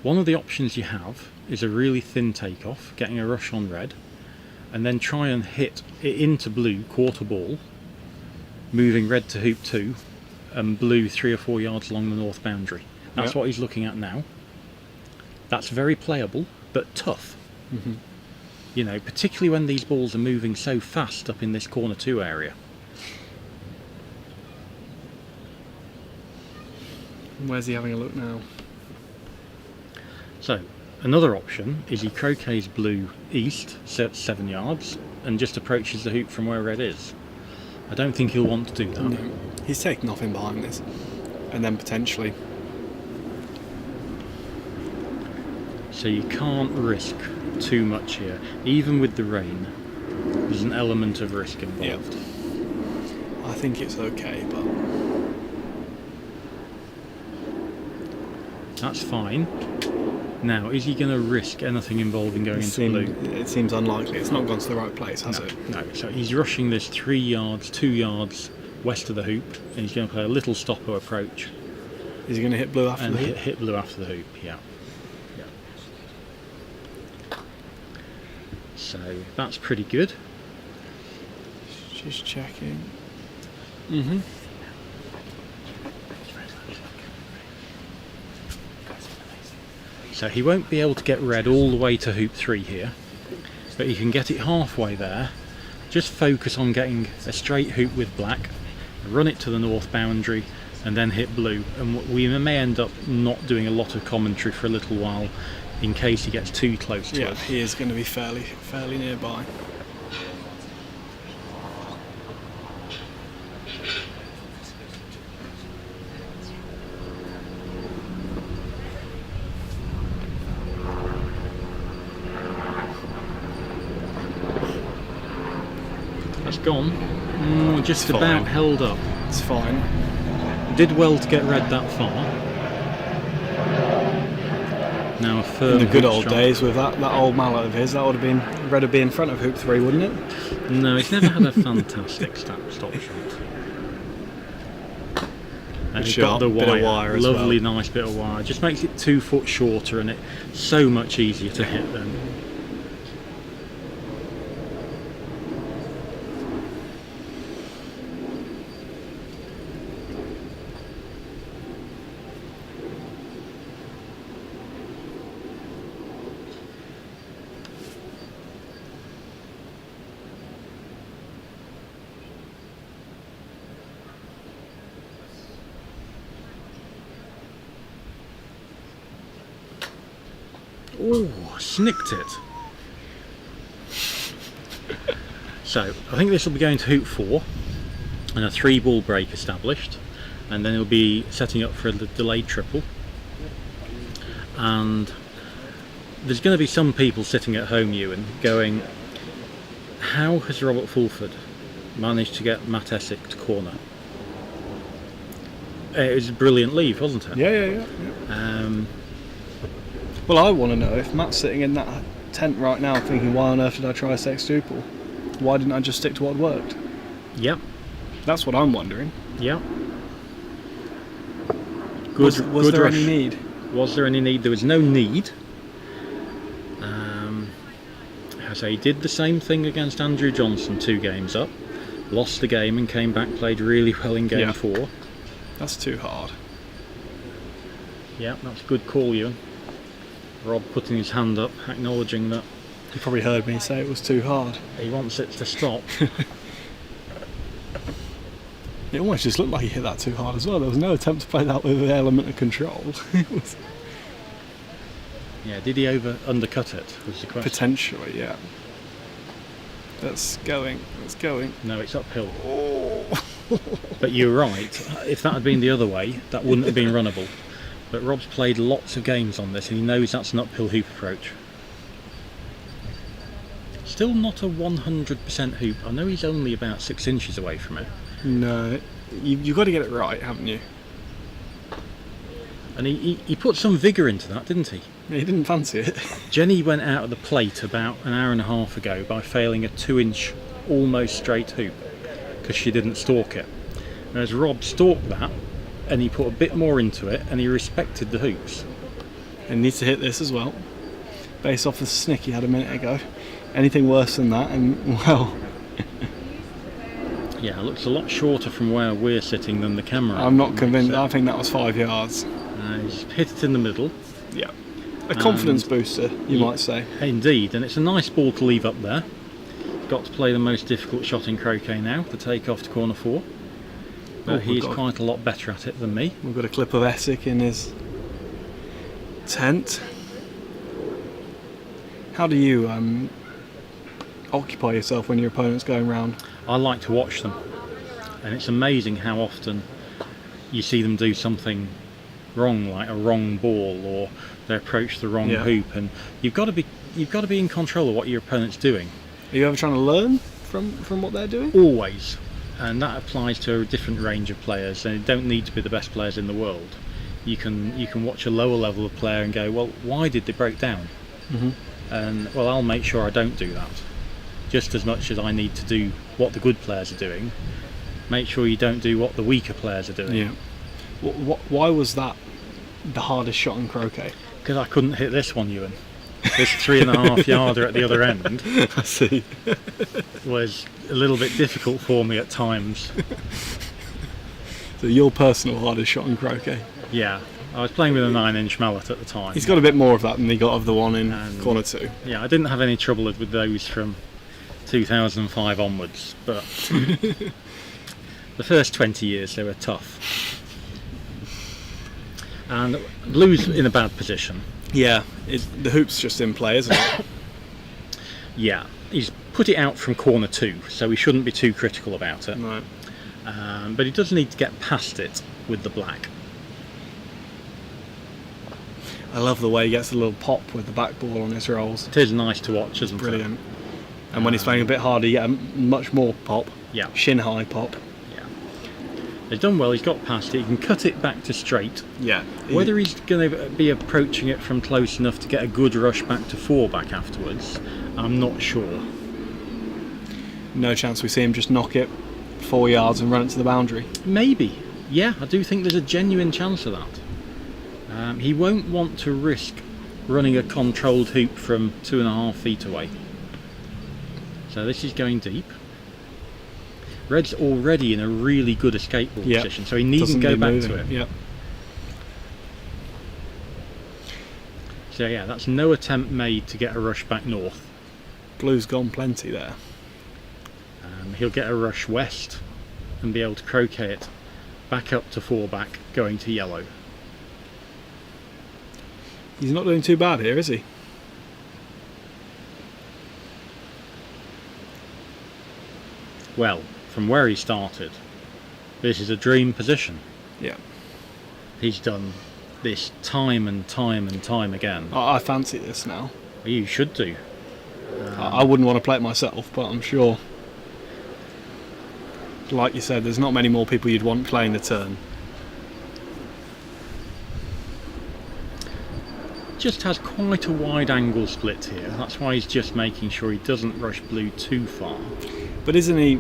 One of the options you have is a really thin takeoff, getting a rush on red, and then try and hit it into blue, quarter ball, moving red to hoop 2, and blue 3 or 4 yards along the north boundary. That's what he's looking at now. That's very playable, but tough. Particularly when these balls are moving so fast up in this corner 2 area. Where's he having a look now? So, another option is he croquets blue east, 7 yards, and just approaches the hoop from where red is. I don't think he'll want to do that. No. He's taking off in behind this, and then potentially. So you can't risk too much here. Even with the rain, there's an element of risk involved. I think it's okay, but that's fine. Now, is he going to risk anything involving going into blue? It seems unlikely. It's not gone to the right place, has it? No. So he's rushing this 3 yards, 2 yards west of the hoop, and he's going to play a little stopper approach. Is he going to hit blue after the hoop? Hit blue after the hoop, yeah. So that's pretty good. Just checking. So he won't be able to get red all the way to hoop 3 here, but he can get it halfway there. Just focus on getting a straight hoop with black, run it to the north boundary, and then hit blue. And we may end up not doing a lot of commentary for a little while in case he gets too close to us. He is going to be fairly nearby. That's gone. Just about held up. It's fine. Did well to get red that far. Now a firm In the good hoop old shot. days with that old mallet of his, that would have been ready to be in front of hoop 3, wouldn't it? No, he's never had a fantastic stop shot. And he's got shot, the bit of wire as lovely, well. nice bit of wire. Just makes it 2 foot shorter and it's so much easier to hit then. Oh, snicked it. So, I think this will be going to hoop 4 and a 3-ball break established, and then it'll be setting up for a delayed triple. And there's going to be some people sitting at home, Ewan, going, how has Robert Fulford managed to get Matt Essick to corner? It was a brilliant leave, wasn't it? Yeah. Well, I want to know if Matt's sitting in that tent right now thinking, why on earth did I try a sextuple? Why didn't I just stick to what worked? Yep. That's what I'm wondering. Yep. Was there any need? Was there any need? There was no need. As he did the same thing against Andrew Johnson 2 games up, lost the game and came back, played really well in game 4. That's too hard. Yeah, that's a good call, Ewan. Rob putting his hand up, acknowledging that You probably heard me say it was too hard. he wants it to stop. It almost just looked like he hit that too hard as well. There was no attempt to play that with an element of control. It was Yeah, did he undercut it, was the question. potentially, yeah. That's going. No, it's uphill. Oh. But you're right, if that had been the other way, that wouldn't have been runnable. But Rob's played lots of games on this and he knows that's an uphill hoop approach. Still not a 100% hoop. I know he's only about 6 inches away from it. No, you've got to get it right, haven't you? And he put some vigour into that, didn't he? Yeah, he didn't fancy it. Jenny went out of the plate about an hour and a half ago by failing a 2-inch almost straight hoop because she didn't stalk it. Whereas Rob stalked that and he put a bit more into it and he respected the hoops. And needs to hit this as well, based off the snick he had a minute ago. Anything worse than that, and well, Yeah, it looks a lot shorter from where we're sitting than the camera. I'm not convinced. I think that was 5 yards. He's hit it in the middle. Yeah, a confidence booster, you might say. Indeed, and it's a nice ball to leave up there. Got to play the most difficult shot in croquet now, the take off to corner 4. But he's quite a lot better at it than me. We've got a clip of Essick in his tent. How do you occupy yourself when your opponent's going round? I like to watch them, and it's amazing how often you see them do something wrong, like a wrong ball, or they approach the wrong hoop, and you've got to be in control of what your opponent's doing. Are you ever trying to learn from what they're doing? Always, and that applies to a different range of players. They don't need to be the best players in the world. You can watch a lower level of player and go, well, why did they break down? Mm-hmm. And well, I'll make sure I don't do that. Just as much as I need to do what the good players are doing, make sure you don't do what the weaker players are doing. Yeah. Why was that the hardest shot in croquet? Because I couldn't hit this one, Ewan. This 3.5 yarder at the other end I see. was a little bit difficult for me at times. So your personal hardest shot in croquet? Yeah, I was playing with a 9-inch mallet at the time. He's got a bit more of that than he got of the one in corner 2. Yeah, I didn't have any trouble with those from 2005 onwards, but the first 20 years they were tough. And Blue's in a bad position. Yeah, the hoop's just in play, isn't it? Yeah, he's put it out from corner 2, so we shouldn't be too critical about it. Right. But he does need to get past it with the black. I love the way he gets a little pop with the back ball on his rolls. It is nice to watch, isn't it? Brilliant. And when he's playing a bit harder, you get a much more pop. Yeah. Shin high pop. Yeah. He's done well, he's got past it, he can cut it back to straight. Yeah. Whether he's going to be approaching it from close enough to get a good rush back to 4 back afterwards, I'm not sure. No chance we see him just knock it 4 yards and run it to the boundary. Maybe, yeah, I do think there's a genuine chance of that. He won't want to risk running a controlled hoop from 2.5 feet away. So this is going deep. Red's already in a really good escape ball position, so he needn't go back to it. Yep. So yeah, that's no attempt made to get a rush back north. Blue's gone plenty there. He'll get a rush west and be able to croquet it back up to 4 back, going to yellow. He's not doing too bad here, is he? Well, from where he started, this is a dream position. Yeah. He's done this time and time and time again. I fancy this now. You should do. I wouldn't want to play it myself, but I'm sure, like you said, there's not many more people you'd want playing the turn. Just has quite a wide angle split here. That's why he's just making sure he doesn't rush blue too far. But isn't he,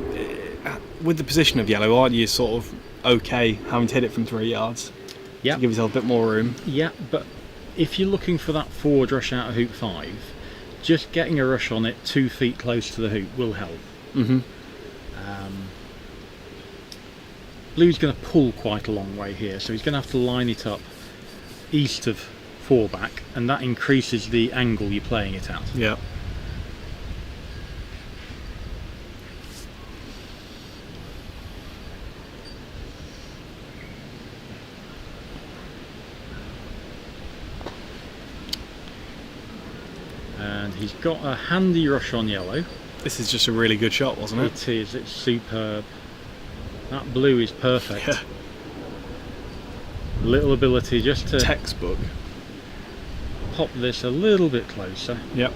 with the position of yellow, aren't you sort of okay having to hit it from 3 yards? Yeah. To give yourself a bit more room. Yeah, but if you're looking for that forward rush out of hoop 5, just getting a rush on it 2 feet close to the hoop will help. Mm-hmm. Blue's going to pull quite a long way here, so he's going to have to line it up east of 4 back, and that increases the angle you're playing it at. Yeah. And he's got a handy rush on yellow. This is just a really good shot, wasn't it? It is, it's superb. That blue is perfect. Yeah. Little ability just to Textbook. pop this a little bit closer. Yep.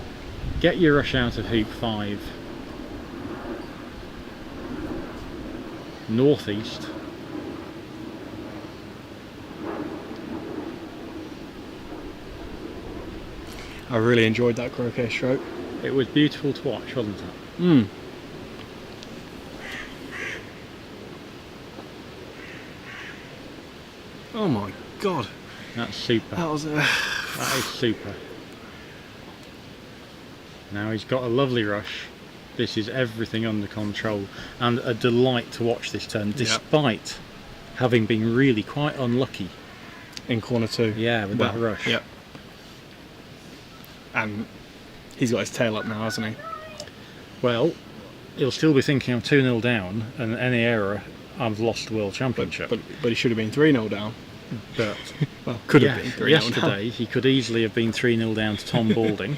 Get your rush out of hoop 5. Northeast. I really enjoyed that croquet stroke. It was beautiful to watch, wasn't it? Mm. Oh my god. That's super. That was That is super. Now he's got a lovely rush. This is everything under control and a delight to watch this turn, despite having been really quite unlucky in corner 2. Yeah, with that rush. Yep. And he's got his tail up now, hasn't he? Well, he'll still be thinking I'm 2-0 down, and any error, I've lost the World Championship. But he should have been 3-0 down. But well, could have been 3-0 down. Yesterday, he could easily have been 3-0 down to Tom Balding.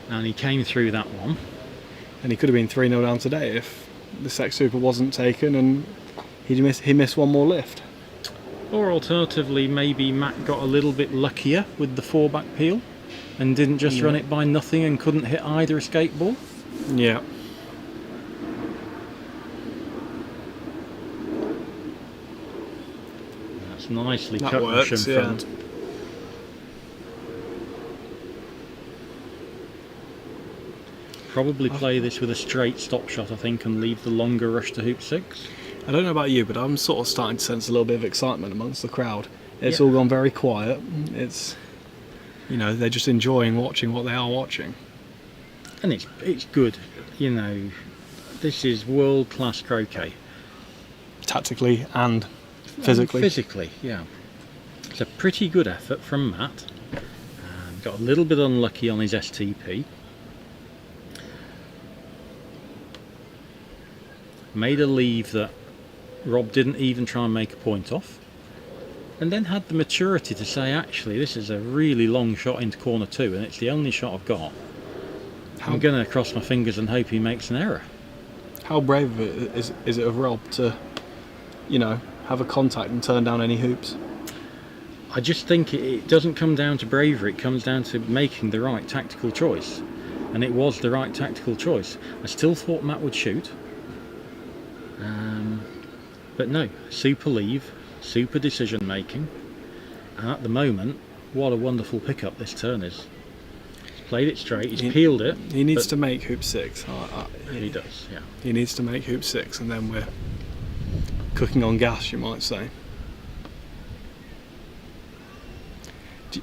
And he came through that one. And he could have been 3-0 down today if the Sex Super wasn't taken and he missed one more lift. Or alternatively, maybe Matt got a little bit luckier with the 4-back peel and didn't just run it by nothing and couldn't hit either escape ball. Yeah. That's nicely that cut works, rush in front. Probably play this with a straight stop shot, I think, and leave the longer rush to hoop 6. I don't know about you, but I'm sort of starting to sense a little bit of excitement amongst the crowd. It's all gone very quiet. It's, you know, they're just enjoying watching what they are watching. And it's good, you know. This is world-class croquet. Tactically and physically. Physically, yeah. It's a pretty good effort from Matt. Got a little bit unlucky on his STP. Made a leave that Rob didn't even try and make a point off, and then had the maturity to say, actually, this is a really long shot into corner 2 and it's the only shot I've got. I'm going to cross my fingers and hope he makes an error. How brave is it of Rob to, you know, have a contact and turn down any hoops? I just think it doesn't come down to bravery, it comes down to making the right tactical choice, and it was the right tactical choice. I still thought Matt would shoot. But no, super leave, super decision making, and at the moment, what a wonderful pickup this turn is. He's played it straight, he's peeled it. He needs to make hoop 6. He does, yeah. He needs to make hoop 6, and then we're cooking on gas, you might say.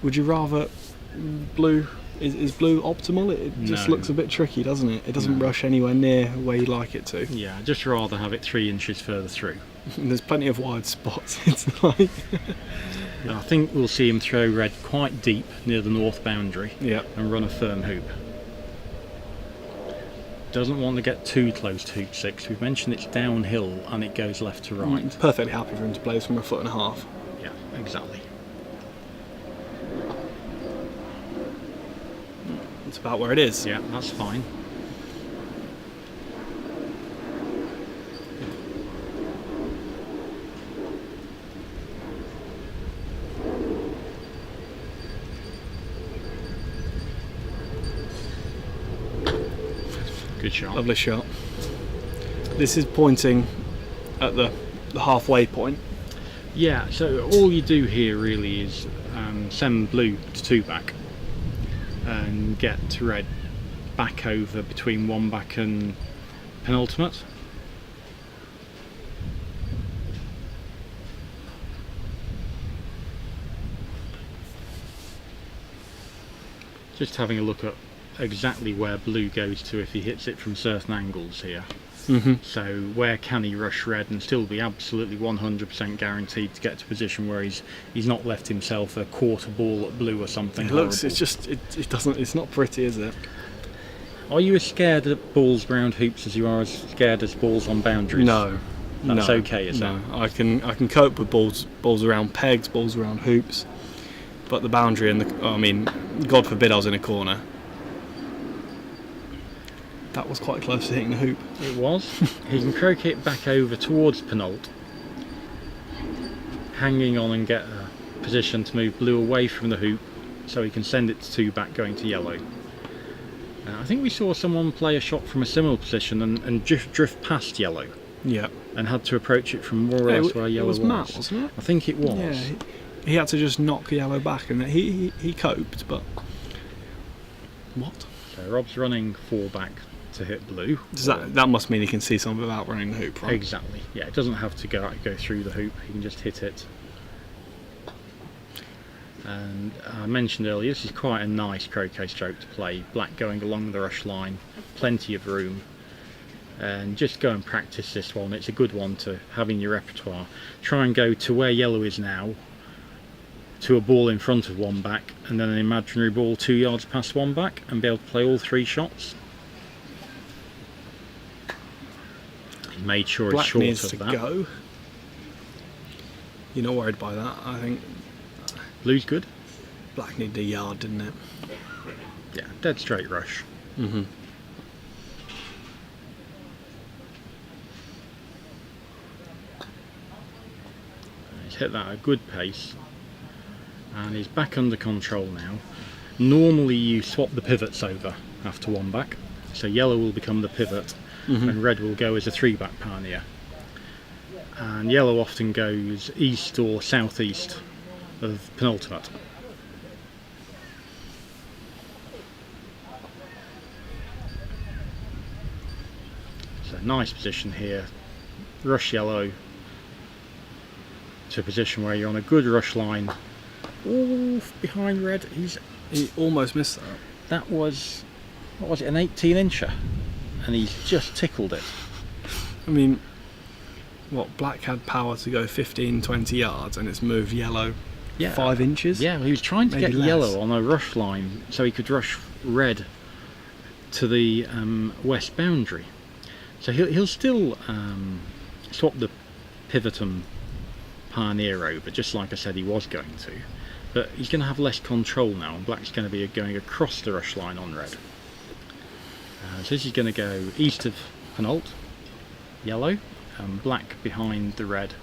Would you rather blue? Is blue optimal? It just looks a bit tricky, doesn't it? It doesn't rush anywhere near where you'd like it to. Yeah, I'd just rather have it 3 inches further through. And there's plenty of wide spots. It's like I think we'll see him throw red quite deep near the north boundary. Yeah. And run a firm hoop. Doesn't want to get too close to hoop 6. We've mentioned it's downhill and it goes left to right. Perfectly happy for him to play this from 1.5 foot. Yeah, exactly. It's about where it is. Yeah, that's fine. Good shot. Lovely shot. This is pointing at the halfway point. Yeah, so all you do here really is send blue to 2 back and get red back over between 1 back and penultimate. Just having a look at exactly where blue goes to if he hits it from certain angles here. So where can he rush red and still be absolutely 100% guaranteed to get to a position where he's not left himself a quarter ball at blue or something. It looks, it's just, it doesn't, it's not pretty, is it? Are you as scared at balls round hoops as you are as scared as balls on boundaries? No. That's okay, is no. it? I can cope with balls around pegs, balls around hoops, but the boundary and I mean, God forbid I was in a corner. That was quite close to hitting the hoop. It was. He can croquet it back over towards Penult, hanging on and get a position to move blue away from the hoop so he can send it to 2 back going to yellow. I think we saw someone play a shot from a similar position and drift past yellow. Yeah. And had to approach it from more or less where yellow was. Matt, wasn't it? I think it was. Yeah, he had to just knock yellow back and he coped, but... What? So Rob's running 4 back to hit blue. Does that must mean he can see something without running the hoop, right? Exactly. Yeah, it doesn't have to go through the hoop. He can just hit it. And I mentioned earlier, this is quite a nice croquet stroke to play. Black going along the rush line, plenty of room. And just go and practice this one. It's a good one to have in your repertoire. Try and go to where yellow is now, to a ball in front of 1 back, and then an imaginary ball 2 yards past 1 back, and be able to play all 3 shots. He made sure Black it's short needs of to that. go. You're not worried by that, I think. Blue's good. Black needed a yard, didn't it? Yeah, dead straight rush. Mm-hmm. He's hit that at a good pace, and he's back under control now. Normally you swap the pivots over after 1 back, so yellow will become the pivot and red will go as a 3 back pioneer. And yellow often goes east or southeast of penultimate. So nice position here. Rush yellow to a position where you're on a good rush line. Ooh, behind red. He almost missed that. That was, what was it, an 18-incher? And he's just tickled it. I mean, what, black had power to go 15, 20 yards and it's moved yellow 5 inches? Yeah, he was trying to Maybe get less. yellow on a rush line so he could rush red to the west boundary. So he'll still swap the pivot and pioneer over, just like I said he was going to. But he's going to have less control now, and black's going to be going across the rush line on red. So this is going to go east of Penult, yellow, and black behind the red,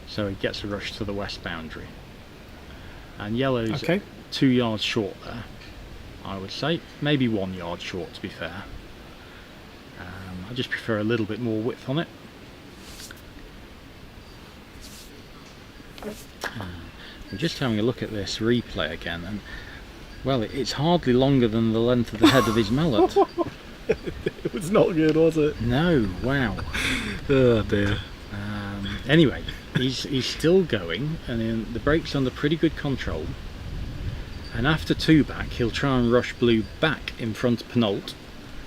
so he gets a rush to the west boundary. And yellow's 2 yards short there, I would say, maybe 1 yard short to be fair. I just prefer a little bit more width on it. I'm just having a look at this replay again, and well, it's hardly longer than the length of the head of his mallet. It was not good, was it? No, wow. Oh dear. Anyway, he's still going, and the break's under pretty good control. And after 2 back, he'll try and rush blue back in front of Penult,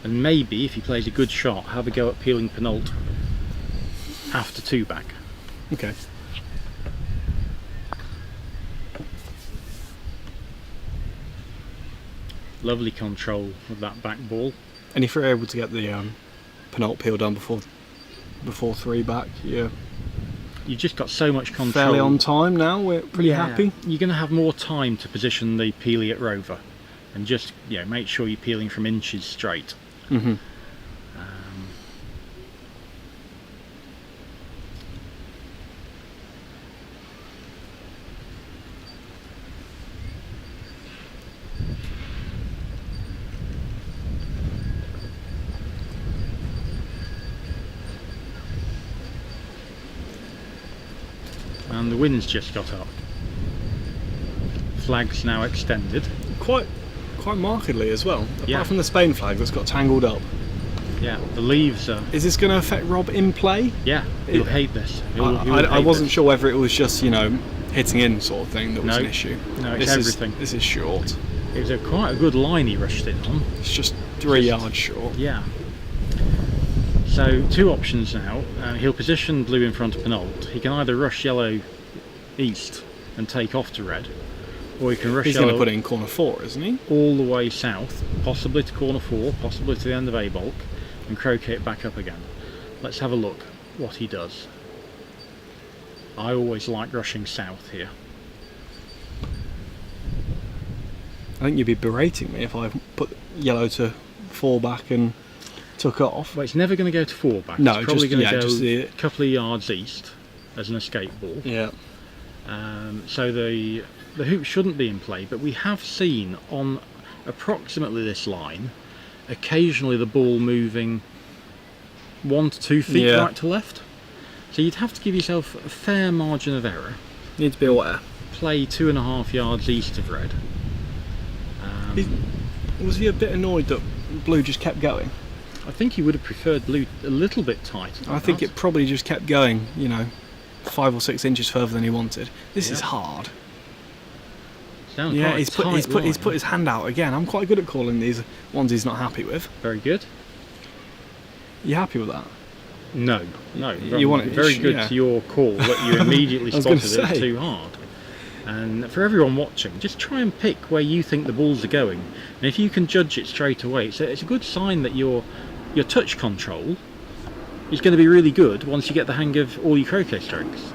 and maybe, if he plays a good shot, have a go at peeling Penult after 2 back. Okay. Lovely control of that back ball. And if you're able to get the Penult peel done before 3 back, yeah. You've just got so much control. Fairly on time now, we're pretty happy. You're going to have more time to position the peely at rover, and just make sure you're peeling from inches straight. Mm-hmm. And the wind's just got up. Flag's now extended. Quite markedly as well. Apart Yeah. from the Spain flag that's got tangled up. Yeah, the leaves are. Is this going to affect Rob in play? Yeah, he'll hate this. I wasn't sure whether it was just hitting in sort of thing that was an issue. No, it's everything. This is short. It was quite a good line he rushed it on. It's just 3 yards short. Yeah. So 2 options now. He'll position blue in front of Penult. He can either rush yellow east and take off to red, or he can rush He's yellow. going to put it in corner 4, isn't he? All the way south, possibly to corner 4, possibly to the end of A bulk, and croquet it back up again. Let's have a look what he does. I always like rushing south here. I think you'd be berating me if I put yellow to 4 back and took off. Well, it's never going to go to 4 back. No, it's probably going to go just a couple of yards east as an escape ball. Yeah. So the hoop shouldn't be in play, but we have seen on approximately this line occasionally the ball moving 1 to 2 feet right to left. So you'd have to give yourself a fair margin of error. Need to be aware. Play 2.5 yards east of red. Was he a bit annoyed that blue just kept going? I think he would have preferred blue a little bit tighter. I think it probably just kept going, 5 or 6 inches further than he wanted. This is hard. Yeah, he's put his hand out again. I'm quite good at calling these ones he's not happy with. Very good. You happy with that? No. You want it very good to your call that you immediately spotted it too hard. And for everyone watching, just try and pick where you think the balls are going. And if you can judge it straight away, it's a good sign that your touch control is going to be really good once you get the hang of all your croquet strokes.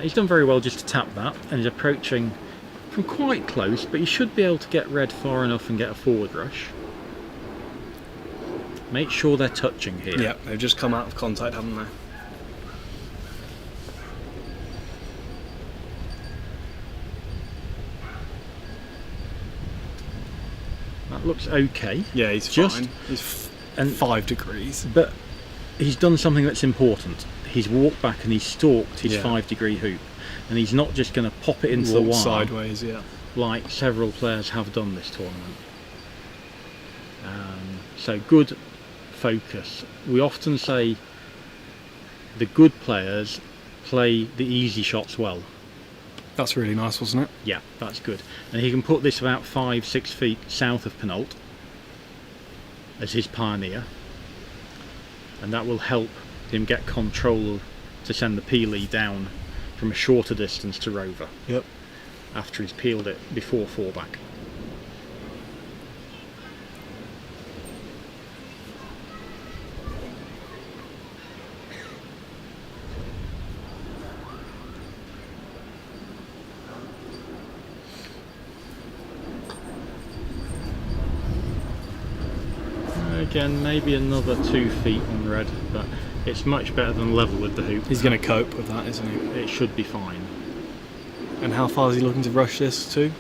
He's done very well just to tap that, and he's approaching from quite close, but you should be able to get red far enough and get a forward rush. Make sure they're touching here. Yeah, they've just come out of contact, haven't they? That looks okay. Yeah, he's just fine. He's and 5 degrees. But he's done something that's important. He's walked back and he's stalked his 5-degree hoop, and he's not just going to pop it into the wire sideways, like several players have done this tournament. So good focus. We often say the good players play the easy shots well. That's really nice, wasn't it? Yeah, that's good. And he can put this about 5-6 feet south of Penult as his pioneer, and that will help him get control to send the peely down from a shorter distance to rover. Yep. After he's peeled it before 4 back. Again, maybe another 2 feet on red, but it's much better than level with the hoop. He's going to cope with that, isn't he? It should be fine. And how far is he looking to rush this to?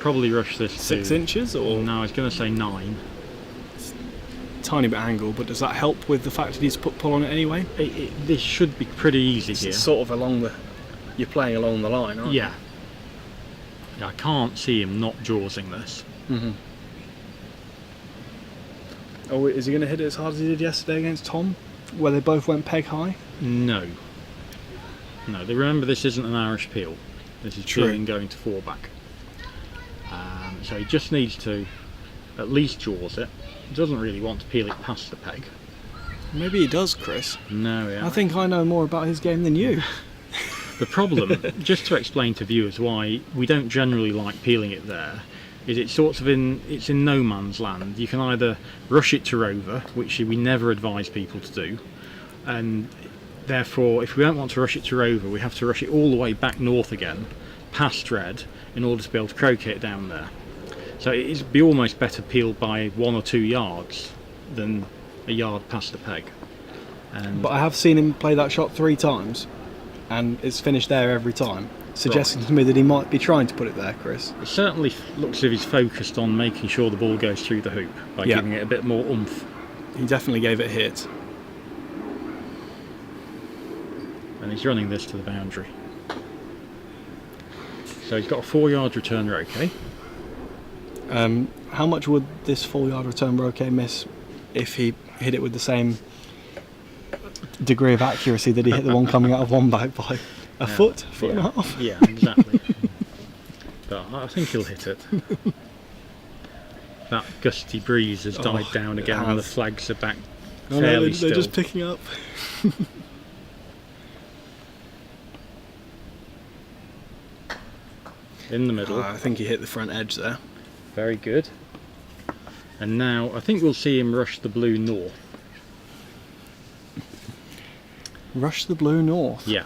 Probably rush this 6 to... inches, or? No, I was going to say 9. Tiny bit angle, but does that help with the fact that he's put pull on it anyway? This should be pretty easy here. It's sort of along the you're playing along the line, aren't Yeah. I can't see him not jawsing this. you? Mm-hmm. Oh, is he going to hit it as hard as he did yesterday against Tom, where they both went peg high? No. No, remember this isn't an Irish peel. This is True. peeling going to 4-back. So he just needs to at least jaws it. He doesn't really want to peel it past the peg. Maybe he does, Chris. No, yeah. I think I know more about his game than you. The problem, just to explain to viewers why we don't generally like peeling it there, is it's in no man's land. You can either rush it to rover, which we never advise people to do, and therefore if we don't want to rush it to rover, we have to rush it all the way back north again, past red, in order to be able to croquet it down there. So it'd be almost better peeled by 1 or 2 yards than a yard past the peg. And But I have seen him play that shot 3 times, and it's finished there every time, suggesting to me that he might be trying to put it there, Chris. it certainly looks as if he's focused on making sure the ball goes through the hoop by Yeah. giving it a bit more oomph. He definitely gave it a hit. And he's running this to the boundary. So he's got a 4-yard return roquet. How much would this 4-yard return roquet miss if he hit it with the same degree of accuracy that he hit the one coming out of 1-back by a foot and a half? Yeah, exactly. But I think he'll hit it. That gusty breeze has died down it again and the has. flags are back Oh, no, fairly they're still. just picking up. In the middle. I think he hit the front edge there. Very good. And now I think we'll see him rush the blue north. Rush the blue north. Yeah.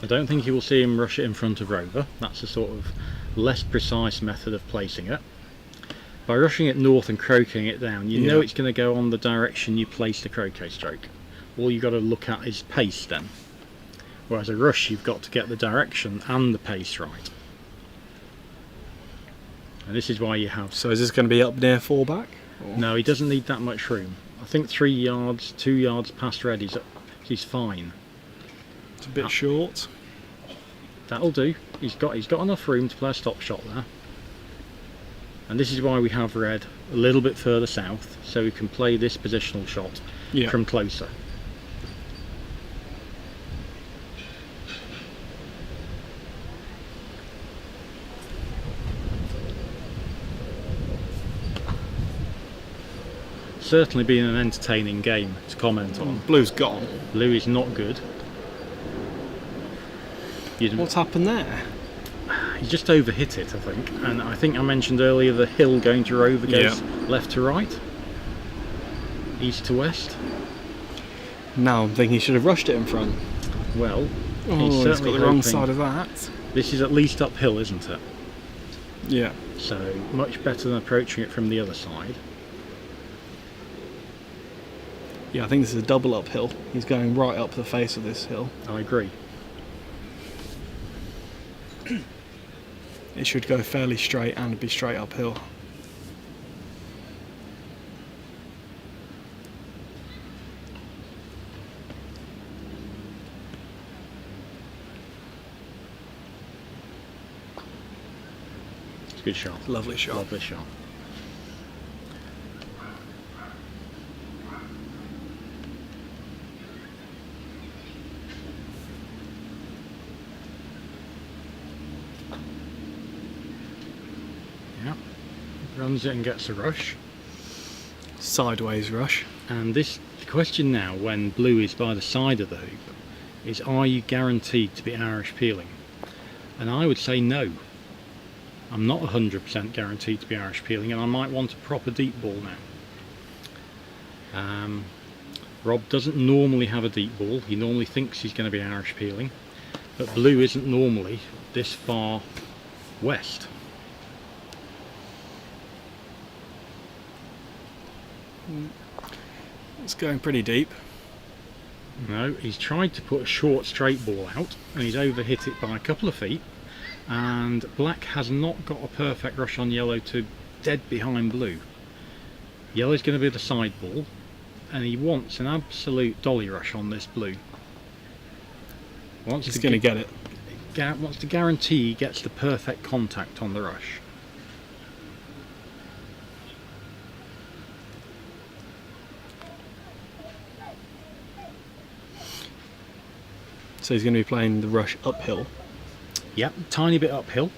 I don't think you will see him rush it in front of rover. That's a sort of less precise method of placing it. By rushing it north and croqueting it down, you know it's going to go on the direction you place the croquet stroke. All you've got to look at is pace then. Whereas a rush, you've got to get the direction and the pace right. And this is why you have... So is this going to be up near 4-back? No, he doesn't need that much room. I think 3 yards, 2 yards past red, he's fine. It's a bit short. That'll do. He's got enough room to play a stop shot there. And this is why we have red a little bit further south, so we can play this positional shot from closer. Certainly been an entertaining game to comment on. Blue's gone. Blue is not good. What's happened there? He just overhit it, I think. And I think I mentioned earlier the hill going to rover goes left to right, east to west. Now I'm thinking he should have rushed it in front. Well, He's got the wrong side of that. This is at least uphill, isn't it? Yeah. So much better than approaching it from the other side. Yeah, I think this is a double uphill. He's going right up the face of this hill. I agree. It should go fairly straight and be straight uphill. It's a good shot. Lovely shot. Lovely shot. Yeah. Runs it and gets a rush. Sideways rush. And the question now, when blue is by the side of the hoop, is are you guaranteed to be Irish peeling? And I would say no. I'm not 100% guaranteed to be Irish peeling, and I might want a proper deep ball now. Rob doesn't normally have a deep ball. He normally thinks he's going to be Irish peeling, but blue isn't normally this far west. It's going pretty deep. No, he's tried to put a short straight ball out and he's overhit it by a couple of feet, and black has not got a perfect rush on yellow to dead behind blue. Yellow's going to be the side ball and he wants an absolute dolly rush on this blue. He's going to get it. wants to guarantee he gets the perfect contact on the rush. So he's going to be playing the rush uphill. Yep, tiny bit uphill.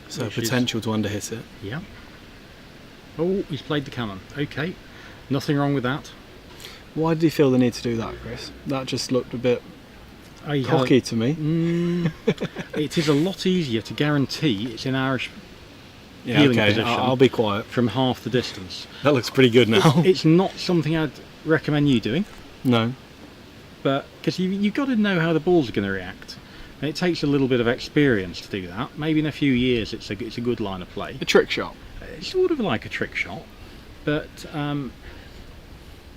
So potential to underhit it. Yeah. Oh, he's played the cannon. Okay, nothing wrong with that. Why did he feel the need to do that, Chris? That just looked a bit cocky to me. It is a lot easier to guarantee it's in Irish Yeah, peeling okay, position I'll be quiet. from half the distance. That looks pretty good now. It's not something I'd recommend you doing, No. but because you've got to know how the balls are going to react. And it takes a little bit of experience to do that. Maybe in a few years it's a good line of play. A trick shot. It's sort of like a trick shot, but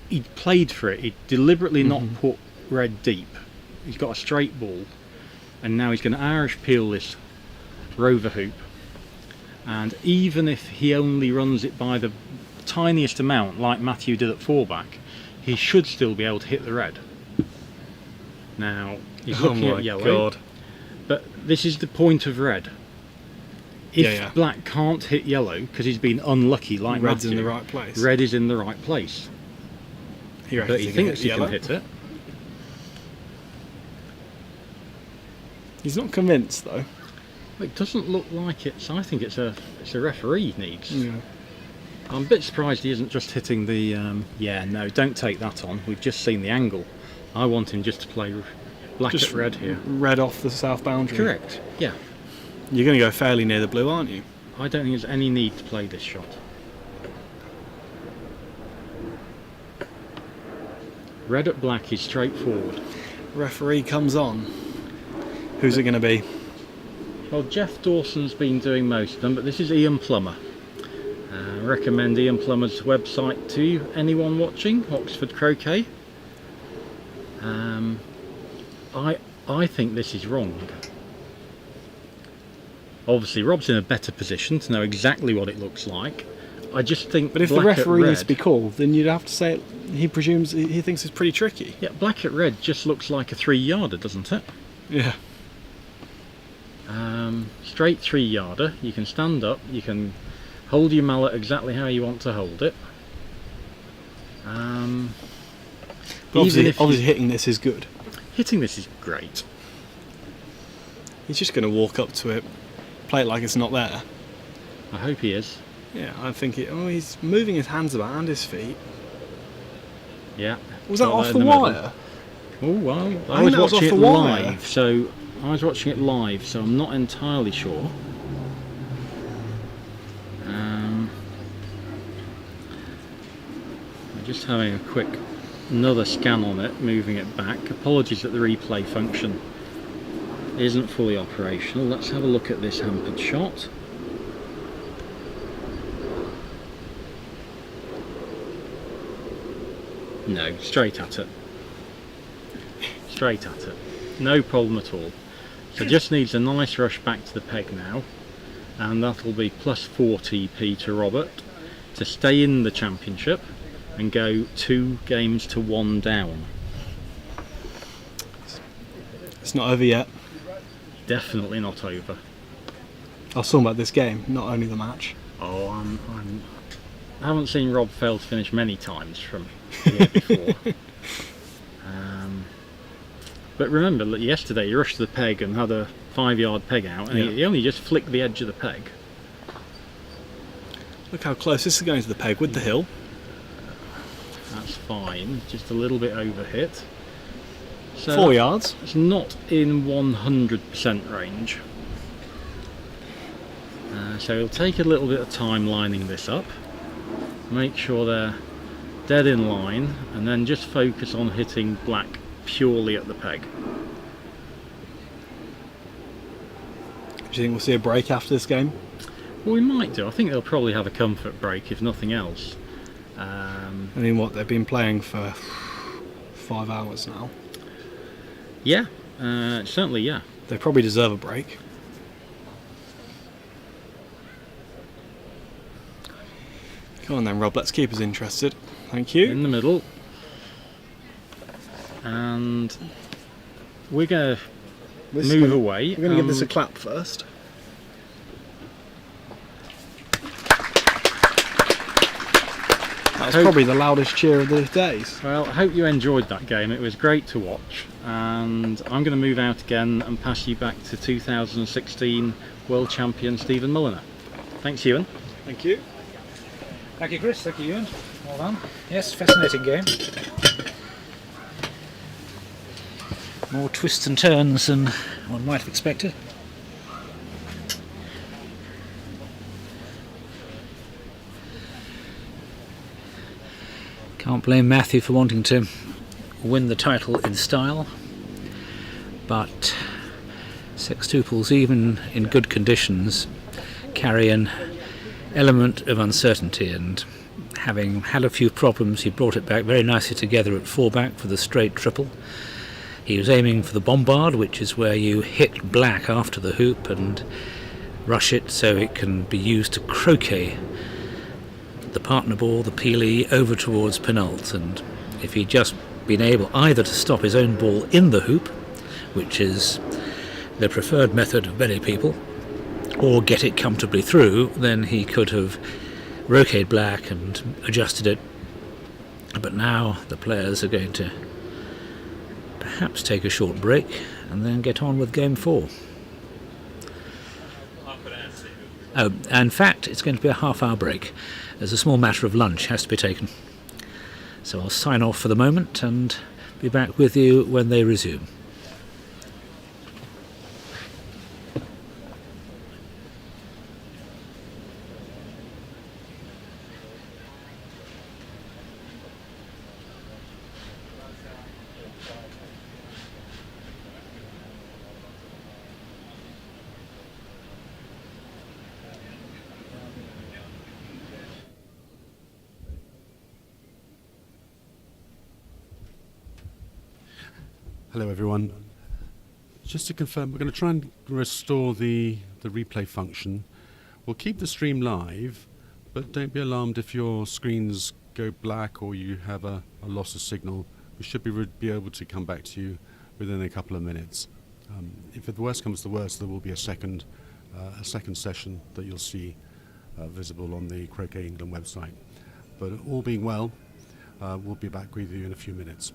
he played for it. He deliberately not put red deep. He's got a straight ball, and now he's going to Irish peel this rover hoop. And even if he only runs it by the tiniest amount, like Matthew did at 4-back, he should still be able to hit the red. Now he's looking at yellow, God. but this is the point of red. If Yeah. black can't hit yellow because he's been unlucky, like Red's Matthew, in the right place. red is in the right place. But he thinks he can hit it. He's not convinced though. It doesn't look like it, so I think it's a referee he needs. Yeah. I'm a bit surprised he isn't just hitting the. Yeah, no, don't take that on. We've just seen the angle. I want him just to play black Just at red here. Red off the south boundary. Correct. Yeah. You're going to go fairly near the blue, aren't you? I don't think there's any need to play this shot. Red at black is straightforward. Referee comes on. Who's it going to be? Well, Jeff Dawson's been doing most of them, but this is Ian Plummer. I recommend Ian Plummer's website to anyone watching, Oxford Croquet. I think this is wrong. Obviously, Rob's in a better position to know exactly what it looks like. I just think. But if the black referee at needs to be called, then you'd have to say he presumes he thinks it's pretty tricky. Yeah, black at red just looks like a 3-yarder, doesn't it? Yeah. Straight 3-yarder. You can stand up. You can hold your mallet exactly how you want to hold it. Obviously hitting this is good. Hitting this is great. He's just going to walk up to it, play it like it's not there. I hope he is. Yeah, I think he's moving his hands about and his feet. Yeah. Was that Got off in the middle. wire? Oh well, I I was think that was watching off it the wire. live, so I'm not entirely sure. I'm just having another scan on it, moving it back. Apologies that the replay function isn't fully operational. Let's have a look at this hampered shot. No, straight at it. Straight at it. No problem at all. So just needs a nice rush back to the peg now, and that'll be plus 40p to Robert to stay in the championship and go 2 games to 1 down. It's not over yet. Definitely not over. I was talking about this game, not only the match. Oh, I haven't seen Rob fail to finish many times from the year before. But remember that yesterday he rushed to the peg and had a 5-yard peg out, and he only just flicked the edge of the peg. Look how close this is going to the peg with the hill. That's fine, just a little bit over hit. So 4 yards. It's not in 100% range. So it'll take a little bit of time lining this up. Make sure they're dead in line, and then just focus on hitting black purely at the peg. Do you think we'll see a break after this game? Well, we might do. I think they'll probably have a comfort break, if nothing else. I mean, what, they've been playing for 5 hours now? Yeah, certainly, yeah. They probably deserve a break. Come on then, Rob, let's keep us interested. Thank you. In the middle. And we're going to move away. We're going to give this a clap first. That's probably the loudest cheer of the days. Well, I hope you enjoyed that game. It was great to watch, and I'm going to move out again and pass you back to 2016 World Champion Stephen Mulliner. Thanks, Ewan. Thank you. Thank you, Chris. Thank you, Ewan. Well done. Yes, fascinating game. More twists and turns than one might have expected. Can't blame Matthew for wanting to win the title in style, but sextuples, even in good conditions, carry an element of uncertainty, and having had a few problems, he brought it back very nicely together at four-back for the straight triple. He was aiming for the bombard, which is where you hit black after the hoop and rush it so it can be used to croquet the partner ball, the peelie, over towards Penult. And if he'd just been able either to stop his own ball in the hoop, which is the preferred method of many people, or get it comfortably through, then he could have roqueted black and adjusted it. But now the players are going to perhaps take a short break and then get on with game 4. Oh, in fact, it's going to be a half-hour break, as a small matter of lunch has to be taken. So I'll sign off for the moment and be back with you when they resume. Hello everyone. Just to confirm, we're going to try and restore the replay function. We'll keep the stream live, but don't be alarmed if your screens go black or you have a loss of signal. We should be able to come back to you within a couple of minutes. If the worst comes to the worst, there will be a second session that you'll see visible on the Croquet England website. But all being well, we'll be back with you in a few minutes.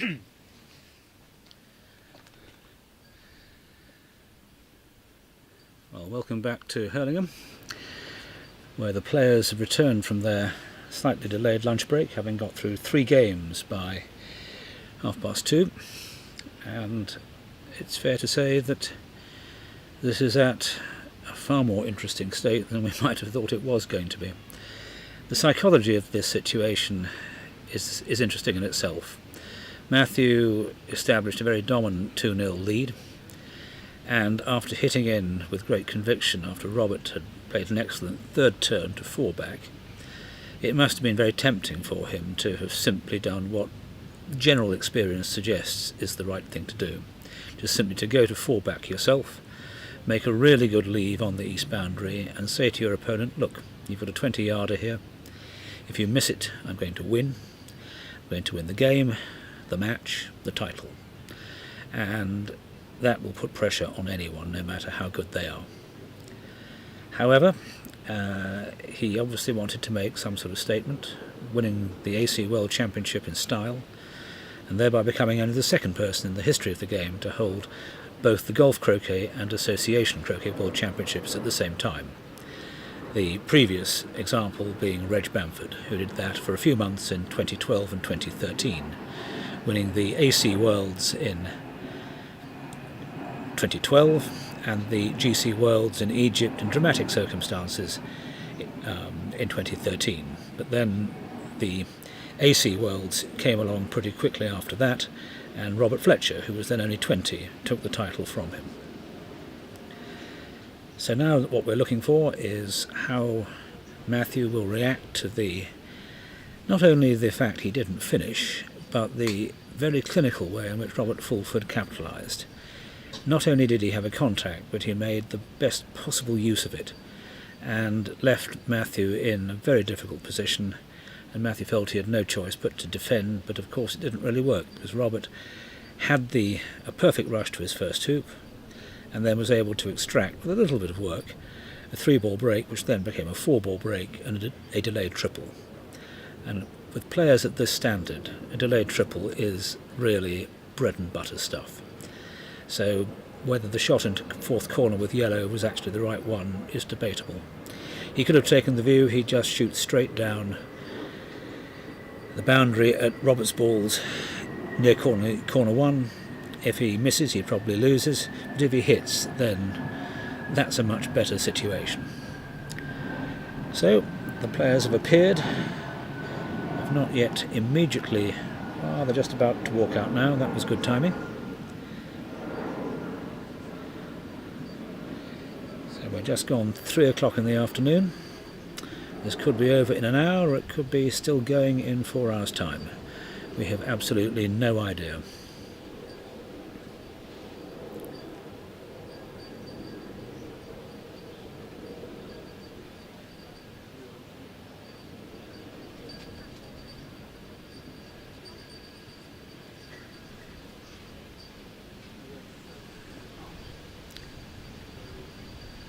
Well, welcome back to Hurlingham, where the players have returned from their slightly delayed lunch break, having got through 3 games by 2:30, and it's fair to say that this is at a far more interesting state than we might have thought it was going to be. The psychology of this situation is interesting in itself. Matthew established a very dominant 2-0 lead, and after hitting in with great conviction after Robert had played an excellent third turn to 4-back, it must have been very tempting for him to have simply done what general experience suggests is the right thing to do. Just simply to go to 4-back yourself, make a really good leave on the east boundary and say to your opponent, look, you've got a 20-yarder here. If you miss it, I'm going to win. I'm going to win the game, the match, the title. And that will put pressure on anyone, no matter how good they are. However, he obviously wanted to make some sort of statement, winning the AC World Championship in style, and thereby becoming only the second person in the history of the game to hold both the Golf Croquet and Association Croquet World Championships at the same time. The previous example being Reg Bamford, who did that for a few months in 2012 and 2013, winning the AC Worlds in 2012 and the GC Worlds in Egypt in dramatic circumstances in 2013. But then the AC Worlds came along pretty quickly after that, and Robert Fletcher, who was then only 20, took the title from him. So now what we're looking for is how Matthew will react to not only the fact he didn't finish, but the very clinical way in which Robert Fulford capitalised. Not only did he have a contact, but he made the best possible use of it and left Matthew in a very difficult position, and Matthew felt he had no choice but to defend, but of course it didn't really work because Robert had a perfect rush to his first hoop and then was able to extract, with a little bit of work, a 3-ball break, which then became a 4-ball break and a delayed triple. And with players at this standard, a delayed triple is really bread and butter stuff. So whether the shot into 4th corner with yellow was actually the right one is debatable. He could have taken the view he'd just shoot straight down the boundary at Robert's balls near corner 1. If he misses, he probably loses, but if he hits, then that's a much better situation. So the players have appeared, have not yet immediately, they're just about to walk out now. That was good timing. So we're just gone 3 o'clock in the afternoon. This could be over in an hour, or it could be still going in 4 hours' time. We have absolutely no idea.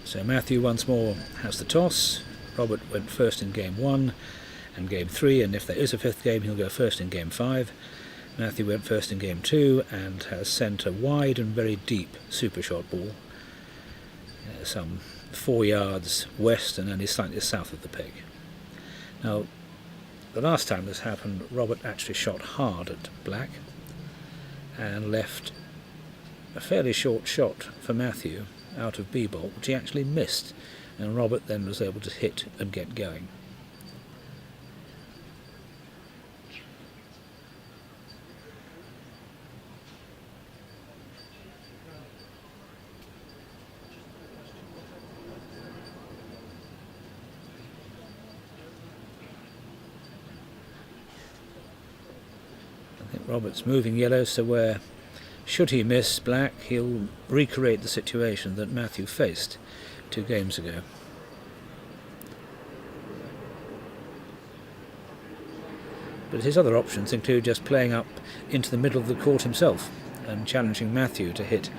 So Matthew once more has the toss. Robert went first in game 1 and game 3, and if there is a 5th game he'll go first in game 5. Matthew went first in game 2 and has sent a wide and very deep supershot ball, some 4 yards west and only slightly south of the peg. Now, the last time this happened, Robert actually shot hard at black and left a fairly short shot for Matthew out of b-bolt, which he actually missed, and Robert then was able to hit and get going. I think Robert's moving yellow, so where should he miss black, he'll recreate the situation that Matthew faced 2 games ago. But his other options include just playing up into the middle of the court himself and challenging Matthew to hit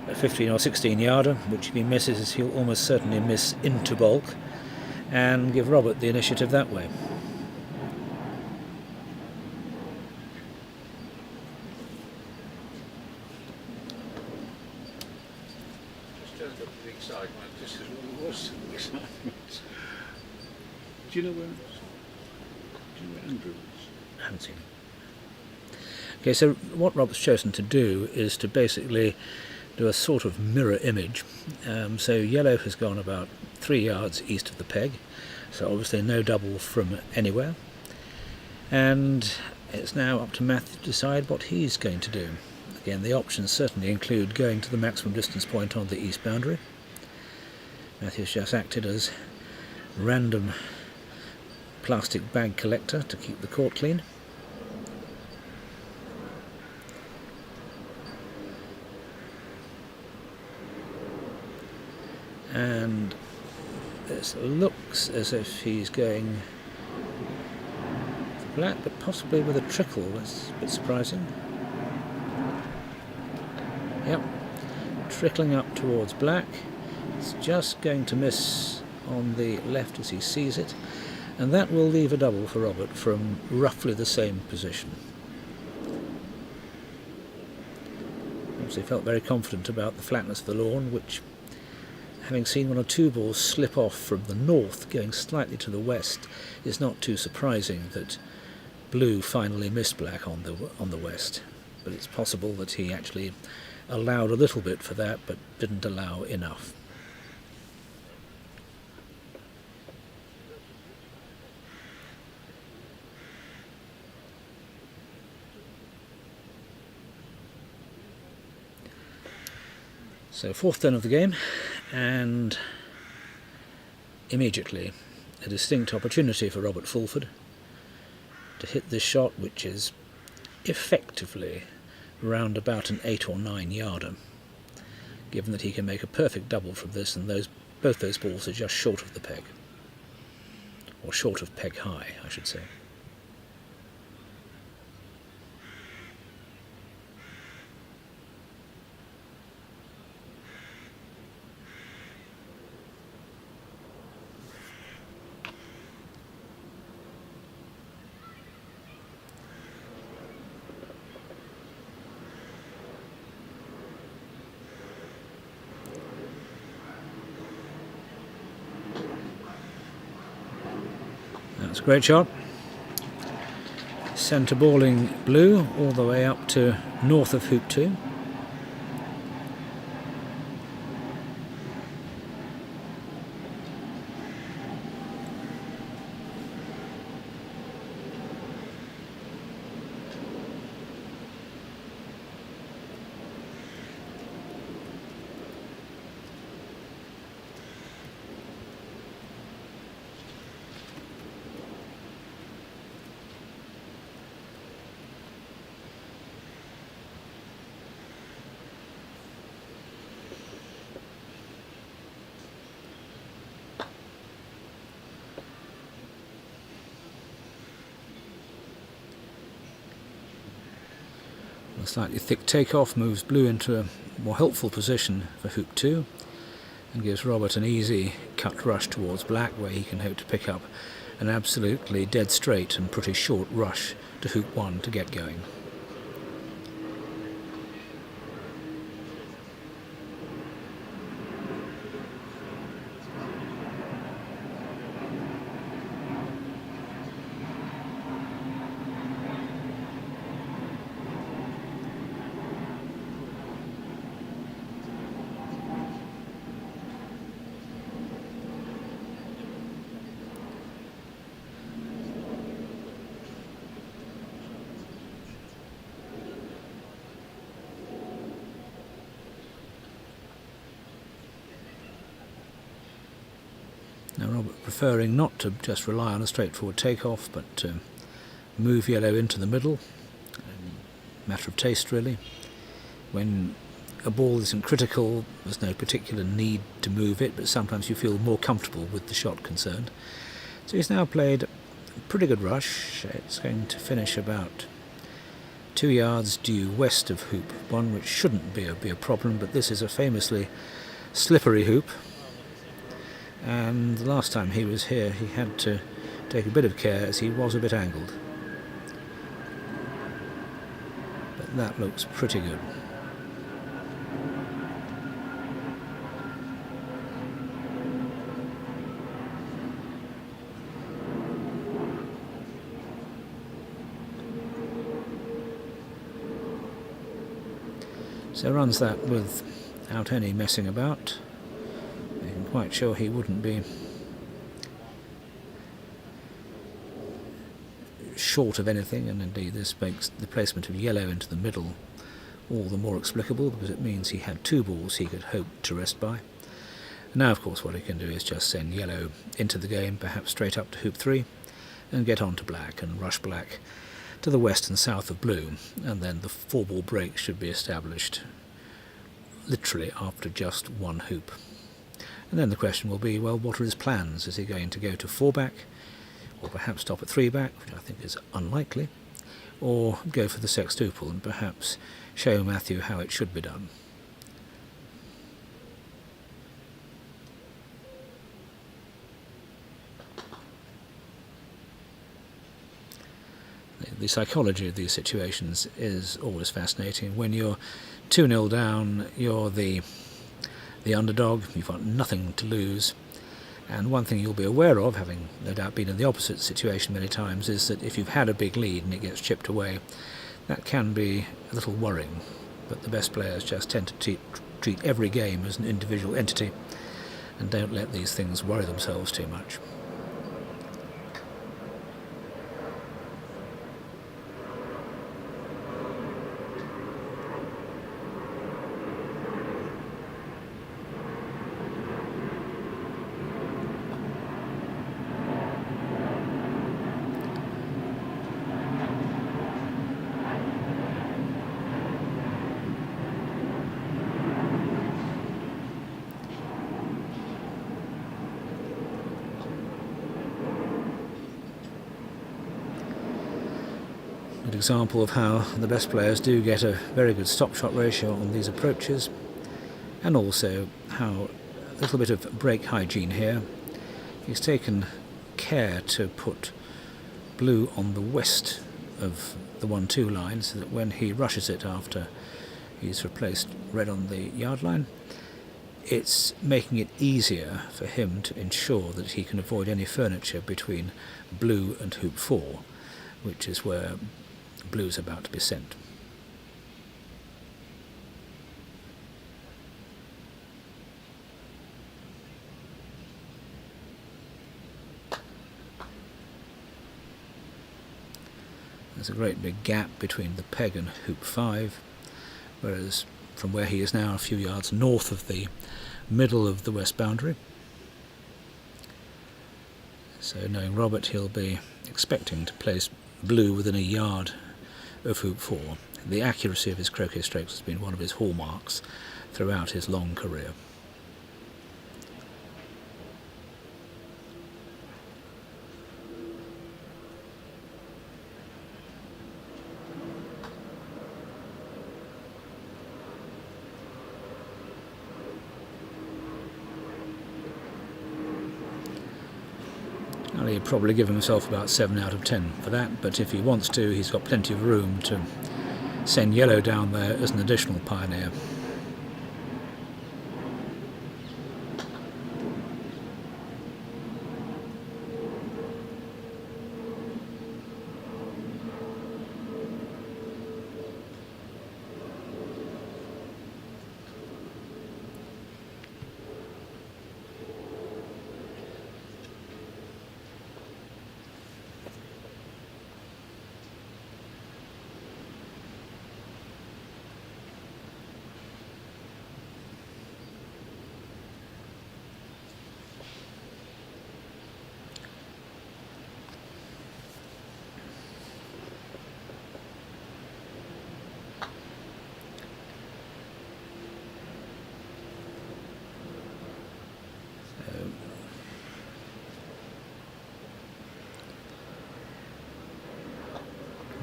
a 15 or 16 yarder, which if he misses he'll almost certainly miss into bulk, and give Robert the initiative that way. Do you know where Andrew is? I haven't seen him. Okay, so what Robert's chosen to do is to basically do a sort of mirror image. So yellow has gone about 3 yards east of the peg, so obviously no double from anywhere. And it's now up to Matthew to decide what he's going to do. Again, the options certainly include going to the maximum distance point on the east boundary. Matthew's just acted as random plastic bag collector to keep the court clean. And this looks as if he's going for black, but possibly with a trickle. That's a bit surprising. Yep, trickling up towards black. It's just going to miss on the left as he sees it, and that will leave a double for Robert from roughly the same position. Obviously felt very confident about the flatness of the lawn, which, having seen one or two balls slip off from the north going slightly to the west, is not too surprising that blue finally missed black on the west. But it's possible that he actually allowed a little bit for that, but didn't allow enough. So fourth turn of the game, and immediately a distinct opportunity for Robert Fulford to hit this shot, which is effectively round about an 8 or 9 yarder, given that he can make a perfect double from this, and both those balls are just short of the peg, or short of peg high, I should say. That's a great shot. Centre balling blue all the way up to north of hoop 2. A slightly thick takeoff moves blue into a more helpful position for hoop 2 and gives Robert an easy cut rush towards black, where he can hope to pick up an absolutely dead straight and pretty short rush to hoop 1 to get going. Now Robert preferring not to just rely on a straightforward takeoff, but to move yellow into the middle. Matter of taste, really. When a ball isn't critical, there's no particular need to move it, but sometimes you feel more comfortable with the shot concerned. So he's now played a pretty good rush. It's going to finish about 2 yards due west of hoop 1, which shouldn't be a problem, but this is a famously slippery hoop. And the last time he was here he had to take a bit of care as he was a bit angled. But that looks pretty good. So runs that without any messing about. I'm quite sure he wouldn't be short of anything, and indeed this makes the placement of yellow into the middle all the more explicable, because it means he had 2 balls he could hope to rest by. Now, of course, what he can do is just send yellow into the game, perhaps straight up to hoop 3, and get on to black and rush black to the west and south of blue, and then the 4-ball break should be established literally after just 1 hoop. And then the question will be, well, what are his plans? Is he going to go to 4-back, or perhaps stop at 3-back, which I think is unlikely, or go for the sextuple and perhaps show Matthew how it should be done? The psychology of these situations is always fascinating. When you're 2-0 down, you're the underdog, you've got nothing to lose, and one thing you'll be aware of, having no doubt been in the opposite situation many times, is that if you've had a big lead and it gets chipped away, that can be a little worrying. But the best players just tend to treat every game as an individual entity and don't let these things worry themselves too much. Good example of how the best players do get a very good stop shot ratio on these approaches, and also how a little bit of break hygiene here. He's taken care to put blue on the west of the 1-2 line, so that when he rushes it after he's replaced red on the yard line, it's making it easier for him to ensure that he can avoid any furniture between blue and hoop 4, which is where blue's about to be sent. There's a great big gap between the peg and hoop 5, whereas from where he is now, a few yards north of the middle of the west boundary. So knowing Robert, he'll be expecting to place blue within a yard of hoop 4. The accuracy of his croquet strokes has been one of his hallmarks throughout his long career. Well, he'd probably give himself about 7 out of 10 for that, but if he wants to, he's got plenty of room to send yellow down there as an additional pioneer.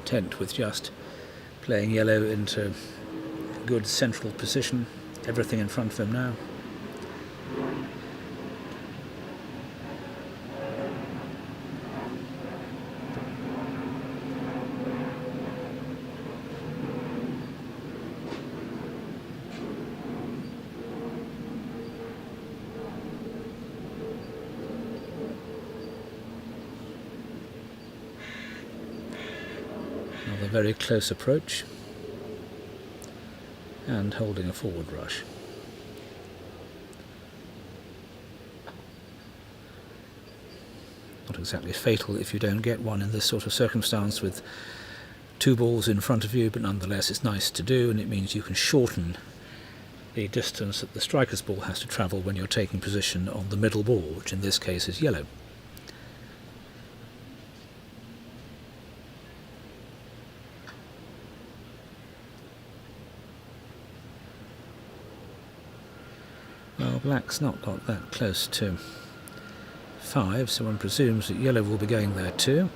Content with just playing yellow into good central position, everything in front of him now. Another very close approach, and holding a forward rush. Not exactly fatal if you don't get one in this sort of circumstance with two balls in front of you, but nonetheless it's nice to do, and it means you can shorten the distance that the striker's ball has to travel when you're taking position on the middle ball, which in this case is yellow. Well, black's not got that close to 5, so one presumes that yellow will be going there too.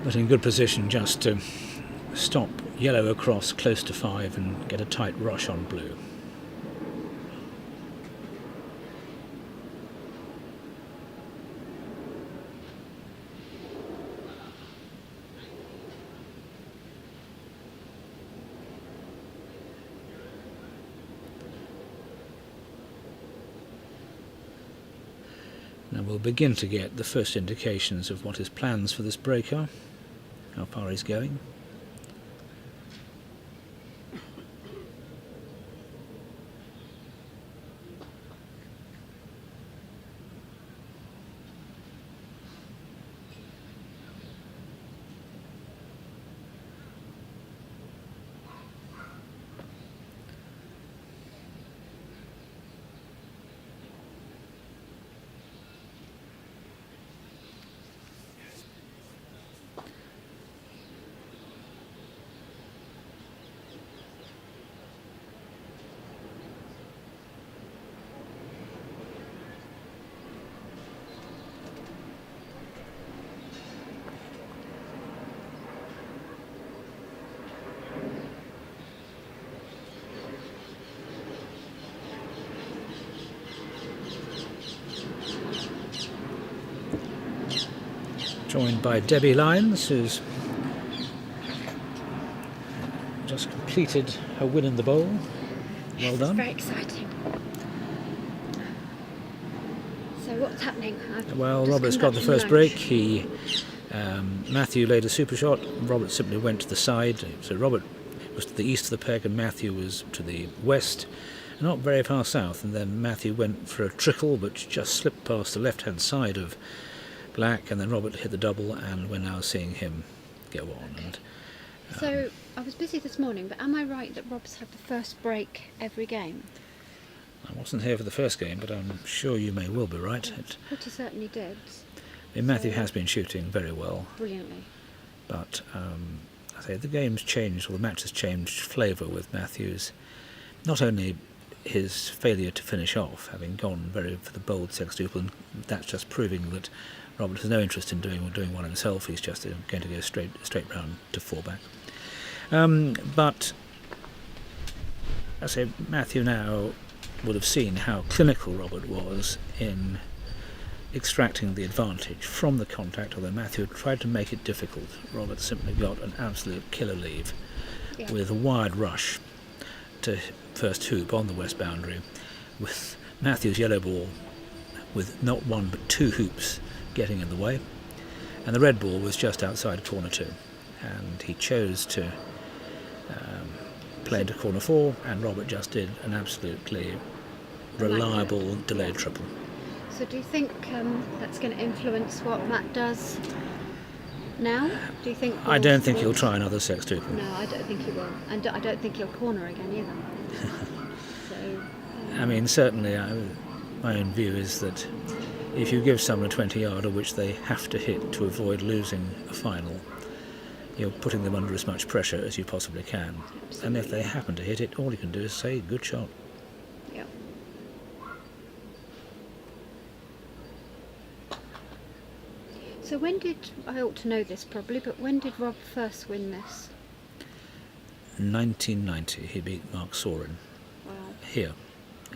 But in good position just to stop yellow across close to 5 and get a tight rush on blue. Now we'll begin to get the first indications of what his plans for this break are, how far he's going. Joined by Debbie Lyons, who's just completed her win in the bowl. Well done. It's very exciting. So what's happening? Well, Robert's got the first break. Matthew laid a super shot. Robert simply went to the side. So Robert was to the east of the peg and Matthew was to the west, not very far south. And then Matthew went for a trickle, but just slipped past the left-hand side of black, and then Robert hit the double, and we're now seeing him go on. And so I was busy this morning, but am I right that Rob's had the first break every game? I wasn't here for the first game, but I'm sure you may well be right. But he certainly did. Matthew has been shooting very well. Brilliantly. But I say the game's changed, or the match has changed flavour with Matthew's. Not only his failure to finish off, having gone very for the bold sextuple, and that's just proving that Robert has no interest in doing one himself. He's just going to go straight round to 4-back. But I say Matthew now would have seen how clinical Robert was in extracting the advantage from the contact, although Matthew tried to make it difficult. Robert simply got an absolute killer leave with a wide rush to first hoop on the west boundary, with Matthew's yellow ball with not one but 2 hoops getting in the way, and the red ball was just outside corner 2, and he chose to play into corner 4, and Robert just did an absolutely reliable delayed triple. So do you think that's going to influence what Matt does now? Do you think? I don't think he'll try another sextuple. No, I don't think he will, and I don't think he'll corner again either. So. I mean, certainly, my own view is that if you give someone a 20-yarder which they have to hit to avoid losing a final, you're putting them under as much pressure as you possibly can. Absolutely. And if they happen to hit it, all you can do is say, good shot. Yeah. So when did, I ought to know this probably, but when did Rob first win this? 1990, he beat Mark Sorin. Wow. Here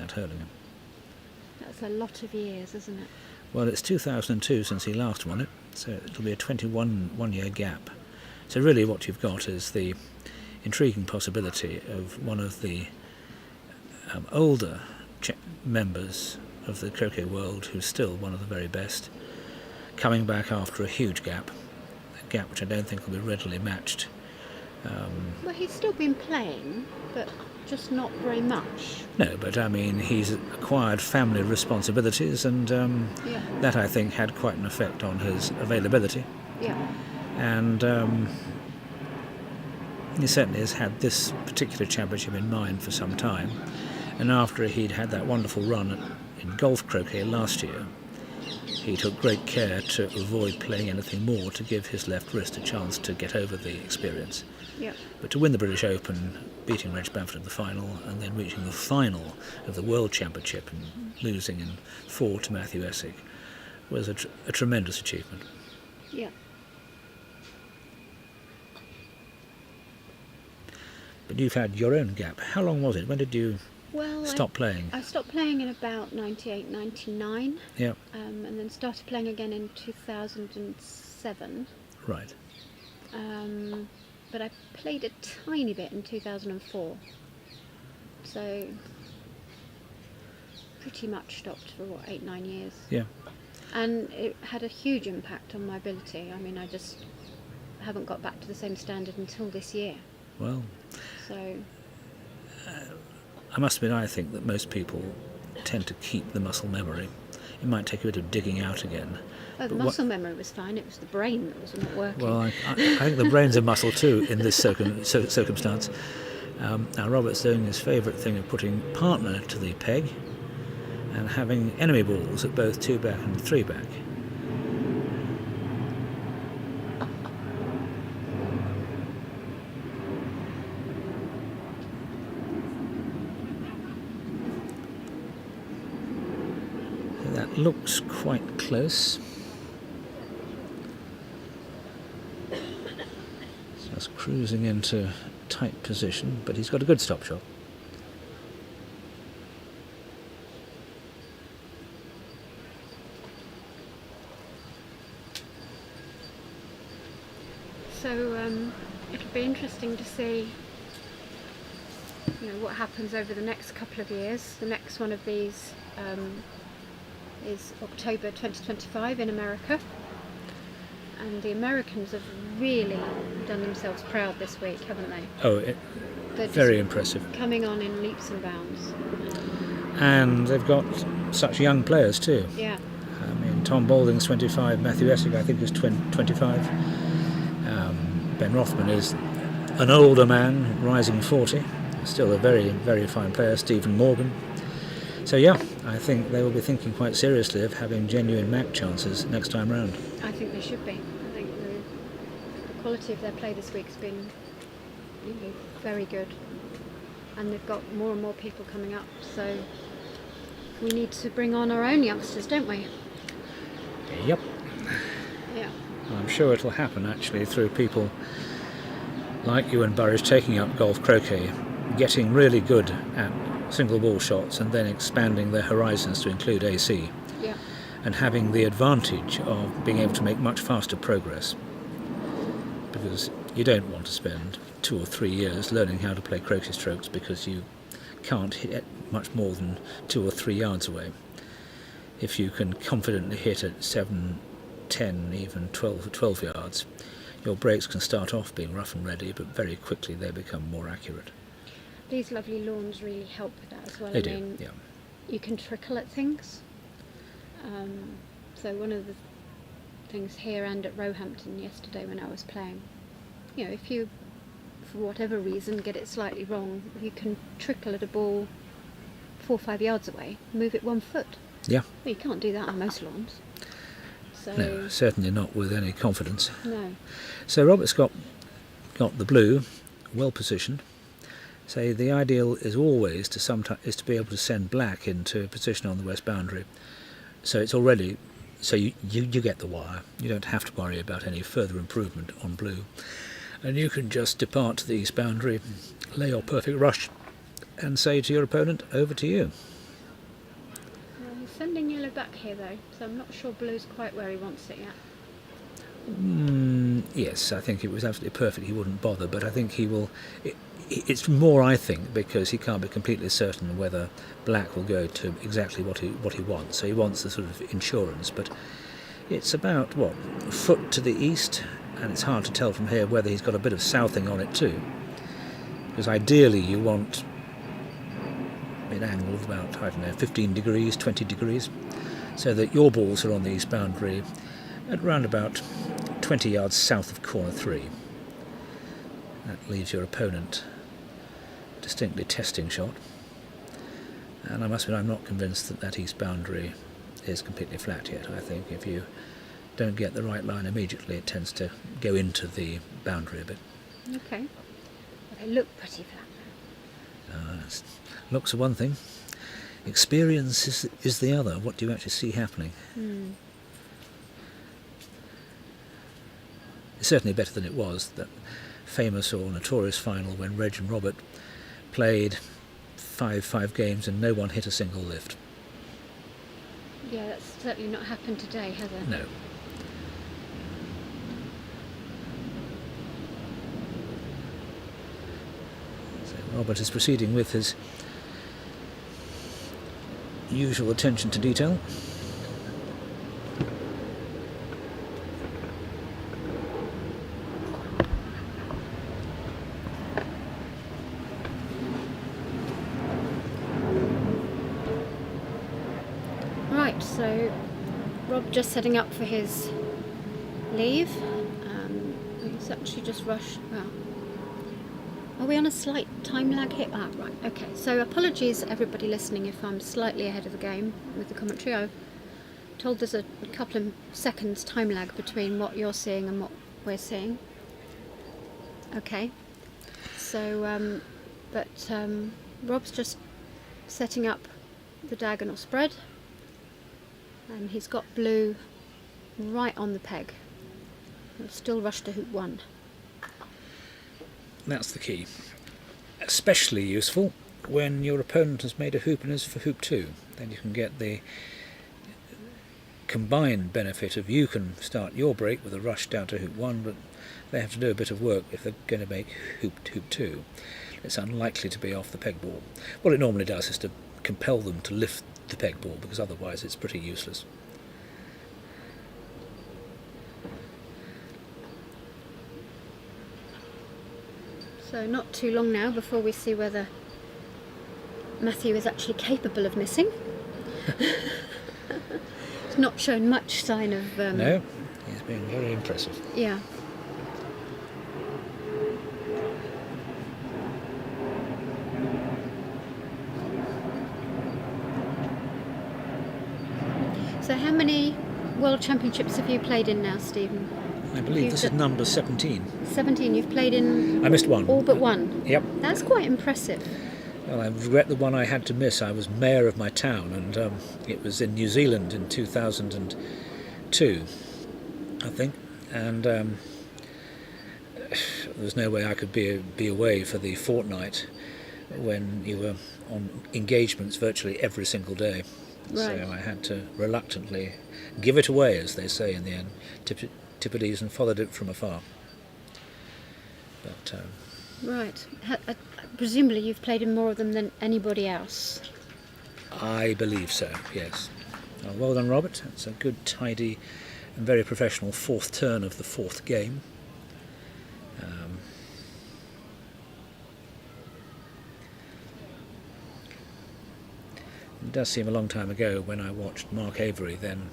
at Hurlingham. That's a lot of years, isn't it? Well, it's 2002 since he last won it, so it'll be a 21-year gap. So really what you've got is the intriguing possibility of one of the older members of the croquet world, who's still one of the very best, coming back after a huge gap, a gap which I don't think will be readily matched. Well, he's still been playing, but just not very much. No, but I mean, he's acquired family responsibilities, and that I think had quite an effect on his availability. Yeah. And he certainly has had this particular championship in mind for some time. And after he'd had that wonderful run in golf croquet last year, he took great care to avoid playing anything more to give his left wrist a chance to get over the experience. Yeah. But to win the British Open, beating Reg Bamford in the final, and then reaching the final of the World Championship and losing in 4 to Matthew Essick was a tremendous achievement. Yeah. But you've had your own gap. How long was it? When did you stop playing? I stopped playing in about 98, 99. Yeah. And then started playing again in 2007. Right. But I played a tiny bit in 2004. So pretty much stopped for 8-9 years. Yeah. And it had a huge impact on my ability. I mean, I just haven't got back to the same standard until this year. Well, so I must admit, I think that most people tend to keep the muscle memory. It might take a bit of digging out again. Oh, the muscle memory was fine. It was the brain that was not working. Well, I think the brain's a muscle too in this circumstance. Now, Robert's doing his favourite thing of putting partner to the peg and having enemy balls at both 2 back and 3 back. That looks quite close. Just cruising into tight position, but he's got a good stop shot. So it'll be interesting to see, what happens over the next couple of years. The next one of these is October 2025 in America, and the Americans have really done themselves proud this week, haven't they? Oh, They're very just impressive. coming on in leaps and bounds. And they've got such young players too. Yeah. I mean, Tom Balding's 25, Matthew Essick I think is 25. Ben Rothman is an older man, rising 40. Still a very, very fine player, Stephen Morgan. So yeah, I think they will be thinking quite seriously of having genuine MAC chances next time round. I think they should be. I think the quality of their play this week's been very good, and they've got more and more people coming up, so we need to bring on our own youngsters, don't we? Yep. Yeah. I'm sure it'll happen actually through people like you and Burridge taking up golf croquet, getting really good at single ball shots and then expanding their horizons to include AC, Yeah. and having the advantage of being able to make much faster progress, because you don't want to spend 2 or 3 years learning how to play croquet strokes because you can't hit much more than 2 or 3 yards away. If you can confidently hit at 7, 10, even 12 yards, your breaks can start off being rough and ready, but very quickly they become more accurate. These lovely lawns really help with that as well. They do, yeah. You can trickle at things. So one of the things here and at Roehampton yesterday when I was playing, if you, for whatever reason, get it slightly wrong, you can trickle at a ball 4 or 5 yards away, move it 1 foot. Yeah. Well, you can't do that on most lawns. So No, certainly not with any confidence. no. So Robert's got the blue well positioned. So the ideal is always to be able to send black into position on the west boundary. So it's already, so you get the wire. You don't have to worry about any further improvement on blue. And you can just depart to the east boundary, lay your perfect rush, and say to your opponent, over to you. Well, he's sending yellow back back here though, so I'm not sure blue's quite where he wants it yet. Yes, I think it was absolutely perfect. He wouldn't bother, but I think he will. It's more, I think, because he can't be completely certain whether black will go to exactly what he wants. So he wants the sort of insurance, but it's about a foot to the east, and it's hard to tell from here whether he's got a bit of southing on it too. Because ideally you want an angle of about, 15 degrees, 20 degrees, so that your balls are on the east boundary at round about 20 yards south of corner 3. That leaves your opponent distinctly testing shot. And I must admit, I'm not convinced that east boundary is completely flat yet. I think if you don't get the right line immediately, it tends to go into the boundary a bit. Okay. They look pretty flat. Looks are one thing. Experience is the other. What do you actually see happening? It's certainly better than it was, that famous or notorious final when Reg and Robert played five games and no one hit a single lift. Yeah, that's certainly not happened today, has it? No. So Robert is proceeding with his usual attention to detail. Right, so Rob just setting up for his leave. He's actually just rushed. Well, are we on a slight time lag here? Ah, right, okay. So apologies everybody listening if I'm slightly ahead of the game with the commentary. I've told there's a couple of seconds time lag between what you're seeing and what we're seeing. Okay. So, Rob's just setting up the diagonal spread. And he's got blue right on the peg. He'll still rush to hoop 1. That's the key. Especially useful when your opponent has made a hoop and is for hoop 2. Then you can get the combined benefit of you can start your break with a rush down to hoop 1, but they have to do a bit of work if they're going to make hoop 2. It's unlikely to be off the peg ball. What it normally does is to compel them to lift the peg ball, because otherwise it's pretty useless. So not too long now before we see whether Matthew is actually capable of missing. He's not shown much sign of... No, he's been very impressive. Yeah. So how many World Championships have you played in now, Stephen? I believe this is number 17. 17, you've played in... I missed one. All but one? Yep. That's quite impressive. Well, I regret the one I had to miss. I was mayor of my town, and it was in New Zealand in 2002, I think. And there was no way I could be away for the fortnight when you were on engagements virtually every single day. Right. So I had to reluctantly give it away, as they say in the end, Tippities, and followed it from afar. But right. Presumably you've played in more of them than anybody else. I believe so, yes. Well done, Robert. It's a good, tidy and very professional fourth turn of the fourth game. It does seem a long time ago when I watched Mark Avery, then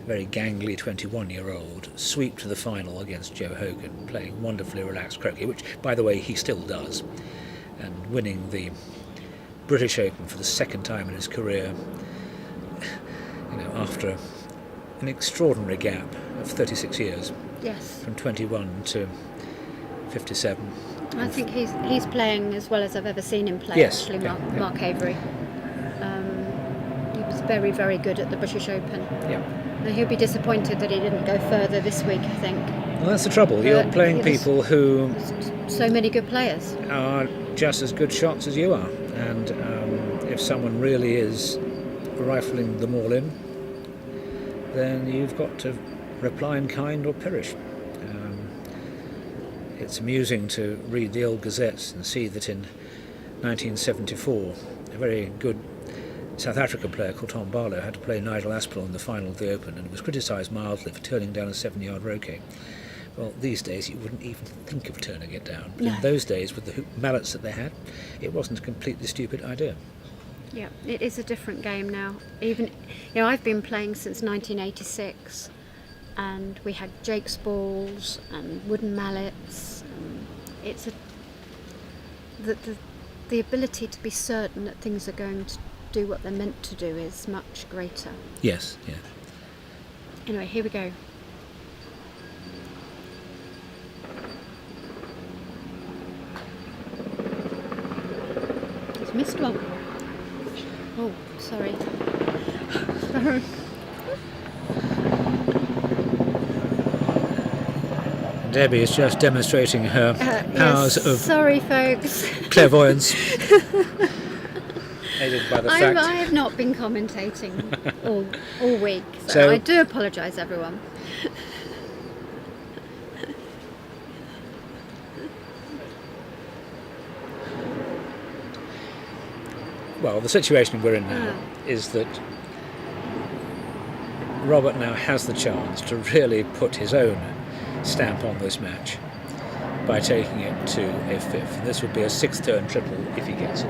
a very gangly 21-year-old, sweep to the final against Joe Hogan, playing wonderfully relaxed croquet, which, by the way, he still does, and winning the British Open for the second time in his career, after an extraordinary gap of 36 years. Yes. From 21 to 57. I think he's playing as well as I've ever seen him play, yes, actually, yeah, Mark Avery. He was very, very good at the British Open. Yeah. And he'll be disappointed that he didn't go further this week, I think. Well, that's the trouble. You're playing people who... So many good players. Are just as good shots as you are. And if someone really is rifling them all in, then you've got to reply in kind or perish. It's amusing to read the old gazettes and see that in 1974 a very good South African player called Tom Barlow had to play Nigel Aspinall in the final of the Open and was criticised mildly for turning down a 7-yard roquet. Well, these days you wouldn't even think of turning it down, but in those days with the hoop mallets that they had, it wasn't a completely stupid idea. Yeah, it is a different game now. Even, I've been playing since 1986, and we had Jake's balls and wooden mallets. It's the ability to be certain that things are going to do what they're meant to do is much greater. Yes, yeah. Anyway, here we go. He's missed one. Oh, sorry. Debbie is just demonstrating her powers of sorry, folks. clairvoyance. Aided by the fact. I have not been commentating all week, so I do apologise, everyone. Well, the situation we're in now is that Robert now has the chance to really put his own stamp on this match by taking it to a fifth. This would be a 6th turn triple if he gets it.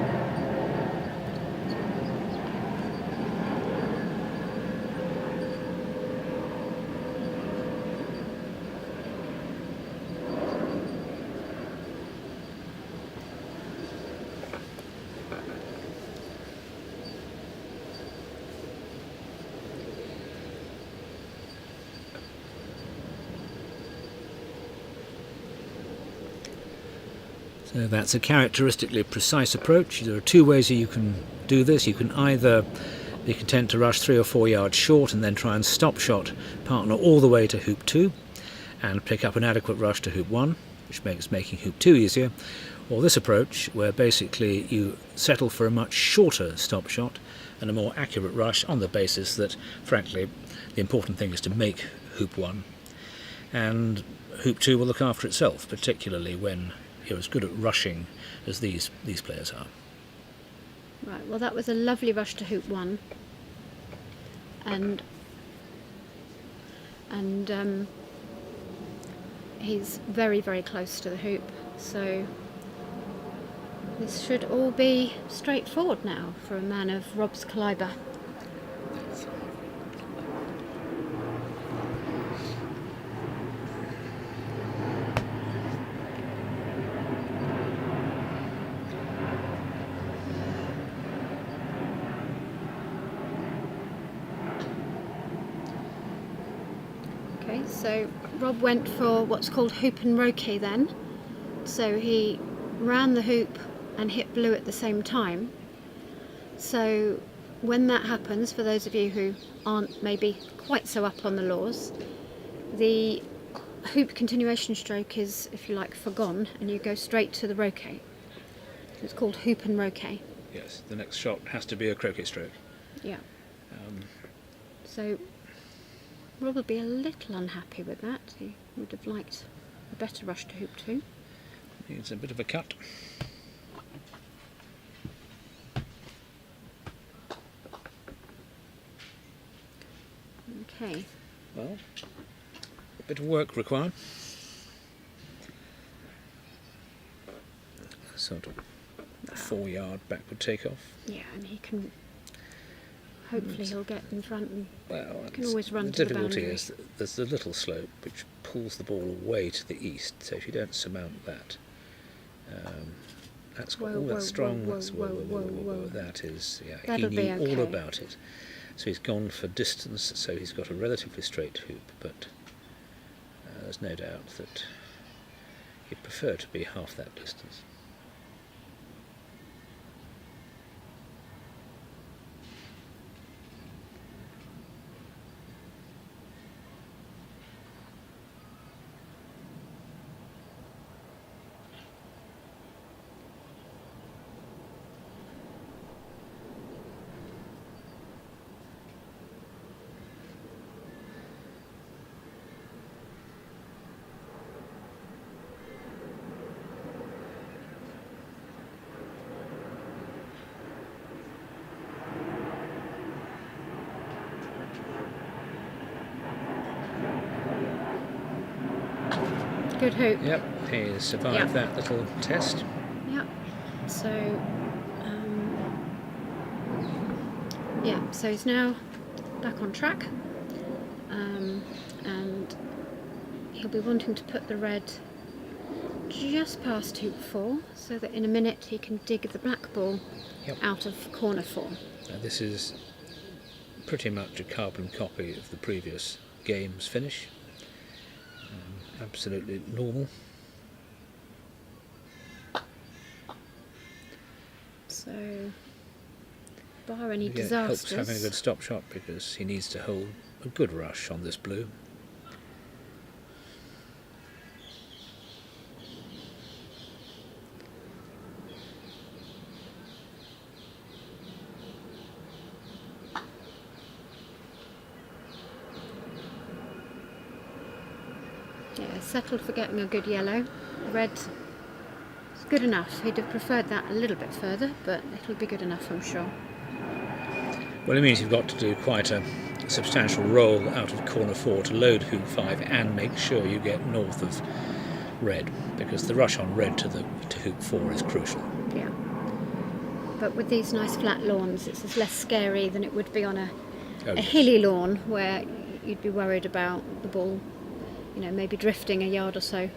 So that's a characteristically precise approach. There are two ways that you can do this. You can either be content to rush 3 or 4 yards short and then try and stop shot partner all the way to hoop 2 and pick up an adequate rush to hoop 1, which makes making hoop 2 easier. Or this approach, where basically you settle for a much shorter stop shot and a more accurate rush on the basis that, frankly, the important thing is to make hoop 1. And hoop 2 will look after itself, particularly when you're as good at rushing as these players are. Right, well that was a lovely rush to hoop 1. And he's very, very close to the hoop, so this should all be straightforward now for a man of Rob's calibre. So Rob went for what's called hoop and roquet then. So he ran the hoop and hit blue at the same time. So when that happens, for those of you who aren't maybe quite so up on the laws, the hoop continuation stroke is, if you like, forgone, and you go straight to the roquet. It's called hoop and roquet. Yes, the next shot has to be a croquet stroke. Yeah. So Rob would be a little unhappy with that. He would have liked a better rush to hoop 2. Needs a bit of a cut. Okay. Well, a bit of work required. Sort of 4-yard backward takeoff. Yeah, and he can. Hopefully he'll get in front and can it's, always run the to the difficulty boundary. is that there's a little slope which pulls the ball away to the east, so if you don't surmount that, that's that's strong. That is, yeah, he knew all about it. So he's gone for distance, so he's got a relatively straight hoop, but there's no doubt that he'd prefer to be half that distance. good hoop. Yep, he survived that little test. Yep. So, so he's now back on track, and he'll be wanting to put the red just past hoop 4, so that in a minute he can dig the black ball out of corner 4. Now this is pretty much a carbon copy of the previous game's finish. Absolutely normal. So, bar any It disasters. helps having a good stop shot, because he needs to hold a good rush on this blue. Yeah, settled for getting a good yellow. Red is good enough. He'd have preferred that a little bit further, but it'll be good enough, I'm sure. Well, it means you've got to do quite a substantial roll out of corner 4 to load hoop 5 and make sure you get north of red, because the rush on red to hoop 4 is crucial. Yeah. But with these nice flat lawns, it's less scary than it would be on a hilly lawn where you'd be worried about the ball, maybe drifting a yard or so.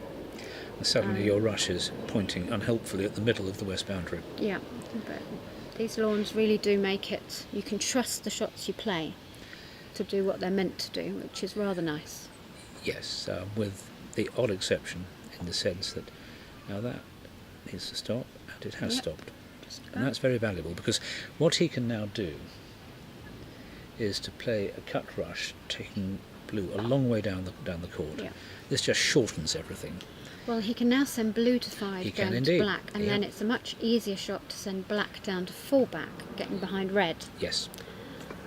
And suddenly your rush is pointing unhelpfully at the middle of the west boundary. Yeah, but these lawns really do make it. You can trust the shots you play to do what they're meant to do, which is rather nice. Yes, with the odd exception in the sense that now that needs to stop, and it has stopped. And that's very valuable, because what he can now do is to play a cut rush, taking blue a long way down the court. Yeah. This just shortens everything. Well, he can now send blue to 5 He can going indeed. to black, and then it's a much easier shot to send black down to 4 back, getting behind red. Yes.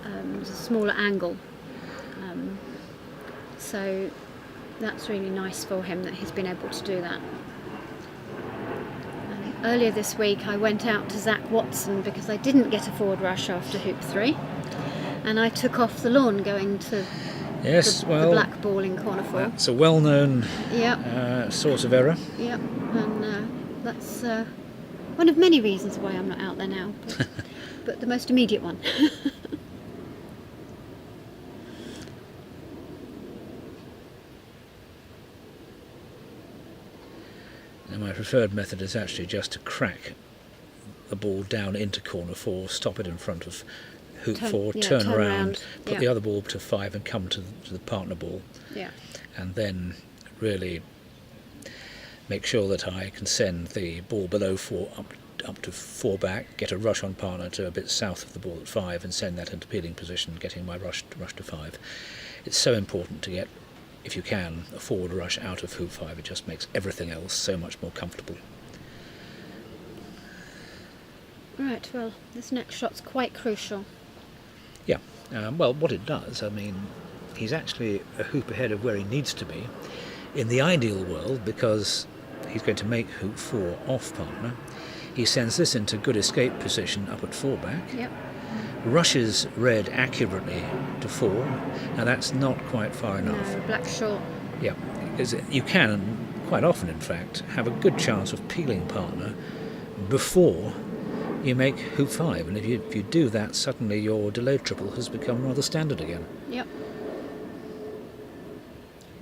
There's a smaller angle. So that's really nice for him that he's been able to do that. Earlier this week I went out to Zach Watson because I didn't get a forward rush after hoop 3, and I took off the lawn going to Yes, the well, black ball in corner 4. It's a well-known Yep. source of error. Yep, and that's one of many reasons why I'm not out there now, but the most immediate one. Now, my preferred method is actually just to crack the ball down into corner 4, stop it in front of hoop 4, turn around, put the other ball to 5 and come to the partner ball. Yeah. And then really make sure that I can send the ball below 4 up to 4 back, get a rush on partner to a bit south of the ball at 5 and send that into peeling position, getting my rush to 5. It's so important to get, if you can, a forward rush out of hoop 5. It just makes everything else so much more comfortable. Right, well, this next shot's quite crucial. Yeah, well, what it does, I mean, he's actually a hoop ahead of where he needs to be in the ideal world, because he's going to make hoop 4 off partner. He sends this into good escape position up at 4 back. Yep. Rushes red accurately to 4. Now that's not quite far enough. No, black short. Yeah, because you can, quite often in fact, have a good chance of peeling partner before you make hoop 5, and if you do that, suddenly your delayed triple has become rather standard again. Yep.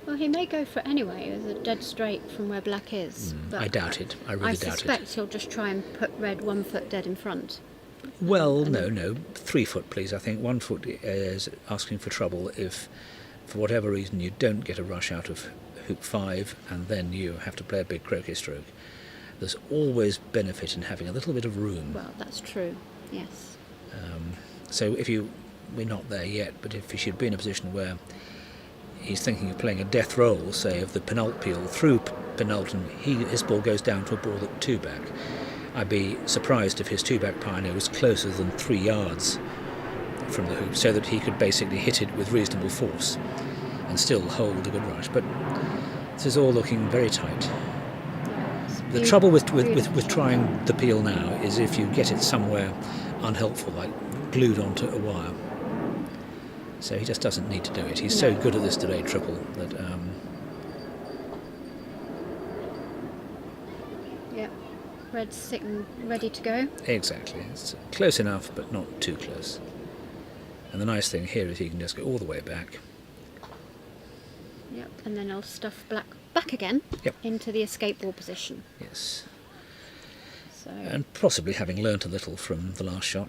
Well, he may go for it anyway, as a dead straight from where black is. But I doubt it. I really doubt it. I suspect he'll just try and put red 1 foot dead in front. Well, no, 3 foot, please. I think 1 foot is asking for trouble if, for whatever reason, you don't get a rush out of hoop 5, and then you have to play a big croquet stroke. There's always benefit in having a little bit of room. Well, that's true, yes. So we're not there yet, but if he should be in a position where he's thinking of playing a death roll, say, of the Penult peel through Penult, and his ball goes down to a ball at 2 back, I'd be surprised if his 2 back pioneer was closer than 3 yards from the hoop, so that he could basically hit it with reasonable force and still hold a good rush. But this is all looking very tight. The trouble with trying the peel now is if you get it somewhere unhelpful, like glued onto a wire. So he just doesn't need to do it. He's so good at this delayed triple that Red's sitting ready to go. Exactly. It's close enough, but not too close. And the nice thing here is he can just go all the way back. Yep, and then I'll stuff black back again into the escape ball position. Yes. So. And possibly having learnt a little from the last shot.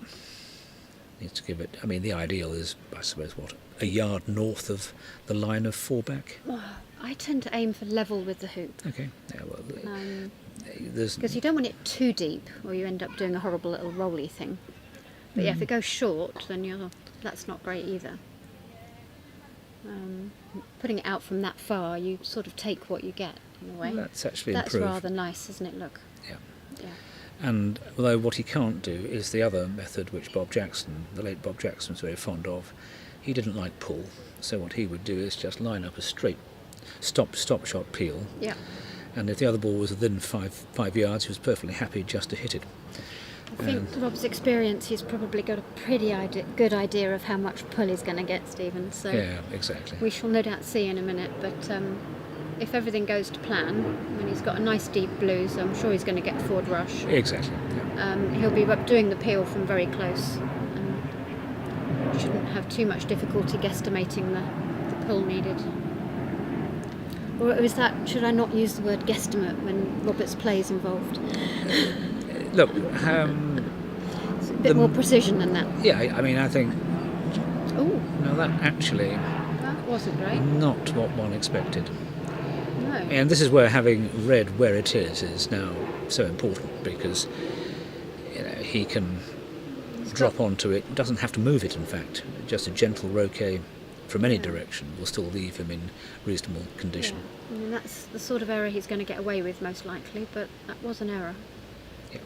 Needs to give it, I mean, the ideal is, I suppose, what, a yard north of the line of fallback? Oh, I tend to aim for level with the hoop. Okay, yeah, well, because you don't want it too deep, or you end up doing a horrible little rolly thing. But yeah, if it goes short, then that's not great either. Putting it out from that far, you sort of take what you get in a way. That's actually That's improved. rather nice, isn't it? Look. Yeah. Yeah. And although what he can't do is the other method which Bob Jackson, the late Bob Jackson, was very fond of. He didn't like pull, so what he would do is just line up a straight stop shot peel. Yeah. And if the other ball was within five yards, he was perfectly happy just to hit it. I think Rob's experience, he's probably got a pretty good idea of how much pull he's going to get, Stephen. So yeah, exactly. We shall no doubt see in a minute, but if everything goes to plan, I mean, he's got a nice deep blue, so I'm sure he's going to get forward rush. Exactly. Yeah. He'll be doing the peel from very close. Shouldn't have too much difficulty guesstimating the pull needed. Or should I not use the word guesstimate when Robert's play is involved? Look, it's a bit more precision than that. Yeah, I mean, I think. Oh. No, that actually. That wasn't great. Not what one expected. No. And this is where having read where it is now so important, because he can drop onto it. Doesn't have to move it. In fact, just a gentle roquet from any direction will still leave him in reasonable condition. Yeah. I mean, that's the sort of error he's going to get away with most likely, but that was an error. Yeah.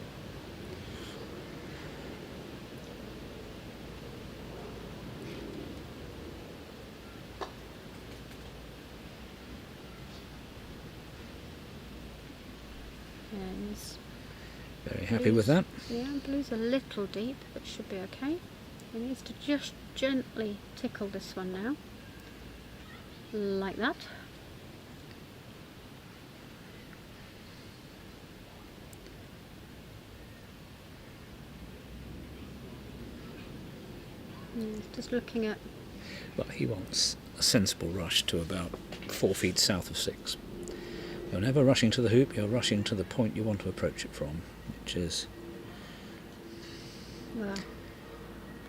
Very happy with that. Yeah, blue's a little deep, but should be okay. He needs to just gently tickle this one now. Like that. Just looking at... Well, he wants a sensible rush to about 4 feet south of 6. You're never rushing to the hoop, you're rushing to the point you want to approach it from, which is... Well,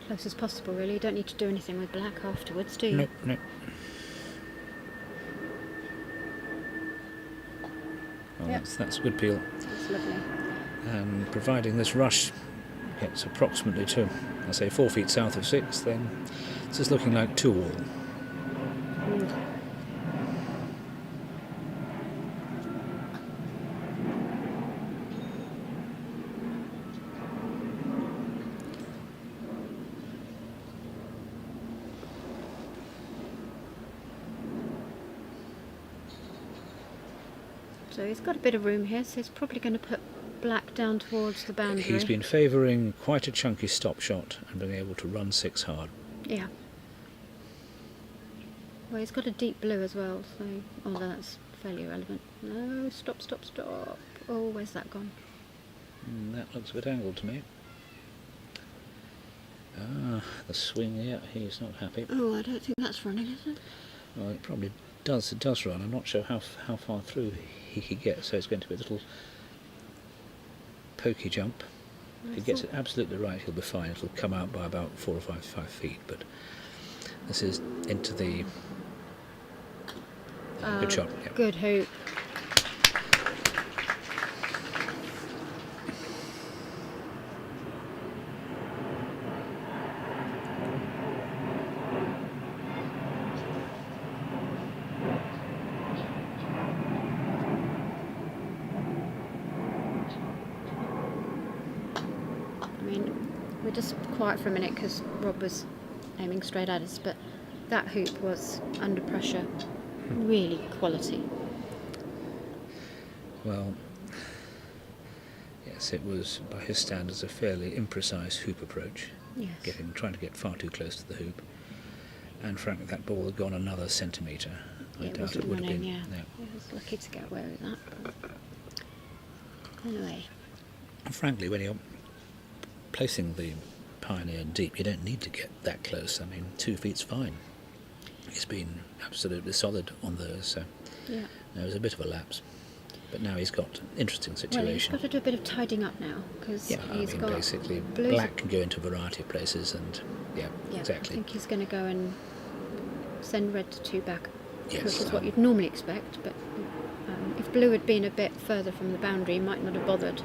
close as possible really. You don't need to do anything with black afterwards, do you? Nope, nope. Well, yep. That's a good peel. That's lovely. And providing this rush gets approximately to, I say, 4 feet south of 6, then this is looking like 2 all. So he's got a bit of room here, so he's probably going to put black down towards the boundary. He's been favouring quite a chunky stop shot and being able to run 6 hard. Yeah. Well, he's got a deep blue as well, so... although that's fairly irrelevant. No, stop. Oh, where's that gone? That looks a bit angled to me. Ah, the swing, yeah, he's not happy. Oh, I don't think that's running, is it? Well, it probably does. It does run. I'm not sure how far through he could get, so it's going to be a little pokey jump. If he gets it absolutely right, he'll be fine. It'll come out by about 4 or 5 feet, but this is into the... good shot. Yeah. Good hoop. We're just quiet for a minute because Rob was aiming straight at us, but that hoop was under pressure, really quality. Well, yes, it was by his standards a fairly imprecise hoop approach. Yes. Trying to get far too close to the hoop, and frankly, that ball had gone another centimetre. I doubt it would have been. Yeah. I was lucky to get away with that. But anyway, And frankly, when you're placing the Pioneer deep, you don't need to get that close. I mean, 2 feet's fine. He's been absolutely solid on those, so there was a bit of a lapse. But now he's got an interesting situation. Well, he's got to do a bit of tidying up now, because he's got basically blues. black can go into a variety of places, and exactly. I think he's going to go and send red to 2 back, Yes, which is what you'd normally expect, but if blue had been a bit further from the boundary, he might not have bothered.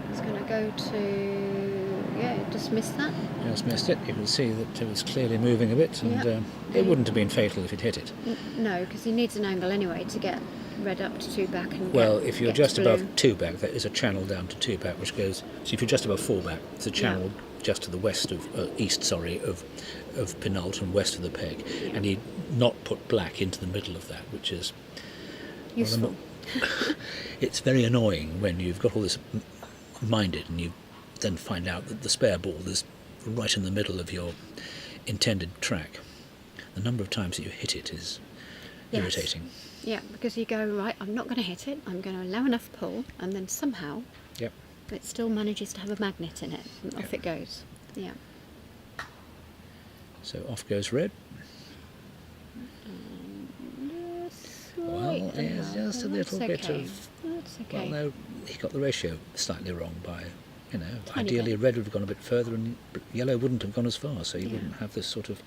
He's going to go to, just missed that. Just missed it. You can see that it was clearly moving a bit, and it wouldn't have been fatal if it hit it. No, because he needs an angle anyway to get red up to 2 back. And if you're just above 2 back, there is a channel down to 2 back which goes. So if you're just above 4 back, it's a channel just to the west of east of Penult and west of the peg, and you not put black into the middle of that, which is useful. It's very annoying when you've got all this minded and you then find out that the spare ball is right in the middle of your intended track. The number of times that you hit it is irritating. Yeah, because you go, right, I'm not going to hit it, I'm going to allow enough pull, and then somehow it still manages to have a magnet in it, and off it goes. Yeah. So off goes red. Well, there's just a little bit of... That's okay. Well, no, he got the ratio slightly wrong by, Tiny ideally bit. red would have gone a bit further and yellow wouldn't have gone as far, so you wouldn't have this sort of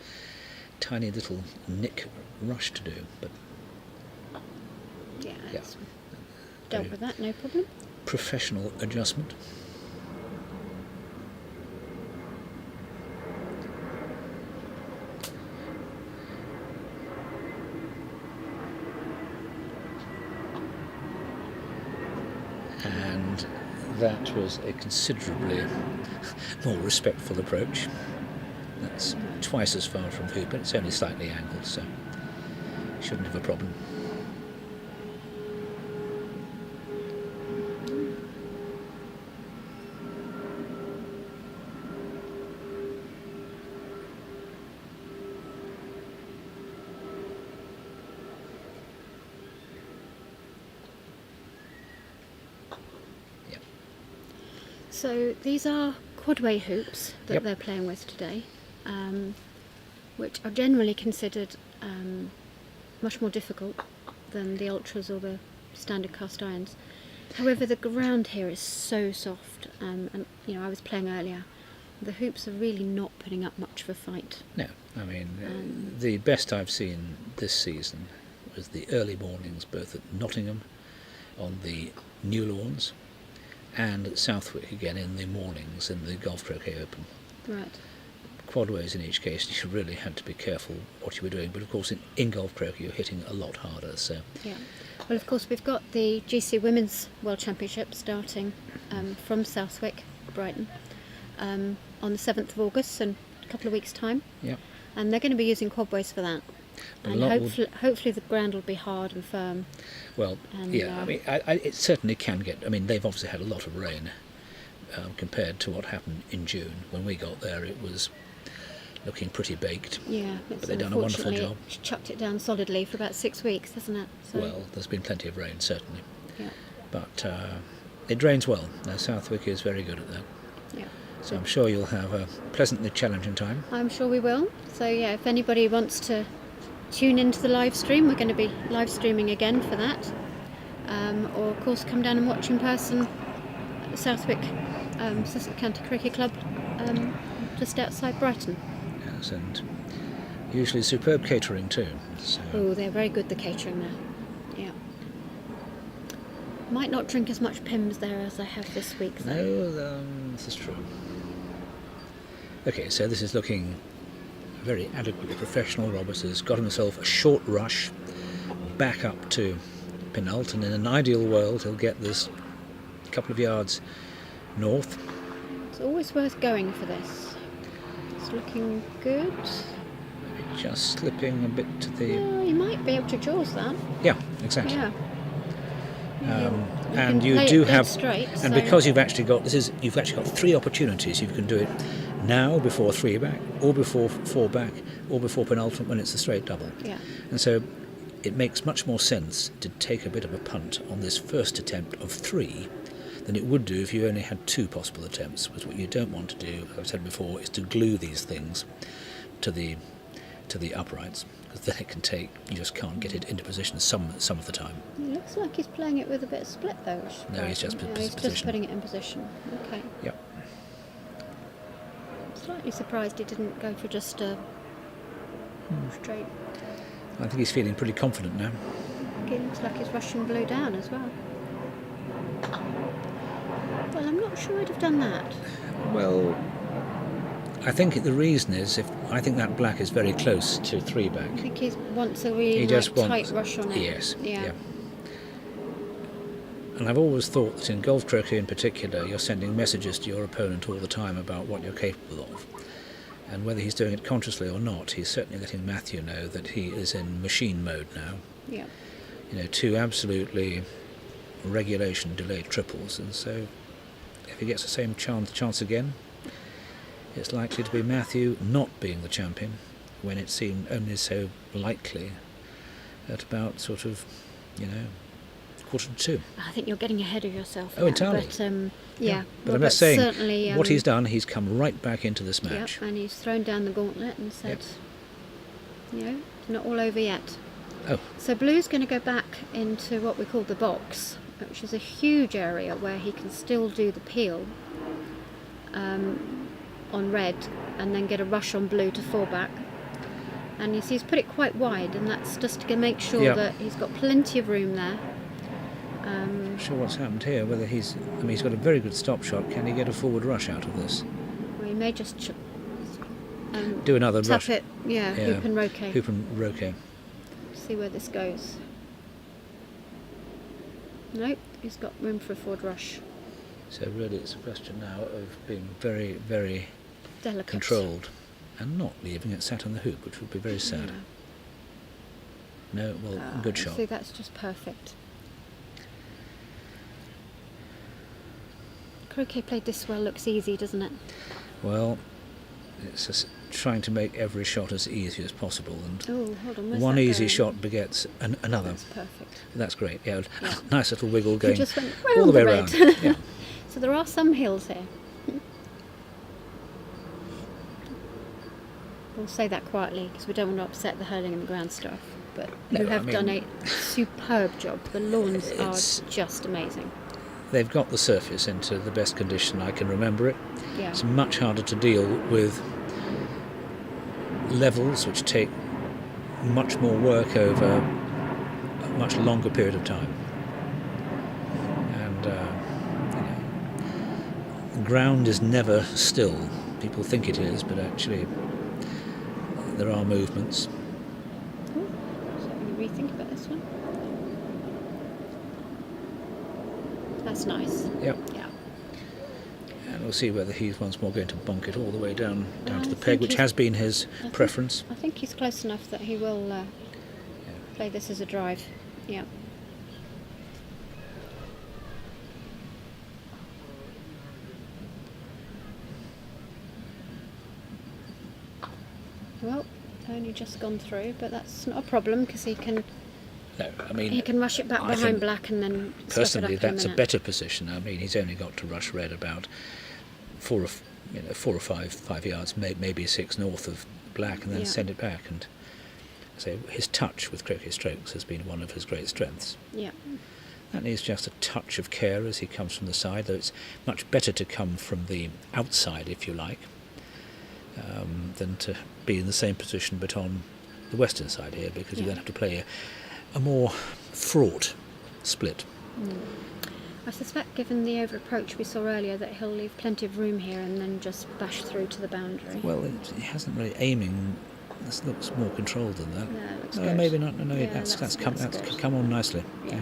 tiny little nick rush to do. But It's dealt with that, no problem. Professional adjustment. And that was a considerably more respectful approach. That's twice as far from hoop, but it's only slightly angled, so shouldn't have a problem. So these are quadway hoops that they're playing with today, which are generally considered much more difficult than the ultras or the standard cast irons. However, the ground here is so soft, and I was playing earlier. The hoops are really not putting up much of a fight. No, I mean, the best I've seen this season was the early mornings, both at Nottingham on the new lawns, and at Southwick again in the mornings in the Golf Croquet Open. Right. Quadways in each case, you really had to be careful what you were doing, but of course in Golf Croquet you're hitting a lot harder. So well, of course we've got the GC Women's World Championship starting from Southwick, Brighton, on the 7th of August, in a couple of weeks' time. Yeah. And they're going to be using quadways for that. But and hopefully the ground will be hard and firm. Well, I mean, it certainly can get... I mean, they've obviously had a lot of rain compared to what happened in June. When we got there, it was looking pretty baked. Yeah, but they've done a wonderful job. It's chucked it down solidly for about 6 weeks, hasn't it? So, well, there's been plenty of rain, certainly. Yeah. But it drains well. Now, Southwick is very good at that. Yeah. So I'm sure you'll have a pleasantly challenging time. I'm sure we will. So yeah, if anybody wants to tune into the live stream, we're going to be live streaming again for that. Or of course come down and watch in person at the Southwick Sussex County Cricket Club, just outside Brighton. Yes, and usually superb catering too. So. Oh, they're very good, the catering there. Yeah. Might not drink as much Pimm's there as I have this week though. No, this is true. Okay, so this is looking very adequately professional. Roberts has got himself a short rush back up to Penult, and in an ideal world he'll get this couple of yards north. It's always worth going for this. It's looking good. Maybe just slipping a bit to the... Yeah, you might be able to jaws that. Yeah, exactly. Yeah. And you do have, straight, and because you've actually got you've actually got 3 opportunities. You can do it now before 3 back, or before 4 back, or before penultimate when it's a straight double. Yeah. And so it makes much more sense to take a bit of a punt on this first attempt of 3 than it would do if you only had 2 possible attempts. Because what you don't want to do, as I've said before, is to glue these things to the uprights, because then it can take, you just can't get it into position some of the time. It looks like he's playing it with a bit of split though. No, he's just he's just putting it in position. Okay. Yep. I'm slightly surprised he didn't go for just a straight. I think he's feeling pretty confident now. It looks like he's rushing blue down as well. Well, I'm not sure I'd have done that. Well, I think the reason is, I think that black is very close to 3 back. I think he wants a really tight rush on it. Yes. Yeah. And I've always thought that in golf croquet in particular, you're sending messages to your opponent all the time about what you're capable of. And whether he's doing it consciously or not, he's certainly letting Matthew know that he is in machine mode now. Yeah. 2 absolutely regulation delayed triples, and so if he gets the same chance again, it's likely to be Matthew not being the champion, when it seemed only so likely at about sort of, 1:45. I think you're getting ahead of yourself. Oh, entirely. But yeah. But I'm just saying, what he's done, he's come right back into this match. Yep, and he's thrown down the gauntlet and said, it's not all over yet. Oh. So blue's going to go back into what we call the box, which is a huge area where he can still do the peel on red and then get a rush on blue to 4 back. And you see he's put it quite wide, and that's just to make sure that he's got plenty of room there. Not sure what's happened here, whether he's got a very good stop shot. Can he get a forward rush out of this? Well, he may just do another tap rush. It, hoop and roquet. Hoop and roquet. See where this goes. Nope, he's got room for a forward rush. So really it's a question now of being very, very delicate, controlled, and not leaving it sat on the hoop, which would be very sad. No, well, good shot. See, that's just perfect. Croquet played this well looks easy, doesn't it? Well, it's just trying to make every shot as easy as possible, and hold on, one easy shot begets another. That's perfect. That's great. Yeah, nice little wiggle going just went all the way around. Yeah. So there are some hills here. We'll say that quietly because we don't want to upset the Hurlingham ground staff. But you have done a superb job. The lawns are just amazing. They've got the surface into the best condition I can remember it. Yeah. It's much harder to deal with levels which take much more work over a much longer period of time. And the ground is never still. People think it is, but actually there are movements. So I'm going to rethink about this one. That's nice. Yep. Yeah. And we'll see whether he's once more going to bonk it all the way down to the peg, which has been his preference. I think he's close enough that he will play this as a drive. Yeah. Well, only just gone through, but that's not a problem because he can. No, I mean, he can rush it back behind black and then. Personally, stop it up that's a better position. I mean, he's only got to rush red about 4 or 5 yards, maybe 6 north of black, and then send it back. And so his touch with croquet strokes has been one of his great strengths. Yeah. That needs just a touch of care as he comes from the side, though it's much better to come from the outside, if you like, than to be in the same position but on the western side here, because you then have to play a more fraught split. I suspect, given the over approach we saw earlier, that he'll leave plenty of room here and then just bash through to the boundary. Well, he hasn't really aiming. This looks more controlled than that. Yeah, it looks good. Maybe not. No, Yeah, that's good. come on nicely. Yeah.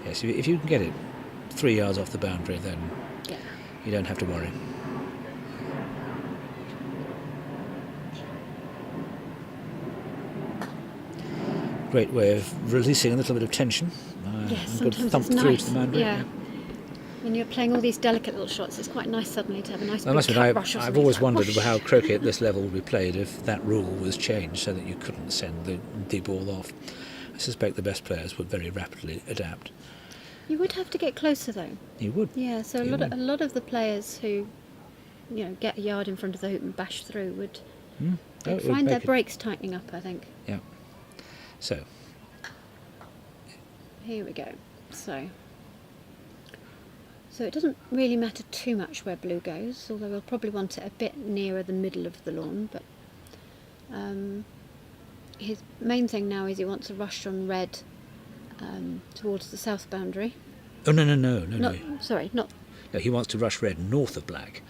Yes, if you can get it 3 yards off the boundary, then you don't have to worry. Great way of releasing a little bit of tension. Yes, good sometimes thump it's through nice. to the boundary. Yeah. when you're playing all these delicate little shots, it's quite nice suddenly to have a nice I big must cut admit, rush or I've something. always It's like, wondered whoosh. how croquet at this level would be played if that rule was changed so that you couldn't send the ball off. I suspect the best players would very rapidly adapt. You would have to get closer though. You would. Yeah, so You would. a lot of the players who, get a yard in front of the hoop and bash through would Oh, it would find their make it- brakes tightening up, I think. Yeah. So, Here we go. So it doesn't really matter too much where blue goes, although we'll probably want it a bit nearer the middle of the lawn, but his main thing now is he wants a rush on red towards the south boundary. oh no. Not. No, he wants to rush red north of black,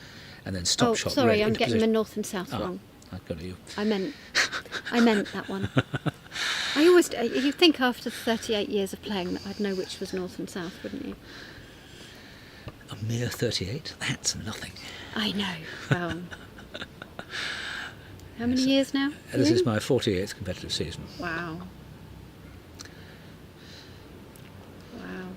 and then stop shot sorry, red I'm into getting the position. north and south wrong. I've got you. I meant that one. I always, you'd think after 38 years of playing that I'd know which was north and south, wouldn't you? A mere 38? That's nothing. I know. Well, how many years now? This You? is my 48th competitive season. Wow. Wow.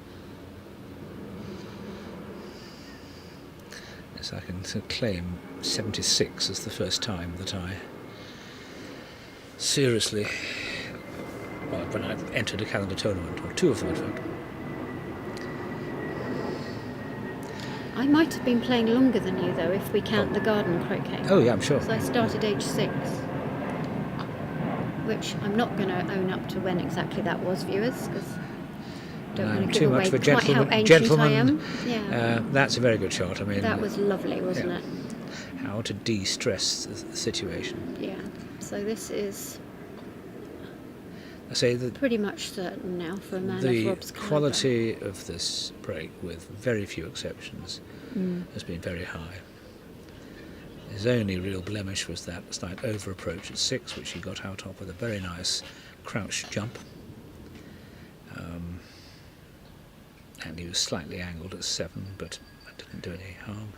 Yes, I can claim 76 as the first time that I seriously, well, when I entered a calendar tournament, or two of them in fact. I might have been playing longer than you though, if we count the garden croquet. Oh yeah, I'm sure. So I started age 6, which I'm not going to own up to when exactly that was, viewers, because don't I'm want to too give much away of a quite how gentleman. ancient I am. Yeah. That's a very good shot. I mean, That was lovely, wasn't yeah. it? How to de-stress the situation. Yeah. So this is I say that pretty much certain now for a man of the Rob's calibre. quality of this break, with very few exceptions, has been very high. His only real blemish was that slight over approach at 6, which he got out of with a very nice crouch jump. And he was slightly angled at 7, but that didn't do any harm.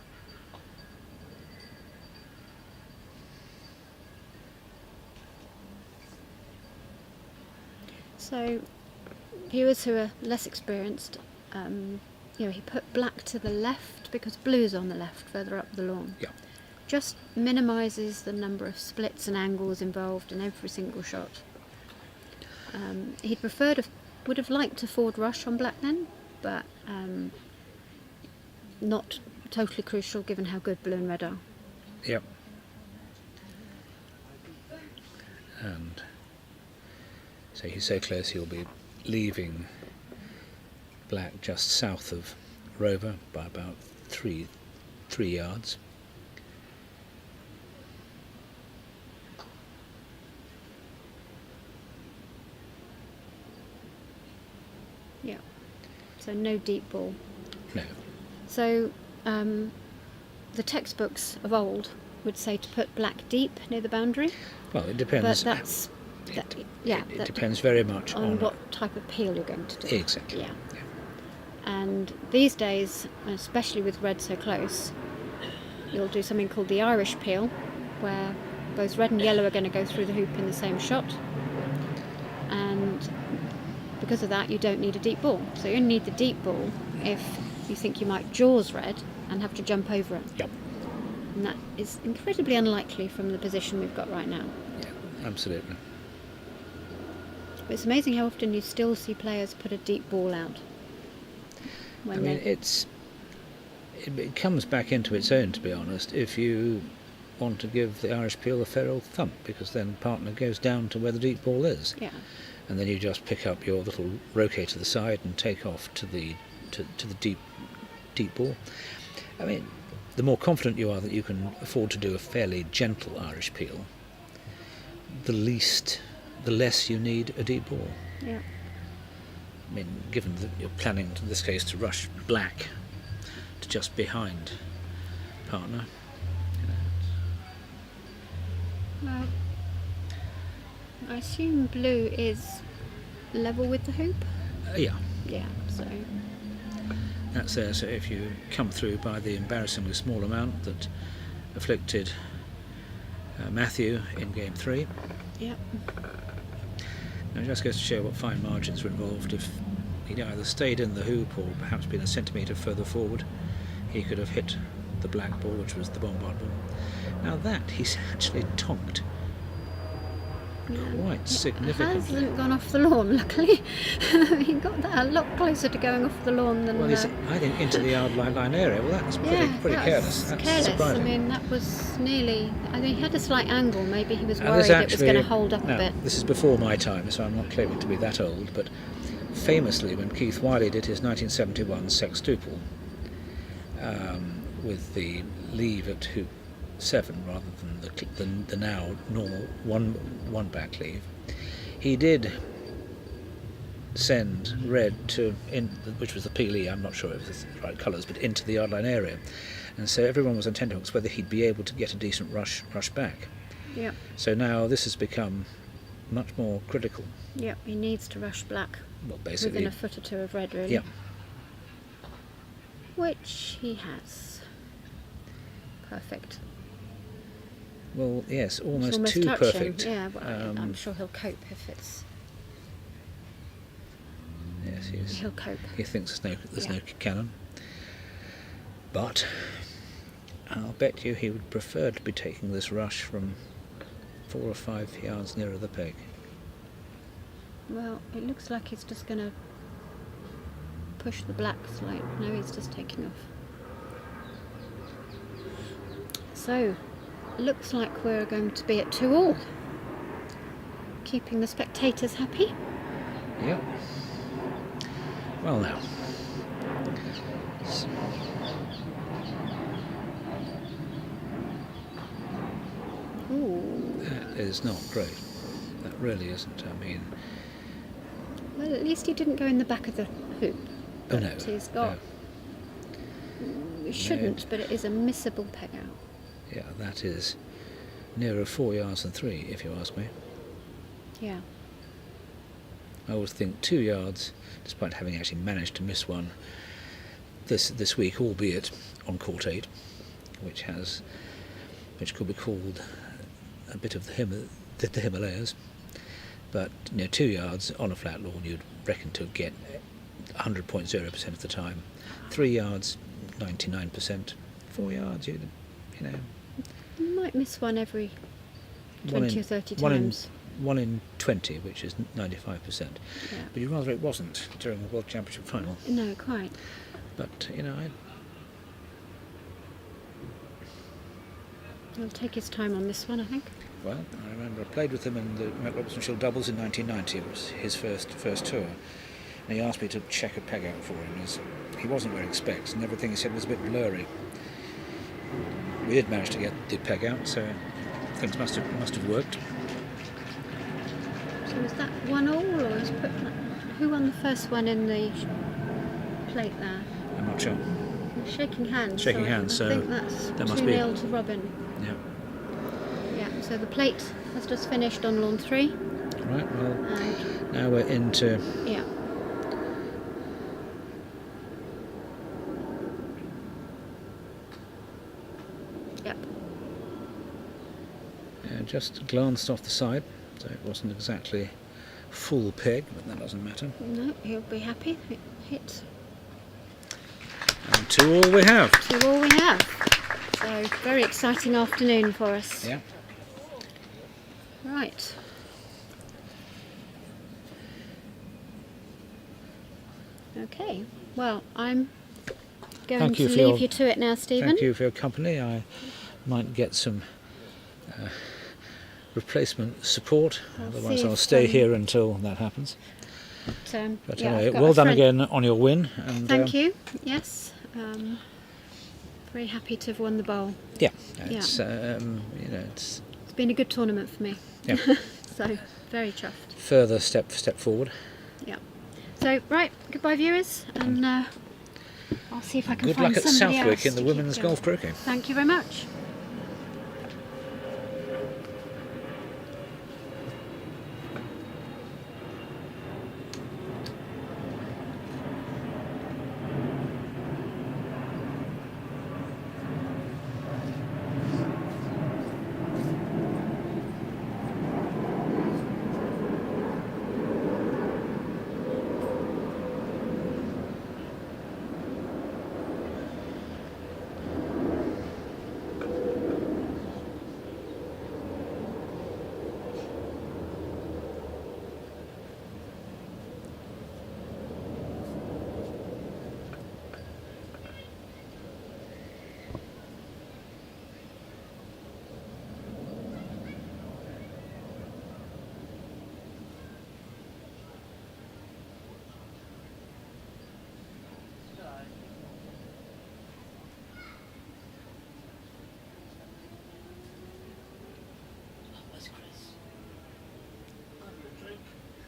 So, viewers who are less experienced, he put black to the left because blue's on the left, further up the lawn. Yeah. Just minimises the number of splits and angles involved in every single shot. He'd would have liked to forward rush on black then, but not totally crucial given how good blue and red are. Yep. And so he's so close he'll be leaving black just south of Rover by about three yards. Yeah. So no deep ball. No. So the textbooks of old would say to put black deep near the boundary, Well, it but depends. that's It depends very much on on what type of peel you're going to do. Exactly. Yeah. And these days, especially with red so close, you'll do something called the Irish peel, where both red and yellow are going to go through the hoop in the same shot. And because of that, you don't need a deep ball. So you only need the deep ball if you think you might jaws red and have to jump over it. Yep. And that is incredibly unlikely from the position we've got right now. Yeah, absolutely. But it's amazing how often you still see players put a deep ball out. I mean, it comes back into its own, to be honest, if you want to give the Irish peel a fair old thump, because then partner goes down to where the deep ball is. Yeah. And then you just pick up your little roquet to the side and take off to the deep ball. I mean, the more confident you are that you can afford to do a fairly gentle Irish peel, the less you need a deep ball. Yeah. I mean, given that you're planning, in this case, to rush black to just behind partner. Well, I assume blue is level with the hoop? Yeah, Yeah, so... that's there. So if you come through by the embarrassingly small amount that afflicted Matthew in game 3, Yep. now it just goes to show what fine margins were involved if he'd either stayed in the hoop or perhaps been a centimetre further forward, he could have hit the black ball, which was the bombard ball. Now that he's actually tonked quite significantly. It hasn't gone off the lawn, luckily. He got that a lot closer to going off the lawn than... Well, he's, I think, into the outline line area. Well, that's pretty careless. That's careless. surprising. I mean, that was nearly... I think he had a slight angle. Maybe he was worried it was going to hold up a bit. This is before my time, so I'm not claiming to be that old, but famously, when Keith Wiley did his 1971 sextuple, with the leave at hoop 7 rather than the now normal one back leave, he did send red which was the PLE, I'm not sure if it's the right colours, but into the yard line area, and so everyone was on tenterhooks whether he'd be able to get a decent rush back. Yeah. So now this has become much more critical. Yeah, he needs to rush black. Well, basically within a foot or two of red, really. Yeah. Which he has. Perfect. Well, yes, almost It's too touching. perfect. Yeah, well, I'm sure he'll cope if it's... Yes, he'll cope. He thinks there's no cannon. But I'll bet you he would prefer to be taking this rush from 4 or 5 yards nearer the peg. Well, it looks like he's just going to push the black slightly. No, he's just taking off. So, looks like we're going to be at 2-all. Keeping the spectators happy. Yep. Well now. Ooh. That is not great. That really isn't. I mean... Well, at least he didn't go in the back of the hoop. Oh no. He's got... No. He shouldn't, but it is a missable peg out. Yeah, that is nearer 4 yards than 3, if you ask me. Yeah. I always think 2 yards, despite having actually managed to miss one this week, albeit on court 8, which could be called a bit of the Himalayas. But 2 yards on a flat lawn, you'd reckon to get 100.0% of the time. 3 yards, 99%. 4 yards, you know. You might miss one every 20 or 30 times. 1 in 20, which is 95%. Yeah. But you'd rather it wasn't during the World Championship final. No, quite. But, He'll take his time on this one, I think. well, I remember I played with him in the Matt Robertson Shield doubles in 1990. It was his first tour. And he asked me to check a peg out for him, as he wasn't wearing specs, and everything he said was a bit blurry. We did manage to get the peg out, so things must have worked. So was that 1-all, or was who won the first one in the plate there? I'm not sure. Shaking hands. Shaking hands, so I think that's that must be 2-0 to Robin. Yeah. Yeah. So the plate has just finished on lawn 3. Right. Well, And now we're into. yeah. Yep. Just glanced off the side, so it wasn't exactly full peg, but that doesn't matter. No, he'll be happy. It hit. And 2-all we have. 2-all we have. So very exciting afternoon for us. Yeah. Right. Okay. Well, I'm going to leave you to it now, Stephen. Thank you for your company. I might get some replacement support, otherwise I'll stay here until that happens. But yeah, anyway, well done again on your win. And, thank you. Yes. Very happy to have won the bowl. Yeah. It's it's been a good tournament for me. Yeah. So very chuffed. Further step forward. Yeah. So right, goodbye viewers, and I'll see if I can Good find luck at somebody Southwick else in the to women's keep golf going. croquet. Thank you very much.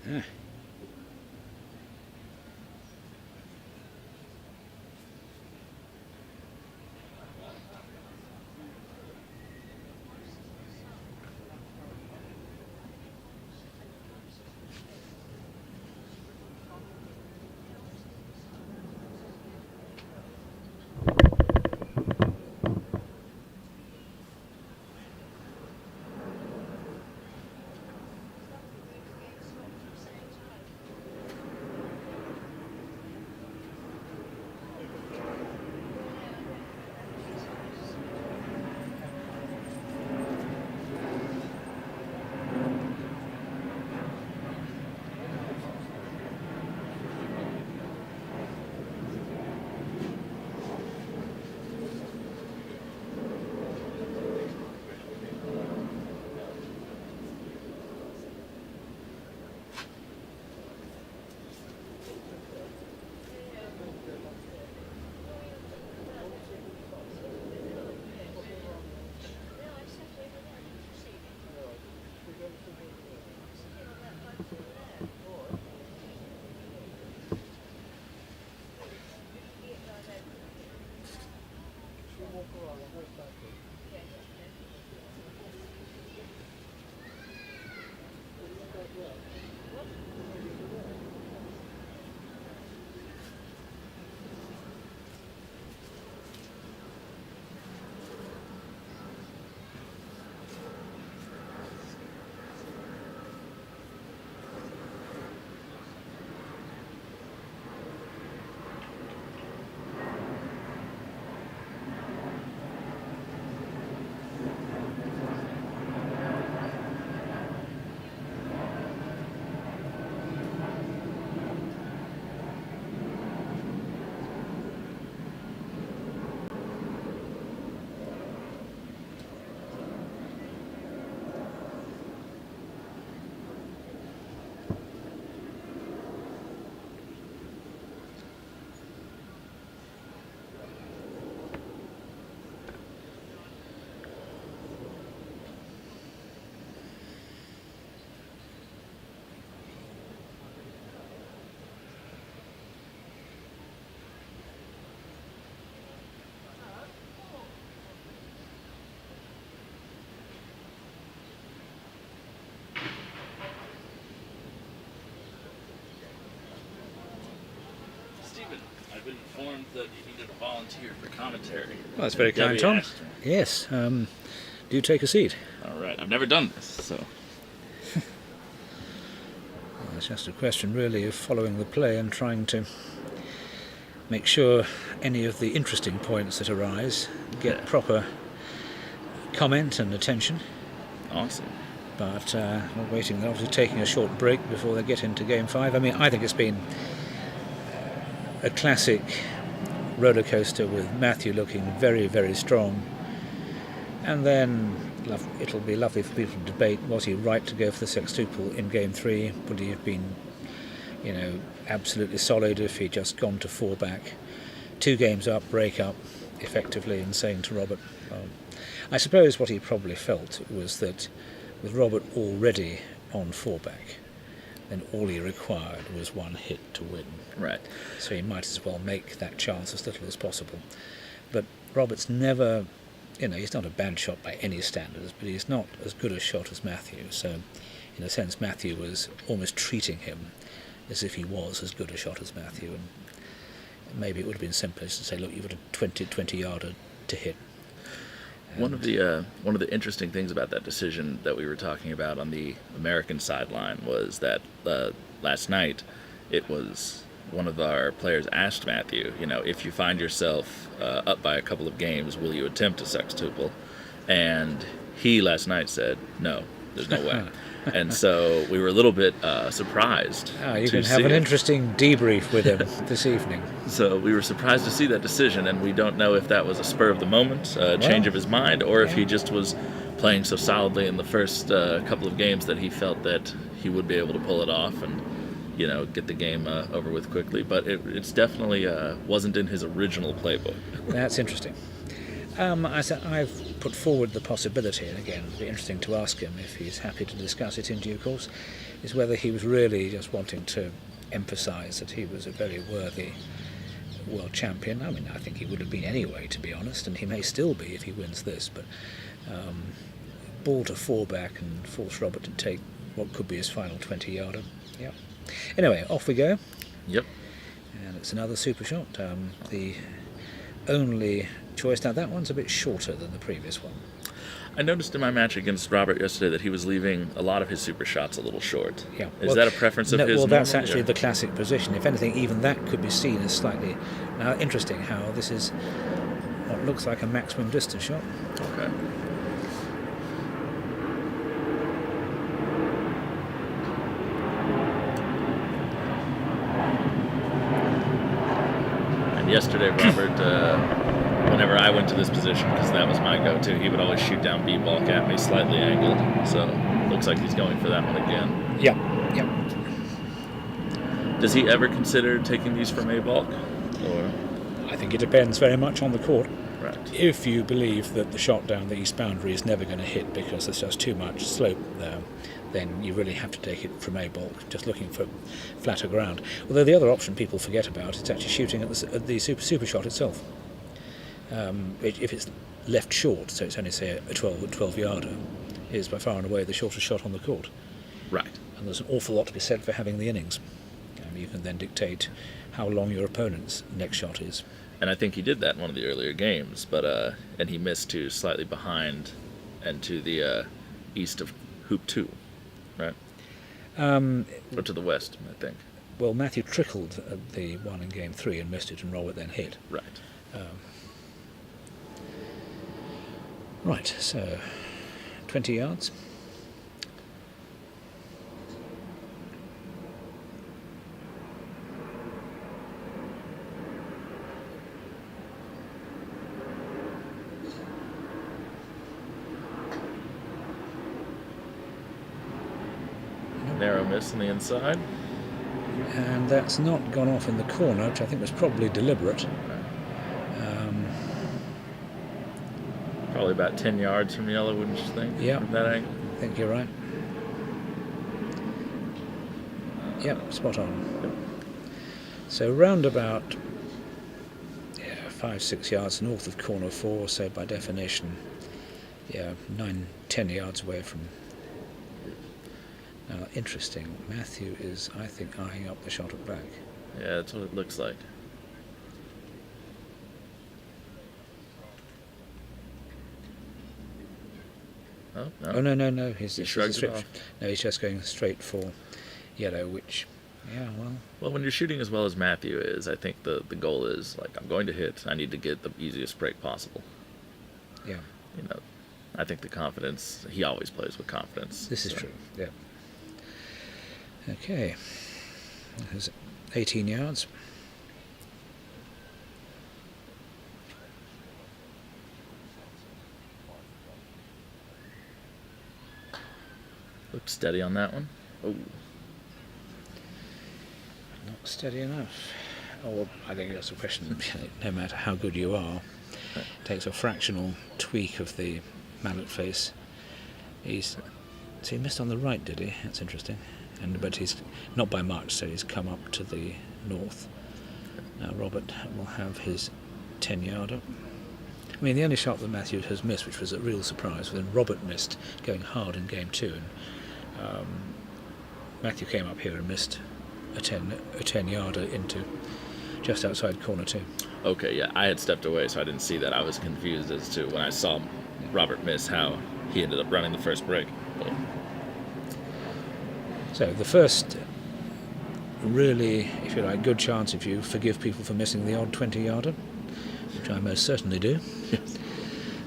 Yeah. I've been informed that you needed a volunteer for commentary. Well, that's very kind, Tom. Yes. Do take a seat. All right. I've never done this, so. Well, it's just a question, really, of following the play and trying to make sure any of the interesting points that arise get proper comment and attention. Awesome. But we're waiting. They're obviously taking a short break before they get into Game 5. I mean, I think it's been a classic roller coaster with Matthew looking very, very strong. And then it'll be lovely for people to debate, was he right to go for the sextuple in Game 3? Would he have been, absolutely solid if he'd just gone to 4 back? 2 games up, break up, effectively, and saying to Robert, I suppose what he probably felt was that with Robert already on 4 back, then all he required was 1 hit to win. Right. So he might as well make that chance as little as possible. But Robert's never, he's not a bad shot by any standards, but he's not as good a shot as Matthew. So, in a sense, Matthew was almost treating him as if he was as good a shot as Matthew. And maybe it would have been simpler to say, look, you've got a 20-yarder to hit. One of the interesting things about that decision that we were talking about on the American sideline was that last night it was one of our players asked Matthew, if you find yourself up by a couple of games, will you attempt a sextuple? And he last night said, no, there's no way. And so we were a little bit surprised. You can have an interesting debrief with him this evening. So we were surprised to see that decision, and we don't know if that was a spur of the moment, change of his mind, or if he just was playing so solidly in the first couple of games that he felt that he would be able to pull it off and get the game over with quickly. But it's definitely wasn't in his original playbook. That's interesting. I've put forward the possibility, and again, it'd be interesting to ask him if he's happy to discuss it in due course, is whether he was really just wanting to emphasise that he was a very worthy world champion. I mean, I think he would have been anyway, to be honest, and he may still be if he wins this, but ball to 4 back and force Robert to take what could be his final 20-yarder. Yeah. Anyway, off we go. Yep. And it's another super shot. The only choice, now that one's a bit shorter than the previous one. I noticed in my match against Robert yesterday that he was leaving a lot of his super shots a little short. Yeah. Is that a preference of his? Well, that's normally, actually or? the classic position. If anything, even that could be seen as slightly... Now, interesting how this is what looks like a maximum distance shot. Okay. And yesterday, Robert, whenever I went to this position, because that was my go-to, he would always shoot down B-bulk at me, slightly angled. So looks like he's going for that one again. Yeah, yeah. Does he ever consider taking these from A-bulk? Or? I think it depends very much on the court. Right. If you believe that the shot down the east boundary is never going to hit because there's just too much slope there, then you really have to take it from A-bulk, just looking for flatter ground. Although the other option people forget about is actually shooting at the super shot itself. If it's left short, so it's only, say, a 12-yarder, is by far and away the shortest shot on the court. Right. And there's an awful lot to be said for having the innings. You can then dictate how long your opponent's next shot is. And I think he did that in one of the earlier games, but and he missed to slightly behind and to the east of hoop 2, right? Or to the west, I think. Well, Matthew trickled at the one in game 3 and missed it, and Robert then hit. Right. Right, so 20 yards. Narrow miss on the inside. And that's not gone off in the corner, which I think was probably deliberate. Probably about 10 yards from yellow, wouldn't you think? Yeah. From that angle? I think you're right. Yep, spot on. So round about 5-6 yards north of corner 4, so by definition 9-10 yards away from. Now, interesting, Matthew is, I think, eyeing up the shot at back. Yeah, that's what it looks like. Oh, no. Oh, no. He's shrugged it off. No, he's just going straight for yellow, which, Well, when you're shooting as well as Matthew is, I think the goal is, like, I'm going to hit, I need to get the easiest break possible. Yeah. I think the confidence, he always plays with confidence. This is true, yeah. Okay. There's 18 yards. Look steady on that one. Oh. Not steady enough. Or I think that's a question. No matter how good you are, it takes a fractional tweak of the mallet face. So he missed on the right, did he? That's interesting. But he's not by much, so he's come up to the north. Now Robert will have his 10-yarder. I mean, the only shot that Matthew has missed, which was a real surprise, was when Robert missed going hard in game 2, and Matthew came up here and missed a 10-yarder into just outside corner 2. Okay, yeah, I had stepped away, so I didn't see that. I was confused as to when I saw Robert miss how he ended up running the first break. But... So the first really, if you like, good chance if you forgive people for missing the odd 20-yarder, which I most certainly do. Yes.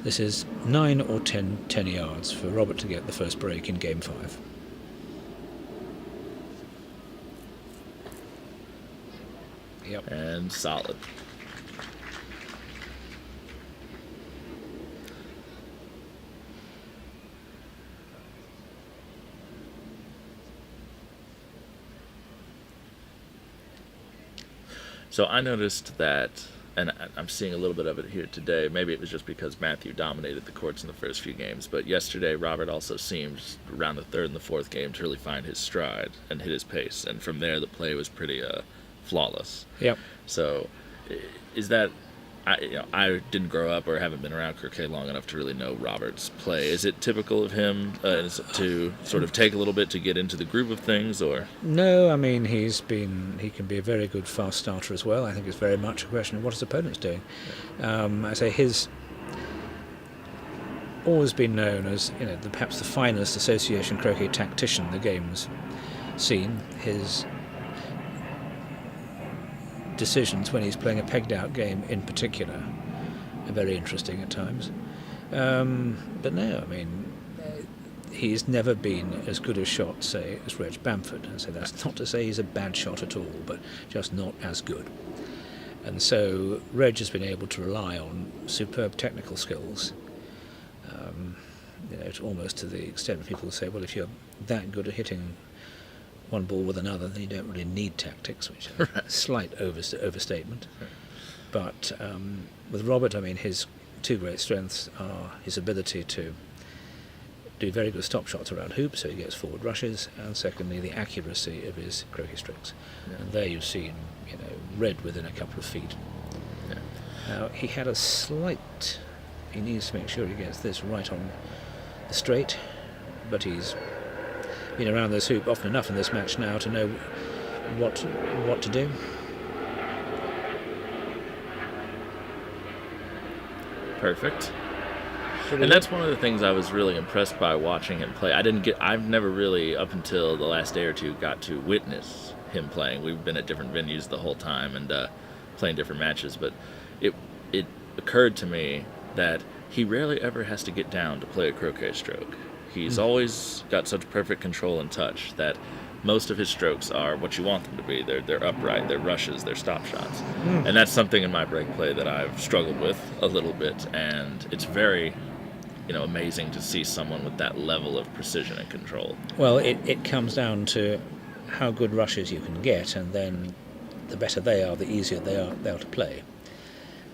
This is 9 or 10 yards for Robert to get the first break in game 5. Yep. And solid. So I noticed that and I'm seeing a little bit of it here today. Maybe it was just because Matthew dominated the courts in the first few games, but yesterday Robert also seemed around the third and the fourth game to really find his stride and hit his pace, and from there the play was pretty flawless. Yep. So, is that? I didn't grow up or haven't been around croquet long enough to really know Robert's play. Is it typical of him to sort of take a little bit to get into the groove of things, or? No, I mean he can be a very good fast starter as well. I think it's very much a question of what his opponent's doing. I say he's always been known as perhaps the finest association croquet tactician the game's seen. His decisions when he's playing a pegged out game in particular are very interesting at times, but no, I mean he's never been as good a shot, say, as Reg Bamford, and so that's not to say he's a bad shot at all, but just not as good. And so Reg has been able to rely on superb technical skills, almost to the extent that people say, well, if you're that good at hitting one ball with another, then you don't really need tactics, which is a slight overstatement. But with Robert, I mean, his two great strengths are his ability to do very good stop shots around hoops, so he gets forward rushes, and secondly, the accuracy of his croquet strokes. Yeah. And there you've seen, red within a couple of feet. Yeah. Now, he had he needs to make sure he gets this right on the straight, but he's been around this hoop often enough in this match now to know what to do. Perfect. And that's one of the things I was really impressed by watching him play. I've never really, up until the last day or two, got to witness him playing. We've been at different venues the whole time and playing different matches, but it occurred to me that he rarely ever has to get down to play a croquet stroke. He's always got such perfect control and touch that most of his strokes are what you want them to be. They're upright, they're rushes, they're stop shots. And that's something in my break play that I've struggled with a little bit, and it's very amazing to see someone with that level of precision and control. Well, it comes down to how good rushes you can get, and then the better they are, the easier they are to play.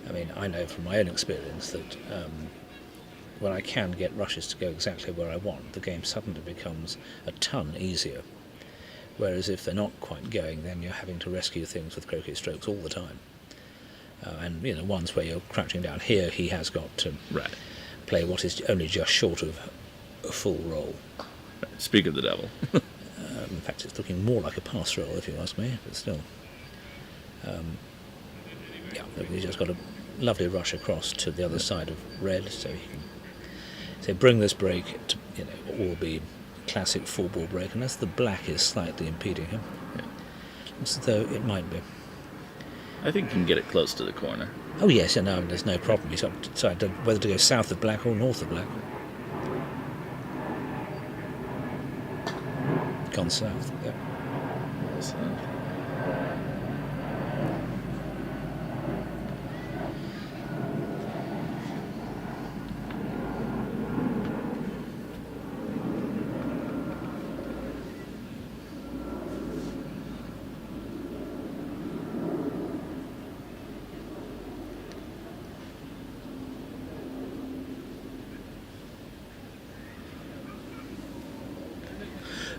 I mean, I know from my own experience that when I can get rushes to go exactly where I want, the game suddenly becomes a ton easier. Whereas if they're not quite going, then you're having to rescue things with croquet strokes all the time. And ones where you're crouching down here, he has got to play what is only just short of a full roll. Speak of the devil. In fact, it's looking more like a pass roll, if you ask me, but still. He's just got a lovely rush across to the other side of red, so he can bring this break to all be classic four-ball break, unless the black is slightly impeding him. As though it might be. I think you can get it close to the corner. Oh yes, no, there's no problem. He's got to decide whether to go south of black or north of black. Gone south. Yeah. South.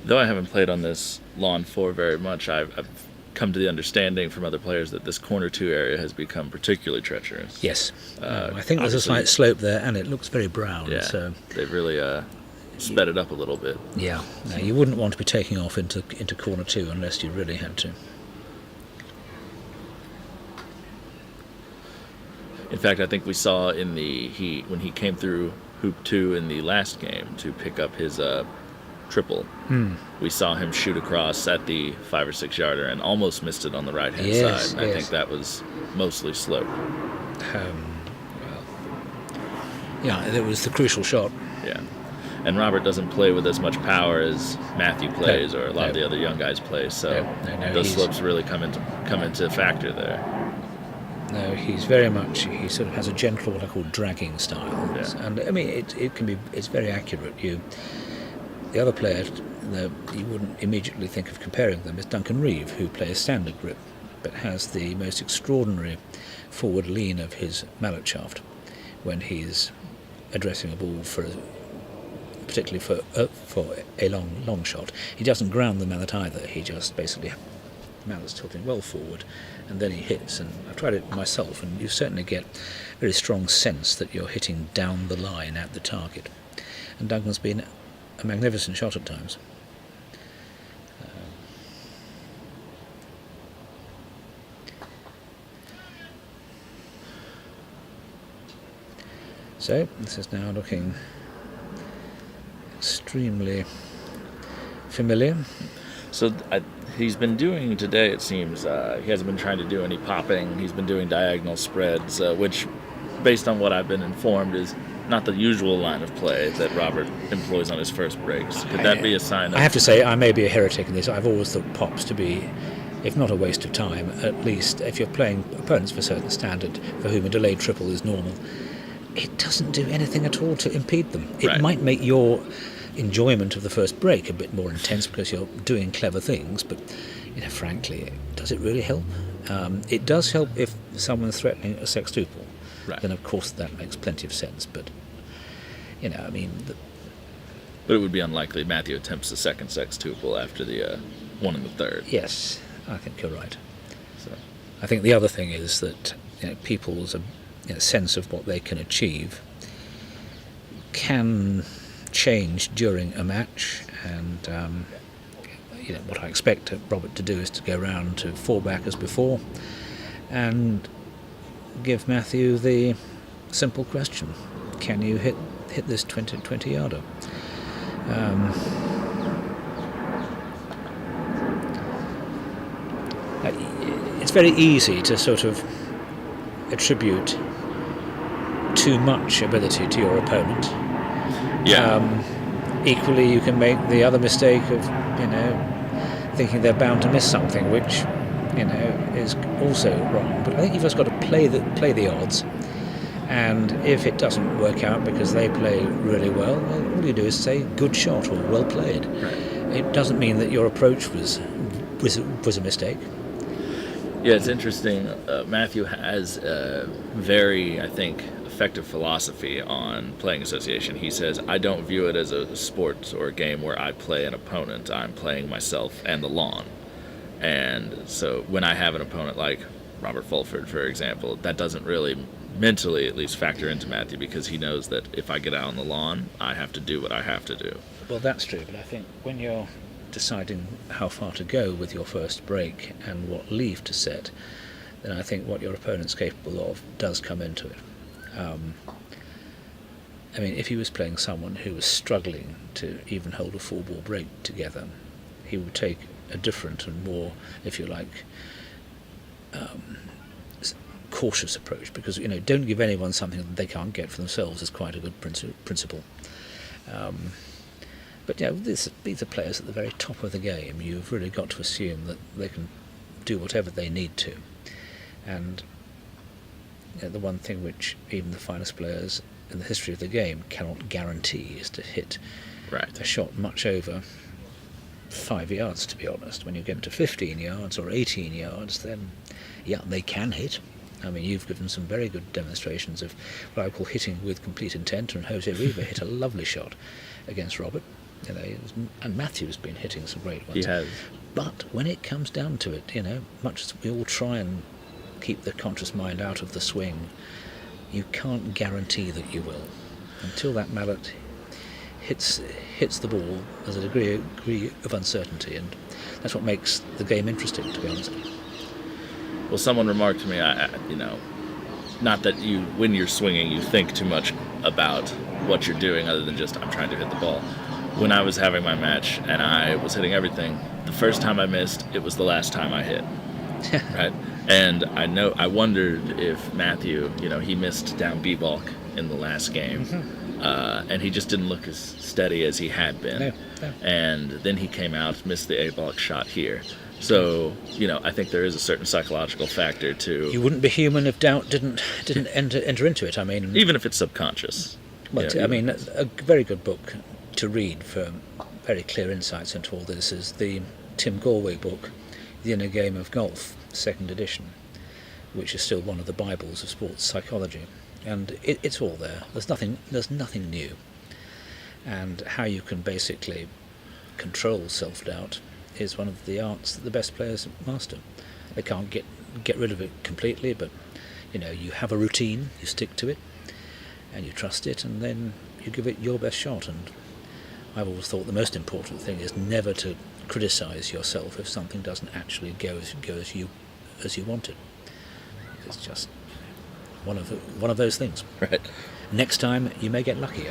Though I haven't played on this lawn 4 very much, I've come to the understanding from other players that this corner 2 area has become particularly treacherous. Yes. I think there's a slight slope there, and it looks very brown. Yeah, so they've really sped it up a little bit. Yeah. No, you wouldn't want to be taking off into corner 2 unless you really had to. In fact, I think we saw when he came through hoop 2 in the last game to pick up his triple, we saw him shoot across at the 5 or 6 yarder and almost missed it on the right hand side. And I think that was mostly slope. It was the crucial shot. Yeah, and Robert doesn't play with as much power as Matthew plays, or a lot of the other young guys play. So those slopes really come into factor there. No, he's very much. He sort of has a gentle, what I call dragging style, and I mean it's very accurate. The other player, you wouldn't immediately think of comparing them, is Duncan Reeve, who plays standard grip but has the most extraordinary forward lean of his mallet shaft when he's addressing a ball particularly for a long shot. He doesn't ground the mallet either. He just basically, the mallet's tilting well forward, and then he hits. And I've tried it myself, and you certainly get a very strong sense that you're hitting down the line at the target. And Duncan's been a magnificent shot at times. So this is now looking extremely familiar. So he's been doing today, it seems, he hasn't been trying to do any popping. He's been doing diagonal spreads, which, based on what I've been informed, is not the usual line of play that Robert employs on his first breaks. Could that be a sign of... I have to say, I may be a heretic in this. I've always thought pops to be, if not a waste of time, at least if you're playing opponents of a certain standard for whom a delayed triple is normal, it doesn't do anything at all to impede them. It might make your enjoyment of the first break a bit more intense because you're doing clever things, but frankly, does it really help? It does help if someone's threatening a sextuple. Then of course that makes plenty of sense, but but it would be unlikely Matthew attempts the second sextuple after the one in the third. Yes, I think you're right. So I think the other thing is that people's sense of what they can achieve can change during a match, and what I expect Robert to do is to go round to 4 back as before and give Matthew the simple question: can you hit this 20 yarder? It's very easy to sort of attribute too much ability to your opponent. Equally, you can make the other mistake of thinking they're bound to miss something, which is also wrong. But I think you've just got to play the odds, and if it doesn't work out because they play really well, all you do is say good shot or well played. It doesn't mean that your approach was a mistake. Yeah, it's interesting. Matthew has a very, I think, effective philosophy on playing association. He says, I don't view it as a sport or a game where I play an opponent. I'm playing myself and the lawn. And so when I have an opponent like Robert Fulford, for example, that doesn't really mentally at least factor into Matthew, because he knows that if I get out on the lawn, I have to do what I have to do. Well, that's true, but I think when you're deciding how far to go with your first break and what leave to set, then I think what your opponent's capable of does come into it. If he was playing someone who was struggling to even hold a 4-ball break together, he would take a different and more, if you like, cautious approach, because don't give anyone something that they can't get for themselves is quite a good principle. But these are players at the very top of the game. You've really got to assume that they can do whatever they need to. And the one thing which even the finest players in the history of the game cannot guarantee is to hit a shot much over 5 yards, to be honest. When you get to 15 yards or 18 yards, then they can hit. You've given some very good demonstrations of what I call hitting with complete intent, and Jose Riva hit a lovely shot against Robert. And Matthew's been hitting some great ones. He has. But when it comes down to it, much as we all try and keep the conscious mind out of the swing, you can't guarantee that you will. Until that mallet hits the ball, there's a degree of uncertainty, and that's what makes the game interesting, to be honest. Well, someone remarked to me, not that when you're swinging, you think too much about what you're doing other than just, I'm trying to hit the ball. When I was having my match and I was hitting everything, the first time I missed, it was the last time I hit. Right? And I wondered if Matthew, he missed down B-balk in the last game, and he just didn't look as steady as he had been. No. And then he came out, missed the A-balk shot here. So, I think there is a certain psychological factor to... You wouldn't be human if doubt didn't enter into it. Even if it's subconscious. Well, a very good book to read for very clear insights into all this is the Tim Galway book, The Inner Game of Golf. second edition, which is still one of the Bibles of sports psychology, and it's all there. There's nothing new, and how you can basically control self-doubt is one of the arts that the best players master. They can't get rid of it completely, but you have a routine, you stick to it, and you trust it, and then you give it your best shot. And I've always thought the most important thing is never to criticise yourself if something doesn't actually go as you want it. It's just one of those things. Right. Next time you may get lucky.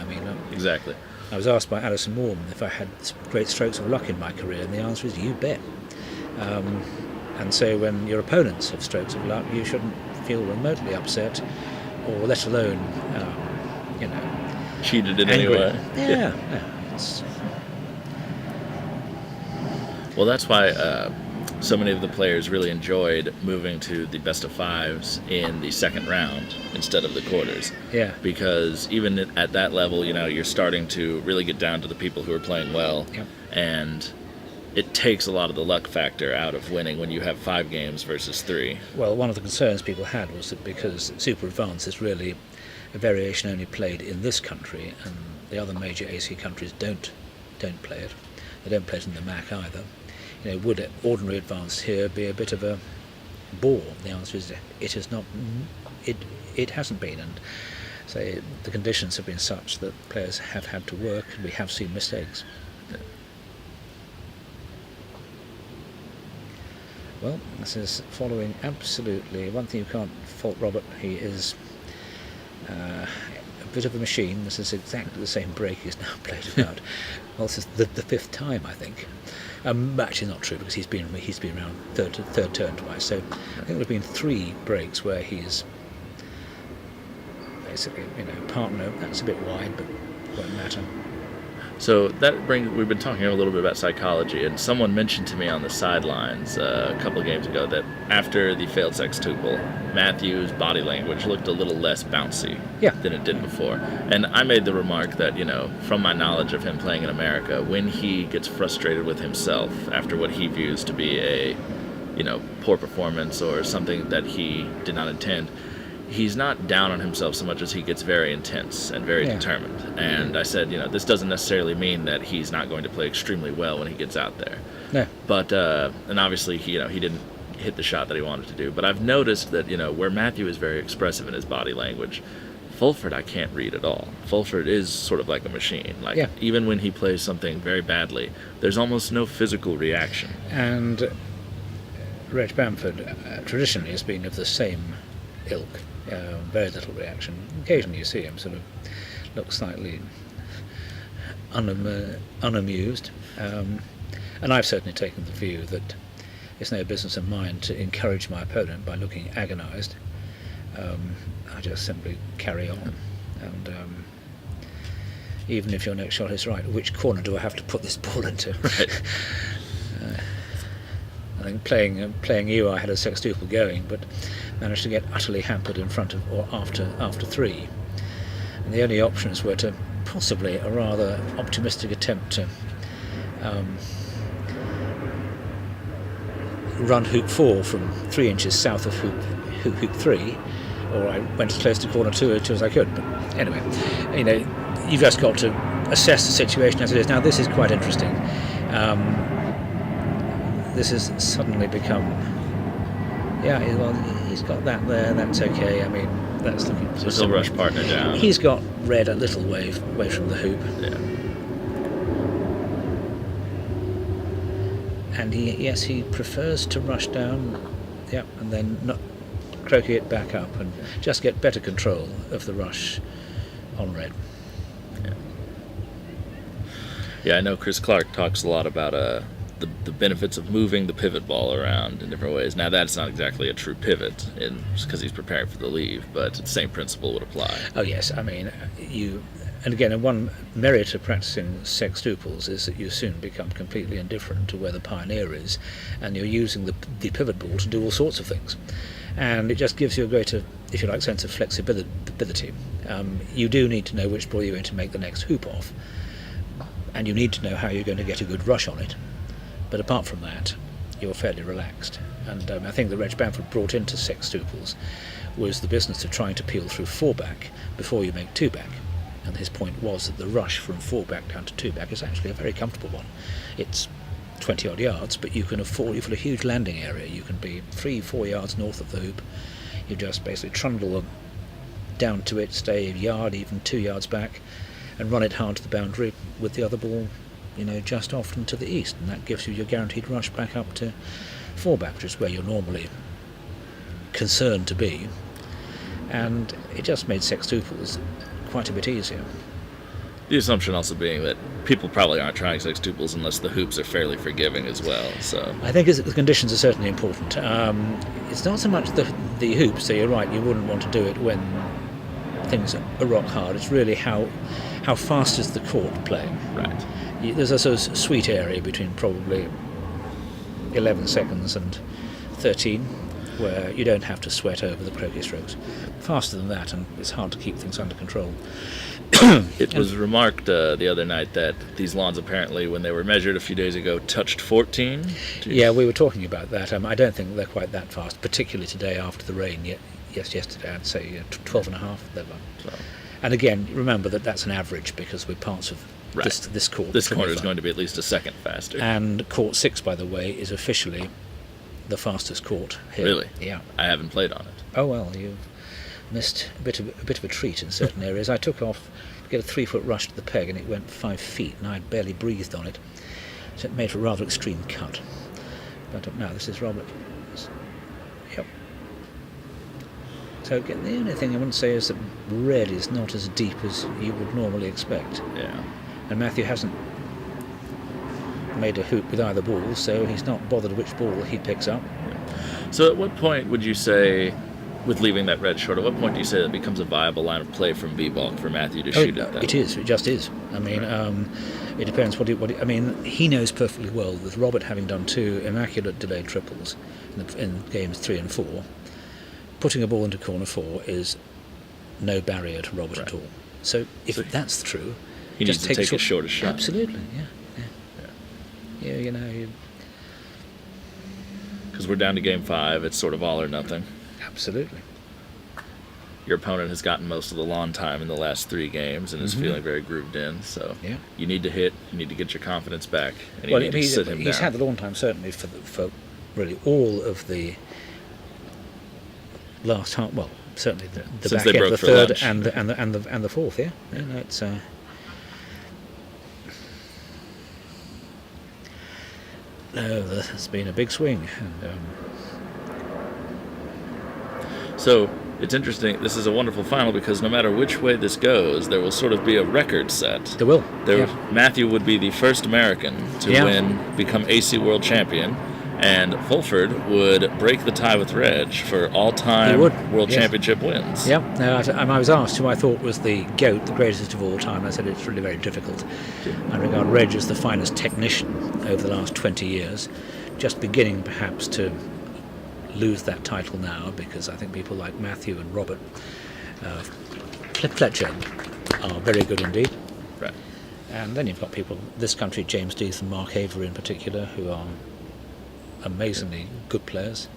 Exactly. I was asked by Alison Morgan if I had great strokes of luck in my career, and the answer is you bet. And so when your opponents have strokes of luck, you shouldn't feel remotely upset, or let alone, cheated in angry. any way. Yeah. Well, that's why so many of the players really enjoyed moving to the best of fives in the second round instead of the quarters. Yeah. Because even at that level, you're starting to really get down to the people who are playing well. Yep. And it takes a lot of the luck factor out of winning when you have 5 games versus 3. Well, one of the concerns people had was that because Super Advanced is really a variation only played in this country, and the other major AC countries don't play it. They don't play it in the MAC either. Would ordinary Advanced here be a bit of a bore? The answer is it is not. It hasn't been, and so the conditions have been such that players have had to work, and we have seen mistakes. Well, this is following absolutely. One thing you can't fault Robert, he is a bit of a machine. This is exactly the same break he's now played about. Well, this is the 5th time, I think. Actually not true, because he's been around third turn twice. So I think there have been 3 breaks where he's basically, partner. That's a bit wide, but won't matter. So we've been talking a little bit about psychology, and someone mentioned to me on the sidelines a couple of games ago that after the failed sextuple, Matthew's body language looked a little less bouncy than it did before. And I made the remark that, from my knowledge of him playing in America, when he gets frustrated with himself after what he views to be a, poor performance or something that he did not intend, he's not down on himself so much as he gets very intense and very determined. And I said, this doesn't necessarily mean that he's not going to play extremely well when he gets out there. No. But, and obviously, he didn't hit the shot that he wanted to do. But I've noticed that, where Matthew is very expressive in his body language, Fulford I can't read at all. Fulford is sort of like a machine. Even when he plays something very badly, there's almost no physical reaction. And Reg Bamford traditionally has been of the same ilk. Very little reaction. Occasionally you see him sort of look slightly unamused, and I've certainly taken the view that it's no business of mine to encourage my opponent by looking agonised. I just simply carry on, and even if your next shot is right, which corner do I have to put this ball into? Right. I think playing you, I had a sextuple going, but managed to get utterly hampered in front of or after 3. And the only options were to possibly a rather optimistic attempt to run hoop 4 from 3 inches south of hoop 3, or I went as close to corner 2 as I could. But anyway, you've just got to assess the situation as it is. Now this is quite interesting. This has suddenly become, he's got that there, that's okay. That's looking... So he'll rush partner down. He's got red a little way from the hoop. Yeah. And he prefers to rush down, and then not croquet it back up and just get better control of the rush on red. Yeah, I know Chris Clark talks a lot about the benefits of moving the pivot ball around in different ways. Now that's not exactly a true pivot because he's preparing for the leave, but the same principle would apply. Oh yes, and again, one merit of practicing sextuples is that you soon become completely indifferent to where the pioneer is, and you're using the pivot ball to do all sorts of things, and it just gives you a greater, if you like, sense of flexibility. You do need to know which ball you're going to make the next hoop off, and you need to know how you're going to get a good rush on it. But apart from that, you're fairly relaxed. And I think that Reg Bamford brought into sextuples was the business of trying to peel through 4-back before you make 2-back. And his point was that the rush from 4-back down to 2-back is actually a very comfortable one. It's 20 odd yards, but you've got a huge landing area. You can be 3-4 yards north of the hoop. You just basically trundle down to it, stay a yard, even 2 yards back, and run it hard to the boundary with the other ball, just off and to the east, and that gives you your guaranteed rush back up to 4-back, which is where you're normally concerned to be. And it just made sextuples quite a bit easier. The assumption also being that people probably aren't trying sextuples unless the hoops are fairly forgiving as well. So I think the conditions are certainly important. It's not so much the hoops, so you're right, you wouldn't want to do it when things are rock hard. It's really how fast is the court playing. Right. There's a sort of sweet area between probably 11 seconds and 13 where you don't have to sweat over the croquet strokes. Faster than that, and it's hard to keep things under control. It was remarked the other night that these lawns apparently, when they were measured a few days ago, touched 14. Yeah, we were talking about that. I don't think they're quite that fast, particularly today after the rain. Yesterday I'd say 12 and a half. So. And again, remember that that's an average because we're parts of this court. This corner is going to be at least a second faster. And court 6, by the way, is officially the fastest court here. Really? Yeah. I haven't played on it. Oh well, you've missed a bit of a treat in certain areas. I took off to get a 3-foot rush to the peg, and it went 5 feet, and I'd barely breathed on it, so it made for a rather extreme cut. But now this is Robert. Yep. So again, the only thing I wouldn't say is that red is not as deep as you would normally expect. Yeah. And Matthew hasn't made a hoop with either ball, so he's not bothered which ball he picks up. So at what point would you say, with leaving that red short, at what point do you say that becomes a viable line of play from B-ball for Matthew to shoot at that? It is, it just is. I mean, it depends I mean, he knows perfectly well, with Robert having done 2 immaculate delayed triples in games 3 and 4, putting a ball into corner 4 is no barrier to Robert at all. So if that's true, he needs to take a shorter shot. Absolutely, yeah. Because we're down to game 5, it's sort of all or nothing. Absolutely. Your opponent has gotten most of the lawn time in the last 3 games and is feeling very grooved in, so you need to hit, you need to get your confidence back, and you need to sit him down. He's had the lawn time certainly for really all of the last half, well, certainly the Since back end of the third lunch. and the fourth, yeah. It's no, there's been a big swing. And, so it's interesting. This is a wonderful final because no matter which way this goes, there will sort of be a record set. There will. Matthew would be the first American to become AC World Champion, and Fulford would break the tie with Reg for all-time World Championship wins. Yeah. I was asked who I thought was the GOAT, the greatest of all time. I said it's really very difficult. I regard Reg as the finest technician over the last 20 years, just beginning perhaps to lose that title now because I think people like Matthew and Robert Fletcher are very good indeed. Right. And then you've got people, this country, James Death and Mark Avery in particular, who are amazingly good players.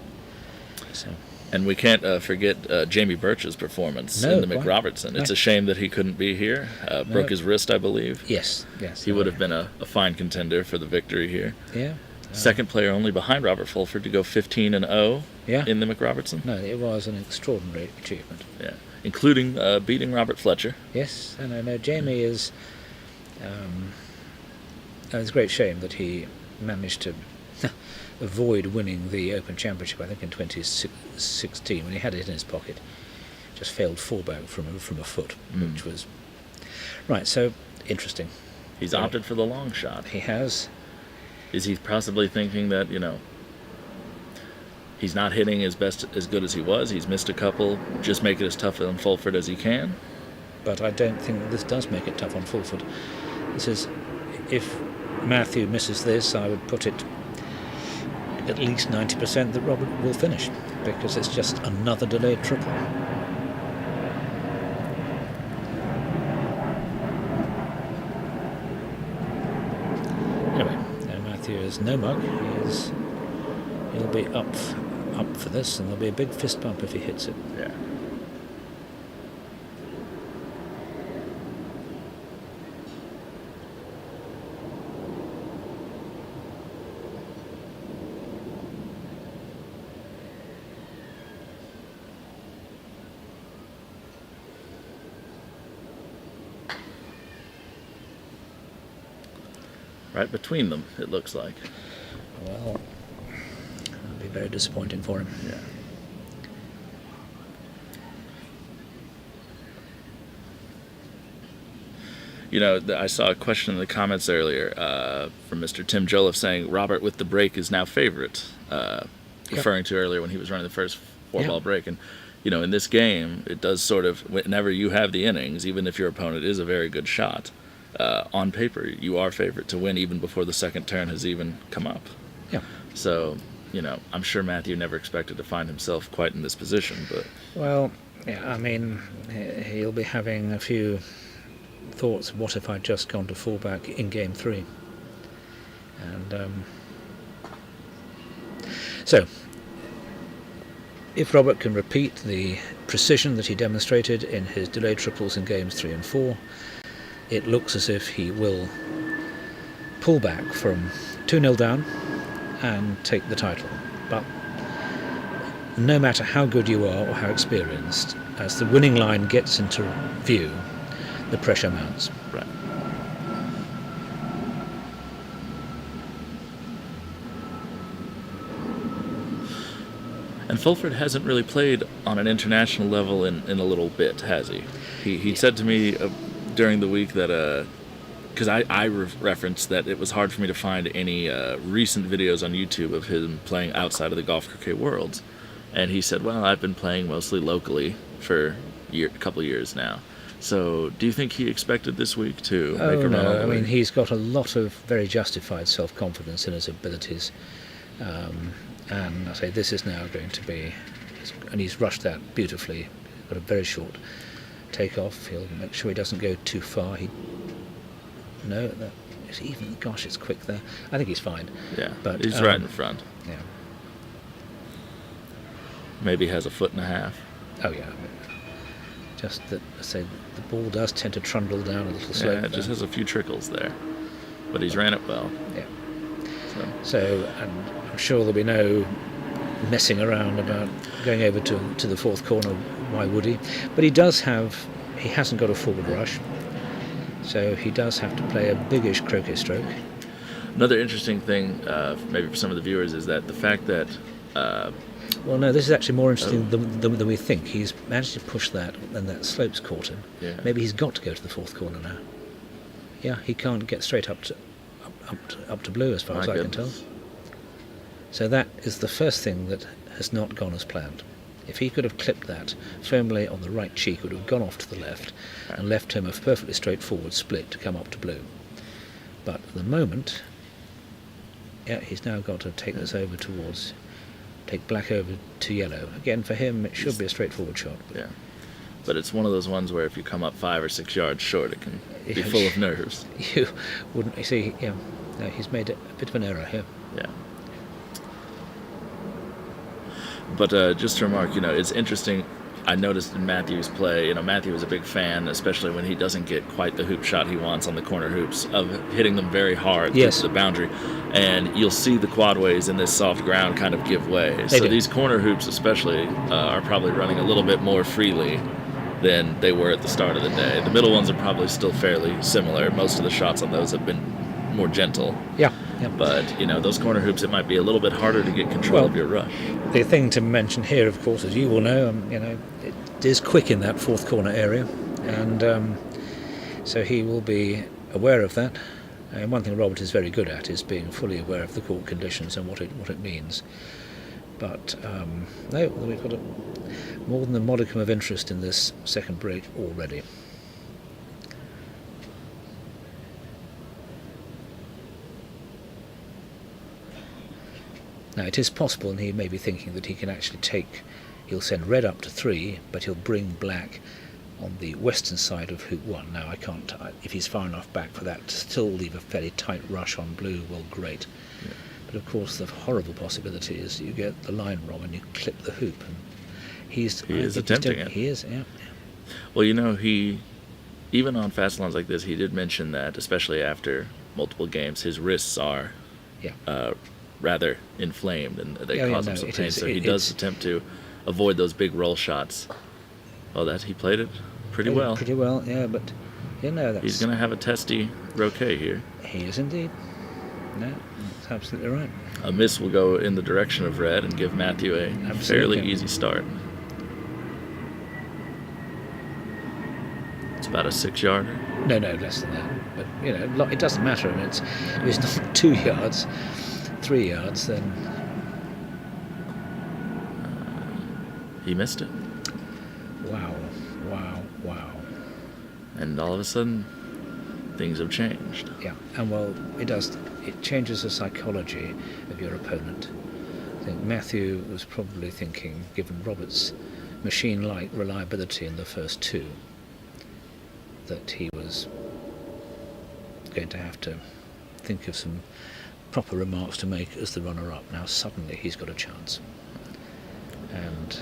So. And we can't forget Jamie Birch's performance in the McRobertson. It's a shame that he couldn't be here. Broke his wrist, I believe. Yes. He would have been a fine contender for the victory here. Yeah. Second player only behind Robert Fulford to go 15-0 in the McRobertson. No, it was an extraordinary achievement. Yeah, including beating Robert Fletcher. Yes, and I know Jamie is. It's a great shame that he managed to avoid winning the Open Championship, I think in 2016, when he had it in his pocket. Just failed 4-back from a foot, which was... Right, so, interesting. He's opted for the long shot. He has. Is he possibly thinking that, he's not hitting as good as he was, he's missed a couple, just make it as tough on Fulford as he can? But I don't think that this does make it tough on Fulford. This is, if Matthew misses this, I would put it at least 90% that Robert will finish, because it's just another delayed triple. Anyway, Matthew is no mug. He is he'll be up for this, and there'll be a big fist bump if he hits it. Yeah. Right between them, it looks like. Well, that'll be very disappointing for him. Yeah. You know, I saw a question in the comments earlier from Mr. Tim Joliffe saying Robert with the break is now favorite, referring to earlier when he was running the first four-ball break. And, you know, in this game, it does sort of, whenever you have the innings, even if your opponent is a very good shot, on paper, you are favorite to win even before the second turn has even come up. Yeah. So, you know, I'm sure Matthew never expected to find himself quite in this position, but... Well, yeah, I mean, he'll be having a few thoughts, what if I'd just gone to fullback in game 3? And so, if Robert can repeat the precision that he demonstrated in his delayed triples in games 3 and 4, it looks as if he will pull back from 2-0 down and take the title. But no matter how good you are or how experienced, as the winning line gets into view, the pressure mounts. Right. And Fulford hasn't really played on an international level in a little bit, has he? He said to me during the week that, because I referenced that it was hard for me to find any recent videos on YouTube of him playing outside of the Golf Croquet Worlds. And he said, well, I've been playing mostly locally for a couple of years now. So do you think he expected this week to make a run on the league? I mean, he's got a lot of very justified self-confidence in his abilities. And I say this is now going to be, and he's rushed that beautifully, got a very short takeoff. He'll make sure he doesn't go too far. Gosh, it's quick there. I think he's fine. Yeah, but he's right in front. Yeah. Maybe has a foot and a half. Oh yeah. Just that, I say, the ball does tend to trundle down a little slope. Yeah, it just has a few trickles there, but he's ran it well. Yeah. So and I'm sure there'll be no messing around about going over to the fourth corner. Why would he? But he hasn't got a forward rush, so he does have to play a biggish croquet stroke. Another interesting thing, maybe for some of the viewers, is that the fact that well, no, this is actually more interesting than we think. He's managed to push that, and that slope's caught him. Yeah. Maybe he's got to go to the fourth corner now. Yeah, he can't get straight up to blue as far as I can tell. So that is the first thing that has not gone as planned. If he could have clipped that firmly on the right cheek, it would have gone off to the left and left him a perfectly straightforward split to come up to blue. But at the moment, yeah, he's now got to take this over take black over to yellow. Again, for him, it should be a straightforward shot. Yeah. But it's one of those ones where if you come up 5 or 6 yards short, it can be full of nerves. You wouldn't, you see, yeah, no, he's made a bit of an error here. Yeah. But just to remark, it's interesting. I noticed in Matthew's play, Matthew is a big fan, especially when he doesn't get quite the hoop shot he wants on the corner hoops, of hitting them very hard to the boundary. And you'll see the quadways in this soft ground kind of give way. These corner hoops especially are probably running a little bit more freely than they were at the start of the day. The middle ones are probably still fairly similar. Most of the shots on those have been more gentle. Yeah. But, those corner hoops, it might be a little bit harder to get control of your rush. The thing to mention here, of course, as you will know, it is quick in that fourth corner area. And so he will be aware of that. And one thing Robert is very good at is being fully aware of the court conditions and what it means. But, no, we've got more than a modicum of interest in this second break already. Now, it is possible, and he may be thinking that he can actually he'll send red up to 3, but he'll bring black on the western side of hoop 1. Now, if he's far enough back for that to still leave a fairly tight rush on blue, well, great. Yeah. But of course, the horrible possibility is you get the line wrong and you clip the hoop. And he is attempting it. He is, yeah. Well, he, even on fast lawns like this, he did mention that, especially after multiple games, his wrists are rather inflamed and they cause him some pain. So he does attempt to avoid those big roll shots. Oh, he played it pretty well. Pretty well, yeah, but that's... He's going to have a testy Croquet here. He is indeed. No, that's absolutely right. A miss will go in the direction of red and give Matthew a fairly easy start. It's about a 6-yarder. No, less than that. But, it doesn't matter. I mean, if it's not 2 yards, 3 yards, then... he missed it. Wow. And all of a sudden, things have changed. Yeah, and well, it does. It changes the psychology of your opponent. I think Matthew was probably thinking, given Robert's machine-like reliability in the first 2, that he was going to have to think of some proper remarks to make as the runner-up. Now suddenly he's got a chance. And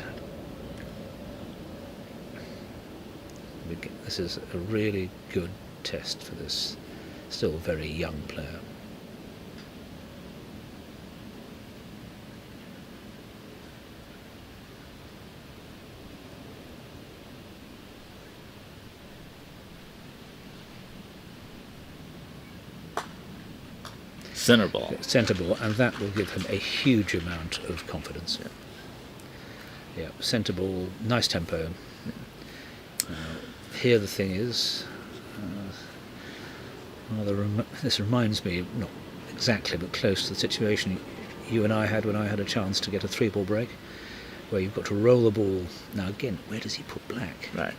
this is a really good test for this still very young player. Centre ball, and that will give him a huge amount of confidence. Yeah, centre ball, nice tempo. Here the thing is, this reminds me, not exactly, but close to the situation you and I had when I had a chance to get a 3-ball break, where you've got to roll the ball. Now again, where does he put black? Right.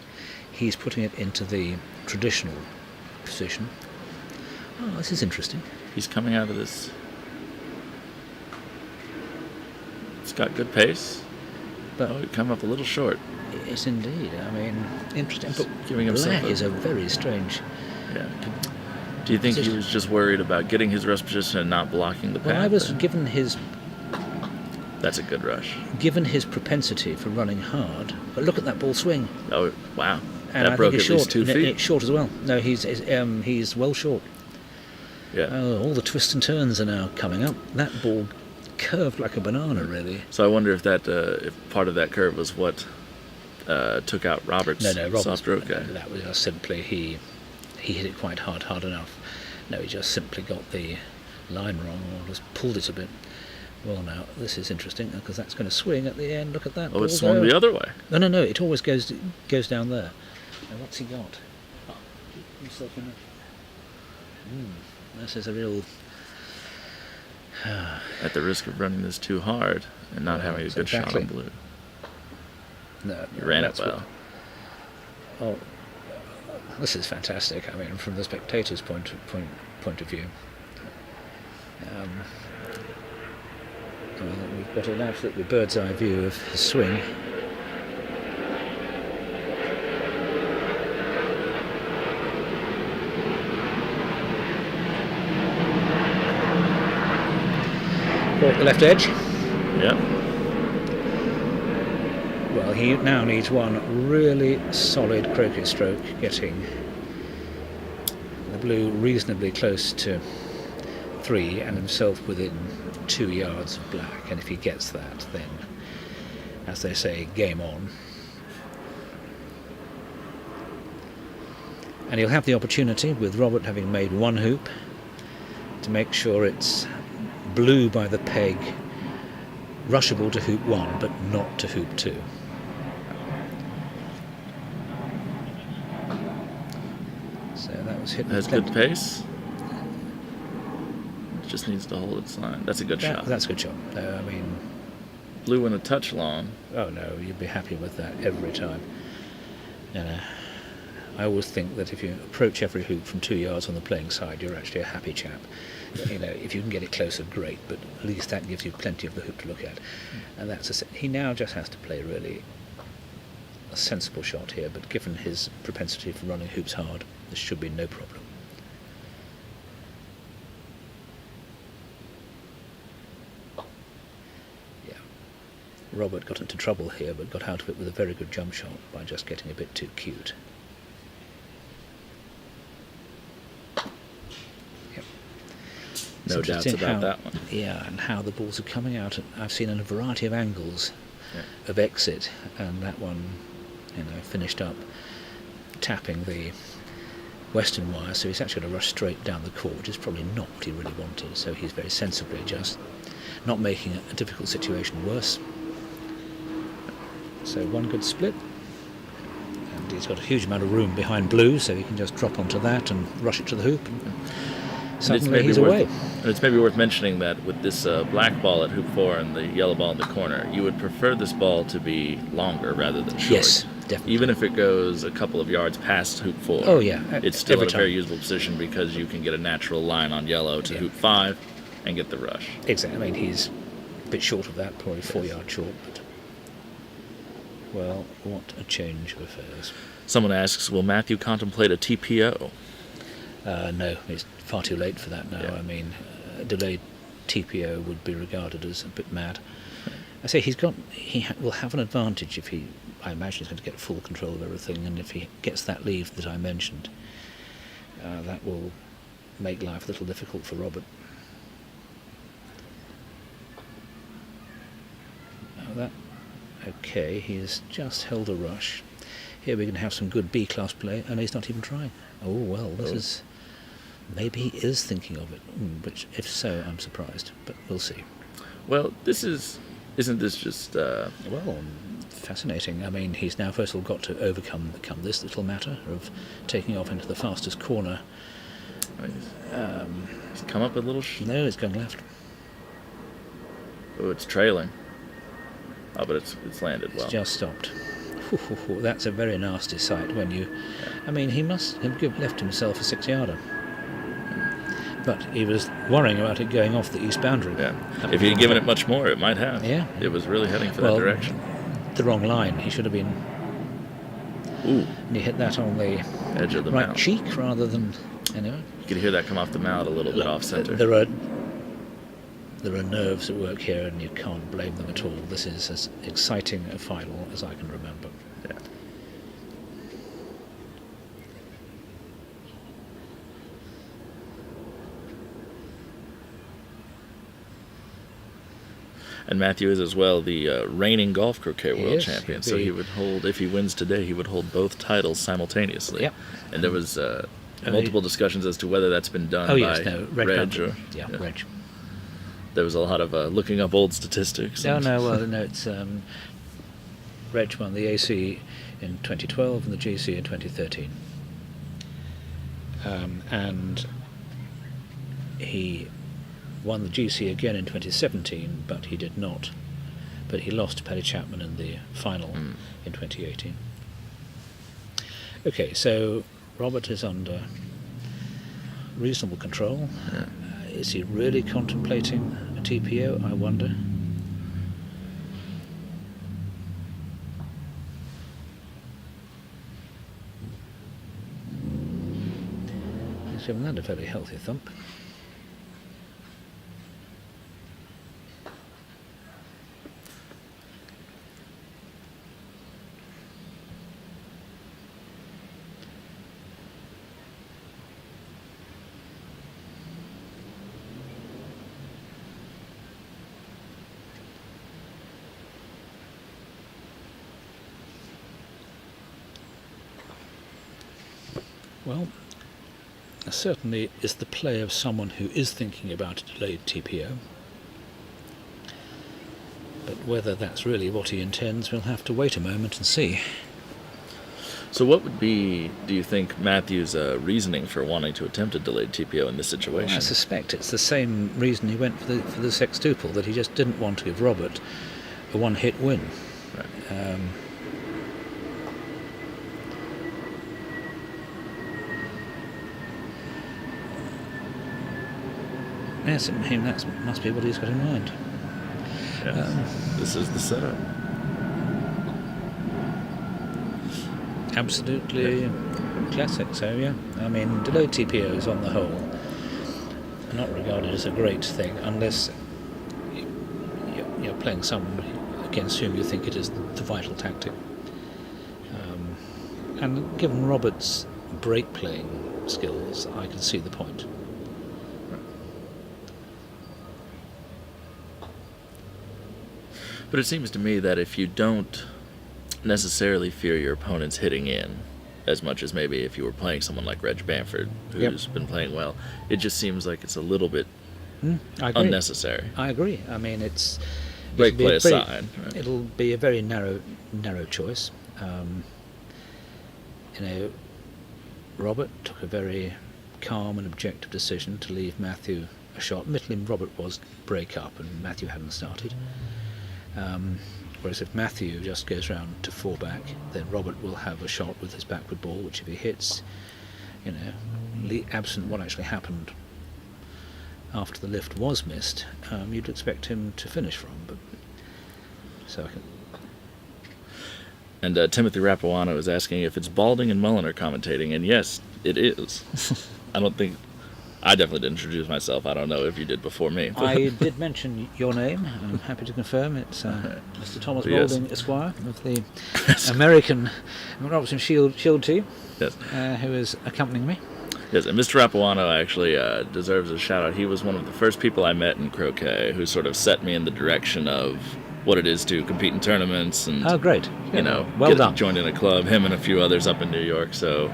He's putting it into the traditional position. Oh, this is interesting. He's coming out of this. It's got good pace. But he come up a little short. Yes, indeed. I mean, interesting. But giving black is a very strange... Yeah. Do you think he was just worried about getting his rush position and not blocking the path? Well, I was given his... That's a good rush. Given his propensity for running hard, but look at that ball swing. Oh, wow. And that broke at short, least 2 feet. It's short as well. No, he's well short. Yeah. Oh, all the twists and turns are now coming up. That ball curved like a banana, really. So I wonder if if part of that curve was what took out Robert's soft Croquet. No, that was just simply he hit it quite hard enough. No, he just simply got the line wrong or just pulled it a bit. Well, now this is interesting because that's going to swing at the end. Look at that. Oh, it swung the other way. No. It always goes down there. Now what's he got? Oh, himself in a... This is a real... At the risk of running this too hard and not having a good shot on blue. No, you ran it well. Oh, this is fantastic. I mean, from the spectator's point of view. We've got an absolutely bird's eye view of his swing. Caught the left edge. Yeah. Well, he now needs one really solid croquet stroke, getting the blue reasonably close to 3 and himself within 2 yards of black. And if he gets that, then, as they say, game on. And he'll have the opportunity, with Robert having made 1 hoop, to make sure it's blue by the peg, rushable to hoop 1, but not to hoop 2. So that was hit. Has good pace. It just needs to hold its line. That's a good shot. That's a good shot. I mean, blue and a touch long. Oh no, you'd be happy with that every time. I always think that if you approach every hoop from 2 yards on the playing side, you're actually a happy chap. If you can get it closer, great, but at least that gives you plenty of the hoop to look at. And he now just has to play really a sensible shot here, but given his propensity for running hoops hard, this should be no problem. Robert got into trouble here, but got out of it with a very good jump shot by just getting a bit too cute. Yep. No It's doubts interesting about how, that one. Yeah, and how the balls are coming out. I've seen in a variety of angles Yeah. of exit, and that one, finished up tapping the western wire, so he's actually going to rush straight down the court, which is probably not what he really wanted, so he's very sensibly just not making a difficult situation worse. So one good split, and he's got a huge amount of room behind blue, so he can just drop onto that and rush it to the hoop, and suddenly he's away. And it's maybe worth mentioning that with this black ball at hoop 4 and the yellow ball in the corner, you would prefer this ball to be longer rather than short. Yes, definitely. Even if it goes a couple of yards past hoop 4. Oh yeah, it's still every in a very time. usable position because you can get a natural line on yellow to hoop 5 and get the rush. Exactly. I mean, he's a bit short of that, probably 4 yards short, but well, what a change of affairs. Someone asks, will Matthew contemplate a TPO? No, it's far too late for that now. Yeah. I mean, a delayed TPO would be regarded as a bit mad. I say he will have an advantage if I imagine he's going to get full control of everything, and if he gets that leave that I mentioned, that will make life a little difficult for Robert. Okay, he's just held a rush. Here we're going to have some good B-class play, and he's not even trying. Oh, well, this is... Maybe he is thinking of it, which, if so, I'm surprised, but we'll see. Well, isn't this just... Well, fascinating. I mean, he's now first of all got to overcome this little matter of taking off into the fastest corner. He's come up a little... No, it's going left. Oh, it's trailing. Oh, but it's landed well. It's just stopped. That's a very nasty sight when you... I mean, he must have left himself a 6-yarder. But he was worrying about it going off the east boundary. Yeah. If he'd given it much more, it might have. Yeah. It was really heading for that direction. The wrong line. He should have been... Ooh. And he hit that on the Edge of the right mount. cheek rather than... Anyway. You could hear that come off the mallet a little bit off center. There are nerves at work here, and you can't blame them at all. This is as exciting a final as I can remember. Yeah. And Matthew is as well the reigning golf croquet world champion. So he would hold, if he wins today, he would hold both titles simultaneously. Yep. And there was multiple discussions as to whether that's been done by Reg. Reg. There was a lot of looking up old statistics. It's Reg won the AC in 2012 and the GC in 2013. And he won the GC again in 2017, but he did not. But he lost to Paddy Chapman in the final in 2018. Okay, so Robert is under reasonable control. Yeah. Is he really contemplating a TPO, I wonder? He's given that a very healthy thump. Well, certainly is the play of someone who is thinking about a delayed TPO. But whether that's really what he intends, we'll have to wait a moment and see. So what would be, do you think, Matthew's reasoning for wanting to attempt a delayed TPO in this situation? Well, I suspect it's the same reason he went for the sextuple, that he just didn't want to give Robert a one-hit win. Right. Yes, that must be what he's got in mind. Yes. This is the setup. Absolutely classic, so yeah. I mean, delayed TPOs on the whole are not regarded as a great thing unless you're playing someone against whom you think it is the vital tactic. And given Robert's break playing skills, I can see the point. But it seems to me that if you don't necessarily fear your opponents hitting in, as much as maybe if you were playing someone like Reg Bamford, who's been playing well, it just seems like it's a little bit unnecessary. I agree. I mean, it's break play aside. Right? It'll be a very narrow choice. Robert took a very calm and objective decision to leave Matthew a shot. Admittedly, Robert was break up and Matthew hadn't started. Whereas if Matthew just goes round to 4-back, then Robert will have a shot with his backward ball, which if he hits, absent what actually happened after the lift was missed, you'd expect him to finish from. But And Timothy Rapuano is asking if it's Balding and Mullen are commentating, and yes, it is. I definitely didn't introduce myself. I don't know if you did before me. I did mention your name. I'm happy to confirm it's Mr. Thomas Balding, Esquire, of the American Robertson Shield team, who is accompanying me. Yes, and Mr. Rapuano actually deserves a shout-out. He was one of the first people I met in croquet who sort of set me in the direction of what it is to compete in tournaments and great. Well done. Joined in a club, him and a few others up in New York. So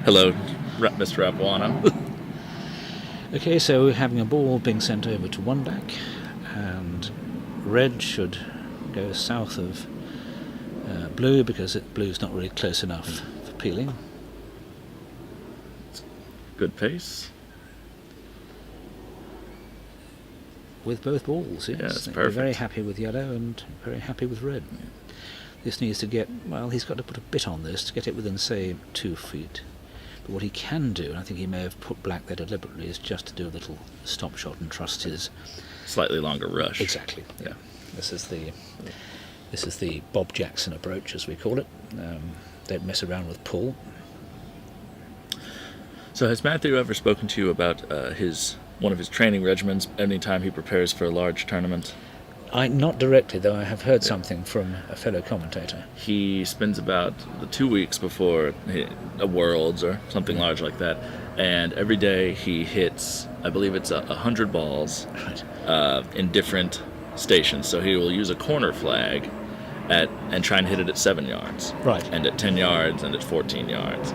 hello, Mr. Rapuano. Okay, so we're having a ball being sent over to 1-back, and red should go south of blue because blue's not really close enough for peeling. Good pace. With both balls, yes. It's They're perfect. very happy with yellow and very happy with red. This needs to get, he's got to put a bit on this to get it within, say, 2 feet. But what he can do, and I think he may have put black there deliberately, is just to do a little stop shot and trust his slightly longer rush. Exactly. Yeah. This is the Bob Jackson approach, as we call it. Don't mess around with pull. So has Matthew ever spoken to you about one of his training regimens any time he prepares for a large tournament? Not directly, though I have heard something from a fellow commentator. He spends about the 2 weeks before a Worlds or something large like that, and every day he hits, I believe it's 100 balls in different stations. So he will use a corner flag and try and hit it at 7 yards. Right. And at 10 yards and at 14 yards.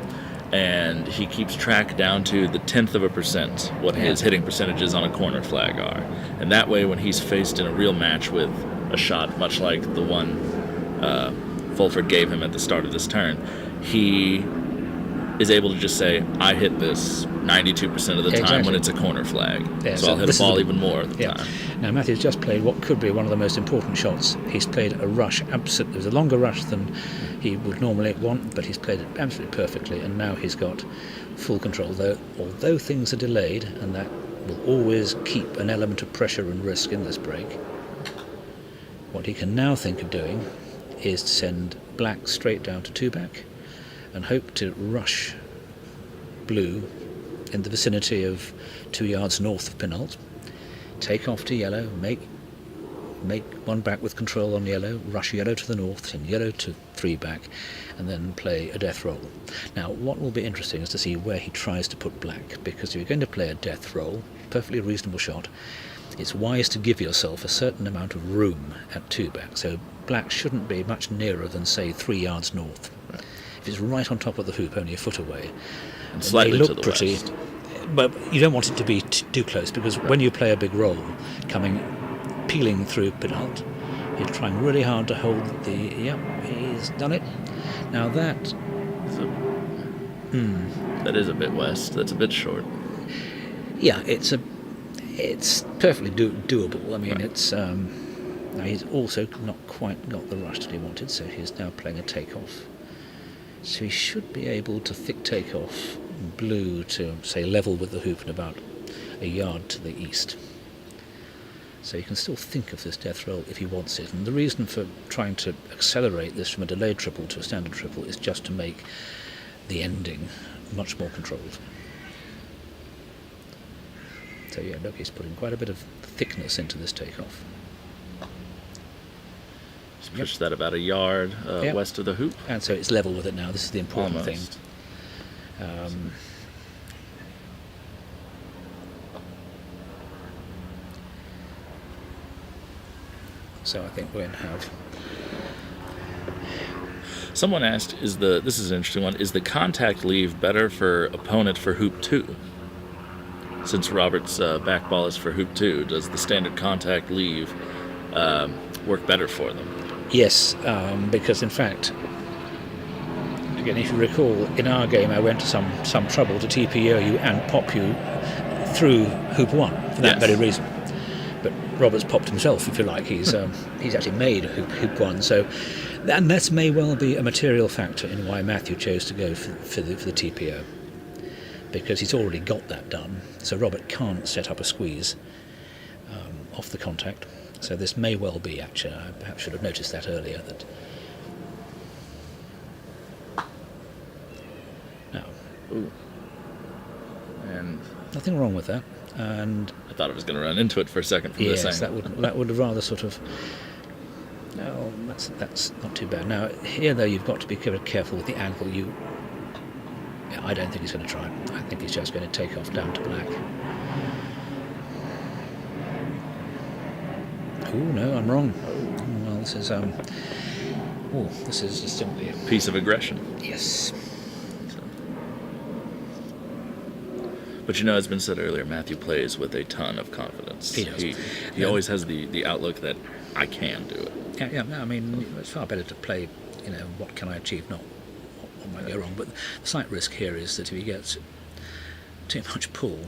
And he keeps track down to the 1/10% what his hitting percentages on a corner flag are. And that way, when he's faced in a real match with a shot much like the one Fulford gave him at the start of this turn, he is able to just say, I hit this 92% of the time when it's a corner flag. Yeah, so I'll hit a ball even more of the time. Now, Matthew's just played what could be one of the most important shots. He's played a rush. It was a longer rush than he would normally want, but he's played it absolutely perfectly, and now he's got full control. Although things are delayed, and that will always keep an element of pressure and risk in this break, what he can now think of doing is to send black straight down to 2-back and hope to rush blue in the vicinity of 2 yards north of Penult, take off to yellow, make 1-back with control on yellow, rush yellow to the north, send yellow to 3-back, and then play a death roll. Now, what will be interesting is to see where he tries to put black, because if you're going to play a death roll, perfectly reasonable shot, it's wise to give yourself a certain amount of room at 2-back, so black shouldn't be much nearer than, say, 3 yards north. Right. If it's right on top of the hoop, only a foot away, and slightly they look to the pretty, west. But you don't want it to be too close, because when you play a big roll, peeling through Penult, you're trying really hard to hold he's done it. Now that that is a bit west. That's a bit short. Yeah, it's perfectly doable. I mean, it's now he's also not quite got the rush that he wanted, so he's now playing a takeoff. So he should be able to thick takeoff blue to, say, level with the hoop and about a yard to the east. So you can still think of this death roll if he wants it. And the reason for trying to accelerate this from a delayed triple to a standard triple is just to make the ending much more controlled. So yeah, look, he's putting quite a bit of thickness into this takeoff. Just push that about a yard west of the hoop. And so it's level with it now. This is the important Almost. thing. So I think we're going to have... Someone asked, this is an interesting one, is the contact leave better for opponent for hoop 2? Since Robert's back ball is for hoop 2, does the standard contact leave work better for them? Yes, because in fact, again, if you recall, in our game I went to some trouble to TPO you and pop you through hoop 1 for that very reason. But Robert's popped himself, if you like. He's actually made hoop 1, so and that may well be a material factor in why Matthew chose to go for the TPO, because he's already got that done. So Robert can't set up a squeeze off the contact. So this may well be, actually, I perhaps should have noticed that earlier. That now, and nothing wrong with that. And I thought I was going to run into it for a second from this angle. that would have rather sort of. No, that's not too bad. Now here though, you've got to be careful with the angle. I don't think he's going to try. I think he's just going to take off down to black. Oh no, I'm wrong. Oh, well, this is just simply a piece of aggression. Yes. But you know, it's been said earlier, Matthew plays with a ton of confidence. He does. He always has the outlook that I can do it. Yeah. No, I mean, it's far better to play. What can I achieve? Not what might go wrong. But the slight risk here is that if he gets too much pull,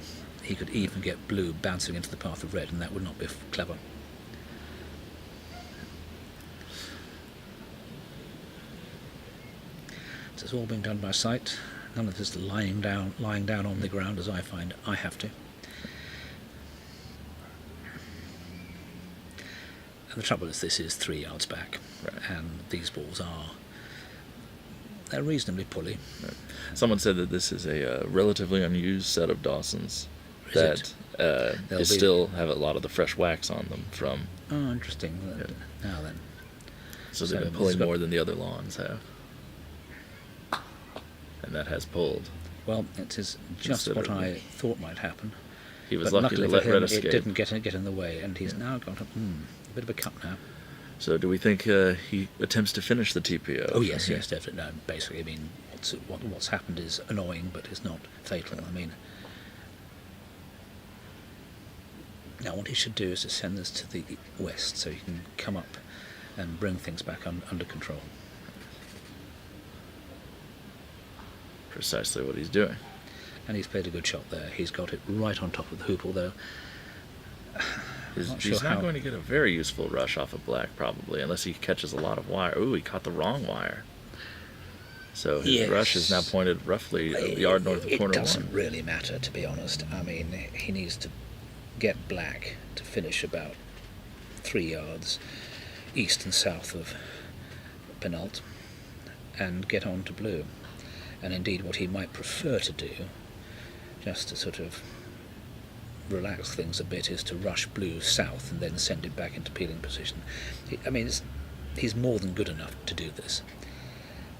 he could even get blue bouncing into the path of red, and that would not be clever. So it's all being done by sight. None of this lying down on the ground, as I find I have to. And the trouble is, this is 3 yards back, and these balls they're reasonably pulley. Right. Someone said that this is a relatively unused set of Dawsons that still have a lot of the fresh wax on them from. Oh, interesting. Now then. So they've been pulling more than the other lawns have. And that has pulled. Well, it is just what I thought might happen. He was lucky to let Red escape. It didn't get in the way, and he's now got a bit of a cut now. So do we think he attempts to finish the TPO? Oh yes, definitely. No, basically, I mean, what's happened is annoying, but it's not fatal. I mean, now what he should do is to send this to the west, so he can come up and bring things back under control. Precisely what he's doing. And he's played a good shot there. He's got it right on top of the hoop, although he's not going to get a very useful rush off of black, probably, unless he catches a lot of wire. Ooh, he caught the wrong wire. So his rush is now pointed roughly a yard north of corner 1. It doesn't really matter, to be honest. I mean, he needs to get black to finish about 3 yards east and south of Penult and get on to blue. And indeed, what he might prefer to do, just to sort of relax things a bit, is to rush blue south and then send it back into peeling position. He's more than good enough to do this.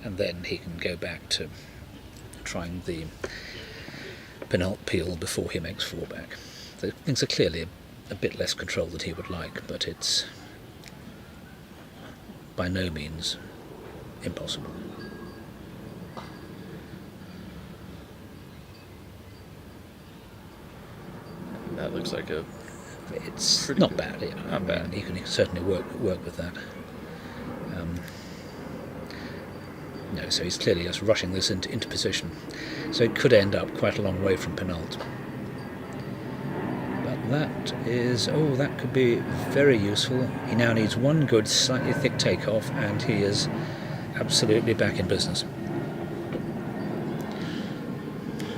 And then he can go back to trying the Penult peel before he makes 4 back. So things are clearly a bit less control than he would like, but it's by no means impossible. That looks like it's not bad. Not bad. He can certainly work with that. No, so he's clearly just rushing this into position. So it could end up quite a long way from Penult. But that could be very useful. He now needs one good, slightly thick takeoff, and he is absolutely back in business.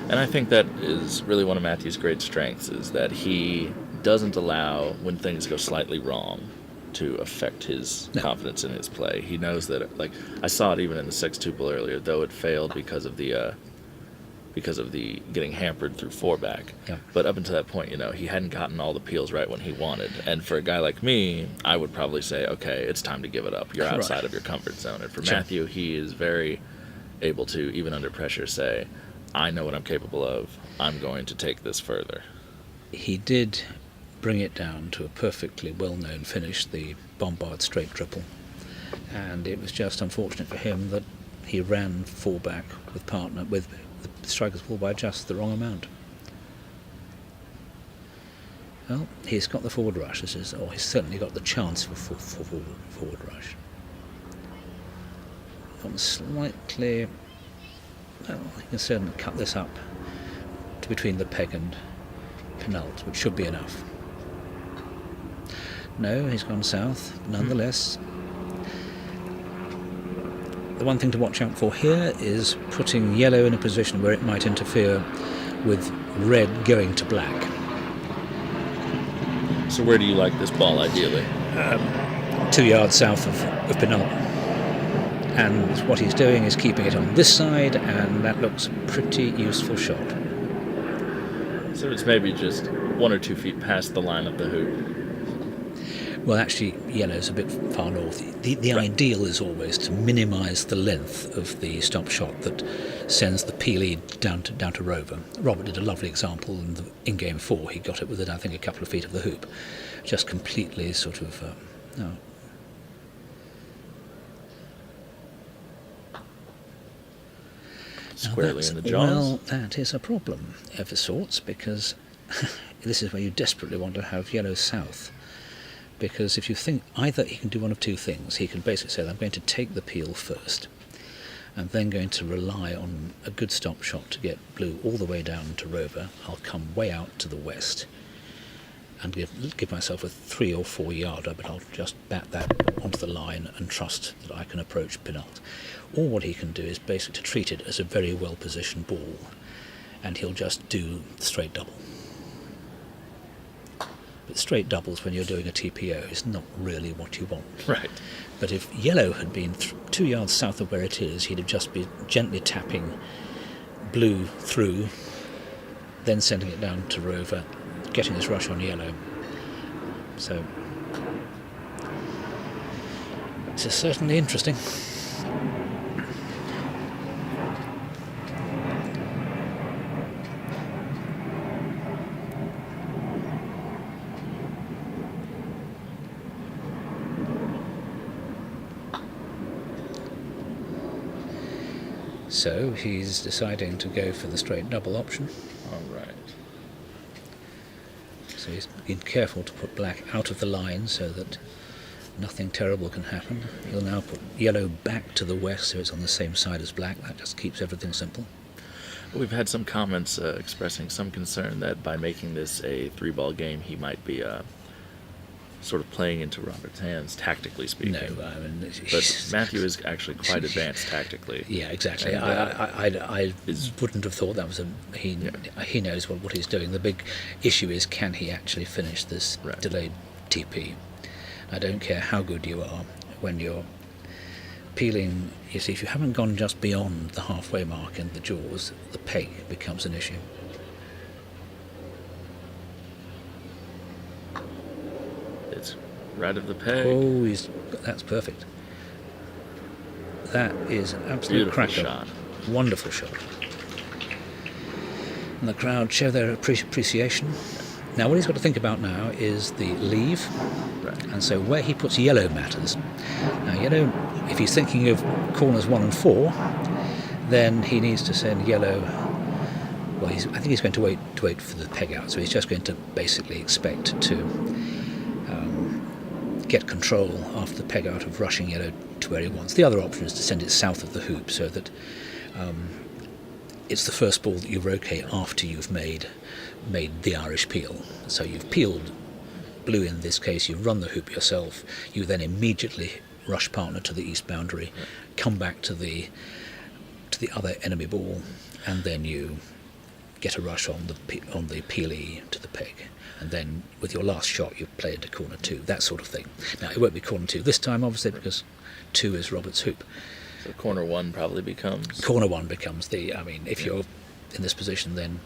And I think that is really one of Matthew's great strengths, is that he doesn't allow, when things go slightly wrong, to affect his confidence in his play. He knows that, like, I saw it even in the sextuple earlier, though it failed because of the because of the getting hampered through 4-back. Yeah. But up until that point, he hadn't gotten all the peels right when he wanted. And for a guy like me, I would probably say, okay, it's time to give it up. You're outside Right. of your comfort zone. And for Sure. Matthew, he is very able to, even under pressure, say, I know what I'm capable of. I'm going to take this further. He did bring it down to a perfectly well-known finish, the Bombard straight triple. And it was just unfortunate for him that he ran 4-back with the striker's ball by just the wrong amount. Well, he's got the forward rush, he's certainly got the chance for forward rush. Gone slightly, well, he can certainly cut this up to between the peg and Penult, which should be enough. No, he's gone south, nonetheless. The one thing to watch out for here is putting yellow in a position where it might interfere with red going to black. So where do you like this ball, ideally? 2 yards south of Penult. And what he's doing is keeping it on this side, and that looks a pretty useful shot. So it's maybe just 1 or 2 feet past the line of the hoop. Well, actually, yellow's a bit far north. The ideal is always to minimise the length of the stop shot that sends the peelee down to rover. Robert did a lovely example in game 4. He got it within, I think, a couple of feet of the hoop. Just completely sort of... Squarely in the jaws. Well, that is a problem of sorts, because this is where you desperately want to have yellow south. Because if you think, either he can do one of two things. He can basically say, I'm going to take the peel first, and then going to rely on a good stop shot to get blue all the way down to rover. I'll come way out to the west and give myself a 3 or 4 yarder, but I'll just bat that onto the line and trust that I can approach Penult. Or what he can do is basically to treat it as a very well positioned ball, and he'll just do the straight double. But straight doubles when you're doing a TPO is not really what you want. Right. But if yellow had been 2 yards south of where it is, he'd have just been gently tapping blue through, then sending it down to rover, getting his rush on yellow. So this is certainly interesting. So he's deciding to go for the straight double option. All right. So he's been careful to put black out of the line so that nothing terrible can happen. He'll now put yellow back to the west so it's on the same side as black. That just keeps everything simple. We've had some comments expressing some concern that by making this a 3-ball game, he might be sort of playing into Robert's hands, tactically speaking. No, I mean... But Matthew is actually quite advanced tactically. Yeah, exactly. And, I wouldn't have thought that was he knows what he's doing. The big issue is, can he actually finish this delayed TP? I don't care how good you are, when you're peeling, you see, if you haven't gone just beyond the halfway mark in the jaws, the peg becomes an issue. It's right of the peg. Oh, that's perfect. That is an absolute Beautiful cracker. shot. Wonderful shot. And the crowd show their appreciation. Now, what he's got to think about now is the leave. Right. And so where he puts yellow matters. Now, yellow, if he's thinking of corners 1 and 4, then he needs to send yellow. Well, I think he's going to wait for the peg out. So he's just going to basically expect to get control after the peg out of rushing yellow to where he wants. The other option is to send it south of the hoop so that it's the first ball that you rotate after you've made the Irish peel. So you've peeled blue in this case, you run the hoop yourself, you then immediately rush partner to the east boundary, come back to the other enemy ball, and then you get a rush on the peelee to the peg. And then with your last shot you play into corner 2, that sort of thing. Now it won't be corner 2 this time obviously because 2 is Robert's hoop. So corner 1 probably becomes... Corner 1 becomes the, I mean, if you're in this position, then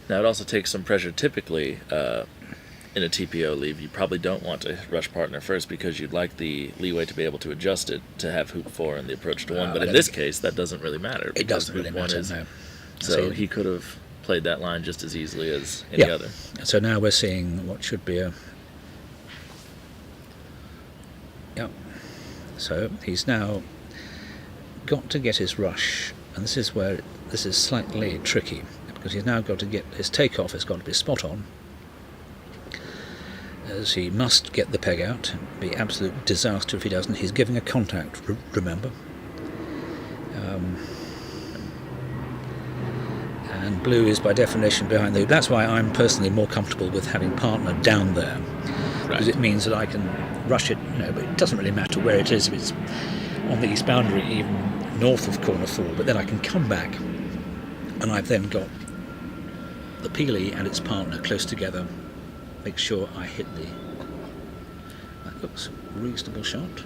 Now, it also takes some pressure. Typically, in a TPO leave, you probably don't want to rush partner first because you'd like the leeway to be able to adjust it to have hoop 4 and the approach to 1. But in this case, that doesn't really matter. It doesn't really matter, no. So he could have played that line just as easily as any other. So now we're seeing what should be a... Yep. So he's now got to get his rush, and this is where this is slightly tricky, because he's now got to get his takeoff has got to be spot on, as he must get the peg out. It'd be absolute disaster if he doesn't. He's giving a contact, remember. And blue is by definition behind the hoop. That's why I'm personally more comfortable with having partner down there, because it means that I can rush it, but it doesn't really matter where it is, if it's on the east boundary, even north of corner 4, but then I can come back and I've then got the peelie and its partner close together. Make sure I hit that looks a reasonable shot.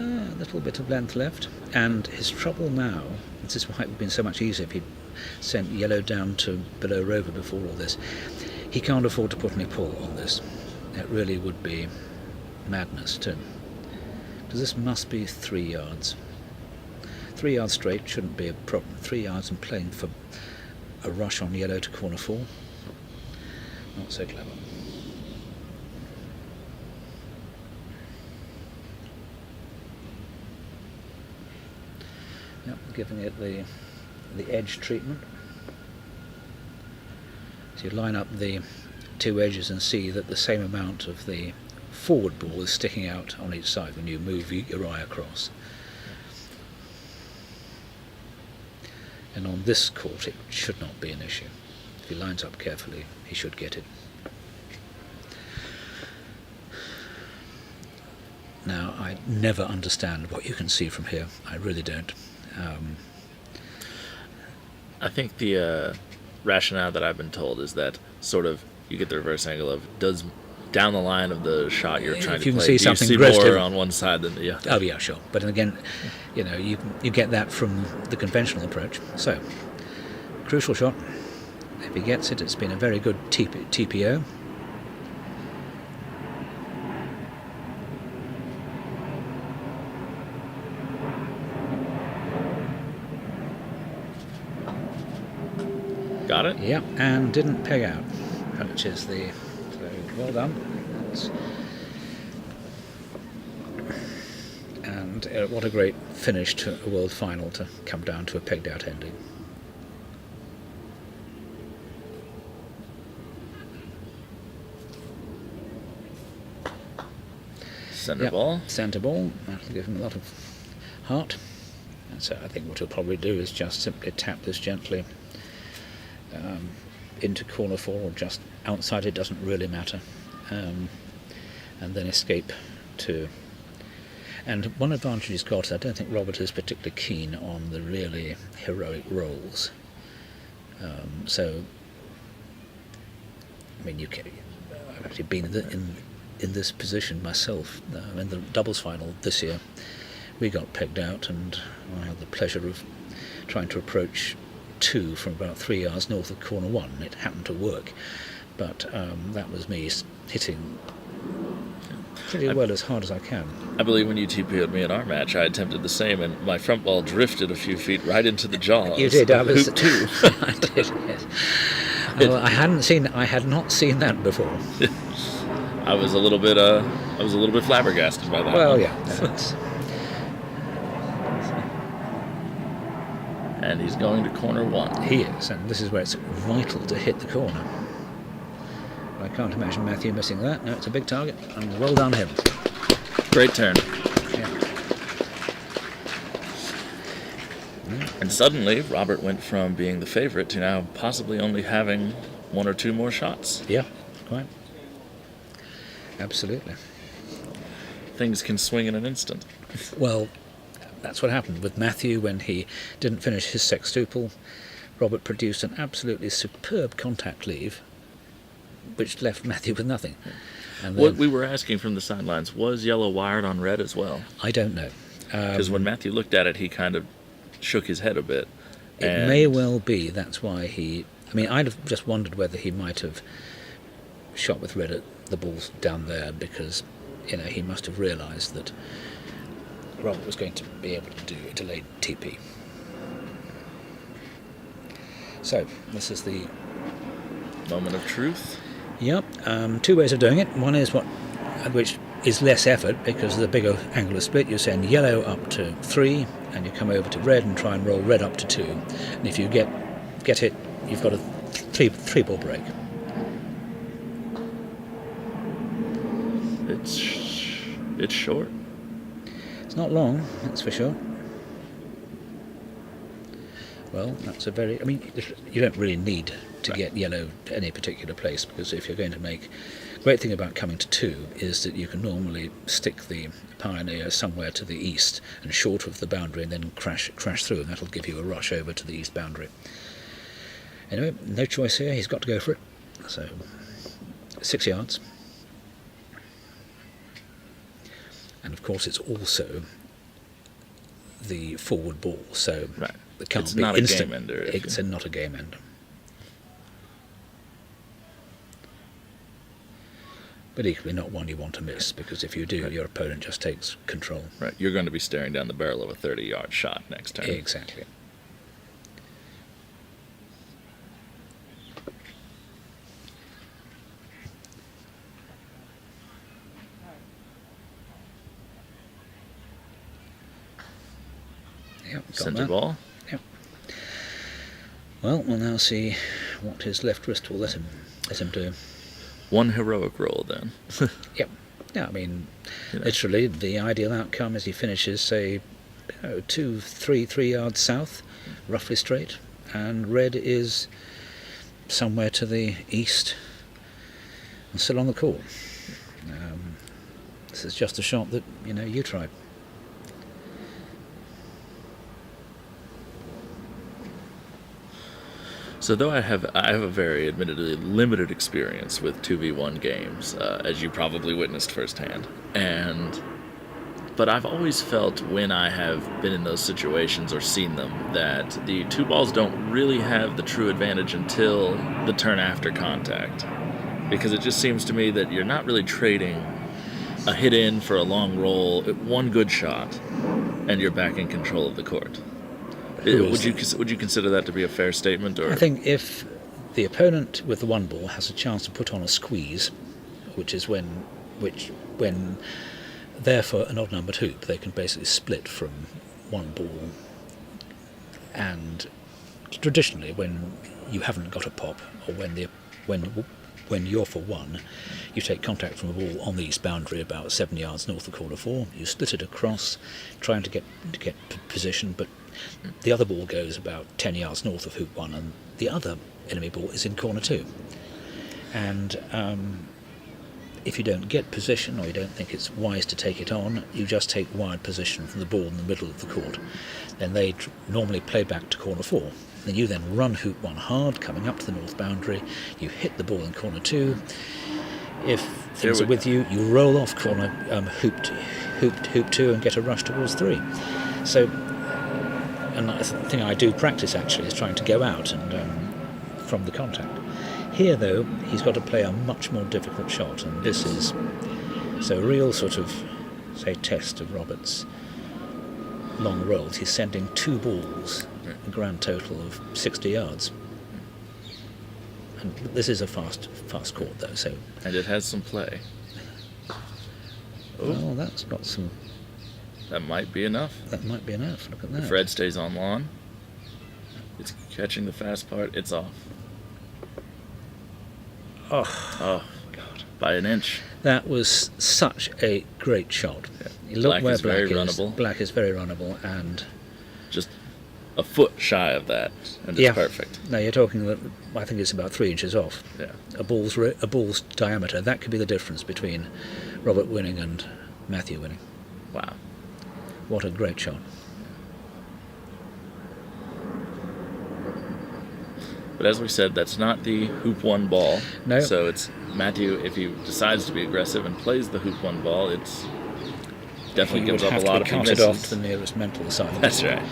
A little bit of length left, and his trouble now, this is why it would have been so much easier if he'd sent yellow down to below rover before all this. He can't afford to put any pull on this. It really would be madness too, because this must be 3 yards. 3 yards straight shouldn't be a problem. 3 yards and playing for a rush on yellow to corner 4. Not so clever. Yep, giving it the edge treatment. So you line up the two edges and see that the same amount of the forward ball is sticking out on each side when you move your eye across. And on this court it should not be an issue. If he lines up carefully, he should get it. Now, I never understand what you can see from here. I really don't. I think the rationale that I've been told is that sort of you get the reverse angle of does down the line of the shot you're trying to play, do you see more on one side than the other? Oh yeah, sure. But again, you get that from the conventional approach. So, crucial shot. If he gets it, it's been a very good TPO. Got it? Yeah, and didn't peg out, which is the... So, well done. And what a great finish to a world final to come down to a pegged out ending. Centre ball. Centre ball. That'll give him a lot of heart. And so I think what he'll probably do is just simply tap this gently into corner 4 or just outside, it doesn't really matter, and then escape to... And one advantage he's got is I don't think Robert is particularly keen on the really heroic rolls. So, I mean, I've actually been in this position myself. In the doubles final this year, we got pegged out, and I had the pleasure of trying to approach 2 from about 3 yards north of corner 1. It happened to work, but that was me hitting pretty well as hard as I can. I believe when you TPO'd me in our match, I attempted the same, and my front ball drifted a few feet right into the jaws. You did. I was hoop 2. I did. Yes. Well, I had not seen that before. I was a little bit flabbergasted by that. Well, one. yeah. And he's going to corner 1. He is, and this is where it's vital to hit the corner. I can't imagine Matthew missing that. No, it's a big target, and well done him. Great turn. Yeah. And suddenly, Robert went from being the favourite to now possibly only having 1 or 2 more shots. Yeah, quite. Absolutely. Things can swing in an instant. Well, that's what happened with Matthew when he didn't finish his sextuple. Robert produced an absolutely superb contact leave, which left Matthew with nothing. And what we were asking from the sidelines, was yellow wired on red as well? I don't know. Because when Matthew looked at it, he kind of shook his head a bit. It may well be that's why he... I mean, I'd have just wondered whether he might have shot with red at the balls down there because, he must have realised that Robert was going to be able to do a delayed TP. So, this is the... moment of truth. Yep, two ways of doing it. One is which is less effort because of the bigger angular split. You send yellow up to 3 and you come over to red and try and roll red up to 2. And if you get it, you've got a three ball break. It's short. It's not long, that's for sure. Well, that's a very... I mean, you don't really need to get yellow to any particular place because if you're going to make... The great thing about coming to 2 is that you can normally stick the Pioneer somewhere to the east and short of the boundary and then crash through, and that'll give you a rush over to the east boundary. Anyway, no choice here, he's got to go for it. So, 6 yards. And of course it's also the forward ball, so it can't be not instant. A game ender. It's not a game ender. But equally not one you want to miss, because if you do, your opponent just takes control. Right, you're going to be staring down the barrel of a 30-yard shot next turn. Exactly. Yep, Centre ball. Yep. Well, we'll now see what his left wrist will let him do. One heroic roll, then. Yep. Yeah, I mean, literally, the ideal outcome is he finishes, say, 3 yards south, roughly straight, and red is somewhere to the east and still on the court. This is just a shot that, you tried. So though I have a very admittedly limited experience with 2v1 games, as you probably witnessed firsthand, but I've always felt when I have been in those situations or seen them that the two balls don't really have the true advantage until the turn after contact, because it just seems to me that you're not really trading a hit in for a long roll, one good shot, and you're back in control of the court. Would you consider that to be a fair statement? Or? I think if the opponent with the one ball has a chance to put on a squeeze, which is when they're for an odd-numbered hoop, they can basically split from one ball. And traditionally, when you haven't got a pop, or when you're for one, you take contact from a ball on the east boundary about 7 yards north of corner 4. You split it across, trying to get position, but the other ball goes about 10 yards north of hoop 1, and the other enemy ball is in corner 2. And if you don't get position, or you don't think it's wise to take it on, you just take wide position from the ball in the middle of the court. Then they normally play back to corner 4. Then you then run hoop 1 hard, coming up to the north boundary. You hit the ball in corner 2. If things are with you, you roll off corner hoop 2 and get a rush towards 3. So, and the thing I do practice actually is trying to go out and from the contact. Here, though, he's got to play a much more difficult shot, and this is so a real sort of, say, test of Robert's long rolls. He's sending 2 balls, a grand total of 60 yards. And this is a fast court, though. So. And it has some play. Well, that's got some. That might be enough. That might be enough. Look at that. If red stays on lawn, it's catching the fast part. It's off. Oh, God! By an inch. That was such a great shot. Yeah. You look where black is very is. runnable. Black is very runnable, and just a foot shy of that, and it's perfect. No, you're talking. I think it's about 3 inches off. Yeah. A ball's diameter. That could be the difference between Robert winning and Matthew winning. Wow. What a great shot. But as we said, that's not the hoop 1 ball. No. So it's Matthew, if he decides to be aggressive and plays the hoop 1 ball, it's definitely gives up a lot of counted off the nearest mental asylum. That's right.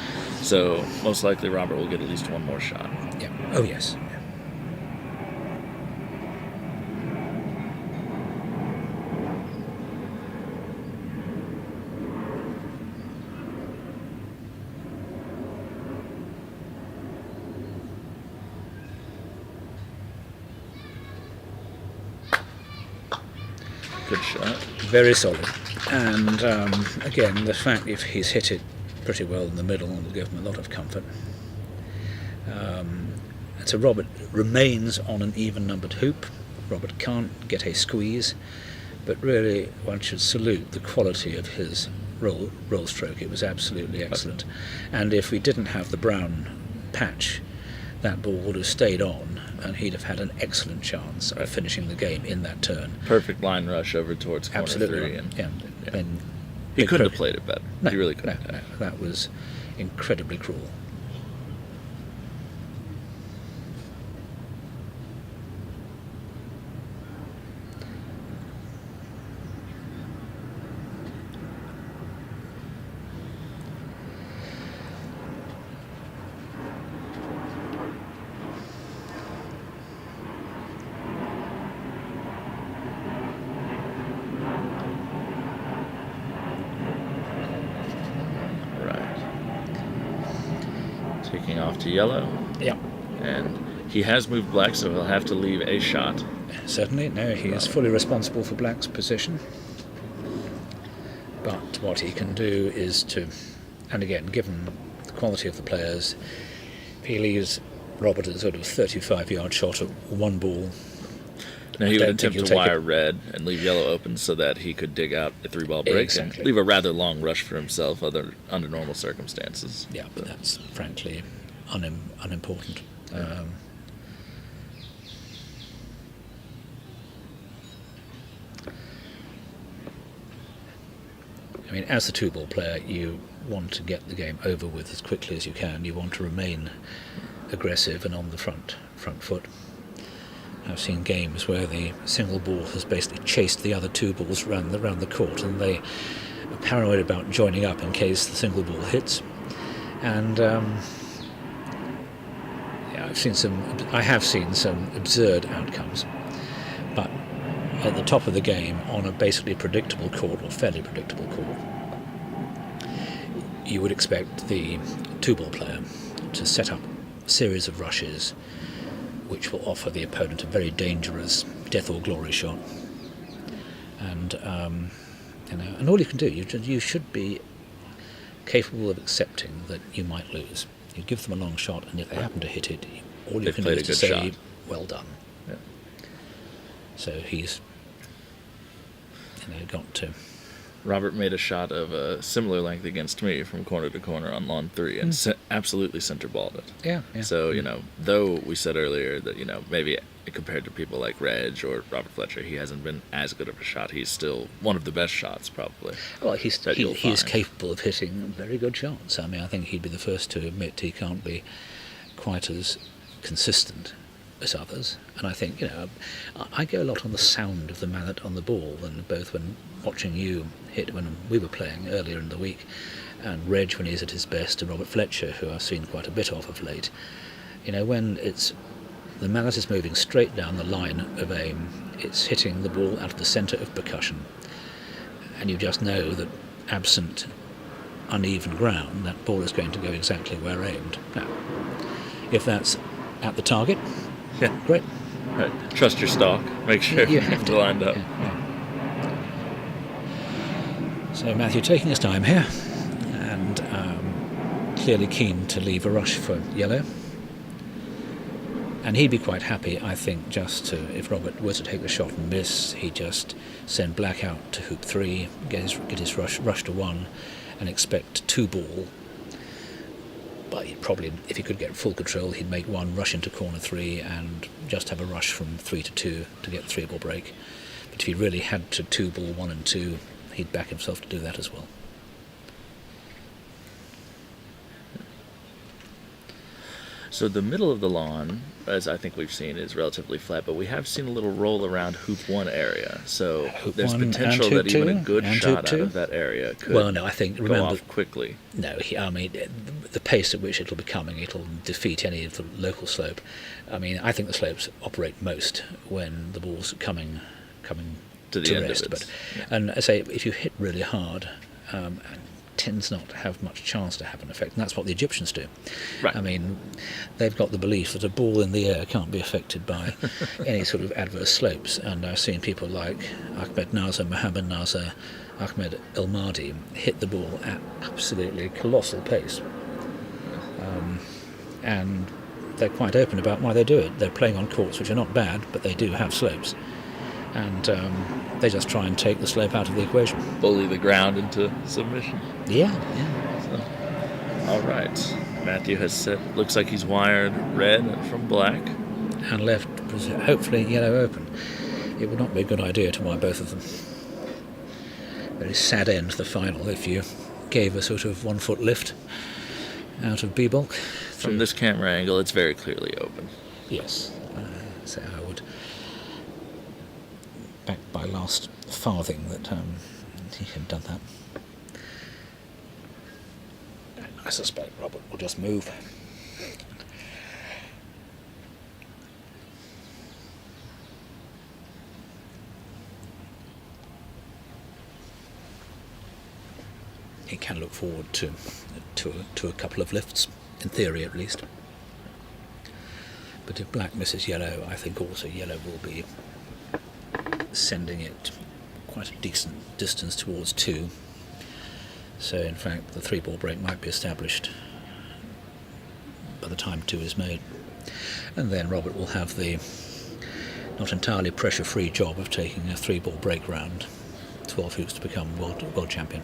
So most likely Robert will get at least one more shot. Yeah. Oh yes. Yeah. Good shot. Very solid. And again, the fact if he's hit it pretty well in the middle will give him a lot of comfort. And so Robert remains on an even-numbered hoop. Robert can't get a squeeze, but really one should salute the quality of his roll stroke. It was absolutely excellent. And if we didn't have the brown patch, that ball would have stayed on, and he'd have had an excellent chance of finishing the game in that turn. Perfect line rush over towards corner Absolutely. 3. And, Yeah. And he couldn't have played it better. No, He really couldn't. No, that was incredibly cruel. Taking off to yellow. Yeah. And he has moved black, so he'll have to leave a shot. Certainly, no, he is fully responsible for black's position. But what he can do is to, and again, given the quality of the players, if he leaves Robert a sort of 35-yard shot at one ball. Now he would attempt to wire it. red and leave yellow open so that he could dig out a 3-ball break Exactly. and leave a rather long rush for himself under normal circumstances. Yeah, but that's frankly unimportant. I mean, as the 2-ball player, you want to get the game over with as quickly as you can. You want to remain aggressive and on the front foot. I've seen games where the single ball has basically chased the other 2 balls around the court, and they are paranoid about joining up in case the single ball hits. And I have seen some absurd outcomes. But at the top of the game, on a basically predictable court, or fairly predictable court, you would expect the 2-ball player to set up a series of rushes which will offer the opponent a very dangerous death or glory shot. And and all you can do, you should be capable of accepting that you might lose. You give them a long shot, and if they happen to hit it, all you can do is to say, shot. "Well done." Yeah. So he's got to. Robert made a shot of a similar length against me from corner to corner on lawn 3 and absolutely center balled it. Yeah. So, though we said earlier that, maybe compared to people like Reg or Robert Fletcher, he hasn't been as good of a shot. He's still one of the best shots, probably. Well, he is capable of hitting very good shots. I mean, I think he'd be the first to admit he can't be quite as consistent as others. And I think, I go a lot on the sound of the mallet on the ball, and both when watching you hit when we were playing earlier in the week, and Reg when he's at his best, and Robert Fletcher, who I've seen quite a bit of late. When the mallet is moving straight down the line of aim, it's hitting the ball out of the centre of percussion, and you just know that absent uneven ground, that ball is going to go exactly where aimed. Now, if that's at the target, yeah, great. Right. Trust your stock. Make sure you have to lined up. Yeah. So Matthew taking his time here, and clearly keen to leave a rush for yellow. And he'd be quite happy, I think, just to, if Robert were to take the shot and miss, he'd just send black out to hoop 3, get his rush to 1, and expect 2-ball. But he'd probably, if he could get full control, he'd make 1 rush into corner 3 and just have a rush from 3 to 2 to get the 3-ball break. But if he really had to 2-ball 1 and 2, he'd back himself to do that as well. So the middle of the lawn, as I think we've seen, is relatively flat, but we have seen a little roll around hoop 1 area. So Hoop there's 1 potential and that hoop even a 2 good and shot hoop out 2. of that area could Well, no, I think, go remember, off quickly. No, I mean, the pace at which it'll be coming, it'll defeat any of the local slope. I mean, I think the slopes operate most when the ball's coming To the end of rest. it. But, Yeah. and I say, if you hit really hard, tends not to have much chance to have an effect, and that's what the Egyptians do. Right. I mean, they've got the belief that a ball in the air can't be affected by any sort of adverse slopes, and I've seen people like Ahmed Nasser, Mohammed Nasser, Ahmed El Mahdi hit the ball at absolutely colossal pace, and they're quite open about why they do it. They're playing on courts which are not bad, but they do have slopes, and they just try and take the slope out of the equation. Bully the ground into submission. Yeah. So, all right. Matthew has set, looks like he's wired red from black. And left was hopefully yellow open. It would not be a good idea to wire both of them. Very sad end to the final if you gave a sort of 1 foot lift out of B-bulk. From this camera angle, it's very clearly open. Yes, so I would back by last farthing that he had done that. And I suspect Robert will just move. He can look forward to a couple of lifts, in theory at least. But if black misses yellow, I think also yellow will be sending it quite a decent distance towards 2. So in fact the 3-ball break might be established by the time 2 is made. And then Robert will have the not entirely pressure-free job of taking a 3-ball break round, 12 hoops to become world champion.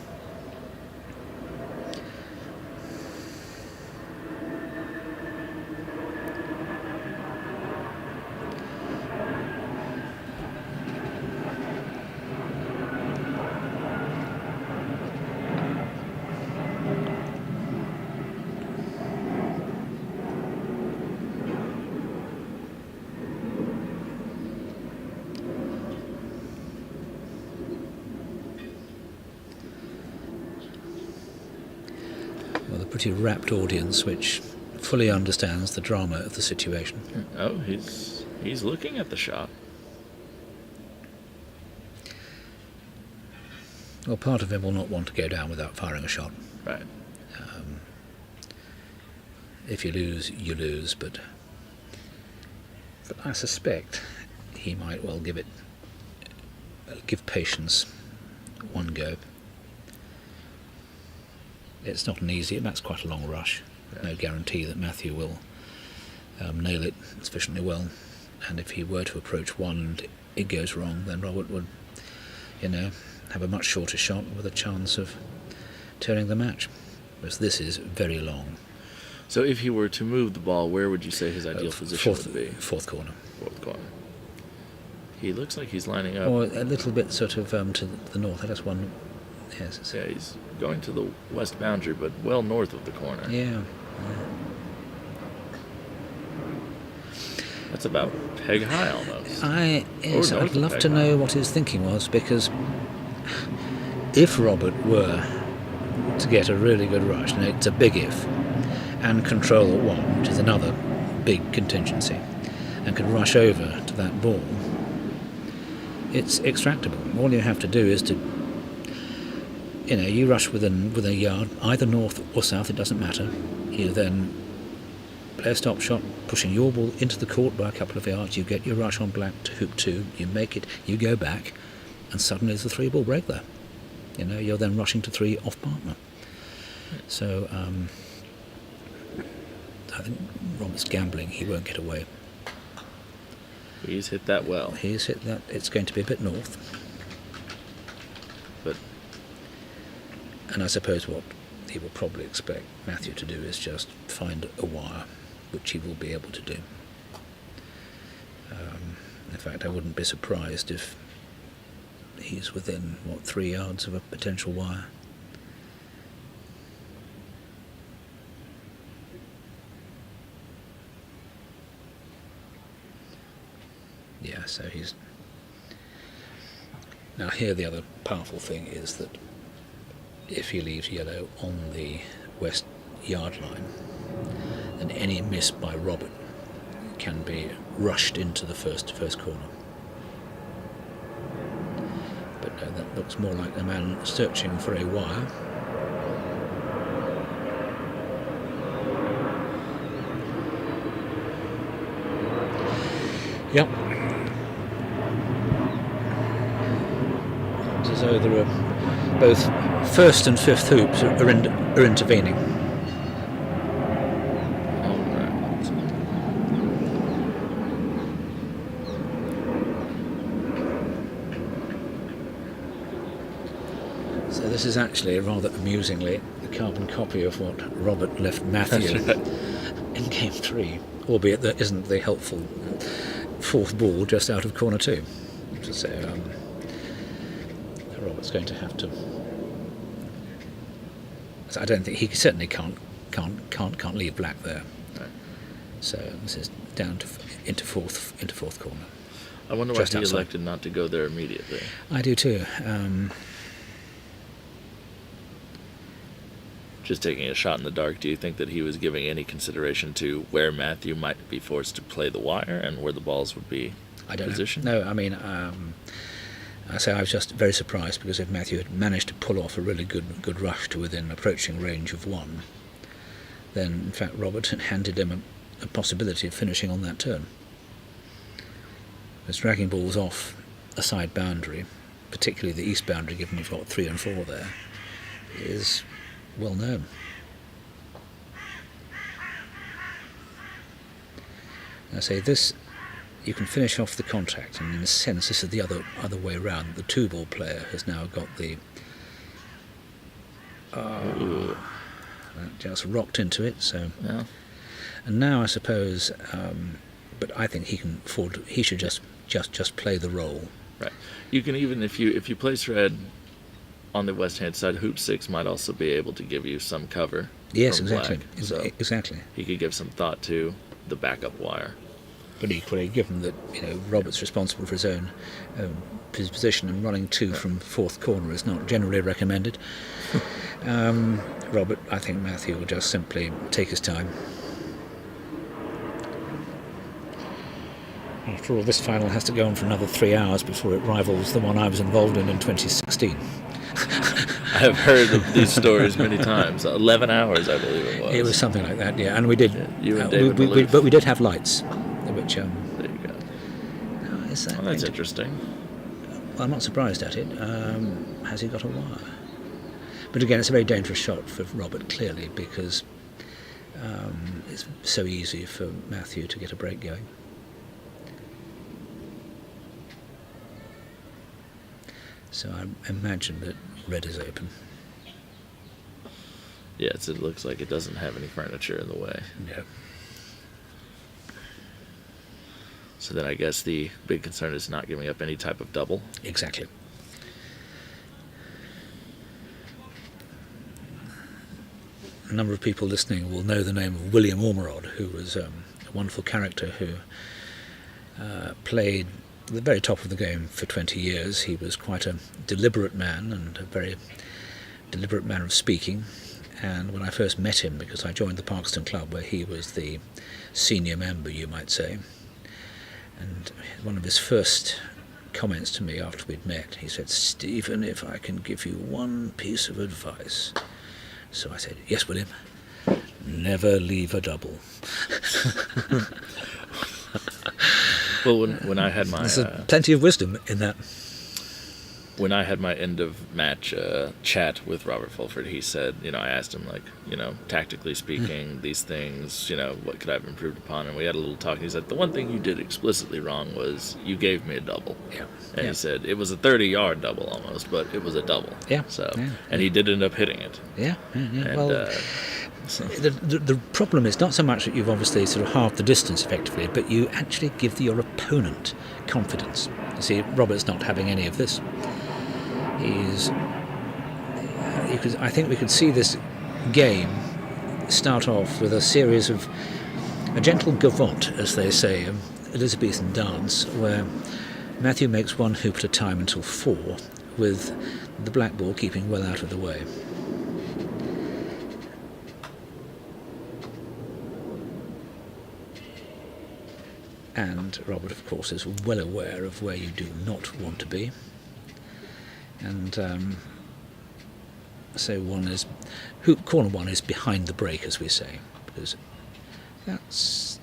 Pretty rapt audience which fully understands the drama of the situation. Oh, he's looking at the shot. Well, part of him will not want to go down without firing a shot. Right. If you lose, you lose, but I suspect he might well give patience 1 go. It's not an easy, and that's quite a long rush. Yeah. No guarantee that Matthew will nail it sufficiently well. And if he were to approach 1 and it goes wrong, then Robert would, have a much shorter shot with a chance of turning the match. Whereas this is very long. So if he were to move the ball, where would you say his ideal position would be? Fourth corner. Fourth corner. He looks like he's lining up. Or a little bit sort of to the north. That's one. Yes. Yeah, he's going to the west boundary, but well north of the corner. Yeah. That's about peg high almost. I'd love to know what his thinking was, because if Robert were to get a really good rush, and it's a big if, and control at 1, which is another big contingency, and could rush over to that ball, it's extractable. All you have to do is to, you rush within a yard, either north or south, it doesn't matter. You then play a stop shot, pushing your ball into the court by a couple of yards, you get your rush on black to hoop 2, you make it, you go back, and suddenly there's a 3-ball break there. You're then rushing to 3 off partner. So I think Robert's gambling, he won't get away. He's hit that well. He's hit that. It's going to be a bit north. And I suppose what he will probably expect Matthew to do is just find a wire, which he will be able to do. In fact, I wouldn't be surprised if he's within, 3 yards of a potential wire. Yeah, so he's... Now here the other powerful thing is that if he leaves yellow on the west yard line, then any miss by Robert can be rushed into the first corner. But no, that looks more like a man searching for a wire. Yep. It's as though there are both first and fifth hoops are intervening. So this is actually, rather amusingly, the carbon copy of what Robert left Matthew in Game 3, albeit that isn't the helpful fourth ball just out of corner 2. So Robert's going to have to... I don't think he certainly can't leave black there. Right. So this is down to into fourth corner. I wonder why he elected not to go there immediately. I do too. Just taking a shot in the dark, do you think that he was giving any consideration to where Matthew might be forced to play the wire and where the balls would be positioned? No, I mean, I say I was just very surprised, because if Matthew had managed to pull off a really good rush to within approaching range of 1, then in fact Robert had handed him a possibility of finishing on that turn. Because dragging balls off a side boundary, particularly the east boundary, given you've got 3 and 4 there, is well known. I say this, you can finish off the contact, and in a sense this is the other way around. The 2-ball player has now got the that just rocked into it. So yeah. And now I suppose, but I think he can afford. He should just play the role. Right. You can even if you place red on the west hand side, hoop 6 might also be able to give you some cover. Yes, from exactly. Black. So exactly. He could give some thought to the backup wire. But equally, given that Robert's responsible for his own his position, and running 2 from fourth corner is not generally recommended. Robert, I think Matthew will just simply take his time. After all, this final has to go on for another 3 hours before it rivals the one I was involved in 2016. I have heard of these stories many times. 11 hours, I believe it was. It was something like that, yeah. And we did. Yeah, you and David but we did have lights, which. There you go. That's interesting. Well, I'm not surprised at it. Has he got a wire? But again, it's a very dangerous shot for Robert, clearly, because it's so easy for Matthew to get a break going. So I imagine that red is open. Yes, it looks like it doesn't have any furniture in the way. No. So then I guess the big concern is not giving up any type of double. Exactly. A number of people listening will know the name of William Ormerod, who was a wonderful character who played at the very top of the game for 20 years. He was quite a deliberate man, and a very deliberate manner of speaking. And when I first met him, because I joined the Parkston Club, where he was the senior member, you might say, and one of his first comments to me after we'd met, he said, "Stephen, if I can give you one piece of advice." So I said, "Yes, William, never leave a double." Well, when I had my... There's plenty of wisdom in that. When I had my end of match chat with Robert Fulford, he said, I asked him, tactically speaking, these things, what could I have improved upon? And we had a little talk. And he said, the one thing you did explicitly wrong was you gave me a double. Yeah. And he said, it was a 30-yard double almost, but it was a double. Yeah. So, and he did end up hitting it. Yeah. And, well, the problem is not so much that you've obviously sort of halved the distance effectively, but you actually give your opponent confidence. You see, Robert's not having any of this. I think we could see this game start off with a series of a gentle gavotte, as they say, Elizabethan dance where Matthew makes one hoop at a time until 4, with the black ball keeping well out of the way. And Robert, of course, is well aware of where you do not want to be. And so corner 1 is behind the break, as we say, because that's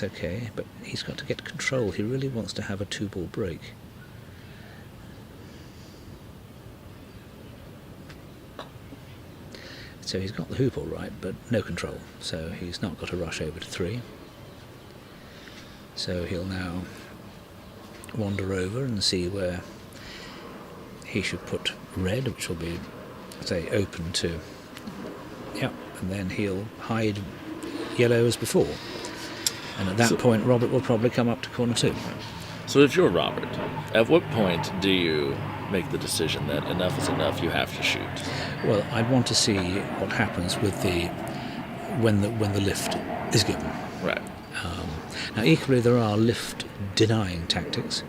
okay, but he's got to get control. He really wants to have a 2-ball break. So he's got the hoop all right, but no control, so he's not got a rush over to 3. So he'll now wander over and see where he should put red, which will be, say, open to, and then he'll hide yellow as before. And at that point, Robert will probably come up to corner 2. So if you're Robert, at what point do you make the decision that enough is enough, you have to shoot? Well, I'd want to see what happens with when the lift is given. Right. Now, equally, there are lift-denying tactics,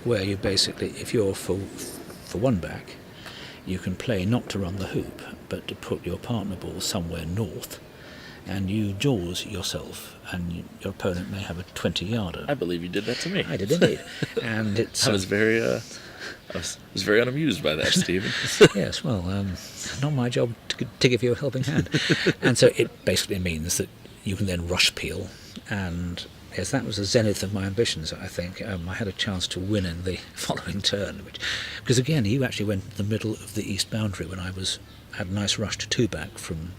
where you basically, if you're for 1 back, you can play not to run the hoop, but to put your partner ball somewhere north, and you jaws yourself, and your opponent may have a 20-yarder. I believe you did that to me. I did indeed, and it's. I was very unamused by that, Stephen. Yes, well, not my job to give you a helping hand, and so it basically means that you can then rush peel, and yes, that was the zenith of my ambitions, I think. I had a chance to win in the following turn, because again, you actually went to the middle of the east boundary when I had a nice rush to 2 back from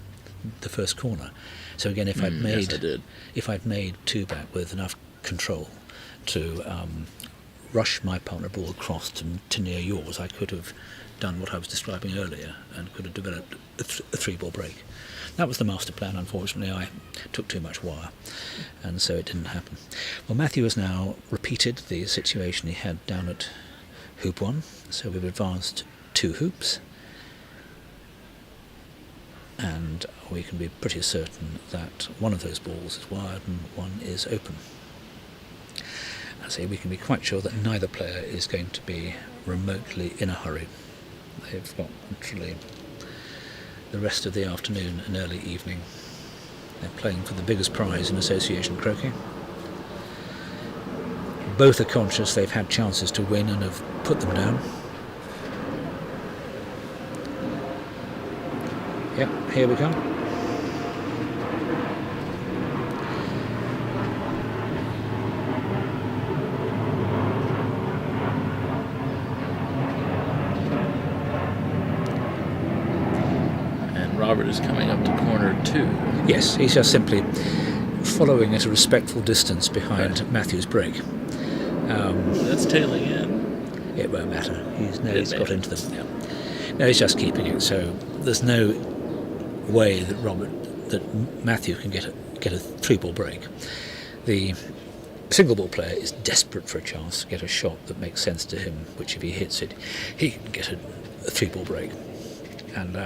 the first corner. So again, if I'd made 2 back with enough control to rush my partner ball across to near yours, I could have done what I was describing earlier and could have developed a 3-ball break. That was the master plan. Unfortunately, I took too much wire, and so it didn't happen. Well, Matthew has now repeated the situation he had down at hoop 1, so we've advanced 2 hoops, and we can be pretty certain that one of those balls is wired and one is open. I say we can be quite sure that neither player is going to be remotely in a hurry. They've got literally the rest of the afternoon and early evening. They're playing for the biggest prize in association croquet. Both are conscious they've had chances to win and have put them down. Yep, here we come. Robert is coming up to corner 2. Yes, he's just simply following at a respectful distance behind Matthew's break. That's tailing in. It won't matter. He's got into them. Yeah. No, he's just keeping it. So there's no way that Matthew can get a 3-ball break. The single ball player is desperate for a chance to get a shot that makes sense to him, which if he hits it, he can get a 3-ball break. And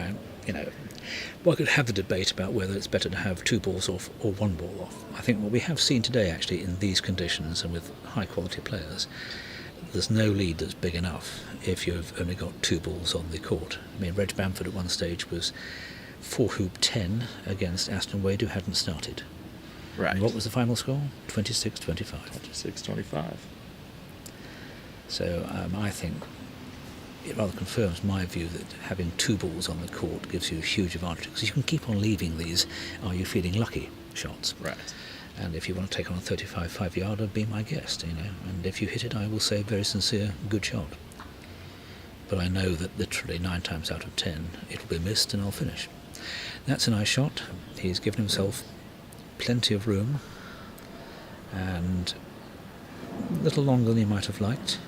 one could have the debate about whether it's better to have 2 balls off or 1 ball off. I think what we have seen today, actually, in these conditions and with high-quality players, there's no lead that's big enough if you've only got 2 balls on the court. I mean, Reg Bamford at one stage was 4-hoop 10 against Aston Wade, who hadn't started. Right. And what was the final score? 26-25. 26-25. So I think it rather confirms my view that having 2 balls on the court gives you a huge advantage, because you can keep on leaving these "are you feeling lucky" shots. Right. And if you want to take on a 35-5-yarder, be my guest, and if you hit it, I will say very sincere, good shot. But I know that literally 9 times out of 10 it will be missed and I'll finish. That's a nice shot. He's given himself plenty of room, and a little longer than he might have liked.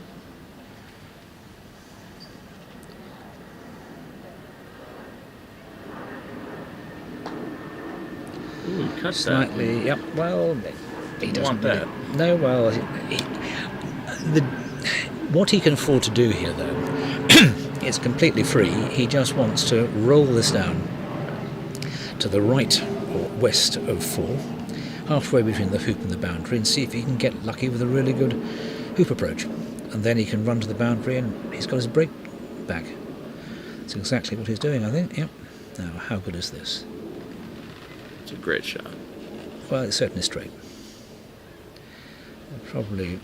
Ooh, cut Slightly, that. yep. Well, he doesn't want that. No, well, what he can afford to do here, though, is completely free. He just wants to roll this down to the right or west of 4, halfway between the hoop and the boundary and see if he can get lucky with a really good hoop approach. And then he can run to the boundary and he's got his break back. That's exactly what he's doing, I think. Yep. Now, how good is this? It's a great shot. Well, it's certainly straight. Probably,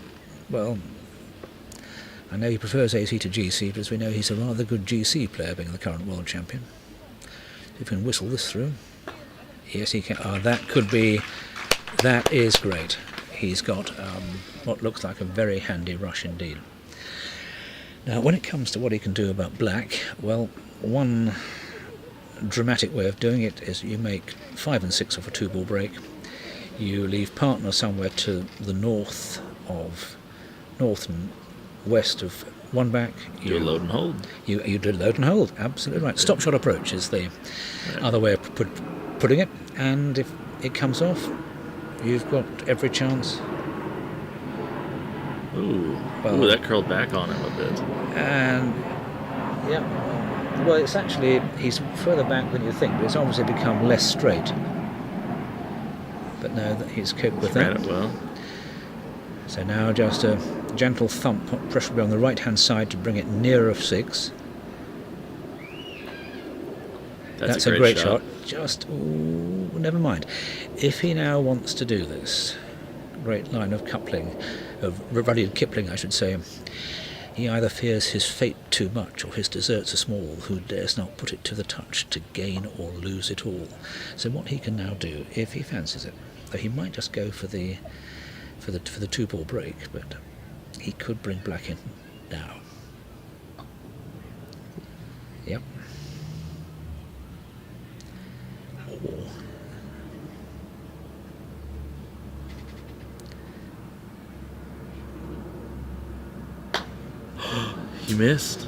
well, I know he prefers AC to GC, but as we know, he's a rather good GC player, being the current world champion. If we can whistle this through. Yes, he can. Oh, that is great. He's got what looks like a very handy rush indeed. Now, when it comes to what he can do about black, well, one dramatic way of doing it is you make 5 and 6 off a 2-ball break. You leave partner somewhere to the north and west of one back. You load and hold. You do load and hold, absolutely right. Stop shot approach is the other way of putting it, and if it comes off, you've got every chance. Ooh, that curled back on him a bit. And yeah, well, it's actually, he's further back than you think, but it's obviously become less straight. But no, he's coped with that. Ran it well. So now just a gentle thump, preferably on the right-hand side, to bring it nearer 6. That's a great shot. Just, never mind. If he now wants to do this, great line of coupling, of Rudyard Kipling, I should say, he either fears his fate too much or his deserts are small, who dares not put it to the touch to gain or lose it all. So what he can now do, if he fancies it, though he might just go for the 2-ball break, but he could bring black in now. Yep. He missed.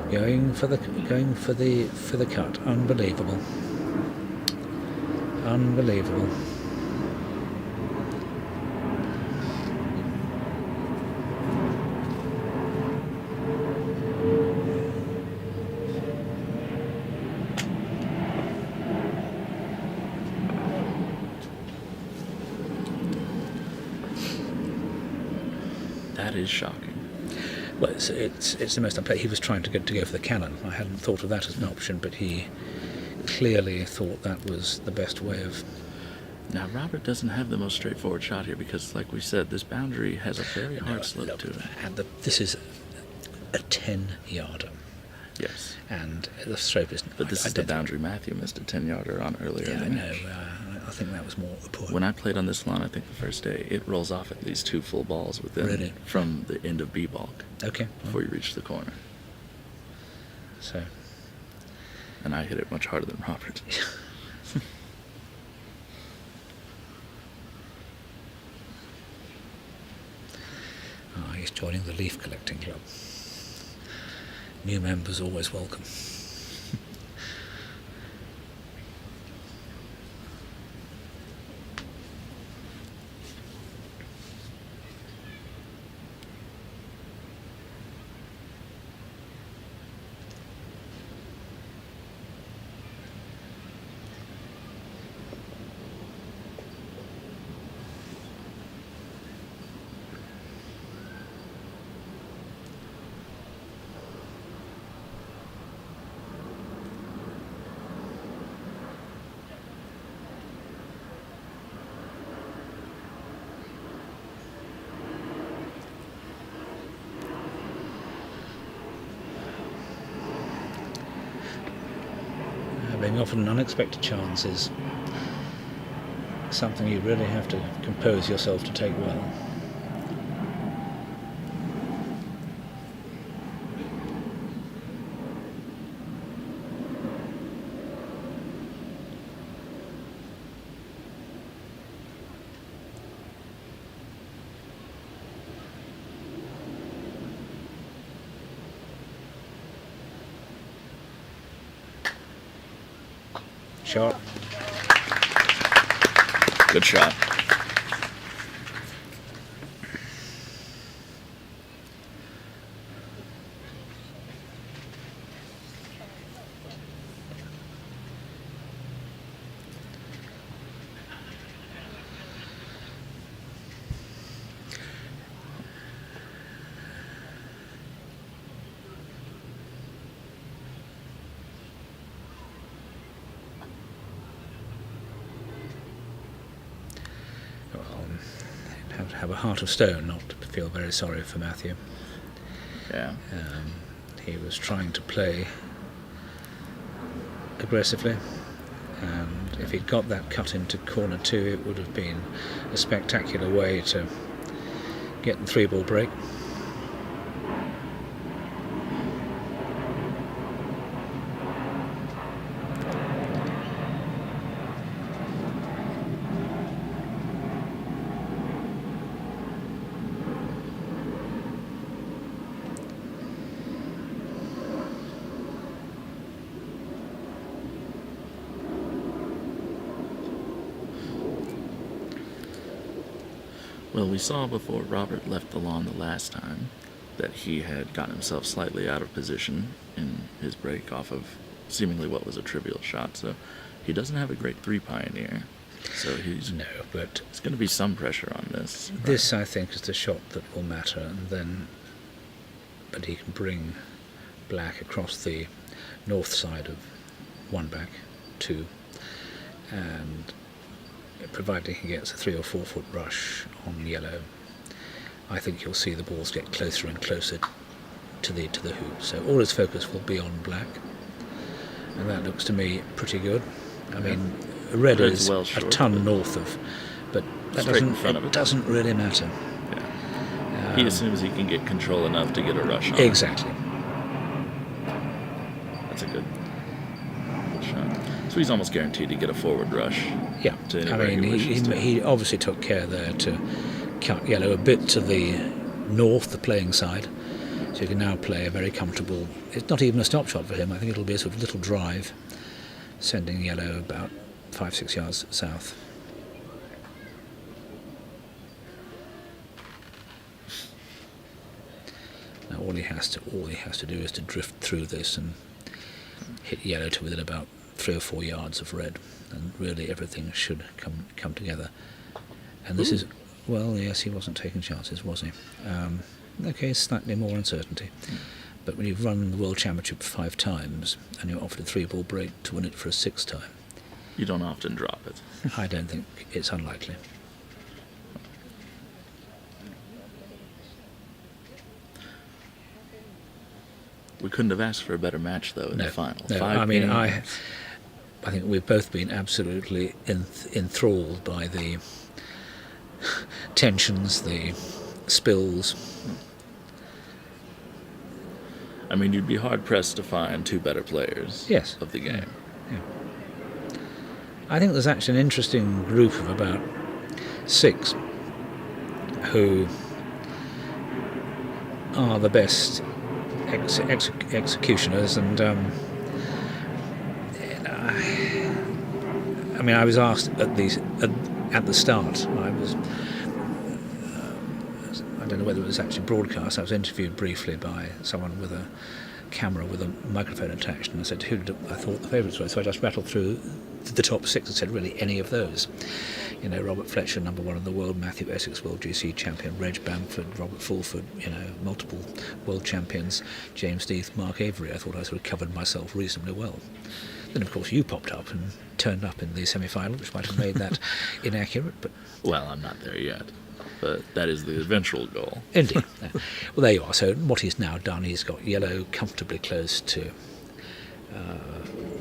Going for the cut. Unbelievable. Unbelievable. That is shocking. Well, it's the most unplayed. He was trying to go for the cannon. I hadn't thought of that as an option, but he clearly thought that was the best way of. Now, Robert doesn't have the most straightforward shot here because, like we said, this boundary has a very hard slope to it. And this is a 10-yarder. Yes. And the slope is. But this is the boundary Matthew missed a 10-yarder on earlier. Yeah, I know. I think that was more the point. When I played on this lawn, I think the first day, it rolls off at least 2 full balls within from the end of B balk. Okay. Before you reach the corner. So. And I hit it much harder than Robert. He's joining the leaf collecting club. New members always welcome. Being offered an unexpected chance is something you really have to compose yourself to take well. Shot. Good shot. to have a heart of stone not to feel very sorry for Matthew. Yeah. He was trying to play aggressively, and if he'd got that cut into corner 2, it would have been a spectacular way to get the 3-ball break. Well, we saw before Robert left the lawn the last time that he had gotten himself slightly out of position in his break off of seemingly what was a trivial shot, so he doesn't have a great 3 pioneer. So he's going to be some pressure on this. This, I think, is the shot that will matter, and but he can bring black across the north side of 1 back, 2, and providing he gets a 3 or 4 foot rush on yellow, I think you'll see the balls get closer and closer to the hoop. So all his focus will be on black, and that looks to me pretty good. I mean, red is well a short, ton north of, but that doesn't really matter. Yeah. He assumes he can get control enough to get a rush on. Exactly. That's a good shot. So he's almost guaranteed to get a forward rush. Yeah, I mean, he obviously took care there to cut yellow a bit to the north, the playing side, so he can now play a very comfortable, it's not even a stop shot for him, I think it'll be a sort of little drive, sending yellow about 5-6 yards south. Now all he has to do is to drift through this and hit yellow to within about 3 or 4 yards of red, and really everything should come together. And this is, well, yes, he wasn't taking chances, was he? Okay, slightly more uncertainty. But when you've run the World Championship 5 times and you're offered a 3-ball break to win it for a 6th time, you don't often drop it. I don't think it's unlikely. We couldn't have asked for a better match, though, in the final. No, I mean, I think we've both been absolutely enthralled by the tensions, the spills. I mean, you'd be hard-pressed to find 2 better players of the game. Yeah. I think there's actually an interesting group of about 6 who are the best executioners, and I mean, I was asked at the start. I don't know whether it was actually broadcast. I was interviewed briefly by someone with a camera with a microphone attached, and I said who I thought the favourites were. So I just rattled through the top 6 and said, really, any of those. You know, Robert Fletcher, number 1 in the world, Matthew Essick, world GC champion, Reg Bamford, Robert Fulford, you know, multiple world champions, James Death, Mark Avery. I thought I sort of covered myself reasonably well. Then, of course, you popped up and turned up in the semi-final, which might have made that inaccurate. But well, I'm not there yet, but that is the eventual goal. Indeed. Well, there you are. So what he's now done, he's got yellow comfortably close to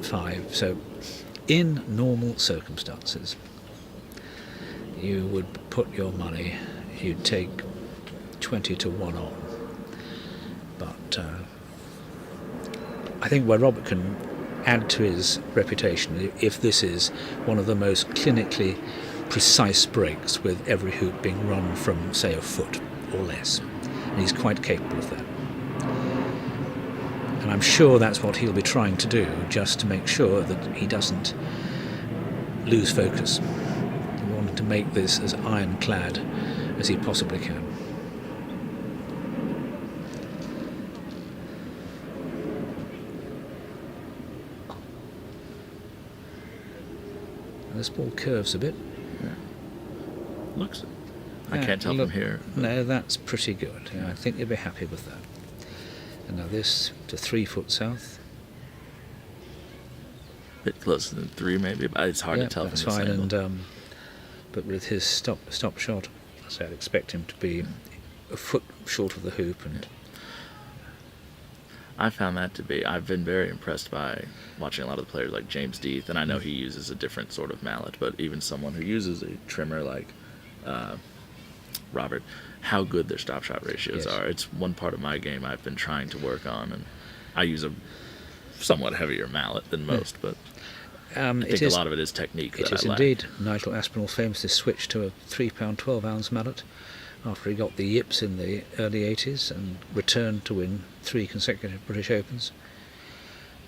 5. So in normal circumstances, you would put your money, you'd take 20 to 1 on. But I think where Robert can add to his reputation, if this is one of the most clinically precise breaks, with every hoop being run from, say, a foot or less, and he's quite capable of that. And I'm sure that's what he'll be trying to do, just to make sure that he doesn't lose focus. He wanted to make this as ironclad as he possibly can. And this ball curves a bit. Looks. I can't tell from here. No, that's pretty good. Yeah, I think you'll be happy with that. And now this to 3 foot south. A bit closer than 3, maybe, but it's hard to tell that's from this fine. angle. And but with his stop shot, So I'd expect him to be a foot short of the hoop. And I found that to be, I've been very impressed by watching a lot of the players like James Death, and I know he uses a different sort of mallet, but even someone who uses a trimmer like Robert, how good their stop shot ratios are. It's one part of my game I've been trying to work on, and I use a somewhat heavier mallet than most, but I think a lot of it is technique. It is indeed. Nigel Aspinall famously switched to a 3 pound 12 ounce mallet after he got the yips in the early 80s and returned to win 3 consecutive British Opens.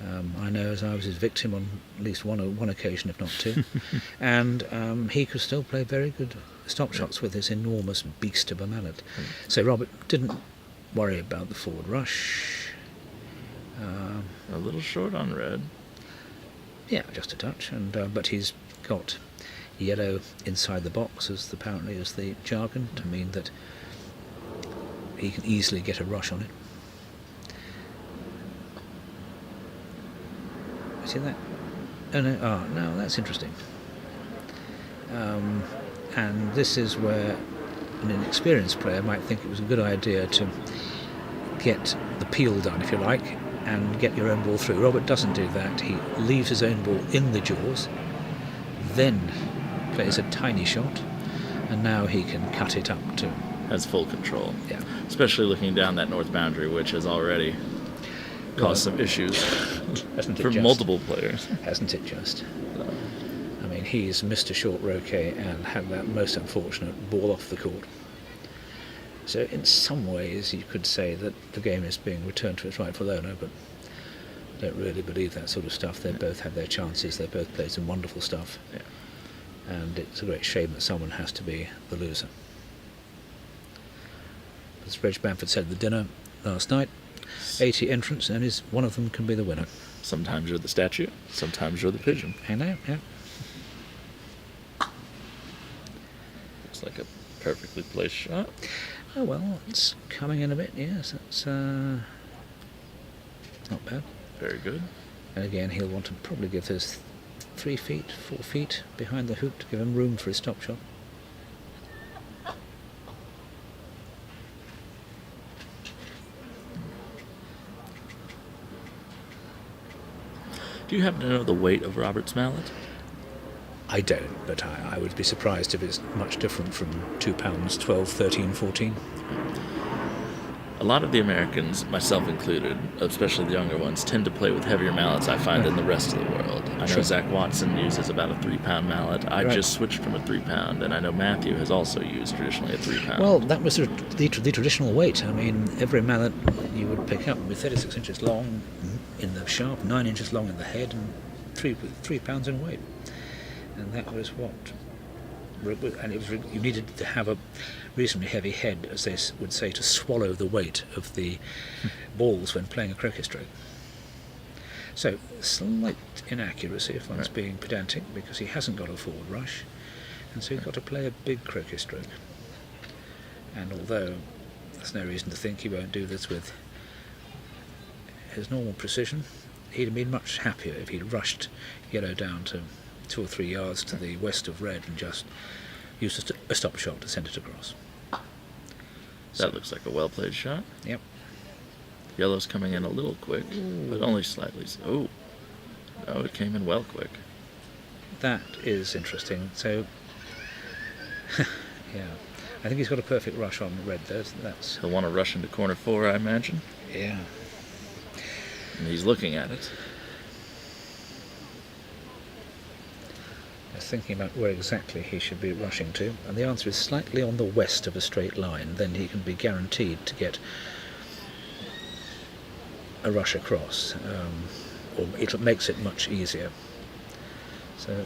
I know, as I was his victim on at least one occasion, if not 2. And he could still play very good stop shots with this enormous beast of a mallet. So Robert didn't worry about the forward rush. A little short on red. Yeah, just a touch. And but he's got yellow inside the box, as apparently is the jargon, to mean that he can easily get a rush on it. See that? Oh no! No, that's interesting. And this is where an inexperienced player might think it was a good idea to get the peel done, if you like, and get your own ball through. Robert doesn't do that. He leaves his own ball in the jaws, then plays a tiny shot, and now he can cut it up to... Has full control. Yeah. Especially looking down that north boundary, which has already caused some issues for multiple players. Hasn't it just? I mean, he's Mr. Short Roquet and had that most unfortunate ball off the court. So in some ways you could say that the game is being returned to its rightful owner, but I don't really believe that sort of stuff. They both had their chances, they both played some wonderful stuff. Yeah. And it's a great shame that someone has to be the loser. As Reg Bamford said at the dinner last night, 80 entrants, and one of them can be the winner. Sometimes you're the statue, sometimes you're the pigeon. I know, yeah. Looks like a perfectly placed shot. Oh well, it's coming in a bit, yes. That's not bad. Very good. And again, he'll want to probably give this 3 feet, 4 feet behind the hoop to give him room for his stop shot. Do you happen to know the weight of Robert's mallet? I don't, but I would be surprised if it's much different from 2 pounds 12, 13, 14. A lot of the Americans, myself included, especially the younger ones, tend to play with heavier mallets, I find, than the rest of the world. I know Zach Watson uses about a 3 pound mallet. I just switched from a 3 pound, and I know Matthew has also used traditionally a 3 pound. Well, that was the traditional weight. I mean, every mallet you would pick up with 36 inches long in the sharp, 9 inches long in the head, and 3 pounds in weight. And that was what... And it was, you needed to have a reasonably heavy head, as they would say, to swallow the weight of the balls when playing a croquet stroke. So, slight inaccuracy if one's being pedantic, because he hasn't got a forward rush, and so he's got to play a big croquet stroke. And although there's no reason to think he won't do this with his normal precision, he'd have been much happier if he'd rushed yellow down to 2 or 3 yards to the west of red and just used a stop shot to send it across. That looks like a well-played shot. Yep. Yellow's coming in a little quick, but only slightly. Oh, no, it came in well quick. That is interesting. So, yeah, I think he's got a perfect rush on red there. That's... He'll want to rush into corner 4, I imagine. Yeah. And he's looking at it. Thinking about where exactly he should be rushing to, and the answer is slightly on the west of a straight line. Then he can be guaranteed to get a rush across, or it makes it much easier. So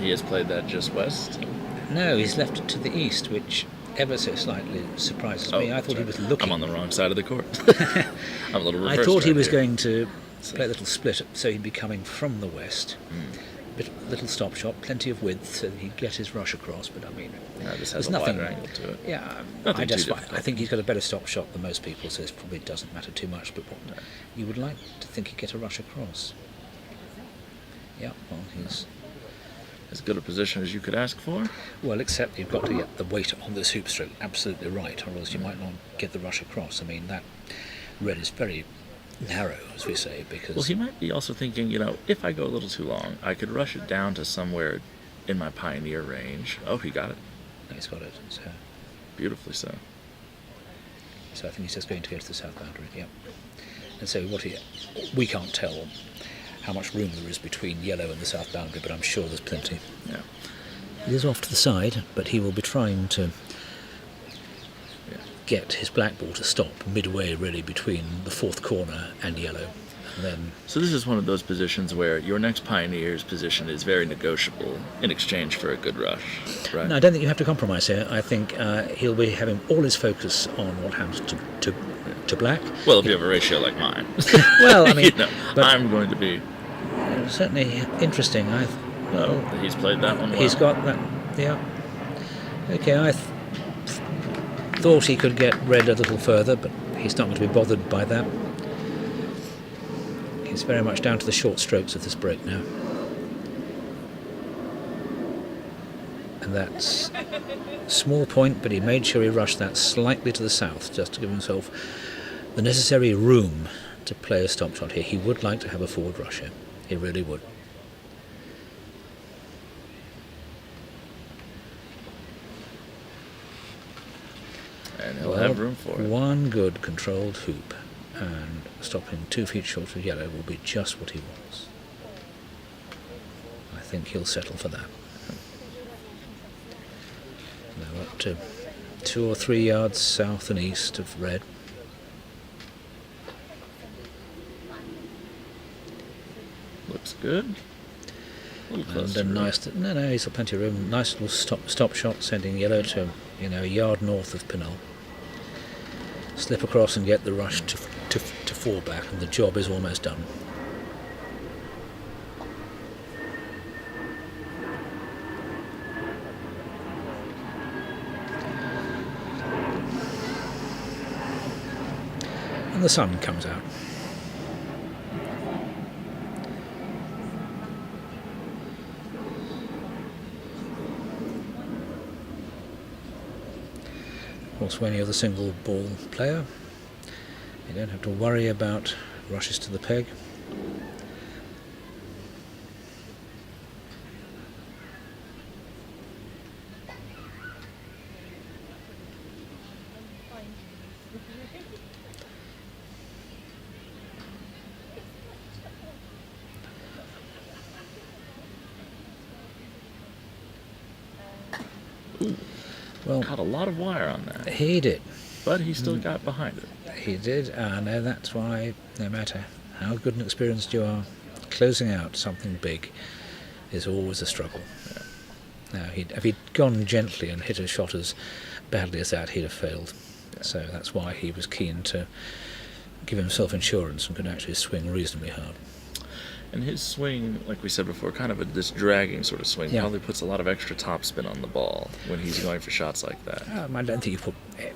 he has played that just west? No, he's left it to the east, which ever so slightly surprises me. I thought he was looking... I'm on the wrong side of the court. I'm a little reversed. I thought he right was here. going to play a little split, so he'd be coming from the west. Little stop shot, plenty of width, so that he'd get his rush across. But I mean, This there's has a nothing. wider angle to it. Yeah, Nothing I too just difficult. I think he's got a better stop shot than most people, so it probably doesn't matter too much. But what you would like to think he'd get a rush across. Yeah, well, he's As good a position as you could ask for. well, except you've got to get the weight on this hoop stroke absolutely right, or else you might not get the rush across. I mean, that red is very narrow, as we say, because Well, he might be also thinking, if I go a little too long, I could rush it down to somewhere in my pioneer range. Oh, he got it. he's got it. Beautifully so. So I think he's just going to go to the south boundary. Yeah, and so we can't tell how much room there is between yellow and the south boundary, but I'm sure there's plenty. Yeah. He is off to the side, but he will be trying to get his black ball to stop midway, really, between the fourth corner and yellow. And then So this is one of those positions where your next pioneer's position is very negotiable in exchange for a good rush, right? no, I don't think you have to compromise here. I think he'll be having all his focus on what happens to black. Well, if you have a ratio like mine. Well, I mean, but I'm going to be... certainly interesting. Well, he's played that one well. He's got that, yeah. Okay, I thought he could get red a little further, but he's not going to be bothered by that. He's very much down to the short strokes of this break now. And that's small point, but he made sure he rushed that slightly to the south, just to give himself the necessary room to play a stop shot here. He would like to have a forward rush here. He really would. And he'll have room for it. One good controlled hoop, and stopping 2 feet short of yellow will be just what he wants. I think he'll settle for that. Now up to 2 or 3 yards south and east of red. Looks good. A little close And a to nice, no, he's got plenty of room. Nice little stop shot, sending yellow to a yard north of Penult. Slip across and get the rush to 4 back, and the job is almost done. And the sun comes out. Of course, when you're the single ball player, you don't have to worry about rushes to the peg. Well, Caught a lot of wire on that, he did. but he still got behind it. He did. No, that's why, no matter how good and experienced you are, closing out something big is always a struggle. Now, if he'd gone gently and hit a shot as badly as that, he'd have failed. So that's why he was keen to give himself insurance and could actually swing reasonably hard. And his swing, like we said before, kind of this dragging sort of swing, Yeah. probably puts a lot of extra topspin on the ball when he's going for shots like that. I don't think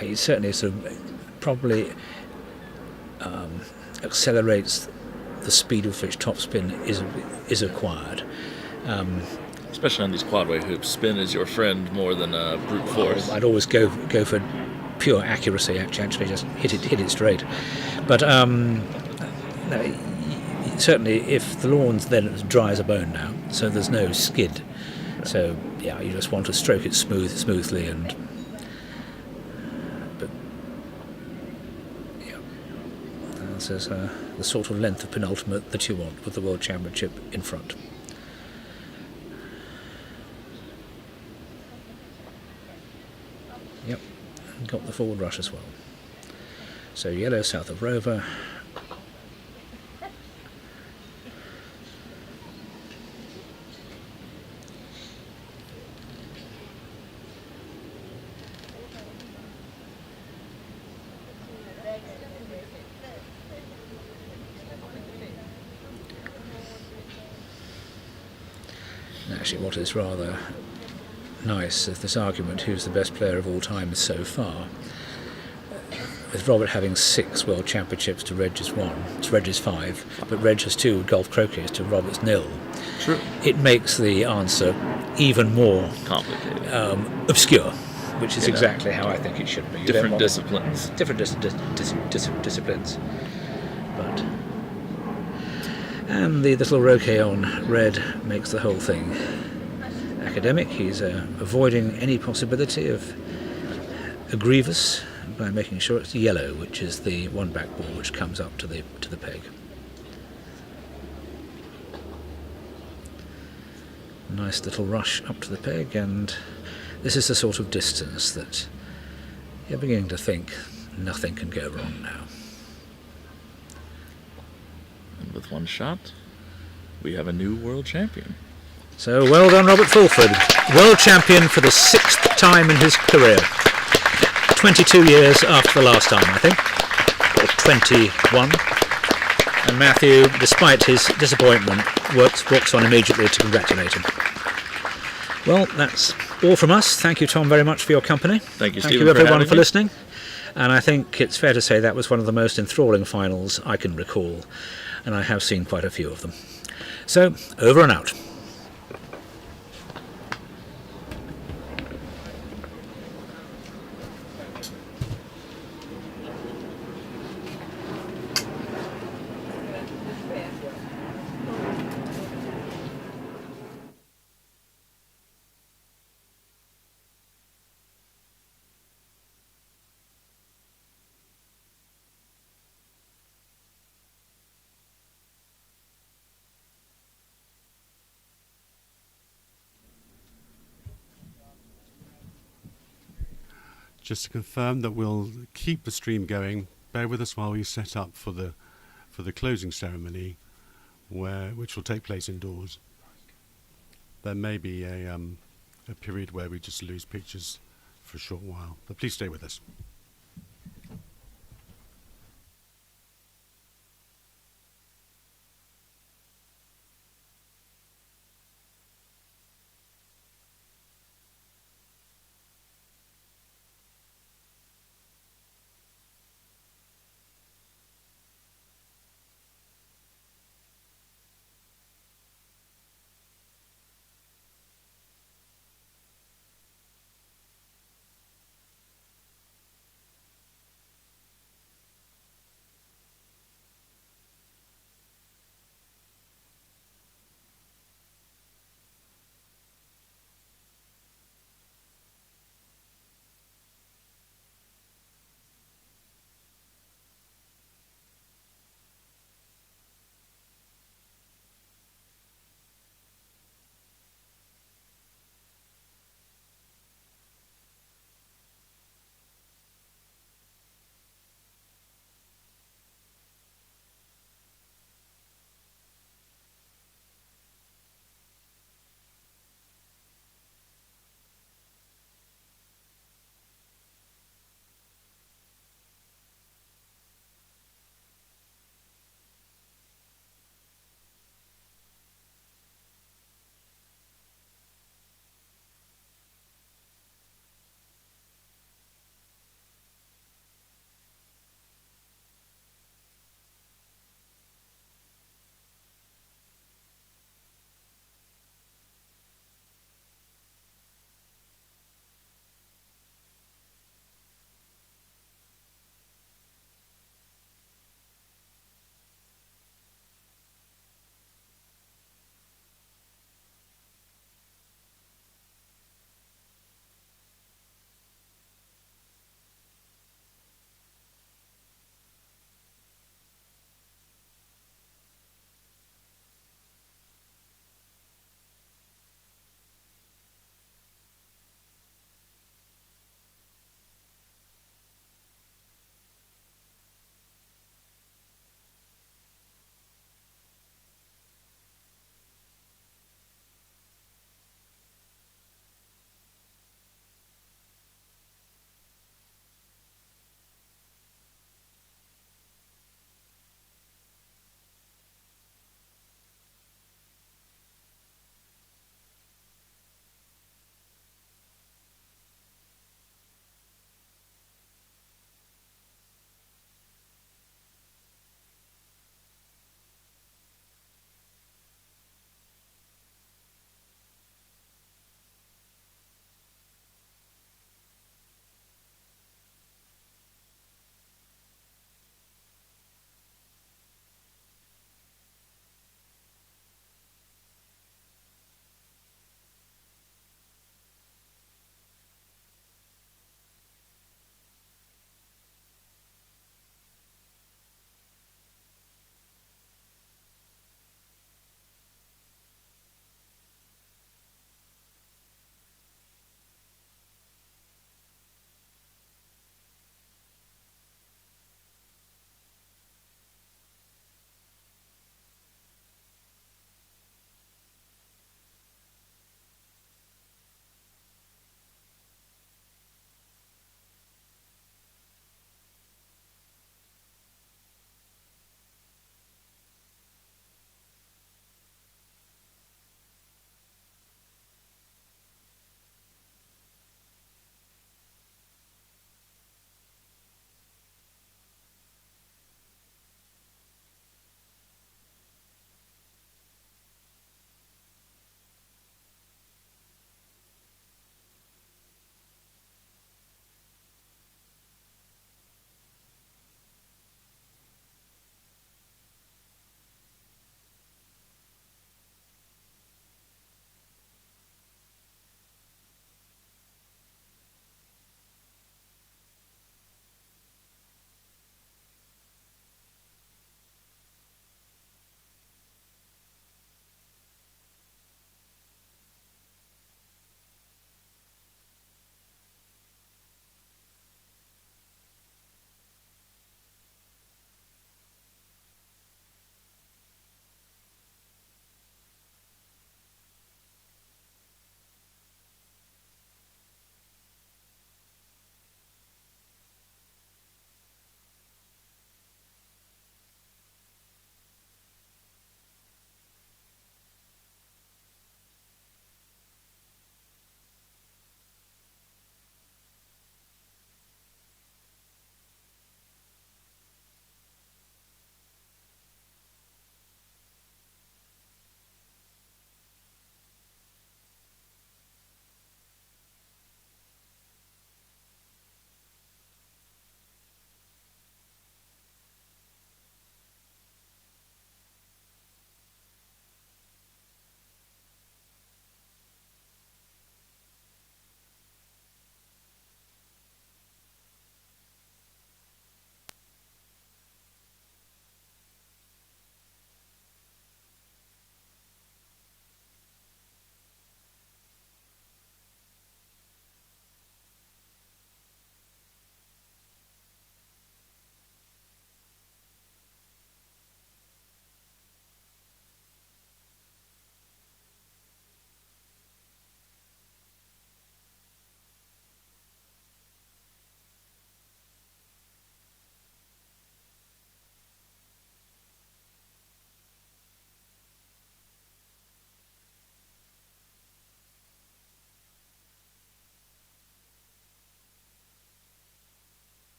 he certainly sort of probably accelerates the speed with which topspin is acquired. Especially on these quadway hoops, spin is your friend more than brute force. I'd always go for pure accuracy. Actually, just hit it straight. But no, certainly, if the lawn's then as dry as a bone now, so there's no skid. So yeah, you just want to stroke it smoothly, but yeah, this is the sort of length of penultimate that you want with the World Championship in front. Yep, got the forward rush as well. So yellow south of Rover. actually what is rather nice is this argument, who's the best player of all time so far. With Robert having 6 World Championships to Reg's 1, to Reg's 5, but Reg has 2 golf croquets to Robert's 0. True. It makes the answer even more Complicated. Obscure, which is exactly how I think it should be. Different disciplines. Different disciplines. But and the little roquet on red makes the whole thing academic. He's avoiding any possibility of a grievous by making sure it's yellow, which is the one back ball which comes up to the peg. Nice little rush up to the peg, and this is the sort of distance that you're beginning to think nothing can go wrong now. And with one shot, we have a new world champion. So well done, Robert Fulford, world champion for the 6th time in his career. 22 years after the last time, I think, or 21. And Matthew, despite his disappointment, walks on immediately to congratulate him. Well, that's all from us. Thank you, Tom, very much for your company. Thank you, Thank Stephen, you, everyone, for for listening. And I think it's fair to say that was one of the most enthralling finals I can recall, and I have seen quite a few of them. So, over and out. Just to confirm that we'll keep the stream going. Bear with us while we set up for the closing ceremony, which will take place indoors. There may be a period where we just lose pictures for a short while, but please stay with us.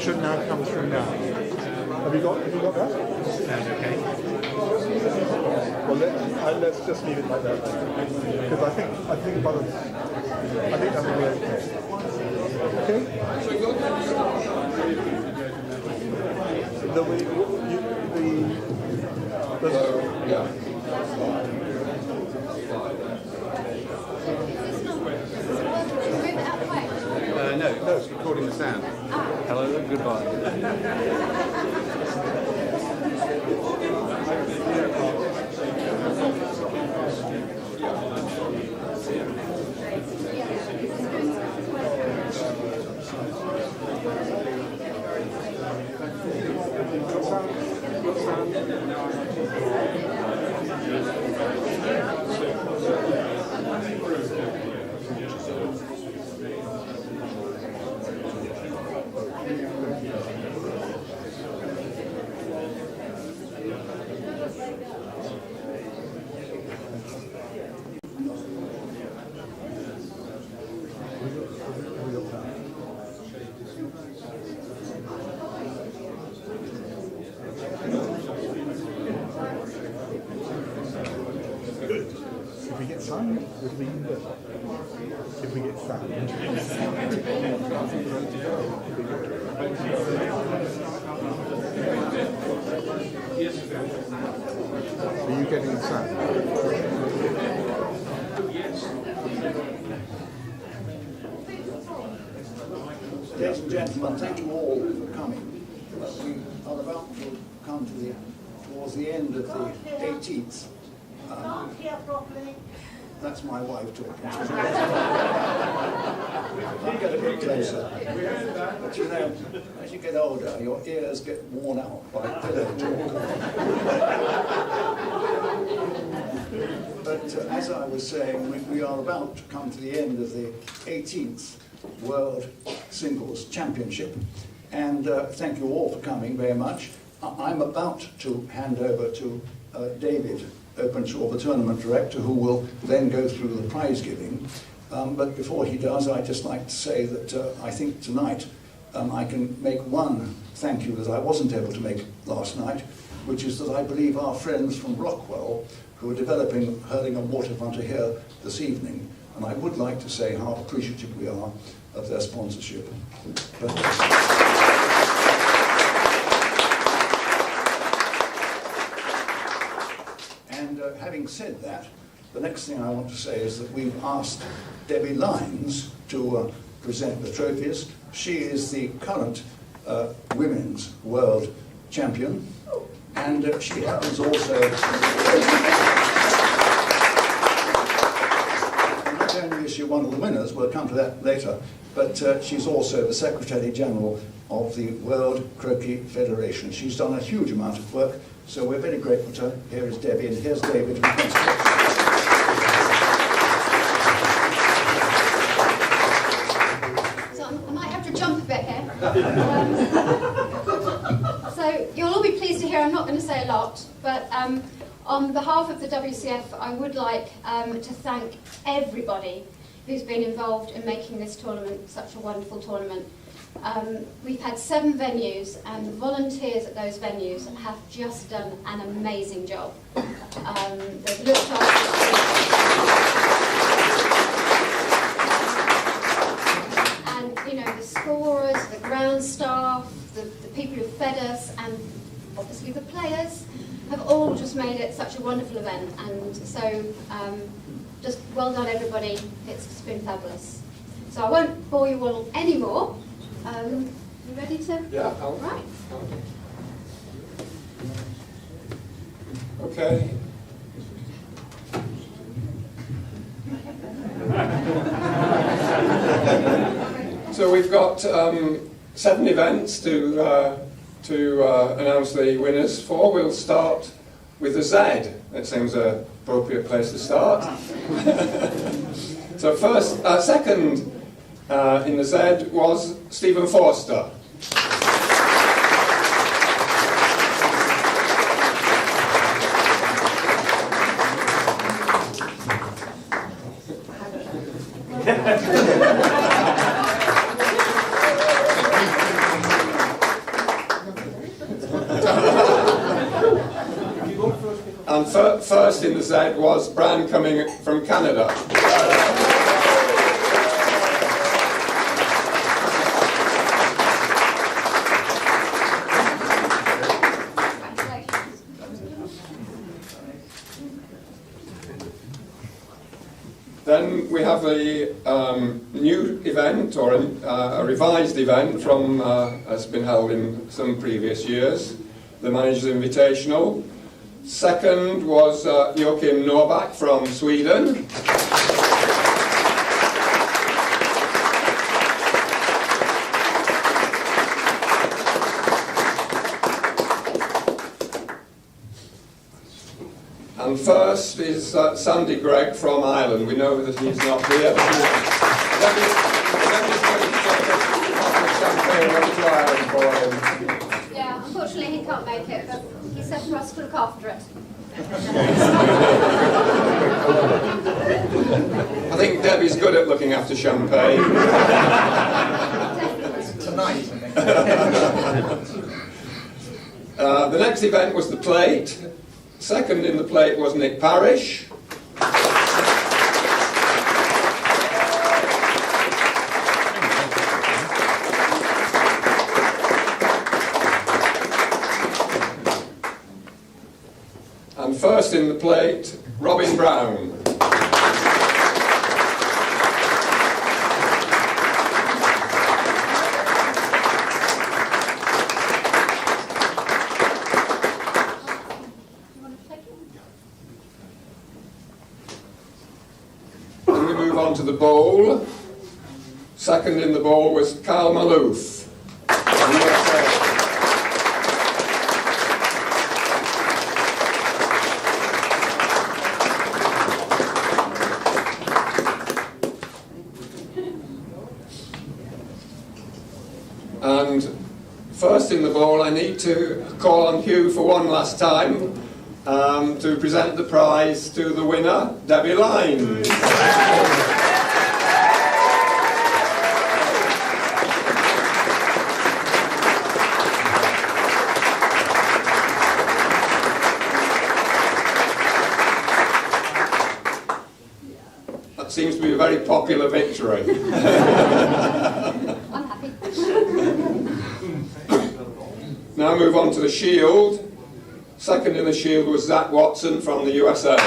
supershot now comes from now. Have you got that? Sounds okay. Well, let's just leave it like that, because I think that will be okay. Okay. Yeah. No, it's recording the sound. Hello and goodbye. If we get sun, it'll be even better. If we get sun. Are you getting the sun? Ladies and gentlemen, thank you all for coming. We are about to come towards the end of the 18th. That's my wife talking. I'll get a bit closer. But you know, as you get older, your ears get worn out by pillow talk. But as I was saying, we are about to come to the end of the 18th World Singles Championship. And thank you all for coming very much. I'm about to hand over to David Openshaw, the tournament director, who will then go through the prize giving. But before he does, I'd just like to say that I think tonight I can make one thank you that I wasn't able to make last night, which is that I believe our friends from Rockwell, who are developing Hurlingham Waterfront, are here this evening. And I would like to say how appreciative we are of their sponsorship. Having said that, the next thing I want to say is that we've asked Debbie Lyons to present the trophies. She is the current women's world champion, and she happens also not only is she one of the winners, we'll come to that later, but she's also the Secretary General of the World Croquet Federation. She's done a huge amount of work, so we're very grateful to her. Here is Debbie, and here's David. So I might have to jump a bit here. So you'll all be pleased to hear I'm not going to say a lot, but on behalf of the WCF, I would like to thank everybody who's been involved in making this tournament such a wonderful tournament. We've had 7 venues, and the volunteers at those venues have just done an amazing job. They've looked after and you know, the scorers, the ground staff, the people who fed us, and obviously the players have all just made it such a wonderful event. And so just well done everybody, it's just been fabulous. So I won't bore you all anymore. You ready to? Yeah. Right. Okay. So we've got 7 events to announce the winners for. We'll start with the Z. That seems an appropriate place to start. So second in the Z was Stephen Forster. first in the Z was Bran coming from Canada. Then we have a new event, or a revised event from has been held in some previous years, the Managers Invitational. Second was Joachim Norback from Sweden. And first is Sandy Gregg from Ireland. We know that he's not here. Yeah, unfortunately he can't make it, but he said for us to look after it. I think Debbie's good at looking after champagne. Tonight. The next event was the plate. Second in the plate was Nick Parrish. And first in the plate, Robin Brown. Then we move on to the bowl. Second in the bowl was Carl Maloof. And first in the bowl, I need to call on Hugh for one last time to present the prize to the winner, Debbie Lyne. That seems to be a very popular victory. I'm happy. Now move on to the shield. Second in the shield was Zach Watson from the USA.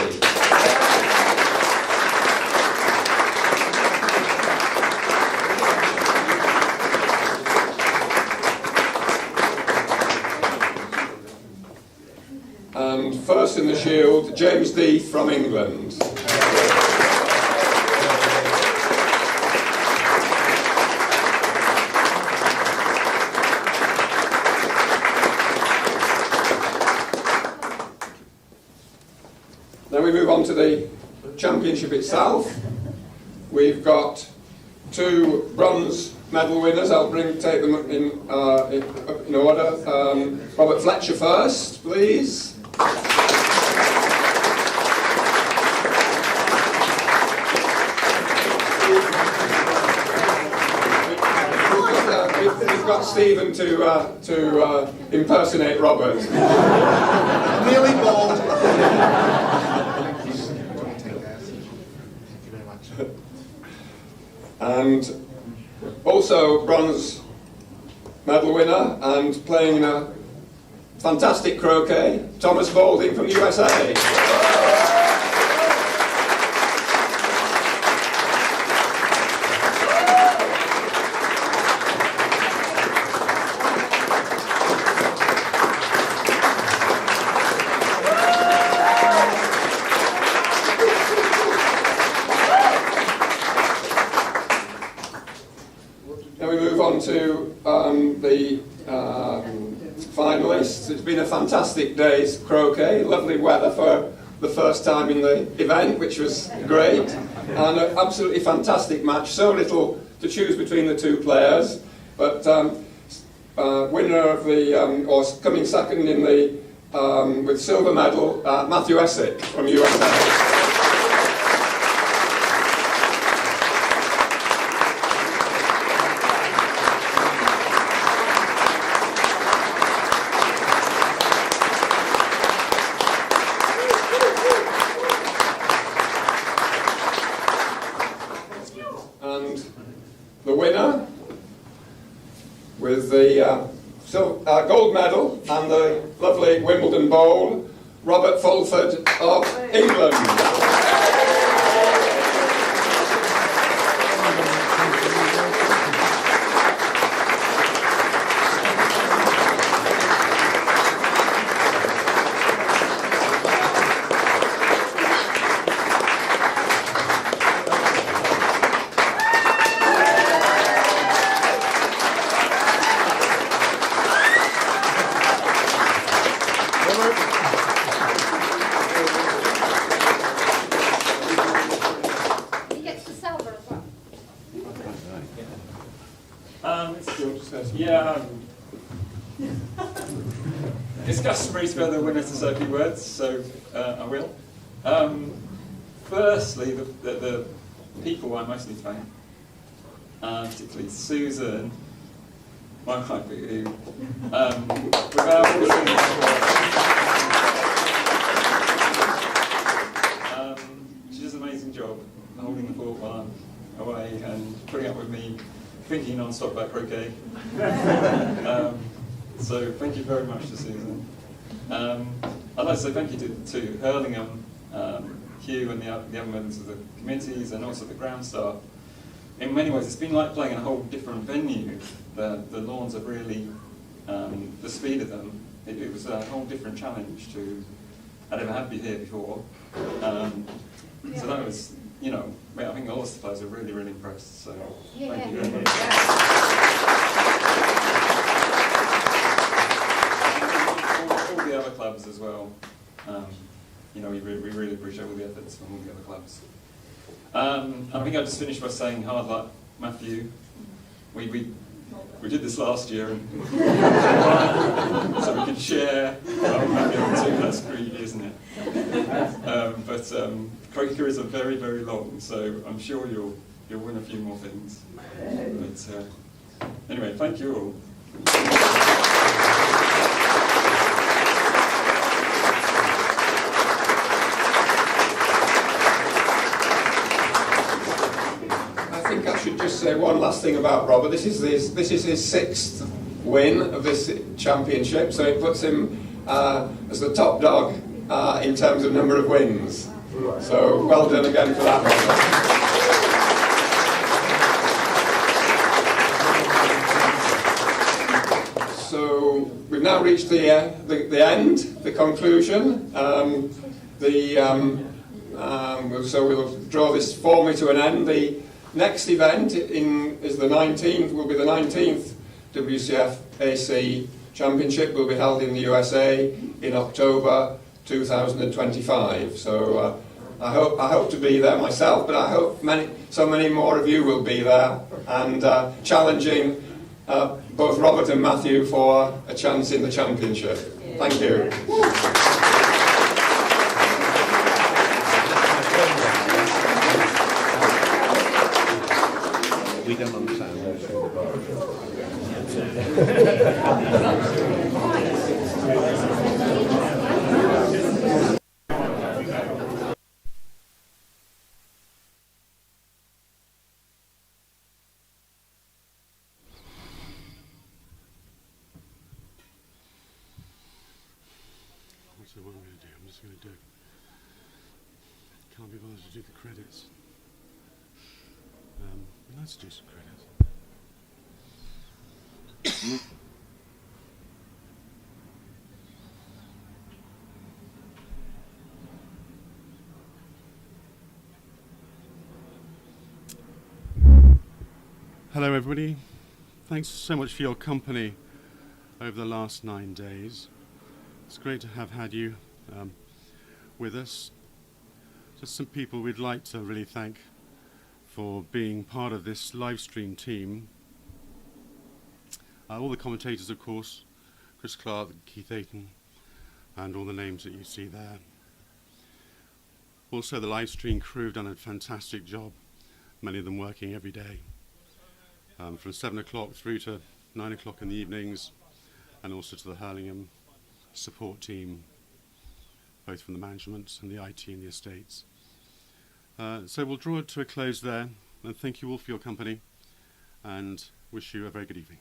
And first in the shield, James Deeth from England. Then we move on to the championship itself. We've got two bronze medal winners. I'll take them in order. Robert Fletcher first, please. We've got Stephen to impersonate Robert. Nearly bald. And also bronze medal winner and playing a fantastic croquet, Thomas Balding from the USA. Now we move on to the finalists. It's been a fantastic day's croquet, lovely weather for the first time in the event, which was great, and an absolutely fantastic match. So little to choose between the two players, but winner of the, or coming second in the, with silver medal, Matthew Essick from USA. and the winner with the gold medal and the lovely Wimbledon bowl, Robert Fulford of England. It's customary to go the winner to say a few words, so I will. Firstly, the people I mostly thank, particularly Susan, my wife, who, without she does an amazing job holding the fort while I'm away and putting up with me thinking non-stop about croquet. So thank you very much to Susan. I'd like to say thank you to Hurlingham, Hugh and the other members of the committees and also the ground staff. In many ways it's been like playing in a whole different venue. The lawns are really, the speed of them, it was a whole different challenge to I'd ever had here before. So that was, you know, I think all the players are really, really impressed, so thank you very much. All the other clubs as well, you know, we really appreciate all the efforts from all the other clubs. And I think I'll just finish by saying hard luck, Matthew. We did this last year, and so we can share. Well, Matthew, too, that's greedy, isn't it? But croquet careers are very, very long, so I'm sure you'll win a few more things. But anyway, thank you all. I should just say one last thing about Robert. This is his sixth win of this championship, so it puts him as the top dog in terms of number of wins. So well done again for that, Robert. So we've now reached the end, the conclusion. So we'll draw this formally to an end. The next event is the 19th, will be the 19th WCF AC Championship, will be held in the USA in October 2025. So I hope to be there myself, but I hope so many more of you will be there and challenging both Robert and Matthew for a chance in the championship. Thank you. We don't understand. So what I'm going to do, I'm just going to do, can't be bothered to do the credits. Let's do some credits. Hello everybody, thanks so much for your company over the last 9 days. It's great to have had you with us. Just some people we'd like to really thank for being part of this live stream team. All the commentators, of course, Chris Clark, Keith Ayton, and all the names that you see there. Also the live stream crew have done a fantastic job, many of them working every day, from 7 o'clock through to 9 o'clock in the evenings, and also to the Hurlingham support team, both from the management and the IT and the estates. So we'll draw it to a close there. and thank you all for your company, and wish you a very good evening.